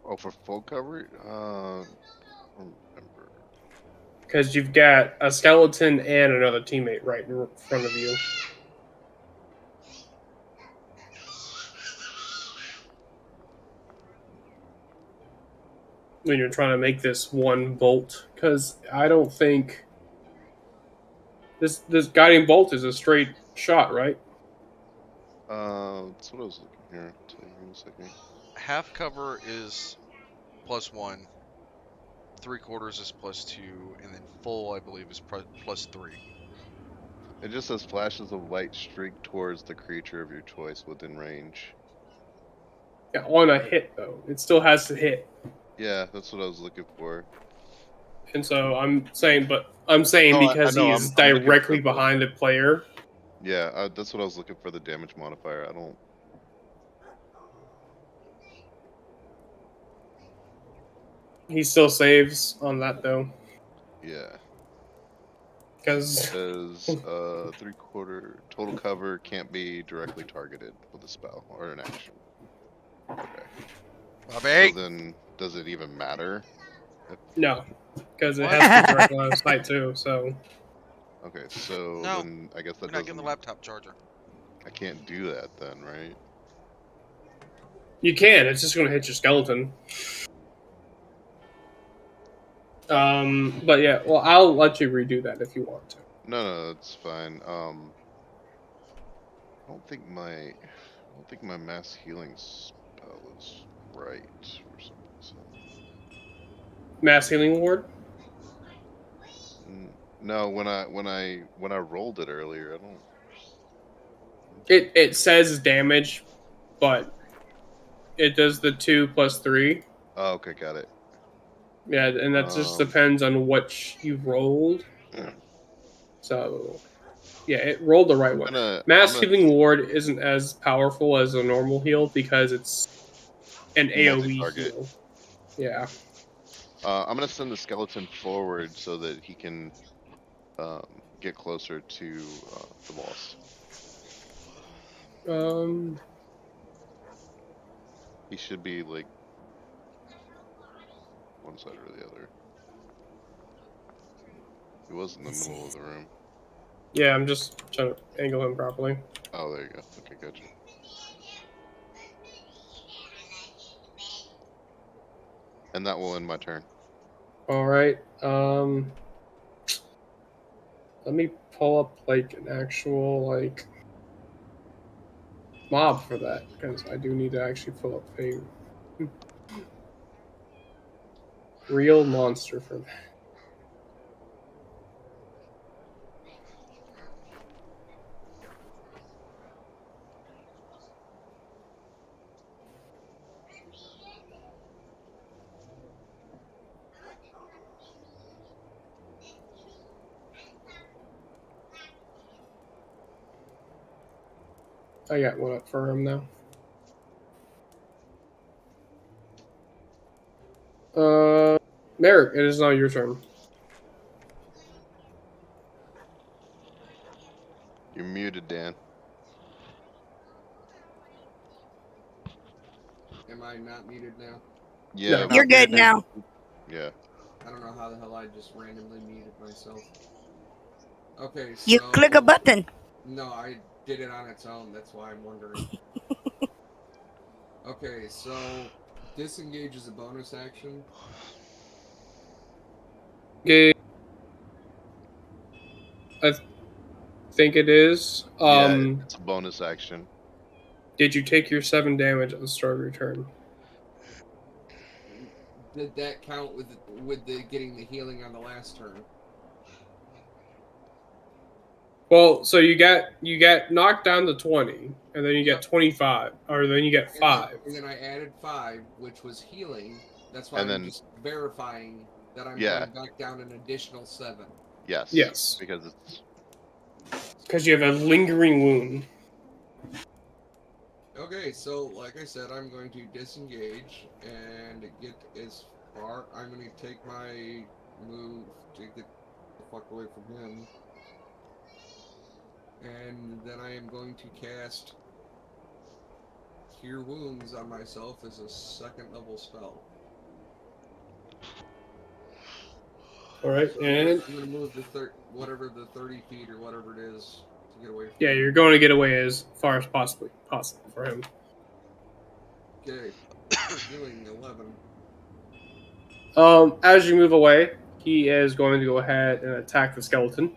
[SPEAKER 4] Oh, for full coverage? Remember.
[SPEAKER 3] Because you've got a skeleton and another teammate right in front of you. When you're trying to make this one bolt, because I don't think this guiding bolt is a straight shot, right?
[SPEAKER 4] That's what I was looking here. I'll tell you in a second.
[SPEAKER 1] Half cover is +1. 3/4 is +2, and then full, I believe, is +3.
[SPEAKER 4] It just says flashes of light streak towards the creature of your choice within range.
[SPEAKER 3] Yeah, on a hit though, it still has to hit.
[SPEAKER 4] Yeah, that's what I was looking for.
[SPEAKER 3] And so I'm saying
[SPEAKER 4] No, I
[SPEAKER 3] because
[SPEAKER 4] know,
[SPEAKER 3] he's
[SPEAKER 4] I'm looking for
[SPEAKER 3] directly
[SPEAKER 4] the.
[SPEAKER 3] behind the player.
[SPEAKER 4] Yeah, that's what I was looking for, the damage modifier. I don't.
[SPEAKER 3] He still saves on that though,
[SPEAKER 4] Yeah.
[SPEAKER 3] because
[SPEAKER 4] Says 3/4 total cover can't be directly targeted with a spell or an action. Okay. So
[SPEAKER 1] Bobby!
[SPEAKER 4] then, does it even matter?
[SPEAKER 3] no, because it
[SPEAKER 1] What?
[SPEAKER 3] has to be direct line of sight too. So
[SPEAKER 4] Okay, so
[SPEAKER 1] No,
[SPEAKER 4] then I guess
[SPEAKER 1] you're
[SPEAKER 4] that
[SPEAKER 1] not getting
[SPEAKER 4] doesn't.
[SPEAKER 1] the laptop charger.
[SPEAKER 4] I can't do that then, right?
[SPEAKER 3] you can. It's just going to hit your skeleton. But yeah, well, I'll let you redo that if you want to.
[SPEAKER 4] No, that's fine. I don't think my mass healing spell is right for some reason.
[SPEAKER 3] Mass healing ward.
[SPEAKER 4] No, when I rolled it earlier, I don't.
[SPEAKER 3] It says damage, but it does the 2+3.
[SPEAKER 4] Oh, okay, got it.
[SPEAKER 3] Yeah, and that just depends on what you rolled.
[SPEAKER 4] I'm
[SPEAKER 3] So yeah, it rolled the right way. Mass
[SPEAKER 4] gonna
[SPEAKER 3] healing ward isn't as powerful as a normal heal because it's an AoE
[SPEAKER 4] multi-target.
[SPEAKER 3] heal. Yeah.
[SPEAKER 4] I'm gonna send the skeleton forward so that he can get closer to the boss. He should be like one side or the other. He was in the middle of the room.
[SPEAKER 3] Yeah, I'm just trying to angle him properly.
[SPEAKER 4] Oh, there you go. Okay, gotcha. And that will end my turn.
[SPEAKER 3] All right. Let me pull up like an actual like mob for that because I do need to actually pull up a real monster for that. I got one up for him now. Merrick, it is now your turn.
[SPEAKER 4] You're muted, Dan.
[SPEAKER 2] Am I not muted now?
[SPEAKER 4] Yeah,
[SPEAKER 3] No.
[SPEAKER 4] we're
[SPEAKER 5] You're good
[SPEAKER 4] muted.
[SPEAKER 5] now.
[SPEAKER 4] Yeah.
[SPEAKER 2] I don't know how the hell I just randomly muted myself. Okay, so
[SPEAKER 5] You click a button.
[SPEAKER 2] No, I did it on its own. That's why I'm wondering. Okay, so disengage is a bonus action.
[SPEAKER 3] Okay. I think it is.
[SPEAKER 4] Yeah, it's a bonus action.
[SPEAKER 3] Did you take your 7 damage at the start of your turn?
[SPEAKER 2] Did that count with the getting the healing on the last turn?
[SPEAKER 3] Well, so you got knocked down to 20, and then you
[SPEAKER 2] Yep.
[SPEAKER 3] get 25, or then you get 5.
[SPEAKER 2] And then I added 5, which was healing. That's why
[SPEAKER 4] And
[SPEAKER 2] I'm
[SPEAKER 4] then-
[SPEAKER 2] just verifying that I'm
[SPEAKER 4] Yeah.
[SPEAKER 2] going back down an additional 7.
[SPEAKER 4] Yes.
[SPEAKER 3] Yes.
[SPEAKER 4] Because it's
[SPEAKER 3] Because you have a lingering wound.
[SPEAKER 2] Okay, so like I said, I'm going to disengage and get as far. I'm going to take my move to get the fuck away from him. And then I am going to cast Cure Wounds on myself as a 2nd level spell.
[SPEAKER 3] Alright,
[SPEAKER 2] So
[SPEAKER 3] and
[SPEAKER 2] I'm going to move the whatever the 30 feet or whatever it is to get away from
[SPEAKER 3] yeah,
[SPEAKER 2] him.
[SPEAKER 3] you're going to get away as far as possible for him.
[SPEAKER 2] Okay. Healing 11.
[SPEAKER 3] As you move away, he is going to go ahead and attack the skeleton.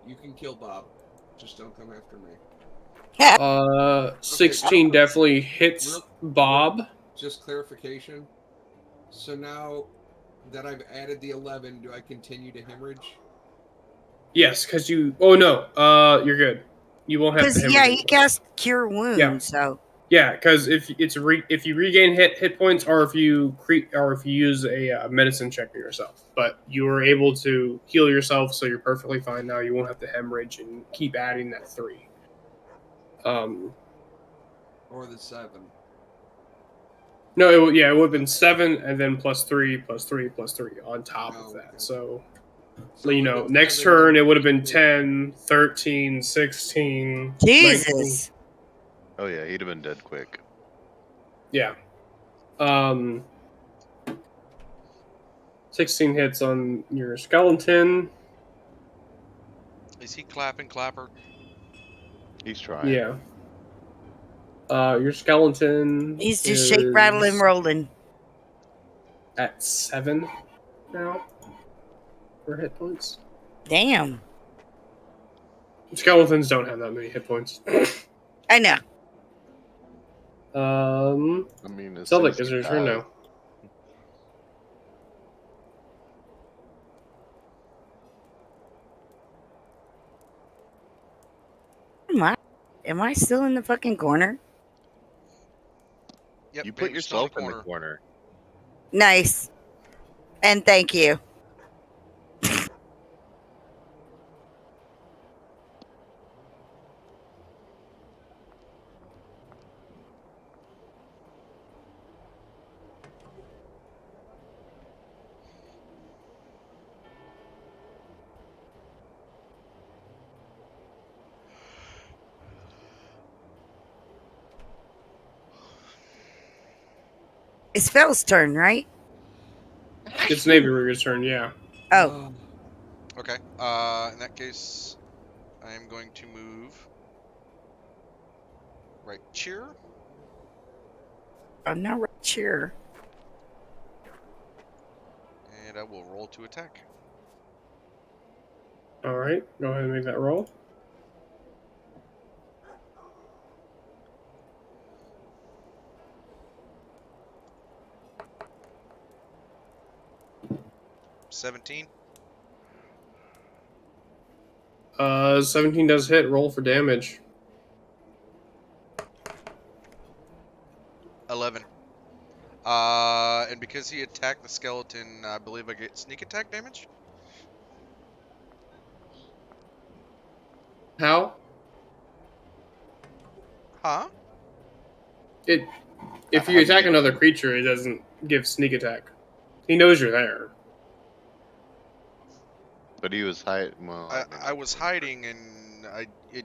[SPEAKER 2] You can kill Bob. Just don't come after me.
[SPEAKER 3] 16 definitely hits Bob.
[SPEAKER 2] just clarification. So now that I've added the 11, do I continue to hemorrhage?
[SPEAKER 3] Yes, because you. Oh no. You're good. You won't have to
[SPEAKER 5] Because
[SPEAKER 3] hemorrhage.
[SPEAKER 5] yeah, he cast Cure Wounds.
[SPEAKER 3] Yeah.
[SPEAKER 5] So
[SPEAKER 3] Yeah, because if you regain hit points, or if you use a medicine check on yourself, but you were able to heal yourself, so you're perfectly fine now. You won't have to hemorrhage and keep adding that 3.
[SPEAKER 2] Or the 7?
[SPEAKER 3] No, it would have been 7, and then plus 3, plus 3, plus 3 on top of that.
[SPEAKER 2] Okay.
[SPEAKER 3] So
[SPEAKER 2] So
[SPEAKER 3] you
[SPEAKER 2] it
[SPEAKER 3] know,
[SPEAKER 2] would've been
[SPEAKER 3] next
[SPEAKER 2] 7,
[SPEAKER 3] turn
[SPEAKER 2] then
[SPEAKER 3] it would have been
[SPEAKER 2] plus
[SPEAKER 3] 10, 13, 16, 19.
[SPEAKER 5] Jesus.
[SPEAKER 4] Oh yeah, he'd have been dead quick.
[SPEAKER 3] Yeah. 16 hits on your skeleton.
[SPEAKER 1] Is he clapping clapper?
[SPEAKER 4] He's trying.
[SPEAKER 3] Yeah. Your skeleton
[SPEAKER 5] He's just shake, rattling, rolling.
[SPEAKER 3] at 7 now for hit points.
[SPEAKER 5] Damn.
[SPEAKER 3] Skeletons don't have that many hit points.
[SPEAKER 5] I know.
[SPEAKER 4] I mean, as soon
[SPEAKER 3] Selvik,
[SPEAKER 4] as
[SPEAKER 3] is
[SPEAKER 4] he
[SPEAKER 3] your turn
[SPEAKER 4] dies,
[SPEAKER 3] now.
[SPEAKER 5] Am I still in the fucking corner?
[SPEAKER 1] Yep,
[SPEAKER 4] you put
[SPEAKER 1] Bane, you're still
[SPEAKER 4] yourself in the corner.
[SPEAKER 5] Nice. And thank you. It's Phil's turn, right?
[SPEAKER 3] It's Navy Rigger's turn, yeah.
[SPEAKER 5] Oh.
[SPEAKER 1] Okay. In that case, I am going to move right here.
[SPEAKER 5] I'm not right sure.
[SPEAKER 1] And I will roll to attack.
[SPEAKER 3] Alright, go ahead and make that roll.
[SPEAKER 1] $17.
[SPEAKER 3] 17 does hit. Roll for damage.
[SPEAKER 1] 11. And because he attacked the skeleton, I believe I get sneak attack damage?
[SPEAKER 3] How?
[SPEAKER 1] Huh?
[SPEAKER 3] If
[SPEAKER 4] How
[SPEAKER 3] you
[SPEAKER 4] do
[SPEAKER 3] attack
[SPEAKER 4] you-
[SPEAKER 3] another creature, it doesn't give sneak attack. He knows you're there.
[SPEAKER 4] But he was hiding. Well,
[SPEAKER 1] I was hiding and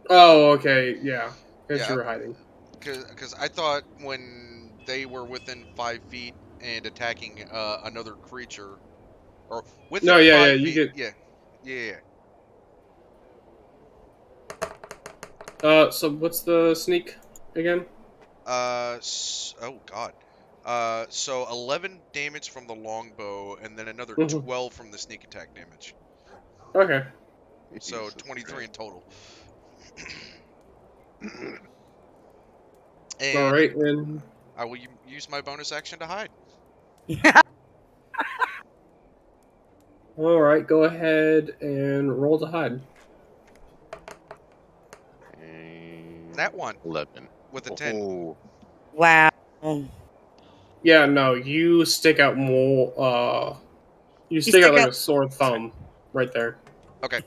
[SPEAKER 3] Oh, okay, yeah. Because
[SPEAKER 1] Yeah,
[SPEAKER 3] you were hiding.
[SPEAKER 1] because I thought when they were within 5 feet and attacking another creature, or within
[SPEAKER 3] No, yeah,
[SPEAKER 1] 5
[SPEAKER 3] you
[SPEAKER 1] feet,
[SPEAKER 3] get.
[SPEAKER 1] yeah.
[SPEAKER 3] So what's the sneak again?
[SPEAKER 1] Oh god. So 11 damage from the longbow, and then another
[SPEAKER 3] Mhm.
[SPEAKER 1] 12 from the sneak attack damage.
[SPEAKER 3] Okay.
[SPEAKER 1] So
[SPEAKER 4] Jesus
[SPEAKER 1] 23 in total.
[SPEAKER 3] All
[SPEAKER 1] And
[SPEAKER 3] right, and
[SPEAKER 1] I will use my bonus action to hide.
[SPEAKER 3] all right, go ahead and roll to hide.
[SPEAKER 4] And
[SPEAKER 1] That one
[SPEAKER 4] 11
[SPEAKER 1] with a 10.
[SPEAKER 4] Oh,
[SPEAKER 5] Wow.
[SPEAKER 3] Yeah, no, you stick out more. You stick out
[SPEAKER 5] stick
[SPEAKER 3] like
[SPEAKER 5] out-
[SPEAKER 3] a sore thumb right there.
[SPEAKER 1] Okay.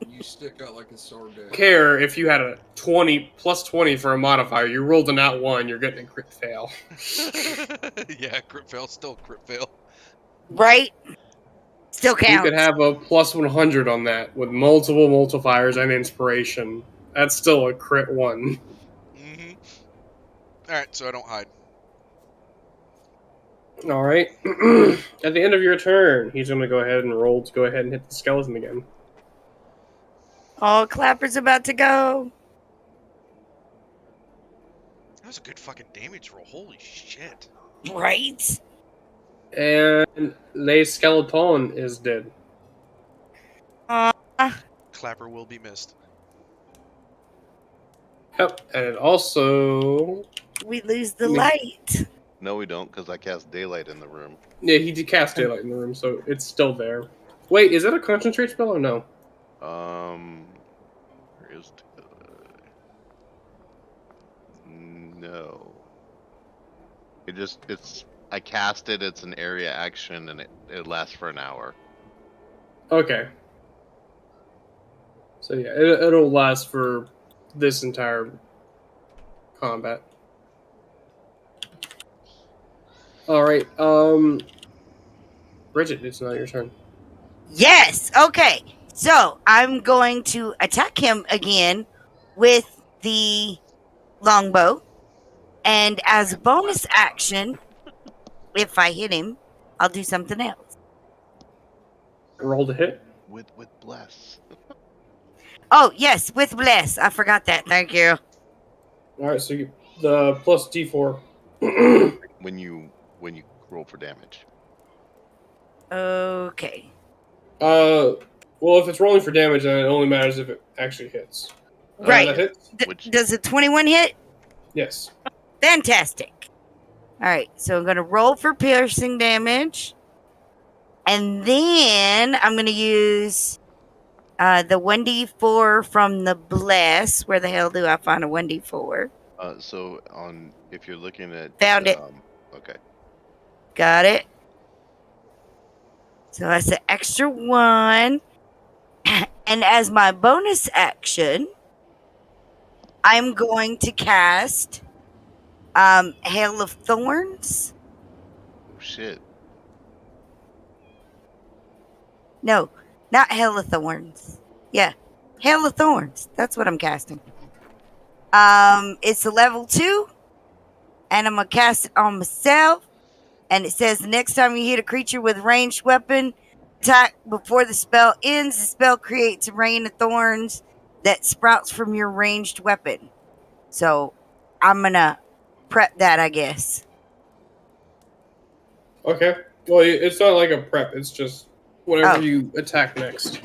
[SPEAKER 2] You stick out like a sore dick.
[SPEAKER 3] Care if you had a 20 plus 20 for a modifier, you rolled a nat 1, you're getting a crit fail.
[SPEAKER 1] Yeah, crit fail, still crit fail.
[SPEAKER 5] Right? Still counts.
[SPEAKER 3] You could have a plus 100 on that with multiple multipliers and inspiration. That's still a crit 1.
[SPEAKER 1] Mm-hmm. Alright, so I don't hide.
[SPEAKER 3] All right. At the end of your turn, he's going to go ahead and roll to go ahead and hit the skeleton again.
[SPEAKER 5] Oh, Clapper's about to go.
[SPEAKER 1] That was a good fucking damage roll. Holy shit.
[SPEAKER 5] Right?
[SPEAKER 3] And Le Skeleton is dead.
[SPEAKER 1] Clapper will be missed.
[SPEAKER 3] Yep. And it also
[SPEAKER 5] We lose the
[SPEAKER 3] I mean-
[SPEAKER 5] light.
[SPEAKER 4] No, we don't, because I cast daylight in the room.
[SPEAKER 3] Yeah, he did cast daylight in the room, so it's still there. Wait, is that a concentrate spell or no?
[SPEAKER 4] Where is no. I cast it, it's an area action, and it lasts for an hour.
[SPEAKER 3] Okay. So yeah, it'll last for this entire combat. All right. Bridget, it's not your turn.
[SPEAKER 5] Yes. Okay. So I'm going to attack him again with the longbow. And as a bonus action, if I hit him, I'll do something else.
[SPEAKER 3] Roll to hit.
[SPEAKER 4] With bless.
[SPEAKER 5] Oh, yes, with bless. I forgot that. Thank you.
[SPEAKER 3] All right, so the plus D4.
[SPEAKER 4] When you roll for damage.
[SPEAKER 5] Okay.
[SPEAKER 3] Well, if it's rolling for damage, then it only matters if it actually hits.
[SPEAKER 5] Right.
[SPEAKER 3] That hits?
[SPEAKER 5] Does a 21 hit?
[SPEAKER 3] Yes.
[SPEAKER 5] Fantastic. All right, so I'm going to roll for piercing damage. And then I'm going to use the 1d4 from the bless. Where the hell do I find a 1d4?
[SPEAKER 4] So if you're looking at
[SPEAKER 5] Found it.
[SPEAKER 4] Okay.
[SPEAKER 5] Got it. So that's an extra 1. And as my bonus action, I'm going to cast Hail of Thorns.
[SPEAKER 4] Oh shit.
[SPEAKER 5] No, not Hail of Thorns. Yeah, Hail of Thorns. That's what I'm casting. It's a level 2, and I'm gonna cast it on myself. And it says the next time you hit a creature with a ranged weapon attack before the spell ends, the spell creates a rain of thorns that sprouts from your ranged weapon. So I'm gonna prep that, I guess.
[SPEAKER 3] Okay. Well, it's not like a prep. It's just whatever you attack next.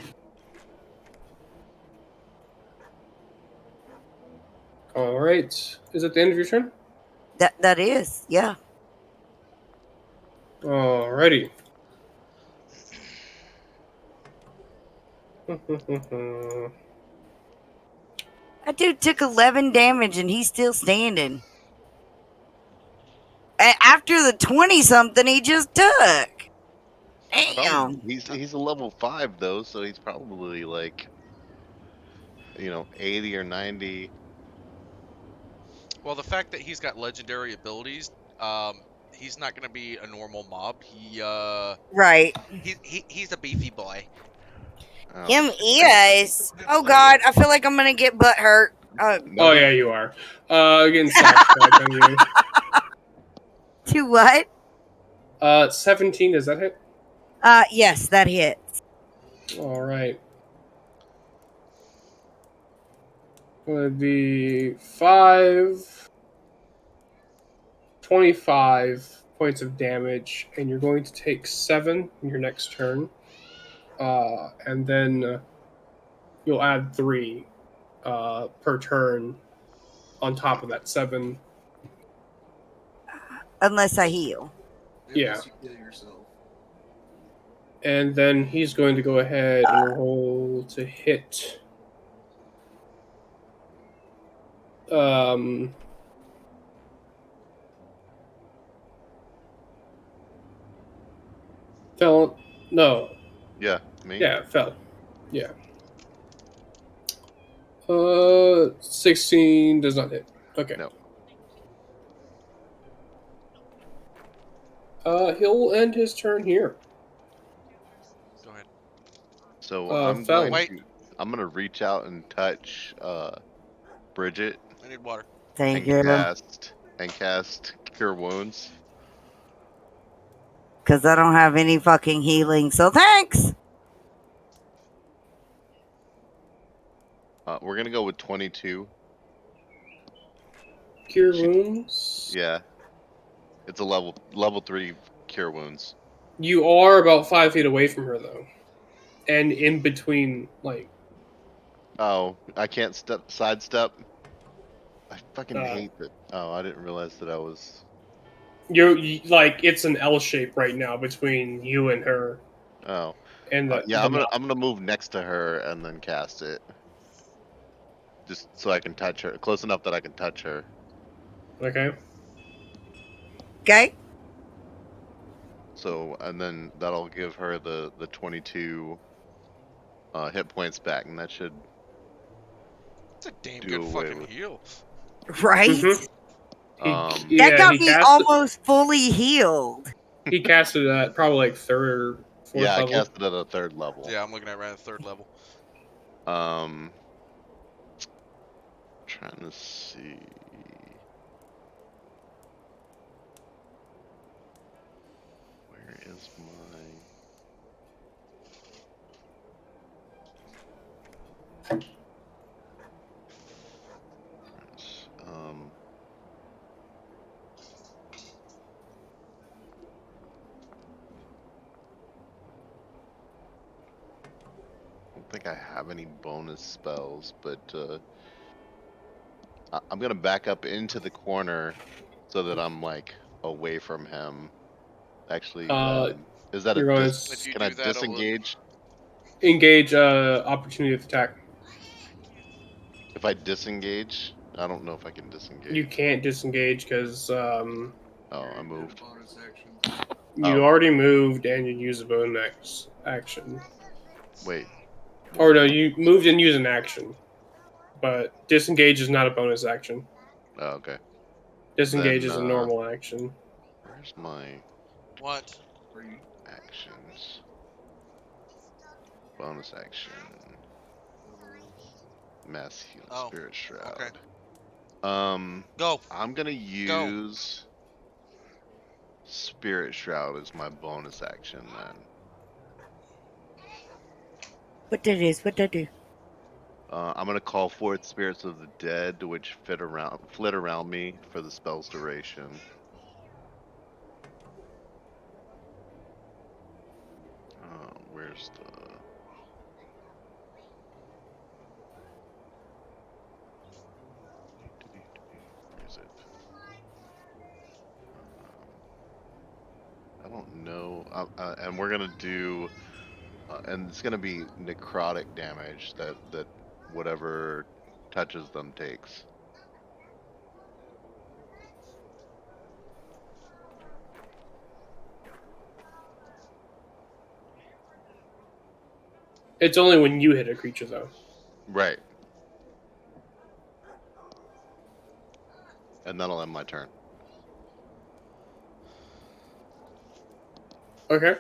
[SPEAKER 3] All right. Is it the end of your turn?
[SPEAKER 5] That is, yeah.
[SPEAKER 3] Alrighty.
[SPEAKER 5] That dude took 11 damage and he's still standing. After the 20-something he just took. Damn.
[SPEAKER 4] He's a level 5 though, so he's probably like 80 or 90.
[SPEAKER 1] Well, the fact that he's got legendary abilities, he's not gonna be a normal mob.
[SPEAKER 5] Right.
[SPEAKER 1] He's a beefy boy.
[SPEAKER 4] Oh,
[SPEAKER 5] Him is. Oh God, I feel like I'm gonna get butt hurt.
[SPEAKER 3] Oh yeah, you are. Again, sack back on you.
[SPEAKER 5] To what?
[SPEAKER 3] 17. Does that hit?
[SPEAKER 5] Yes, that hits.
[SPEAKER 3] All right. Would be 25 points of damage, and you're going to take 7 in your next turn. And then you'll add 3 per turn on top of that 7.
[SPEAKER 5] Unless I heal.
[SPEAKER 3] Yeah. And then he's going to go ahead and roll to hit. Fell. No.
[SPEAKER 4] Yeah, me.
[SPEAKER 3] Yeah, fell. Yeah. 16 does not hit. Okay.
[SPEAKER 4] No.
[SPEAKER 3] He'll end his turn here.
[SPEAKER 1] Go ahead.
[SPEAKER 4] So
[SPEAKER 3] I'm
[SPEAKER 4] gonna reach out and touch Bridget
[SPEAKER 1] I need water.
[SPEAKER 5] Thank
[SPEAKER 4] and
[SPEAKER 5] you.
[SPEAKER 4] cast Cure Wounds.
[SPEAKER 5] Because I don't have any fucking healing, so thanks.
[SPEAKER 4] We're gonna go with 22.
[SPEAKER 3] Cure Wounds.
[SPEAKER 4] Yeah. It's a level 3 Cure Wounds.
[SPEAKER 3] You are about 5 feet away from her, though. And in between, like...
[SPEAKER 4] Oh, I can't sidestep? fucking hate that. Oh, I didn't realize that I was.
[SPEAKER 3] You like it's an L shape right now between you and her.
[SPEAKER 4] Oh,
[SPEAKER 3] And
[SPEAKER 4] yeah. I'm gonna move next to her and then cast it, just so I can touch her, close enough that I can touch her.
[SPEAKER 3] Okay.
[SPEAKER 5] Okay.
[SPEAKER 4] So, and then that'll give her the 22 hit points back, and that should
[SPEAKER 1] It's a damn
[SPEAKER 4] do
[SPEAKER 1] good
[SPEAKER 4] away
[SPEAKER 1] fucking
[SPEAKER 4] with.
[SPEAKER 1] heal.
[SPEAKER 5] Right?
[SPEAKER 3] Yeah,
[SPEAKER 5] That got
[SPEAKER 3] he
[SPEAKER 5] me
[SPEAKER 3] casted.
[SPEAKER 5] almost fully healed.
[SPEAKER 3] He casted at probably like 3rd or 4th
[SPEAKER 4] Yeah, I
[SPEAKER 3] level.
[SPEAKER 4] cast it at a 3rd level.
[SPEAKER 1] Yeah, I'm looking at right at 3rd level.
[SPEAKER 4] Trying to see. Where is my? I don't think I have any bonus spells, but I'm gonna back up into the corner so that I'm like away from him. Actually, is that a
[SPEAKER 3] You're going
[SPEAKER 1] If you
[SPEAKER 4] can I
[SPEAKER 1] do that, it'll
[SPEAKER 4] disengage?
[SPEAKER 3] engage opportunity attack.
[SPEAKER 4] If I disengage, I don't know if I can disengage.
[SPEAKER 3] You can't disengage because
[SPEAKER 4] Oh, I moved.
[SPEAKER 3] you already moved and you use a bonus action.
[SPEAKER 4] Wait.
[SPEAKER 3] Or no, you moved and used an action. But disengage is not a bonus action.
[SPEAKER 4] Oh, okay.
[SPEAKER 3] Disengage
[SPEAKER 4] Then,
[SPEAKER 3] is a normal action.
[SPEAKER 4] Where's my
[SPEAKER 1] what?
[SPEAKER 4] actions? Bonus action. Mass heal,
[SPEAKER 1] Oh,
[SPEAKER 4] spirit shroud.
[SPEAKER 1] okay.
[SPEAKER 4] Go. I'm gonna use spirit shroud as my bonus action then.
[SPEAKER 5] What that is? What that do?
[SPEAKER 4] I'm gonna call forth spirits of the dead, which flit around me for the spell's duration. Where's the? Where is it? I don't know. And we're gonna do, and it's gonna be necrotic damage that whatever touches them takes.
[SPEAKER 3] It's only when you hit a creature, though.
[SPEAKER 4] Right. And that'll end my turn.
[SPEAKER 3] Okay.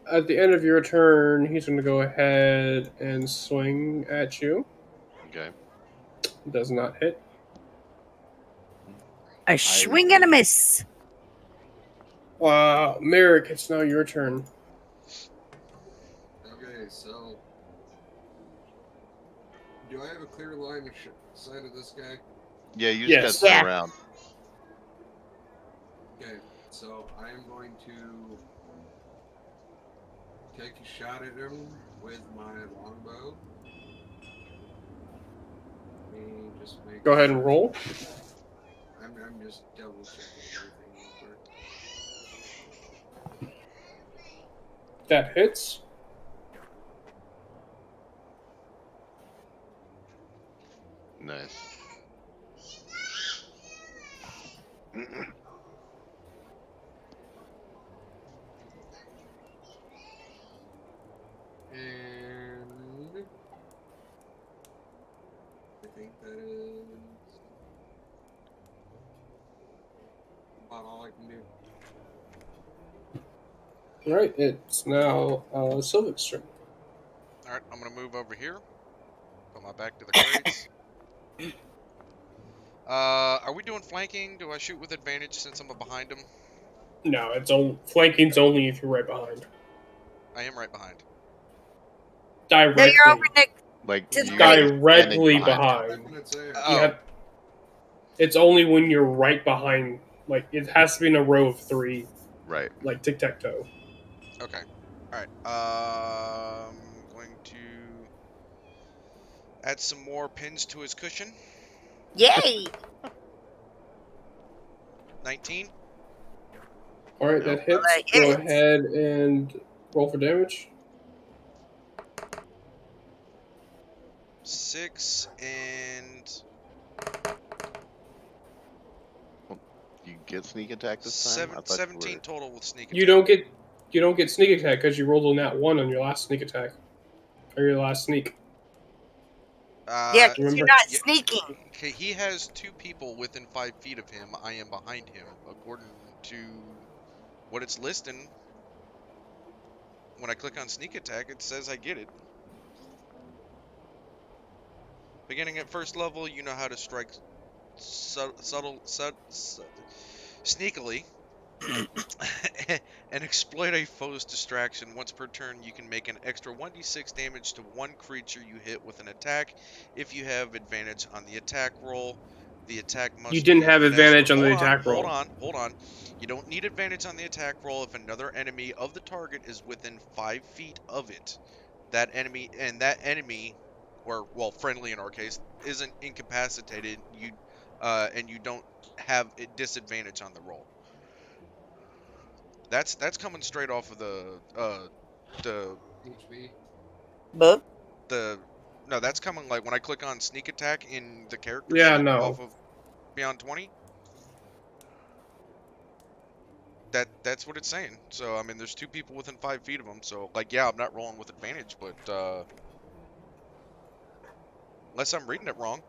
[SPEAKER 3] At the end of your turn, he's going to go ahead and swing at you.
[SPEAKER 4] Okay.
[SPEAKER 3] Does not hit.
[SPEAKER 5] A swing and a miss.
[SPEAKER 3] Wow, Merrick, it's now your turn.
[SPEAKER 2] Okay, so do I have a clear line of sight of this guy?
[SPEAKER 4] Yeah, you just gotta turn around.
[SPEAKER 2] Okay, so I am going to take a shot at him with my longbow. Let me just make
[SPEAKER 3] Go ahead and roll.
[SPEAKER 2] I'm just double checking everything real quick.
[SPEAKER 3] That hits.
[SPEAKER 4] Nice.
[SPEAKER 2] And I think that is about all I can do.
[SPEAKER 3] Alright, it's now Sylvic's turn.
[SPEAKER 1] Alright, I'm gonna move over here. Put my back to the crates. Are we doing flanking? Do I shoot with advantage since I'm behind him?
[SPEAKER 3] No, it's flanking's only if you're right behind.
[SPEAKER 1] I am right behind.
[SPEAKER 3] Directly.
[SPEAKER 5] No, you're over next
[SPEAKER 4] Like
[SPEAKER 5] to the
[SPEAKER 3] directly behind.
[SPEAKER 1] Oh.
[SPEAKER 3] It's only when you're right behind. Like, it has to be in a row of 3.
[SPEAKER 4] Right.
[SPEAKER 3] Like tic-tac-toe.
[SPEAKER 1] Okay. Alright. Add some more pins to his cushion.
[SPEAKER 5] Yay!
[SPEAKER 1] 19.
[SPEAKER 3] All right,
[SPEAKER 4] Nope.
[SPEAKER 3] that hits.
[SPEAKER 5] That
[SPEAKER 3] Go
[SPEAKER 5] hits.
[SPEAKER 3] ahead and roll for damage.
[SPEAKER 1] 6 and
[SPEAKER 4] You get sneak attack this time? I thought
[SPEAKER 1] 17
[SPEAKER 4] you were.
[SPEAKER 1] total with sneak attack.
[SPEAKER 3] You don't get sneak attack because you rolled a nat 1 on your last sneak attack. Or your last sneak.
[SPEAKER 5] Yeah, because you're
[SPEAKER 3] Remember?
[SPEAKER 5] not
[SPEAKER 1] yeah.
[SPEAKER 5] sneaking.
[SPEAKER 1] Okay, he has 2 people within 5 feet of him. I am behind him, according to what it's listing. When I click on sneak attack, it says I get it. Beginning at first level, you know how to strike sneakily and exploit a foe's distraction. Once per turn, you can make an extra 1d6 damage to one creature you hit with an attack. If you have advantage on the attack roll, the attack must
[SPEAKER 3] You didn't
[SPEAKER 1] be
[SPEAKER 3] have advantage on the
[SPEAKER 1] hold on,
[SPEAKER 3] attack
[SPEAKER 1] hold
[SPEAKER 3] roll.
[SPEAKER 1] on, hold on. You don't need advantage on the attack roll if another enemy of the target is within 5 feet of it. That enemy, or well, friendly in our case, isn't incapacitated. And you don't have a disadvantage on the roll. That's coming straight off of the
[SPEAKER 2] HB.
[SPEAKER 5] Book.
[SPEAKER 1] no, that's coming like when I click on sneak attack in the character
[SPEAKER 3] Yeah,
[SPEAKER 1] sheet
[SPEAKER 3] no.
[SPEAKER 1] off of Beyond 20. That's what it's saying. So I mean, there's 2 people within 5 feet of him. So like, yeah, I'm not rolling with advantage, but unless I'm reading it wrong.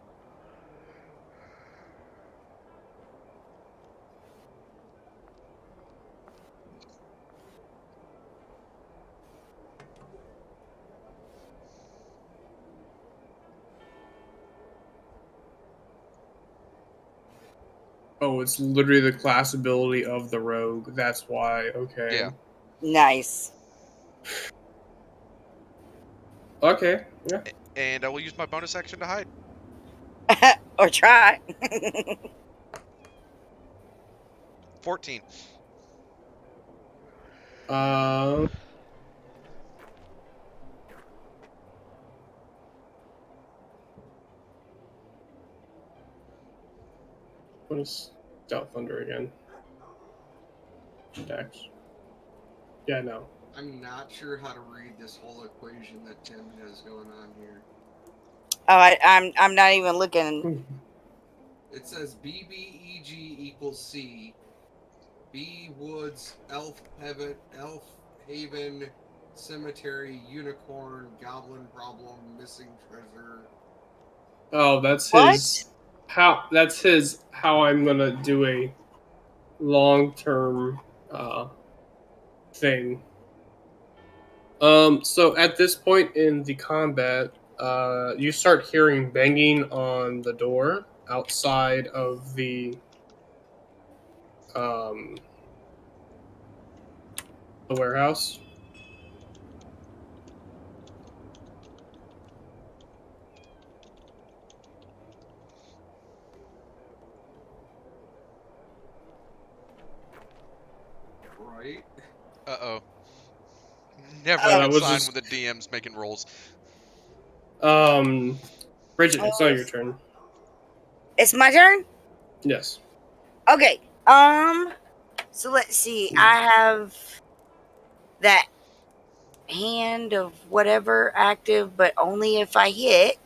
[SPEAKER 3] Oh, it's literally the class ability of the rogue. That's why. Okay.
[SPEAKER 1] Yeah.
[SPEAKER 5] Nice.
[SPEAKER 3] Okay. Yeah.
[SPEAKER 1] And I will use my bonus action to hide.
[SPEAKER 5] Or try.
[SPEAKER 1] 14.
[SPEAKER 3] What is Scout Thunder again? Dex. Yeah, no.
[SPEAKER 2] I'm not sure how to read this whole equation that Tim has going on here.
[SPEAKER 5] Oh, I'm not even looking.
[SPEAKER 2] It says BBEG equals C. B Woods, Elf Haven, Cemetery, Unicorn, Goblin Problem, Missing Treasure.
[SPEAKER 3] Oh, that's
[SPEAKER 5] What?
[SPEAKER 3] his. That's his. How I'm gonna do a long-term thing. So at this point in the combat, you start hearing banging on the door outside of the warehouse.
[SPEAKER 2] Right?
[SPEAKER 1] Uh-oh. Never
[SPEAKER 3] Yeah,
[SPEAKER 1] a
[SPEAKER 3] that
[SPEAKER 1] good
[SPEAKER 3] was
[SPEAKER 1] sign
[SPEAKER 3] just-
[SPEAKER 1] when the DM's making rolls.
[SPEAKER 3] Bridget, it's not your turn.
[SPEAKER 5] It's my turn?
[SPEAKER 3] Yes.
[SPEAKER 5] Okay. So let's see. I have that hand of whatever active, but only if I hit.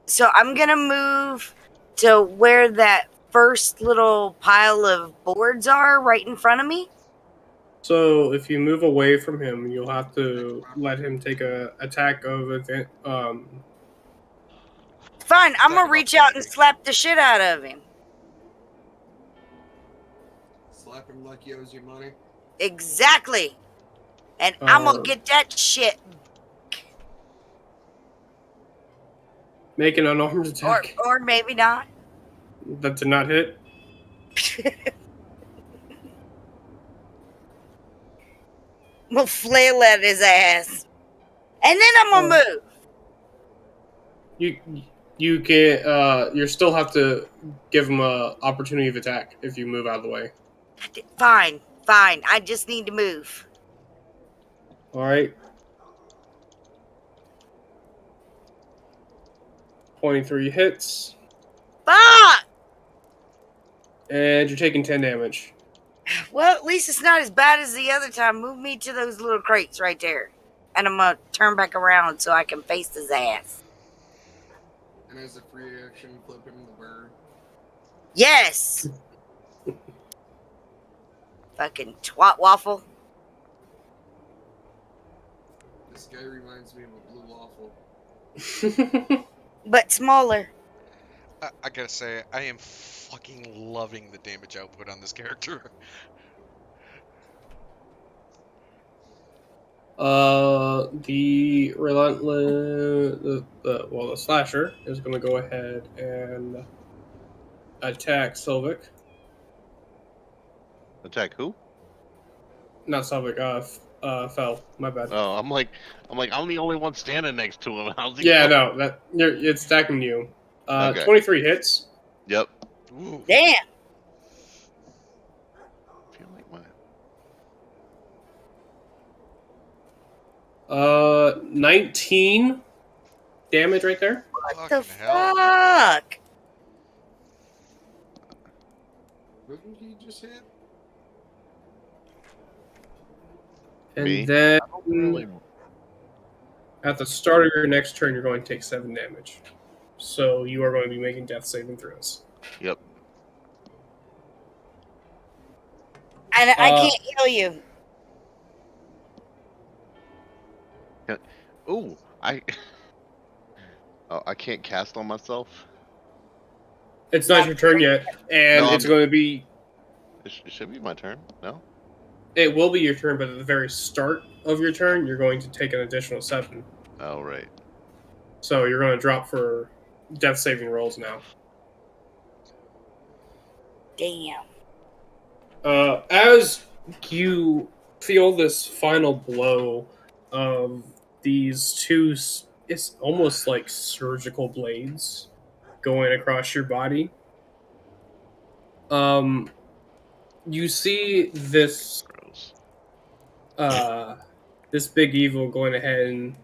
[SPEAKER 5] So I'm gonna move to where that first little pile of boards are right in front of me.
[SPEAKER 3] So if you move away from him, you'll have to let him take a attack of
[SPEAKER 5] Fine, I'm
[SPEAKER 1] Attack
[SPEAKER 5] gonna
[SPEAKER 1] of
[SPEAKER 5] reach out and
[SPEAKER 1] opportunity.
[SPEAKER 5] slap the shit out of him.
[SPEAKER 2] Slap him like he owes you money.
[SPEAKER 5] Exactly. And I'm gonna get that shit.
[SPEAKER 3] Make an unarmed attack.
[SPEAKER 5] Or maybe not.
[SPEAKER 3] That did not hit.
[SPEAKER 5] I'm gonna flail at his ass. And then I'm gonna move.
[SPEAKER 3] You can you still have to give him a opportunity of attack if you move out of the way.
[SPEAKER 5] Fine. I just need to move.
[SPEAKER 3] All right. 23 hits,
[SPEAKER 5] Fuck!
[SPEAKER 3] and you're taking 10 damage.
[SPEAKER 5] Well, at least it's not as bad as the other time. Move me to those little crates right there. And I'm gonna turn back around so I can face his ass.
[SPEAKER 2] And as a free action, flip him the bird.
[SPEAKER 5] Yes! Fucking twat waffle.
[SPEAKER 2] This guy reminds me of a blue waffle.
[SPEAKER 5] But smaller.
[SPEAKER 1] I gotta say, I am fucking loving the damage output on this character.
[SPEAKER 3] The relentless, the slasher is going to go ahead and attack Sylvic.
[SPEAKER 4] Attack who?
[SPEAKER 3] Not Sylvic, Fel. My bad.
[SPEAKER 4] Oh, I'm like, I'm the only one standing next to him. How's he?
[SPEAKER 3] Yeah,
[SPEAKER 4] going?
[SPEAKER 3] no, it's attacking you.
[SPEAKER 4] Okay.
[SPEAKER 3] 23 hits.
[SPEAKER 4] Yep.
[SPEAKER 1] Ooh.
[SPEAKER 5] Damn!
[SPEAKER 4] I feel like my
[SPEAKER 3] 19 damage right there.
[SPEAKER 5] What the
[SPEAKER 1] Fucking hell.
[SPEAKER 5] fuck?
[SPEAKER 2] Who did he just hit?
[SPEAKER 3] And
[SPEAKER 4] Me?
[SPEAKER 3] then
[SPEAKER 4] really.
[SPEAKER 3] at the start of your next turn, you're going to take 7 damage. So you are going to be making death saving throws.
[SPEAKER 4] Yep.
[SPEAKER 5] And I can't heal you.
[SPEAKER 4] Ooh, I. Oh, I can't cast on myself.
[SPEAKER 3] It's not your turn yet, and
[SPEAKER 4] No,
[SPEAKER 3] it's going to be.
[SPEAKER 4] It should be my turn. No.
[SPEAKER 3] It will be your turn, but at the very start of your turn, you're going to take an additional 7.
[SPEAKER 4] Oh right.
[SPEAKER 3] So you're going to drop for death saving rolls now.
[SPEAKER 5] Damn.
[SPEAKER 3] As you feel this final blow of these two, it's almost like surgical blades going across your body. You see this
[SPEAKER 4] Gross.
[SPEAKER 3] this big evil going ahead and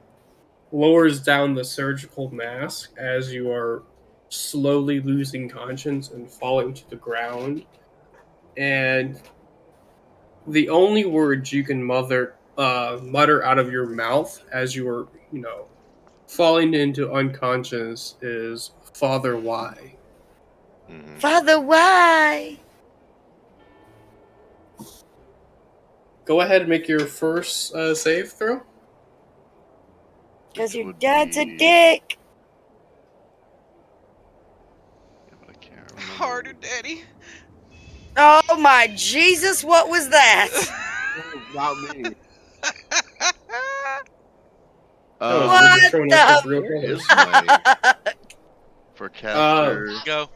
[SPEAKER 3] lowers down the surgical mask as you are slowly losing conscience and falling to the ground. And the only words you can mutter out of your mouth as you are, falling into unconscious is "Father, why?"
[SPEAKER 4] Mhm.
[SPEAKER 5] Father, why?
[SPEAKER 3] Go ahead and make your first save throw.
[SPEAKER 5] Because
[SPEAKER 4] Which
[SPEAKER 5] your
[SPEAKER 4] would
[SPEAKER 5] dad's a
[SPEAKER 4] be-
[SPEAKER 5] dick.
[SPEAKER 4] Yeah, but I can't remember.
[SPEAKER 1] Harder, Daddy.
[SPEAKER 5] Oh my Jesus, what was that?
[SPEAKER 4] Not me.
[SPEAKER 3] That was
[SPEAKER 5] What
[SPEAKER 3] Richard showing
[SPEAKER 5] the
[SPEAKER 3] off his real
[SPEAKER 4] Where
[SPEAKER 3] colors.
[SPEAKER 4] is my for caster?
[SPEAKER 1] Go.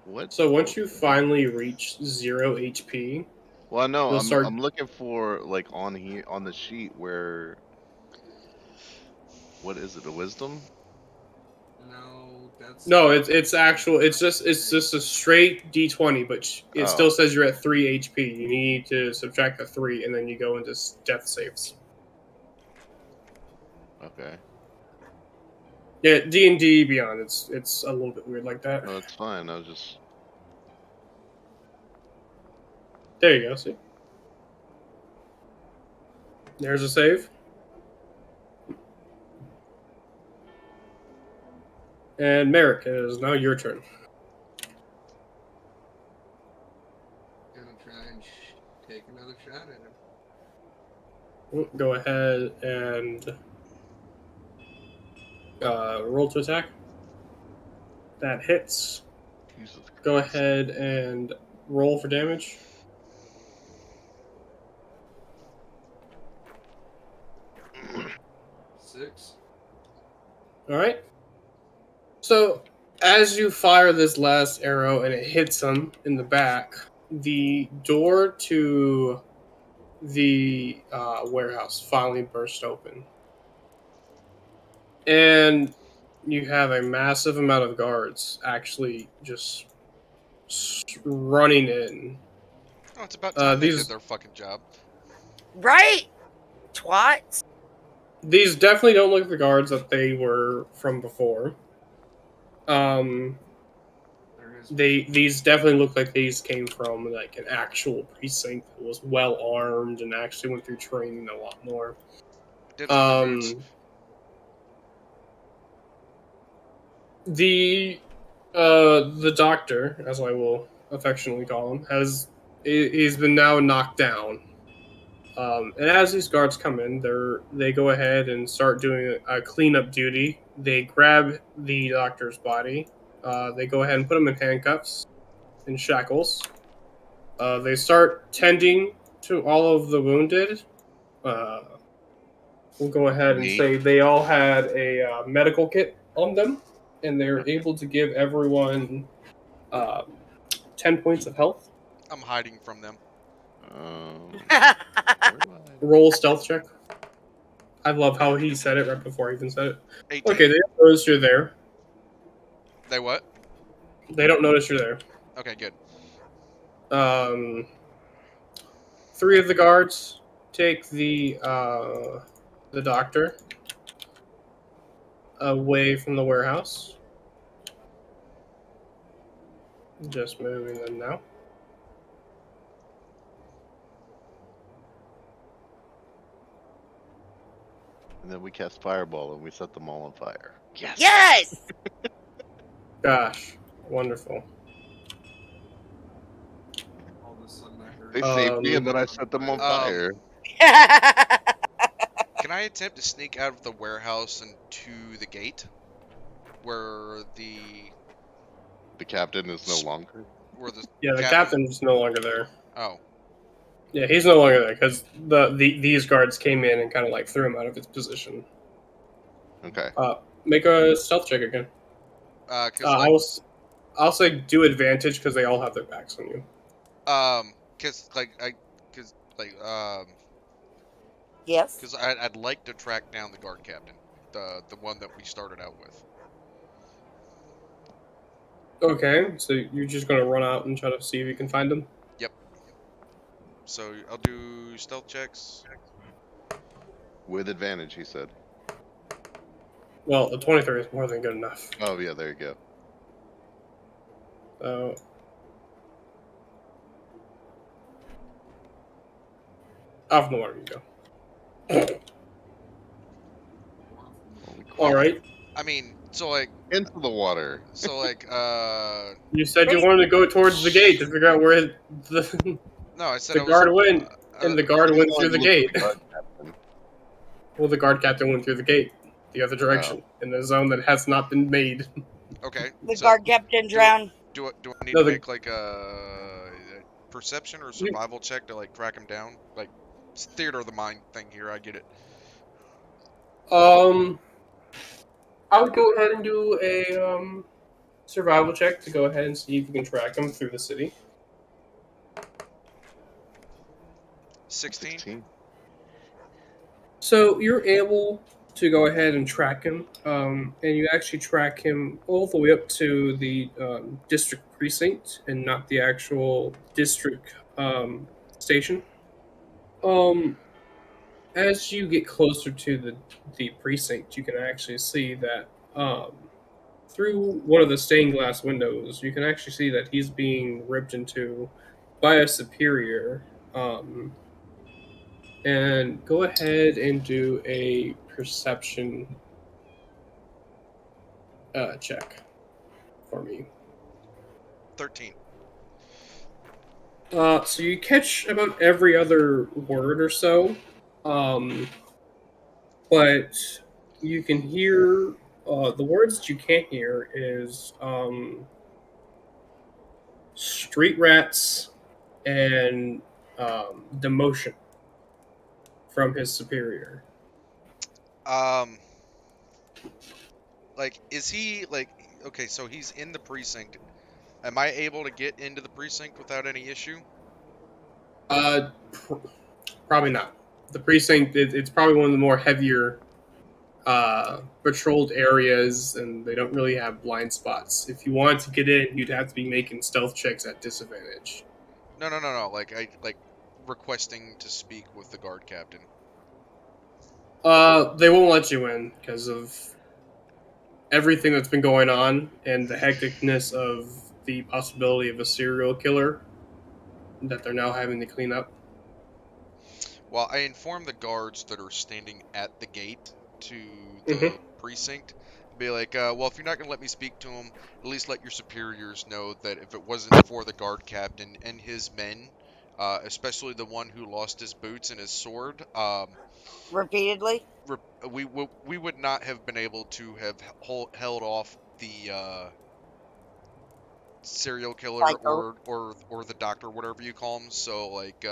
[SPEAKER 4] What?
[SPEAKER 3] So once you finally reach 0 HP,
[SPEAKER 4] Well, no,
[SPEAKER 3] you'll start.
[SPEAKER 4] I'm looking for like on here on the sheet where. What is it? A wisdom?
[SPEAKER 2] No, that's
[SPEAKER 3] No, it's actual. It's just a straight D20, but it
[SPEAKER 4] Oh.
[SPEAKER 3] still says you're at 3 HP. You need to subtract the 3, and then you go into death saves.
[SPEAKER 4] Okay.
[SPEAKER 3] Yeah, D&D Beyond. It's a little bit weird like that.
[SPEAKER 4] No, it's fine. I was just.
[SPEAKER 3] There you go. See, there's a save. And Merrick, it is now your turn.
[SPEAKER 2] gonna try and take another shot at him.
[SPEAKER 3] Go ahead and roll to attack. That hits.
[SPEAKER 4] Jesus
[SPEAKER 3] Go
[SPEAKER 4] Christ.
[SPEAKER 3] ahead and roll for damage.
[SPEAKER 2] Six.
[SPEAKER 3] All right. So, as you fire this last arrow and it hits him in the back, the door to the warehouse finally burst open. And you have a massive amount of guards actually just running in.
[SPEAKER 1] Oh, it's about time they
[SPEAKER 3] these-
[SPEAKER 1] did their fucking job.
[SPEAKER 5] Right? Twats.
[SPEAKER 3] These definitely don't look like the guards that they were from before. These definitely look like these came from like an actual precinct that was well armed and actually went through training a lot more.
[SPEAKER 1] Dibs on the boots.
[SPEAKER 3] The doctor, as I will affectionately call him, he's been now knocked down. And as these guards come in, they go ahead and start doing a cleanup duty. They grab the doctor's body. They go ahead and put him in handcuffs and shackles. They start tending to all of the wounded. We'll go ahead and say they all had a medical kit on them, and they're able to give everyone 10 points of health.
[SPEAKER 1] I'm hiding from them.
[SPEAKER 3] Roll stealth check. I love how he said it right before I even said it.
[SPEAKER 1] 18.
[SPEAKER 3] Okay, they don't notice you're there.
[SPEAKER 1] They what?
[SPEAKER 3] They don't notice you're there.
[SPEAKER 1] Okay, good.
[SPEAKER 3] 3 of the guards take the doctor away from the warehouse. Just moving them now.
[SPEAKER 4] And then we cast Fireball and we set them all on fire. Yes!
[SPEAKER 5] Yes!
[SPEAKER 3] Gosh, wonderful.
[SPEAKER 4] They saved me and then I set them on fire.
[SPEAKER 1] Can I attempt to sneak out of the warehouse and to the gate? Where the
[SPEAKER 4] captain is no longer?
[SPEAKER 1] Where the
[SPEAKER 3] captain's no longer there.
[SPEAKER 1] Oh.
[SPEAKER 3] Yeah, he's no longer there because these guards came in and kind of like threw him out of his position.
[SPEAKER 4] Okay.
[SPEAKER 3] Make a stealth check again. I'll say do advantage because they all have their backs on you.
[SPEAKER 5] Yes.
[SPEAKER 1] Because I'd like to track down the guard captain, the one that we started out with.
[SPEAKER 3] Okay, so you're just gonna run out and try to see if you can find him.
[SPEAKER 1] Yep. So I'll do stealth checks.
[SPEAKER 4] With advantage, he said.
[SPEAKER 3] Well, a 23 is more than good enough.
[SPEAKER 4] Oh yeah, there you go.
[SPEAKER 3] Off the water you go. All right.
[SPEAKER 1] I mean, so like
[SPEAKER 4] into the water.
[SPEAKER 1] So like
[SPEAKER 3] you said you wanted to go towards the gate to figure out where the
[SPEAKER 1] no, I said
[SPEAKER 3] the guard went, and the guard went through the gate. Well, the guard captain went through the gate, the other direction, in the zone that has not been made.
[SPEAKER 1] Okay.
[SPEAKER 5] The guard captain drowned.
[SPEAKER 1] Do I need to make like a perception or survival check to like track him down? Like it's theater of the mind thing here. I get it.
[SPEAKER 3] I would go ahead and do a survival check to go ahead and see if you can track him through the city.
[SPEAKER 1] 16.
[SPEAKER 3] So you're able to go ahead and track him, and you actually track him all the way up to the district precinct and not the actual district station. As you get closer to the precinct, you can actually see that through one of the stained glass windows, you can actually see that he's being ripped into by a superior. And go ahead and do a perception check for me.
[SPEAKER 1] 13.
[SPEAKER 3] So you catch about every other word or so, but you can hear the words that you can't hear is street rats and demotion from his superior.
[SPEAKER 1] Like, is he like okay? So he's in the precinct. Am I able to get into the precinct without any issue?
[SPEAKER 3] Probably not. The precinct it's probably one of the more heavier patrolled areas, and they don't really have blind spots. If you wanted to get in, you'd have to be making stealth checks at disadvantage.
[SPEAKER 1] No. Like requesting to speak with the guard captain.
[SPEAKER 3] They won't let you in because of everything that's been going on and the hecticness of the possibility of a serial killer that they're now having to clean up.
[SPEAKER 1] Well, I informed the guards that are standing at the gate to
[SPEAKER 3] Mm-hmm.
[SPEAKER 1] the precinct. Be like, well, if you're not going to let me speak to him, at least let your superiors know that if it wasn't for the guard captain and his men, especially the one who lost his boots and his sword,
[SPEAKER 5] Repeatedly.
[SPEAKER 1] we would not have been able to have held off the serial killer
[SPEAKER 5] Psycho.
[SPEAKER 1] or the doctor, whatever you call him. So like,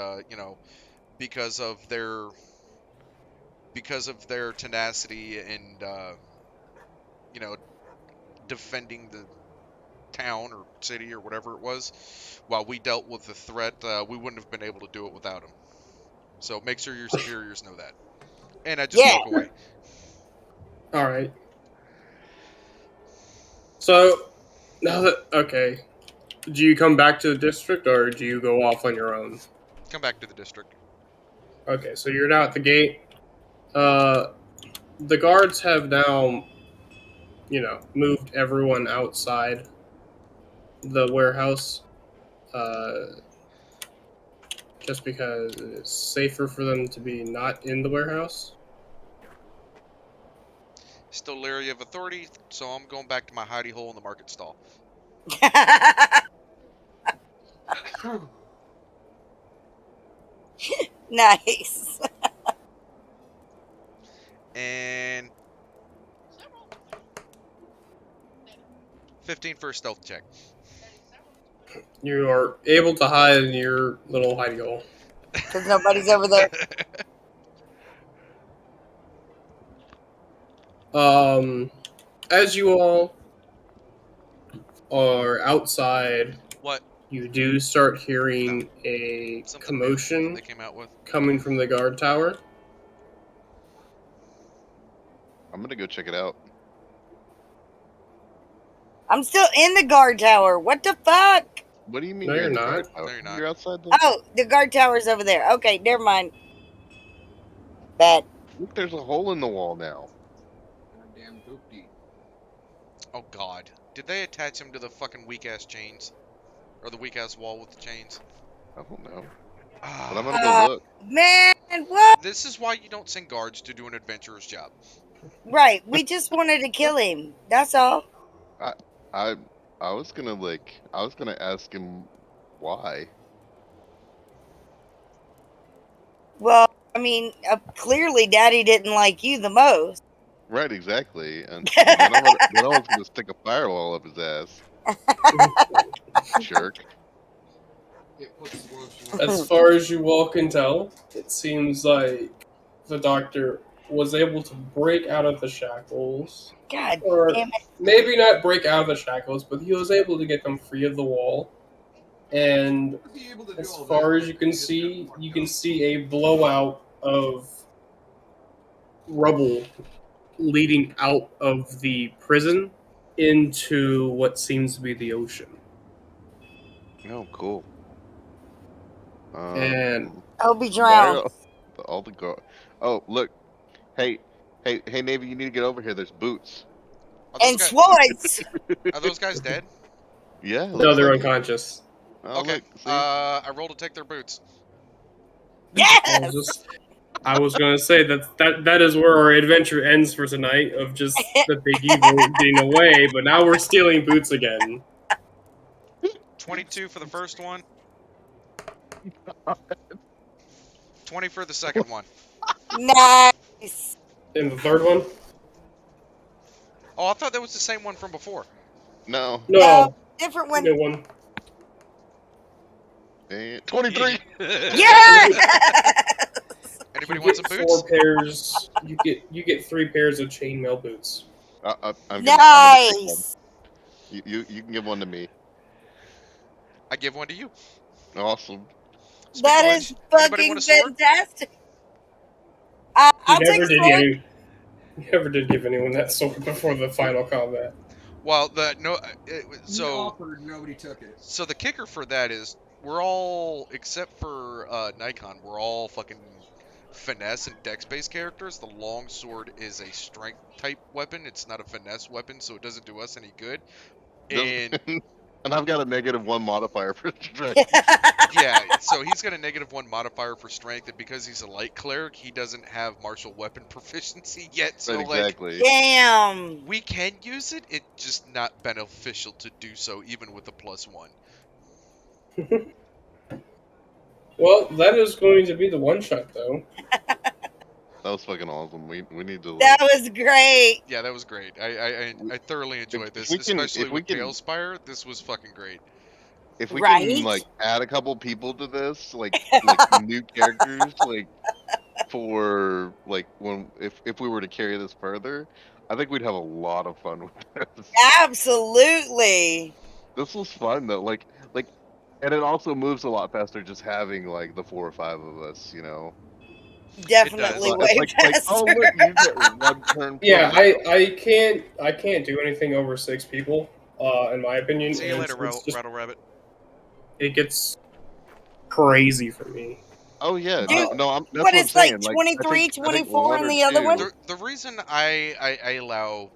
[SPEAKER 1] because of their tenacity and you know defending the town or city or whatever it was, while we dealt with the threat, we wouldn't have been able to do it without him. So make sure your superiors know that. And I just
[SPEAKER 5] Yeah.
[SPEAKER 1] walk away.
[SPEAKER 3] All right. So now that okay, do you come back to the district or do you go off on your own?
[SPEAKER 1] Come back to the district.
[SPEAKER 3] Okay, so you're now at the gate. The guards have now, moved everyone outside the warehouse, just because it's safer for them to be not in the warehouse.
[SPEAKER 1] Still leery of authority, so I'm going back to my hidey hole in the market stall.
[SPEAKER 5] Nice.
[SPEAKER 1] And 15 for a stealth check.
[SPEAKER 3] You are able to hide in your little hidey hole.
[SPEAKER 5] Because nobody's over there.
[SPEAKER 3] As you all are outside,
[SPEAKER 1] What?
[SPEAKER 3] you do start hearing a
[SPEAKER 1] Something new
[SPEAKER 3] commotion
[SPEAKER 1] they came out with.
[SPEAKER 3] coming from the guard tower.
[SPEAKER 4] I'm gonna go check it out.
[SPEAKER 5] I'm still in the guard tower. What the fuck?
[SPEAKER 4] What do you mean
[SPEAKER 3] No,
[SPEAKER 4] you're in
[SPEAKER 3] you're
[SPEAKER 4] the
[SPEAKER 3] not.
[SPEAKER 4] guard tower?
[SPEAKER 1] No, you're not.
[SPEAKER 4] You're outside the.
[SPEAKER 5] Oh, the guard tower's over there. Okay, never mind. Bad.
[SPEAKER 4] Look, there's a hole in the wall now.
[SPEAKER 2] Goddamn hoopty.
[SPEAKER 1] Oh god. Did they attach him to the fucking weak ass chains? Or the weak ass wall with the chains?
[SPEAKER 4] I don't know, but I'm
[SPEAKER 1] Ah,
[SPEAKER 4] gonna go look.
[SPEAKER 5] Man, what?
[SPEAKER 1] this is why you don't send guards to do an adventurer's job.
[SPEAKER 5] Right, we just wanted to kill him. That's all.
[SPEAKER 4] I I was gonna ask him why.
[SPEAKER 5] Well, I mean, clearly Daddy didn't like you the most.
[SPEAKER 4] Right, exactly. And then I was gonna stick a firewall up his ass. Jerk.
[SPEAKER 2] It puts lotion on.
[SPEAKER 3] As far as you all can tell, it seems like the doctor was able to break out of the shackles.
[SPEAKER 5] God
[SPEAKER 3] Or
[SPEAKER 5] damn it.
[SPEAKER 3] maybe not break out of the shackles, but he was able to get them free of the wall. And
[SPEAKER 2] Was he able to do
[SPEAKER 3] as
[SPEAKER 2] all
[SPEAKER 3] far
[SPEAKER 2] that?
[SPEAKER 3] as you can see a blowout of rubble leading out of the prison into what seems to be the ocean.
[SPEAKER 4] Oh, cool.
[SPEAKER 3] And
[SPEAKER 5] Hope he
[SPEAKER 4] Why
[SPEAKER 5] drowned.
[SPEAKER 4] are all the guard? Oh, look. Hey, Navy, you need to get over here. There's boots.
[SPEAKER 1] Are those
[SPEAKER 5] And
[SPEAKER 1] guys,
[SPEAKER 5] Schwartz.
[SPEAKER 1] are those guys dead?
[SPEAKER 4] Yeah,
[SPEAKER 3] no,
[SPEAKER 4] looks
[SPEAKER 3] they're
[SPEAKER 4] like it.
[SPEAKER 3] unconscious.
[SPEAKER 4] Oh,
[SPEAKER 1] Okay.
[SPEAKER 4] look, see?
[SPEAKER 1] I rolled to take their boots.
[SPEAKER 5] Yes.
[SPEAKER 3] I was gonna say that is where our adventure ends for tonight, of just the big evil getting away, but now we're stealing boots again.
[SPEAKER 1] 22 for the first one. 20 for the second one.
[SPEAKER 5] Nice.
[SPEAKER 3] And the third one?
[SPEAKER 1] Oh, I thought that was the same one from before.
[SPEAKER 4] No.
[SPEAKER 3] No,
[SPEAKER 5] Different one.
[SPEAKER 3] new one.
[SPEAKER 4] And 23.
[SPEAKER 5] Yes.
[SPEAKER 1] Anybody
[SPEAKER 3] You
[SPEAKER 1] want some
[SPEAKER 3] get
[SPEAKER 1] boots?
[SPEAKER 3] 4 pairs. You get 3 pairs of chainmail boots.
[SPEAKER 4] I'm gonna take one.
[SPEAKER 5] Nice.
[SPEAKER 4] You can give one to me.
[SPEAKER 1] I give one to you.
[SPEAKER 4] Awesome.
[SPEAKER 1] Sweet
[SPEAKER 5] That
[SPEAKER 1] boys.
[SPEAKER 5] is
[SPEAKER 1] Anybody want
[SPEAKER 5] fucking
[SPEAKER 1] a sword?
[SPEAKER 5] fantastic.
[SPEAKER 3] You
[SPEAKER 5] I'll take
[SPEAKER 3] never did
[SPEAKER 5] sword.
[SPEAKER 3] you never did give anyone that sword before the final combat.
[SPEAKER 1] Well,
[SPEAKER 2] He
[SPEAKER 1] so
[SPEAKER 2] offered, nobody took it.
[SPEAKER 1] so the kicker for that is we're all except for Nikon, we're all fucking finesse and dex-based characters, the longsword is a strength type weapon. It's not a finesse weapon, so it doesn't do us any good. And
[SPEAKER 4] And I've got a -1 modifier for strength.
[SPEAKER 1] yeah, so he's got a -1 modifier for strength, and because he's a light cleric, he doesn't have martial weapon proficiency yet. So
[SPEAKER 4] Right,
[SPEAKER 1] like,
[SPEAKER 4] exactly.
[SPEAKER 5] Damn.
[SPEAKER 1] we can use it. It's just not beneficial to do so, even with a +1.
[SPEAKER 3] Well, that is going to be the one shot, though.
[SPEAKER 4] That was fucking awesome. We need to
[SPEAKER 5] That
[SPEAKER 4] like
[SPEAKER 5] was great.
[SPEAKER 1] Yeah, that was great. I thoroughly enjoyed this,
[SPEAKER 4] we can
[SPEAKER 1] especially with TaleSpire. This was fucking great.
[SPEAKER 4] if we
[SPEAKER 5] Right?
[SPEAKER 4] can like add a couple people to this, like new characters, like for like when if we were to carry this further, I think we'd have a lot of fun with this.
[SPEAKER 5] Absolutely.
[SPEAKER 4] This was fun though, like, and it also moves a lot faster just having like the 4 or 5 of us, you know.
[SPEAKER 5] Definitely
[SPEAKER 1] does.
[SPEAKER 5] way
[SPEAKER 4] It's like oh
[SPEAKER 5] faster.
[SPEAKER 4] look, you get 1 turn.
[SPEAKER 3] Yeah,
[SPEAKER 4] per
[SPEAKER 3] I can't do anything over 6 people. In my opinion,
[SPEAKER 1] See you
[SPEAKER 3] and
[SPEAKER 1] later,
[SPEAKER 3] it's just
[SPEAKER 1] Rattle Rabbit.
[SPEAKER 3] it gets crazy for me.
[SPEAKER 4] Oh yeah,
[SPEAKER 5] Dude,
[SPEAKER 4] no, that's
[SPEAKER 5] what
[SPEAKER 4] what I'm
[SPEAKER 5] is like
[SPEAKER 4] saying. Like
[SPEAKER 5] 23,
[SPEAKER 4] I think
[SPEAKER 5] 24
[SPEAKER 4] 1
[SPEAKER 5] in
[SPEAKER 4] or
[SPEAKER 5] the other
[SPEAKER 4] 2.
[SPEAKER 5] one?
[SPEAKER 1] The reason I allow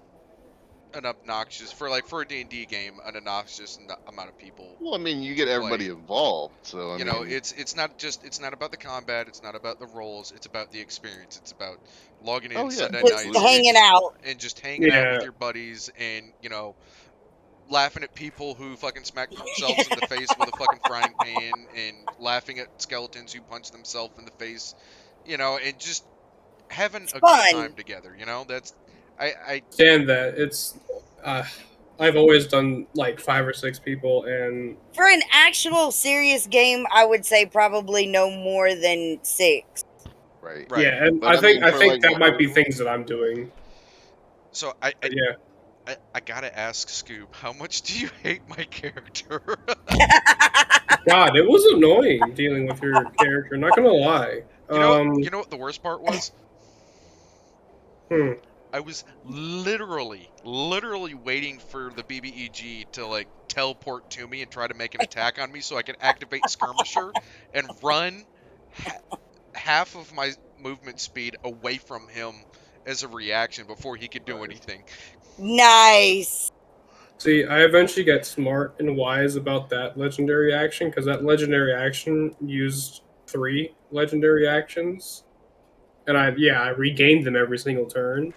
[SPEAKER 1] an obnoxious for a D&D game, an obnoxious amount of people
[SPEAKER 4] Well, I mean, you get
[SPEAKER 1] to play.
[SPEAKER 4] everybody involved, so I
[SPEAKER 1] You know,
[SPEAKER 4] mean,
[SPEAKER 1] it's not about the combat, it's not about the rolls, it's about the experience. It's about logging
[SPEAKER 4] oh
[SPEAKER 1] in
[SPEAKER 4] yeah,
[SPEAKER 1] Sunday
[SPEAKER 5] Just
[SPEAKER 1] nights
[SPEAKER 4] absolutely.
[SPEAKER 5] hanging out.
[SPEAKER 1] and just hanging out with
[SPEAKER 3] Yeah,
[SPEAKER 1] your buddies and, you know, laughing at people who fucking smack themselves in the face with a fucking frying pan and laughing at skeletons who punch themselves in the face, you know, and just having
[SPEAKER 5] It's
[SPEAKER 1] a good time
[SPEAKER 5] fun.
[SPEAKER 1] together, you know? That's I
[SPEAKER 3] stand that. It's I've always done like 5 or 6 people, and
[SPEAKER 5] For an actual serious game, I would say probably no more than 6.
[SPEAKER 4] Right.
[SPEAKER 1] right.
[SPEAKER 3] yeah, and
[SPEAKER 4] But I mean,
[SPEAKER 3] I
[SPEAKER 4] for
[SPEAKER 3] think
[SPEAKER 4] like
[SPEAKER 3] that might be things that I'm doing.
[SPEAKER 1] So
[SPEAKER 3] But yeah,
[SPEAKER 1] I gotta ask Scoob, how much do you hate my character?
[SPEAKER 3] God, it was annoying dealing with your character. Not gonna lie.
[SPEAKER 1] You know what the worst part was?
[SPEAKER 3] Hmm.
[SPEAKER 1] I was literally waiting for the BBEG to like teleport to me and try to make an attack on me so I could activate Skirmisher and run ha half of my movement speed away from him as a reaction before he could do anything.
[SPEAKER 5] Nice.
[SPEAKER 3] See, I eventually got smart and wise about that legendary action because that legendary action used 3 legendary actions, and I regained them every single turn.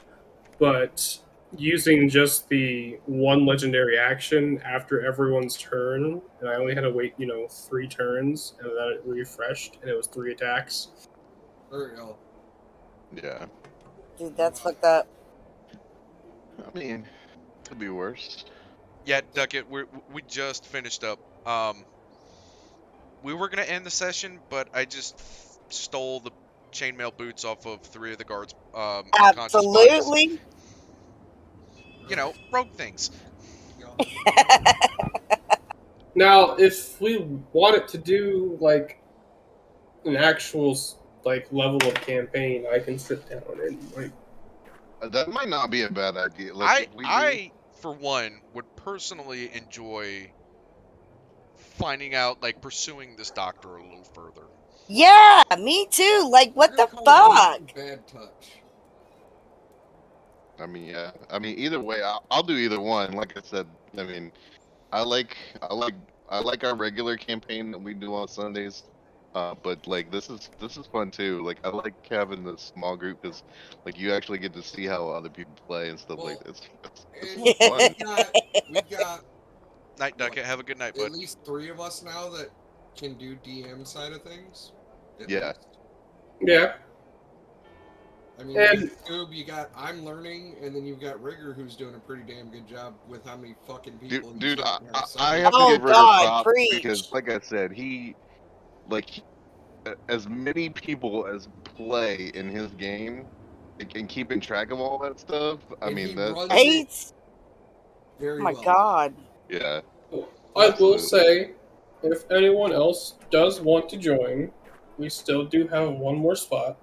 [SPEAKER 3] But using just the 1 legendary action after everyone's turn, and I only had to wait 3 turns, and then it refreshed, and it was 3 attacks.
[SPEAKER 2] There we go.
[SPEAKER 4] yeah.
[SPEAKER 5] Dude, that's fucked up.
[SPEAKER 4] I mean, could be worse.
[SPEAKER 1] Yeah, Duckett, we just finished up. We were gonna end the session, but I just stole the chainmail boots off of 3 of the guards' unconscious bodies.
[SPEAKER 5] Absolutely.
[SPEAKER 1] You know, rogue things.
[SPEAKER 3] Now, if we wanted to do like an actual like level of campaign, I can sit down and like
[SPEAKER 4] That might not be a bad idea. Like if we do,
[SPEAKER 1] I for one would personally enjoy finding out, like, pursuing this doctor a little further.
[SPEAKER 5] Yeah, me too. Like, what the fuck?
[SPEAKER 2] Bad touch.
[SPEAKER 4] I mean, yeah. I mean, either way, I'll do either one. Like I said, I mean, I like I like I like our regular campaign that we do on Sundays. But like this is fun too. Like I like having the small group because like you actually get to see how other people play and stuff like this. It's
[SPEAKER 2] And
[SPEAKER 4] fun.
[SPEAKER 2] we've got
[SPEAKER 1] Night, Duckett. Have a good night, bud.
[SPEAKER 2] at least 3 of us now that can do DM side of things. At
[SPEAKER 4] Yeah.
[SPEAKER 2] least.
[SPEAKER 3] yeah.
[SPEAKER 2] I mean,
[SPEAKER 3] And-
[SPEAKER 2] Scoob, you got I'm learning, and then you've got Rigger who's doing a pretty damn good job with how many fucking people he's
[SPEAKER 4] Dude,
[SPEAKER 2] letting
[SPEAKER 4] I
[SPEAKER 2] aside.
[SPEAKER 4] have to
[SPEAKER 5] Oh,
[SPEAKER 4] give Rigger
[SPEAKER 5] God,
[SPEAKER 4] props because,
[SPEAKER 5] preach.
[SPEAKER 4] like I said, as many people as play in his game and keeping track of all that stuff. I
[SPEAKER 2] And
[SPEAKER 4] mean
[SPEAKER 2] he
[SPEAKER 4] that
[SPEAKER 2] runs
[SPEAKER 4] that's,
[SPEAKER 2] it
[SPEAKER 5] Right?
[SPEAKER 2] very
[SPEAKER 5] Oh my
[SPEAKER 2] well.
[SPEAKER 5] god.
[SPEAKER 4] yeah.
[SPEAKER 3] I will
[SPEAKER 4] Absolutely.
[SPEAKER 3] say, if anyone else does want to join, we still do have one more spot.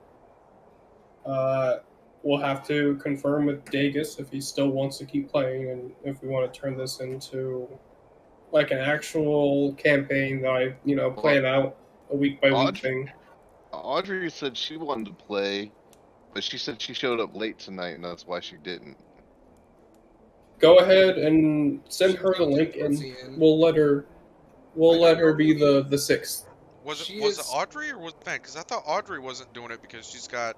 [SPEAKER 3] We'll have to confirm with Dagus if he still wants to keep playing, and if we want to turn this into like an actual campaign that I plan out a week by week
[SPEAKER 4] Odd-
[SPEAKER 3] thing.
[SPEAKER 4] Audrey said she wanted to play, but she said she showed up late tonight, and that's why she didn't.
[SPEAKER 3] Go ahead and send
[SPEAKER 2] She
[SPEAKER 3] her the
[SPEAKER 2] jumped in
[SPEAKER 3] link,
[SPEAKER 2] towards
[SPEAKER 3] and
[SPEAKER 2] the end.
[SPEAKER 3] we'll let her. We'll
[SPEAKER 2] I
[SPEAKER 3] let
[SPEAKER 2] got
[SPEAKER 3] her
[SPEAKER 2] no
[SPEAKER 3] be
[SPEAKER 2] meeting.
[SPEAKER 3] the sixth.
[SPEAKER 1] Was it
[SPEAKER 2] She
[SPEAKER 1] was it
[SPEAKER 2] is.
[SPEAKER 1] Audrey or was it Fan? Because I thought Audrey wasn't doing it because she's got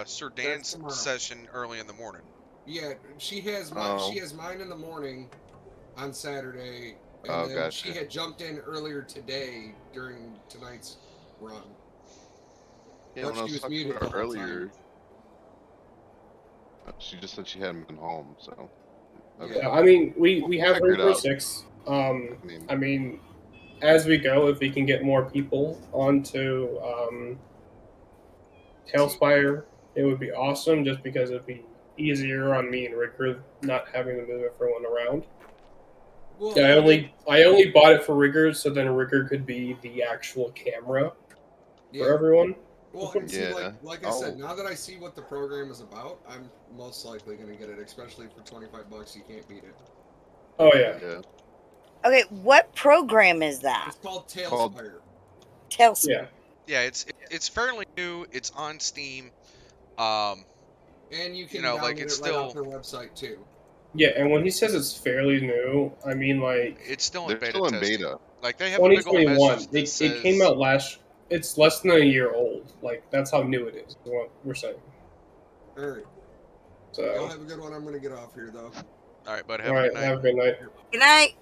[SPEAKER 1] Sir Dan's
[SPEAKER 2] tomorrow.
[SPEAKER 1] session early in the morning.
[SPEAKER 2] Yeah, she has
[SPEAKER 4] Oh.
[SPEAKER 2] mine in the morning on Saturday, and
[SPEAKER 4] Oh,
[SPEAKER 2] then
[SPEAKER 4] gotcha.
[SPEAKER 2] she had jumped in earlier today during tonight's run.
[SPEAKER 4] Yeah,
[SPEAKER 2] But
[SPEAKER 4] when I
[SPEAKER 2] she
[SPEAKER 4] was
[SPEAKER 2] was
[SPEAKER 4] talking
[SPEAKER 2] muted
[SPEAKER 4] to her
[SPEAKER 2] the whole
[SPEAKER 4] earlier, she just said she hadn't been home. So okay.
[SPEAKER 3] Yeah, I mean, we
[SPEAKER 4] We'll
[SPEAKER 3] have
[SPEAKER 4] figure
[SPEAKER 3] room
[SPEAKER 4] it
[SPEAKER 3] for
[SPEAKER 4] out.
[SPEAKER 3] 6.
[SPEAKER 4] I mean,
[SPEAKER 3] As we go, if we can get more people onto TaleSpire, it would be awesome. Just because it'd be easier on me and Ricker not having to move everyone around.
[SPEAKER 2] Well,
[SPEAKER 3] Yeah, I only bought it for Rigger, so then Rigger could be the actual camera for everyone.
[SPEAKER 2] Well, and see,
[SPEAKER 4] yeah.
[SPEAKER 2] like I said, now that I see what the program is about, I'm most likely going to get it, especially for $25. You can't beat it.
[SPEAKER 3] Oh yeah.
[SPEAKER 4] Yeah.
[SPEAKER 5] Okay, what program is that?
[SPEAKER 2] It's called
[SPEAKER 4] Called-
[SPEAKER 2] TaleSpire.
[SPEAKER 5] TaleSpire.
[SPEAKER 3] Yeah.
[SPEAKER 1] Yeah, it's fairly new. It's on Steam.
[SPEAKER 2] And you can
[SPEAKER 1] like
[SPEAKER 2] download
[SPEAKER 1] it's
[SPEAKER 2] it right off
[SPEAKER 1] still
[SPEAKER 2] their website too.
[SPEAKER 3] Yeah, and when he says it's fairly new, I mean like
[SPEAKER 1] it's still in
[SPEAKER 4] They're
[SPEAKER 1] beta
[SPEAKER 4] still in
[SPEAKER 1] testing.
[SPEAKER 4] beta.
[SPEAKER 1] Like they have a big old
[SPEAKER 3] 2021.
[SPEAKER 1] message that
[SPEAKER 3] It came
[SPEAKER 1] says
[SPEAKER 3] out it's less than a year old. Like that's how new it is what we're saying.
[SPEAKER 2] All right.
[SPEAKER 3] So
[SPEAKER 2] Y'all have a good one. I'm going to get off here, though.
[SPEAKER 1] all right, bud,
[SPEAKER 3] all
[SPEAKER 1] have a
[SPEAKER 3] right,
[SPEAKER 1] good night.
[SPEAKER 3] have a good night.
[SPEAKER 5] Good night.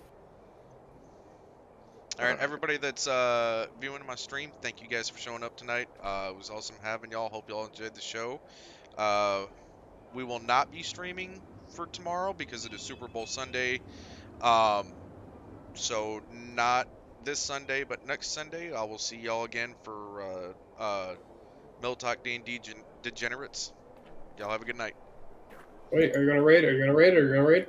[SPEAKER 1] All right, everybody that's viewing my stream, thank you guys for showing up tonight. It was awesome having y'all. Hope y'all enjoyed the show. We will not be streaming for tomorrow because it is Super Bowl Sunday. So not this Sunday, but next Sunday. I will see y'all again for Mill Talk D&D Degenerates. Y'all have a good night.
[SPEAKER 3] Wait, are you gonna raid? Are you gonna raid? Are you gonna raid?